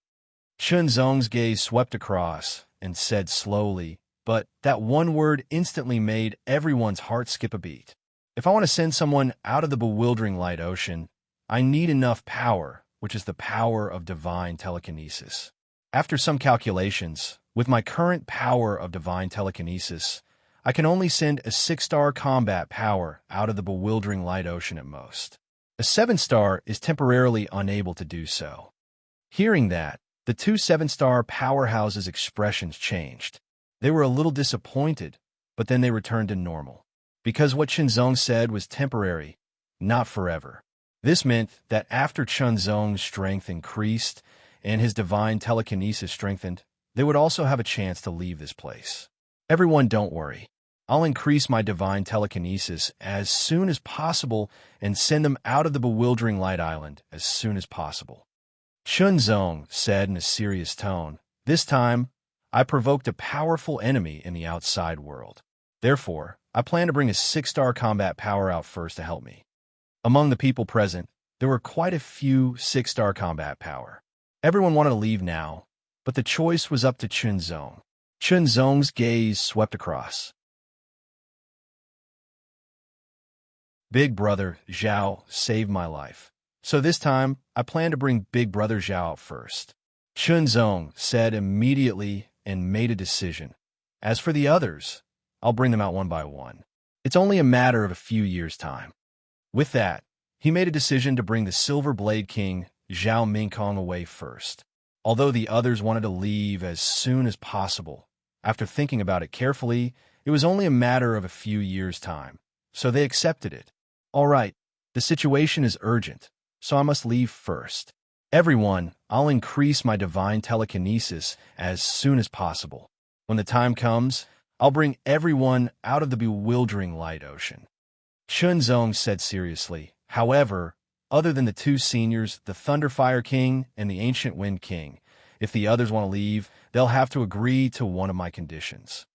Chunzong's gaze swept across and said slowly, but that one word instantly made everyone's heart skip a beat. If I want to send someone out of the bewildering light ocean, I need enough power, which is the power of divine telekinesis. After some calculations, with my current power of divine telekinesis, I can only send a 6-star combat power out of the bewildering light ocean at most. A 7-star is temporarily unable to do so. Hearing that, the two 7-star powerhouses' expressions changed. They were a little disappointed, but then they returned to normal. Because what Chunzong said was temporary, not forever. This meant that after Chunzong's strength increased and his divine telekinesis strengthened, they would also have a chance to leave this place. Everyone, don't worry. I'll increase my divine telekinesis as soon as possible and send them out of the bewildering light island as soon as possible. Chunzong said in a serious tone, "This time, I provoked a powerful enemy in the outside world. Therefore, I plan to bring a 6-star combat power out first to help me." Among the people present, there were quite a few 6-star combat power. Everyone wanted to leave now, but the choice was up to Chunzong. Chunzong's gaze swept across. Big Brother Zhao saved my life. So this time, I plan to bring Big Brother Zhao out first. Chunzong said immediately and made a decision. As for the others, I'll bring them out one by one. It's only a matter of a few years' time. With that, he made a decision to bring the Silver Blade King, Zhao Mingkong, away first. Although the others wanted to leave as soon as possible, after thinking about it carefully, it was only a matter of a few years' time, so they accepted it. All right, the situation is urgent, so I must leave first. Everyone, I'll increase my divine telekinesis as soon as possible. When the time comes, I'll bring everyone out of the bewildering light ocean. Chunzong said seriously. However, other than the two seniors, the Thunderfire King and the Ancient Wind King, if the others want to leave, they'll have to agree to one of my conditions.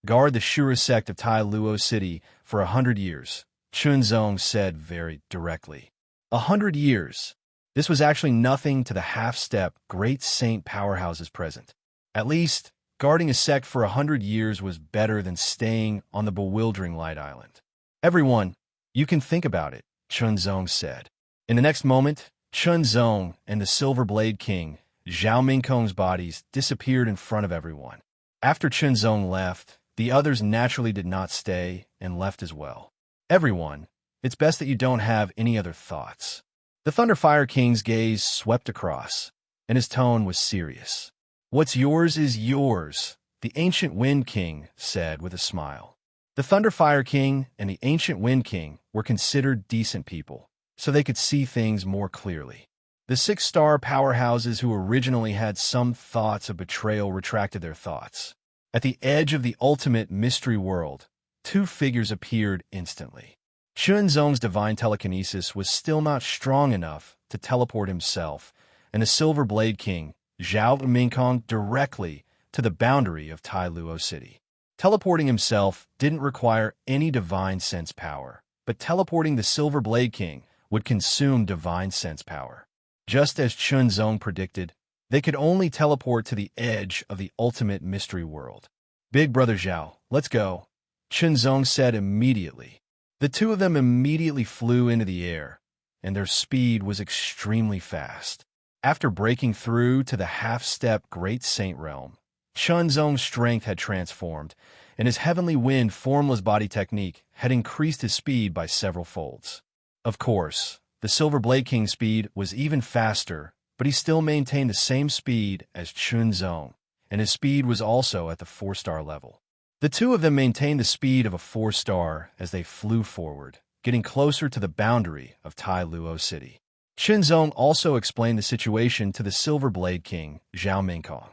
Guard the Shura sect of Tai Luo City for 100 years, Chunzong said very directly. 100 years. This was actually nothing to the half-step great saint powerhouses present. At least, guarding a sect for 100 years was better than staying on the bewildering light island. Everyone, you can think about it, Chunzong said. In the next moment, Chunzong and the Silver Blade King, Zhao Mingkong's bodies disappeared in front of everyone. After Chunzong left, the others naturally did not stay and left as well. Everyone, it's best that you don't have any other thoughts. The Thunderfire King's gaze swept across, and his tone was serious. What's yours is yours, the Ancient Wind King said with a smile. The Thunderfire King and the Ancient Wind King were considered decent people, so they could see things more clearly. The 6-star powerhouses who originally had some thoughts of betrayal retracted their thoughts. At the edge of the ultimate mystery world, two figures appeared instantly. Chunzong's divine telekinesis was still not strong enough to teleport himself, and the Silver Blade King, Zhao Mingkong, directly to the boundary of Tai Luo City. Teleporting himself didn't require any divine sense power, but teleporting the Silver Blade King would consume divine sense power. Just as Chunzong predicted, they could only teleport to the edge of the ultimate mystery world. Big Brother Zhao, let's go, Chunzong said immediately. The two of them immediately flew into the air, and their speed was extremely fast. After breaking through to the half-step Great Saint realm, Chunzong's strength had transformed, and his heavenly wind formless body technique had increased his speed by several folds. Of course, the Silver Blade King's speed was even faster, but he still maintained the same speed as Chunzong, and his speed was also at the 4-star level. The two of them maintained the speed of a 4-star as they flew forward, getting closer to the boundary of Tai Luo City. Chunzong also explained the situation to the Silver Blade King, Zhao Mingkong.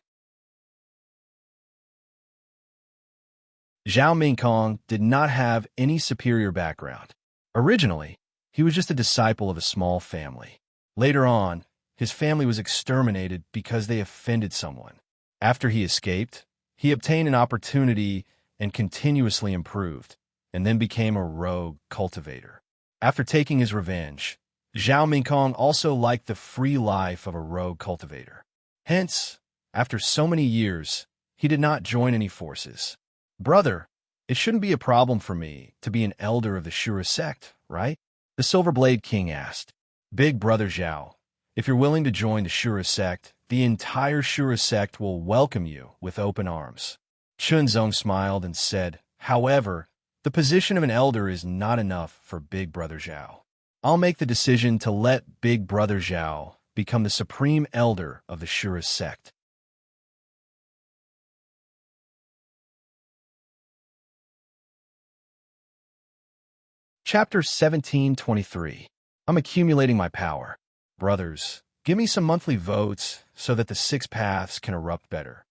Zhao Mingkong did not have any superior background. Originally, he was just a disciple of a small family. Later on, his family was exterminated because they offended someone. After he escaped, he obtained an opportunity and continuously improved, and then became a rogue cultivator. After taking his revenge, Zhao Mingkong also liked the free life of a rogue cultivator. Hence, after so many years, he did not join any forces. Brother, it shouldn't be a problem for me to be an elder of the Shura sect, right? The Silver Blade King asked. Big brother Zhao, if you're willing to join the Shura sect, the entire Shura sect will welcome you with open arms. Chunzong smiled and said, however, the position of an elder is not enough for Big Brother Zhao. I'll make the decision to let Big Brother Zhao become the supreme elder of the Shura sect. Chapter 1723. I'm accumulating my power. Brothers, give me some monthly votes so that the 6 paths can erupt better.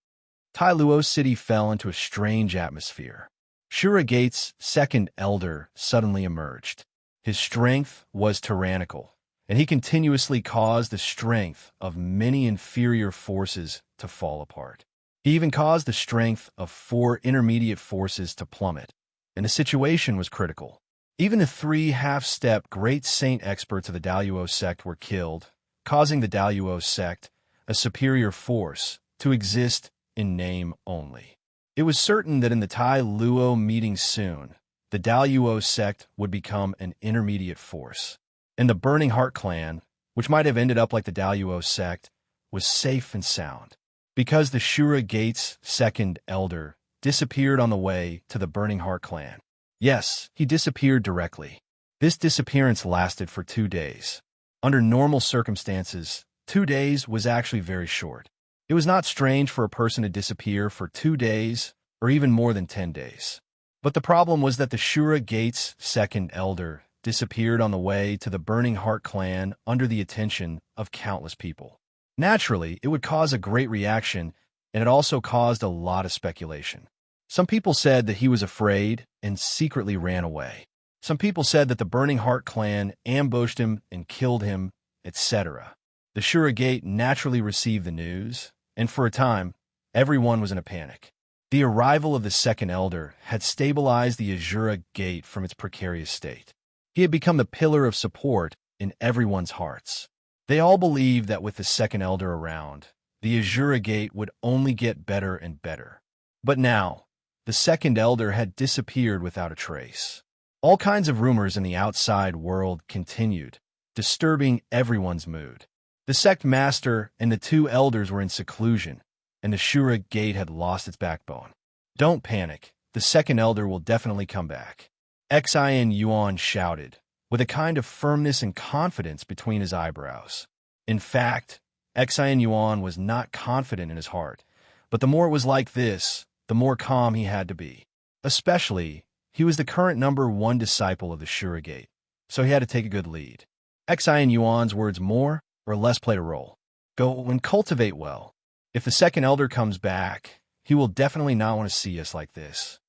Tai Luo City fell into a strange atmosphere. Shura Gate's second elder suddenly emerged. His strength was tyrannical, and he continuously caused the strength of many inferior forces to fall apart. He even caused the strength of 4 intermediate forces to plummet, and the situation was critical. Even the 3 half-step great saint experts of the Daluo sect were killed, causing the Daluo sect, a superior force, to exist in name only. It was certain that in the Tai Luo meeting soon, the Daluo sect would become an intermediate force. And the Burning Heart clan, which might have ended up like the Daluo sect, was safe and sound. Because the Shura Gate's second elder disappeared on the way to the Burning Heart clan. Yes, he disappeared directly. This disappearance lasted for 2 days. Under normal circumstances, 2 days was actually very short. It was not strange for a person to disappear for 2 days or even more than 10 days. But the problem was that the Shura Gate's second elder disappeared on the way to the Burning Heart clan under the attention of countless people. Naturally, it would cause a great reaction, and it also caused a lot of speculation. Some people said that he was afraid and secretly ran away. Some people said that the Burning Heart clan ambushed him and killed him, etc. The Shura Gate naturally received the news, and for a time, everyone was in a panic. The arrival of the second elder had stabilized the Azura Gate from its precarious state. He had become the pillar of support in everyone's hearts. They all believed that with the second elder around, the Azura Gate would only get better and better. But now, the second elder had disappeared without a trace. All kinds of rumors in the outside world continued, disturbing everyone's mood. The sect master and the 2 elders were in seclusion, and the Shura Gate had lost its backbone. Don't panic, the second elder will definitely come back. Xin Yuan shouted, with a kind of firmness and confidence between his eyebrows. In fact, Xin Yuan was not confident in his heart, but the more it was like this, the more calm he had to be. Especially, he was the current number 1 disciple of the Shura Gate, so he had to take a good lead. Xin Yuan's words more or less played a role. Go and cultivate well. If the second elder comes back, he will definitely not want to see us like this.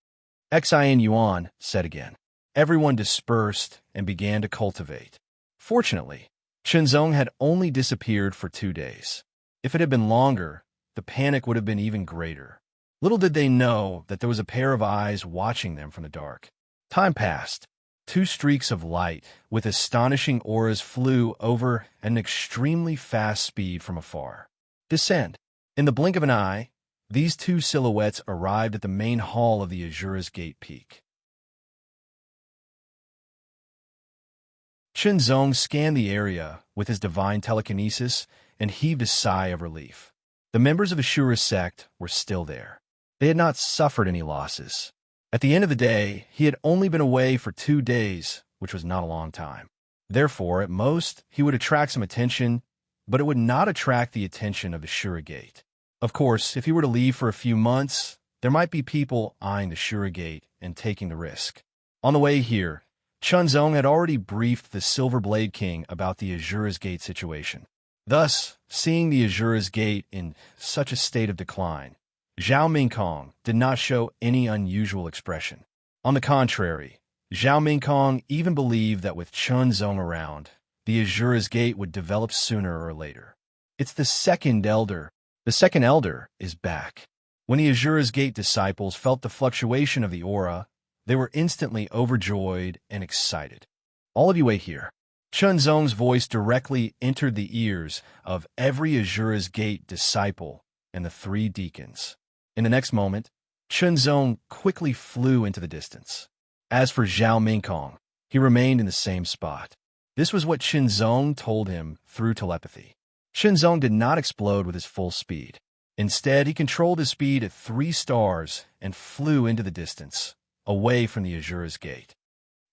Xin Yuan said again. Everyone dispersed and began to cultivate. Fortunately, Chunzong had only disappeared for 2 days. If it had been longer, the panic would have been even greater. Little did they know that there was a pair of eyes watching them from the dark. Time passed. 2 streaks of light with astonishing auras flew over at an extremely fast speed from afar. Descend. In the blink of an eye, these 2 silhouettes arrived at the main hall of the Azura's Gate Peak. Chunzong scanned the area with his divine telekinesis and heaved a sigh of relief. The members of the Shura sect were still there. They had not suffered any losses. At the end of the day, he had only been away for 2 days, which was not a long time. Therefore, at most, he would attract some attention but it would not attract the attention of the Surrogate. Of course, if he were to leave for a few months, there might be people eyeing the Surrogate and taking the risk. On the way here, Chunzong had already briefed the Silver Blade King about the Azura's Gate situation. Thus, seeing the Azura's Gate in such a state of decline, Zhao Mingkong did not show any unusual expression. On the contrary, Zhao Mingkong even believed that with Chunzong around, the Azura's Gate would develop sooner or later. It's the second elder. The second elder is back. When the Azura's Gate disciples felt the fluctuation of the aura, they were instantly overjoyed and excited. All of you wait here. Chunzong's voice directly entered the ears of every Azura's Gate disciple and the 3 deacons. In the next moment, Chunzong quickly flew into the distance. As for Zhao Mingkong, he remained in the same spot. This was what Chunzong told him through telepathy. Chunzong did not explode with his full speed. Instead, he controlled his speed at 3 stars and flew into the distance, away from the Azura's Gate.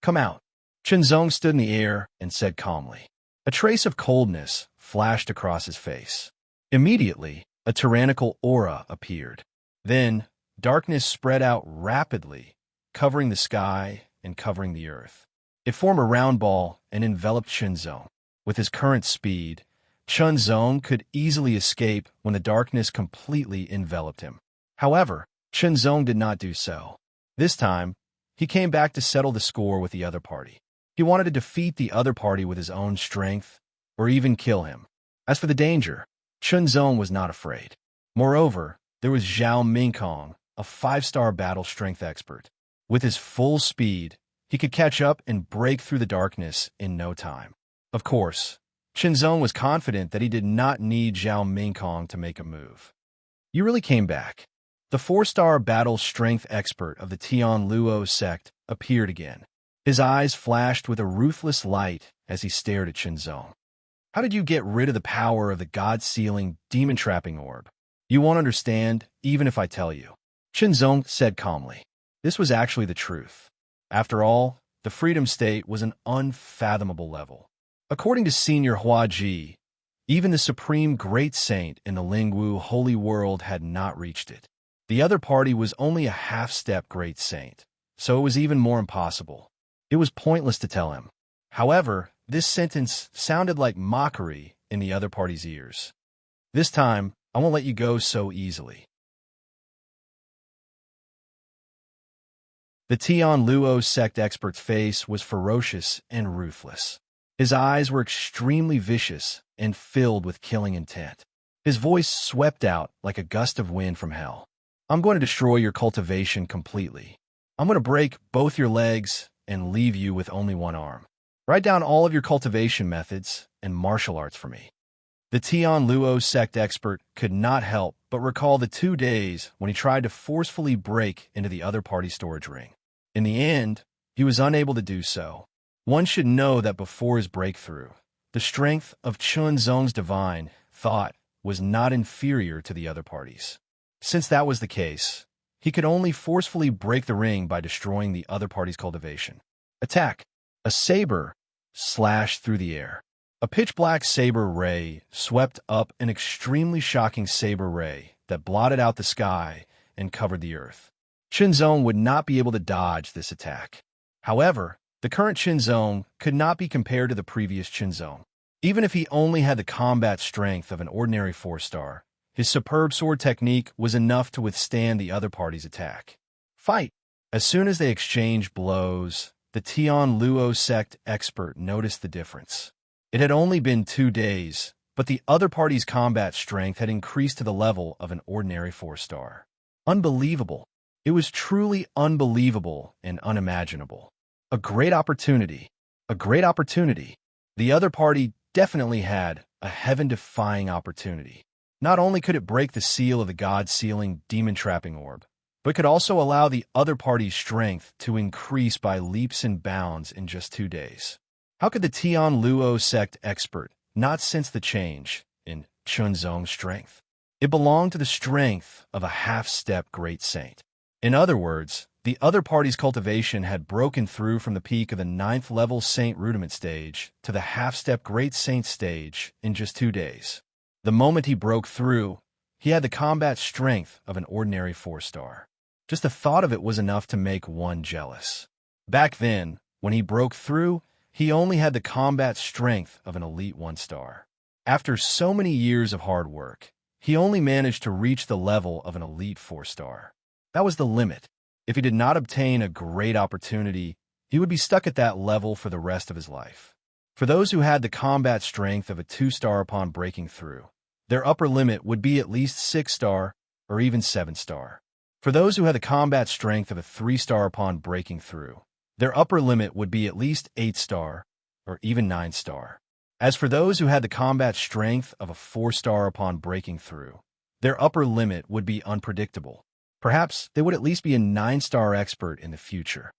Come out. Chunzong stood in the air and said calmly. A trace of coldness flashed across his face. Immediately, a tyrannical aura appeared. Then, darkness spread out rapidly, covering the sky and covering the earth. It formed a round ball and enveloped Chunzong. With his current speed, Chunzong could easily escape when the darkness completely enveloped him. However, Chunzong did not do so. This time, he came back to settle the score with the other party. He wanted to defeat the other party with his own strength, or even kill him. As for the danger, Chunzong was not afraid. Moreover, there was Zhao Mingkong, a 5-star battle strength expert. With his full speed, he could catch up and break through the darkness in no time. Of course, Chunzong was confident that he did not need Zhao Mingkong to make a move. You really came back. The 4-star battle strength expert of the Tian Luo sect appeared again. His eyes flashed with a ruthless light as he stared at Chunzong. How did you get rid of the power of the God-sealing, demon-trapping orb? You won't understand, even if I tell you. Chunzong said calmly. This was actually the truth. After all, the Freedom State was an unfathomable level. According to Senior Hua Ji, even the Supreme Great Saint in the Lingwu Holy World had not reached it. The other party was only a half-step Great Saint, so it was even more impossible. It was pointless to tell him. However, this sentence sounded like mockery in the other party's ears. This time, I won't let you go so easily. The Tian Luo sect expert's face was ferocious and ruthless. His eyes were extremely vicious and filled with killing intent. His voice swept out like a gust of wind from hell. I'm going to destroy your cultivation completely. I'm going to break both your legs and leave you with only one arm. Write down all of your cultivation methods and martial arts for me. The Tian Luo sect expert could not help but recall the 2 days when he tried to forcefully break into the other party's storage ring. In the end, he was unable to do so. One should know that before his breakthrough, the strength of Chunzong's divine thought was not inferior to the other parties. Since that was the case, he could only forcefully break the ring by destroying the other party's cultivation. Attack! A saber slashed through the air. A pitch-black saber ray swept up, an extremely shocking saber ray that blotted out the sky and covered the earth. Chunzong would not be able to dodge this attack. However, the current Chunzong could not be compared to the previous Chunzong. Even if he only had the combat strength of an ordinary 4-star, his superb sword technique was enough to withstand the other party's attack. Fight! As soon as they exchanged blows, the Tian Luo sect expert noticed the difference. It had only been 2 days, but the other party's combat strength had increased to the level of an ordinary 4-star. Unbelievable. It was truly unbelievable and unimaginable. A great opportunity. A great opportunity. The other party definitely had a heaven-defying opportunity. Not only could it break the seal of the God-sealing, demon-trapping orb, but could also allow the other party's strength to increase by leaps and bounds in just 2 days. How could the Tian Luo sect expert not sense the change in Chunzong's strength? It belonged to the strength of a half-step great saint. In other words, The other party's cultivation had broken through from the peak of the 9th level Saint Rudiment stage to the half-step Great Saint stage in just 2 days. The moment he broke through, he had the combat strength of an ordinary 4-star. Just the thought of it was enough to make one jealous. Back then, when he broke through, he only had the combat strength of an elite 1-star. After so many years of hard work, he only managed to reach the level of an elite 4-star. That was the limit. If he did not obtain a great opportunity, he would be stuck at that level for the rest of his life. For those who had the combat strength of a 2-star upon breaking through, their upper limit would be at least 6-star or even 7-star. For those who had the combat strength of a 3-star upon breaking through, their upper limit would be at least 8-star or even 9-star. As for those who had the combat strength of a 4-star upon breaking through, their upper limit would be unpredictable. Perhaps they would at least be a 9-star expert in the future.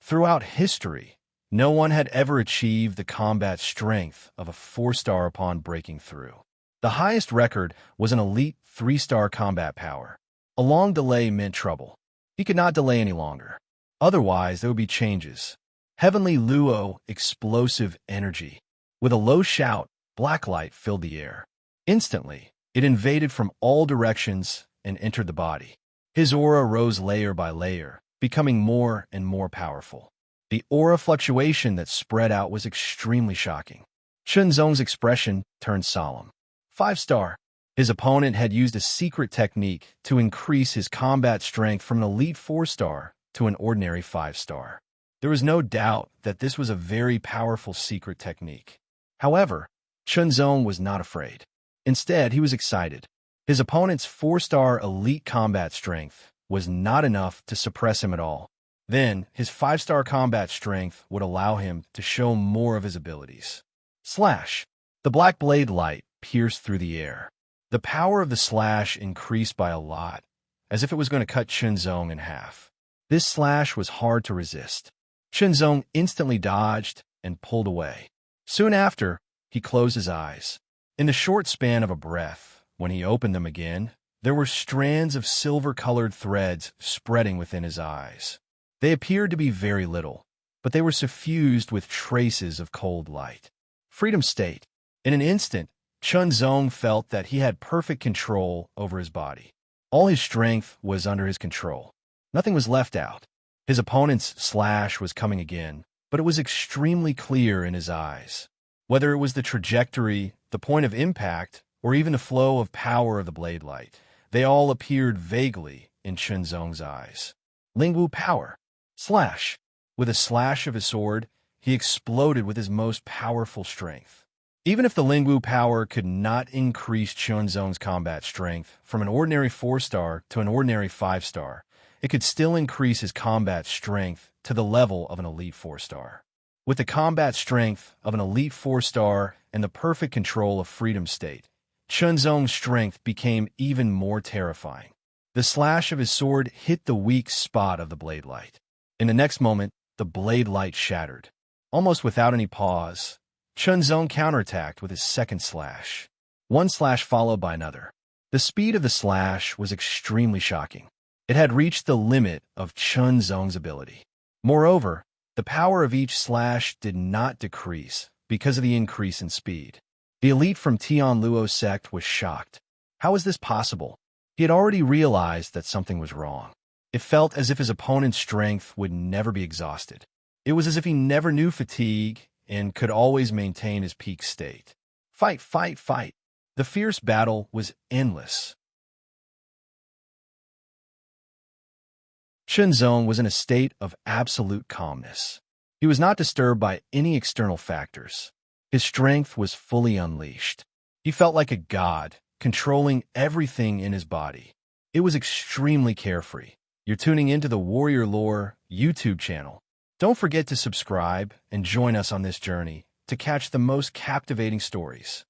Throughout history, no one had ever achieved the combat strength of a 4-star upon breaking through. The highest record was an elite 3-star combat power. A long delay meant trouble. He could not delay any longer. Otherwise, there would be changes. Heavenly Luo, explosive energy. With a low shout, black light filled the air. Instantly, it invaded from all directions and entered the body. His aura rose layer by layer, becoming more and more powerful. The aura fluctuation that spread out was extremely shocking. Chunzong's expression turned solemn. 5-star. His opponent had used a secret technique to increase his combat strength from an elite 4-star to an ordinary 5-star. There was no doubt that this was a very powerful secret technique. However, Chunzong was not afraid. Instead, he was excited. His opponent's 4-star elite combat strength was not enough to suppress him at all. Then, his 5-star combat strength would allow him to show more of his abilities. Slash. The black blade light pierced through the air. The power of the slash increased by a lot, as if it was going to cut Chunzong in half. This slash was hard to resist. Chunzong instantly dodged and pulled away. Soon after, he closed his eyes. In the short span of a breath, when he opened them again, there were strands of silver-colored threads spreading within his eyes. They appeared to be very little, but they were suffused with traces of cold light. Freedom state. In an instant, Chunzong felt that he had perfect control over his body. All his strength was under his control. Nothing was left out. His opponent's slash was coming again, but it was extremely clear in his eyes. Whether it was the trajectory, the point of impact, or even the flow of power of the blade light, they all appeared vaguely in Chunzong's eyes. Lingwu power. Slash. With a slash of his sword, he exploded with his most powerful strength. Even if the Lingwu power could not increase Chunzong's combat strength from an ordinary 4-star to an ordinary 5-star, it could still increase his combat strength to the level of an elite 4-star. With the combat strength of an elite 4-star and the perfect control of freedom state, Chunzong's strength became even more terrifying. The slash of his sword hit the weak spot of the blade light. In the next moment, the blade light shattered. Almost without any pause, Chunzong counterattacked with his second slash. One slash followed by another. The speed of the slash was extremely shocking. It had reached the limit of Chunzong's ability. Moreover, the power of each slash did not decrease because of the increase in speed. The elite from Tianluo's sect was shocked. How was this possible? He had already realized that something was wrong. It felt as if his opponent's strength would never be exhausted. It was as if he never knew fatigue and could always maintain his peak state. Fight, fight, fight. The fierce battle was endless. Chunzong was in a state of absolute calmness. He was not disturbed by any external factors. His strength was fully unleashed. He felt like a god, controlling everything in his body. It was extremely carefree. You're tuning into the Warrior Lore YouTube channel. Don't forget to subscribe and join us on this journey to catch the most captivating stories.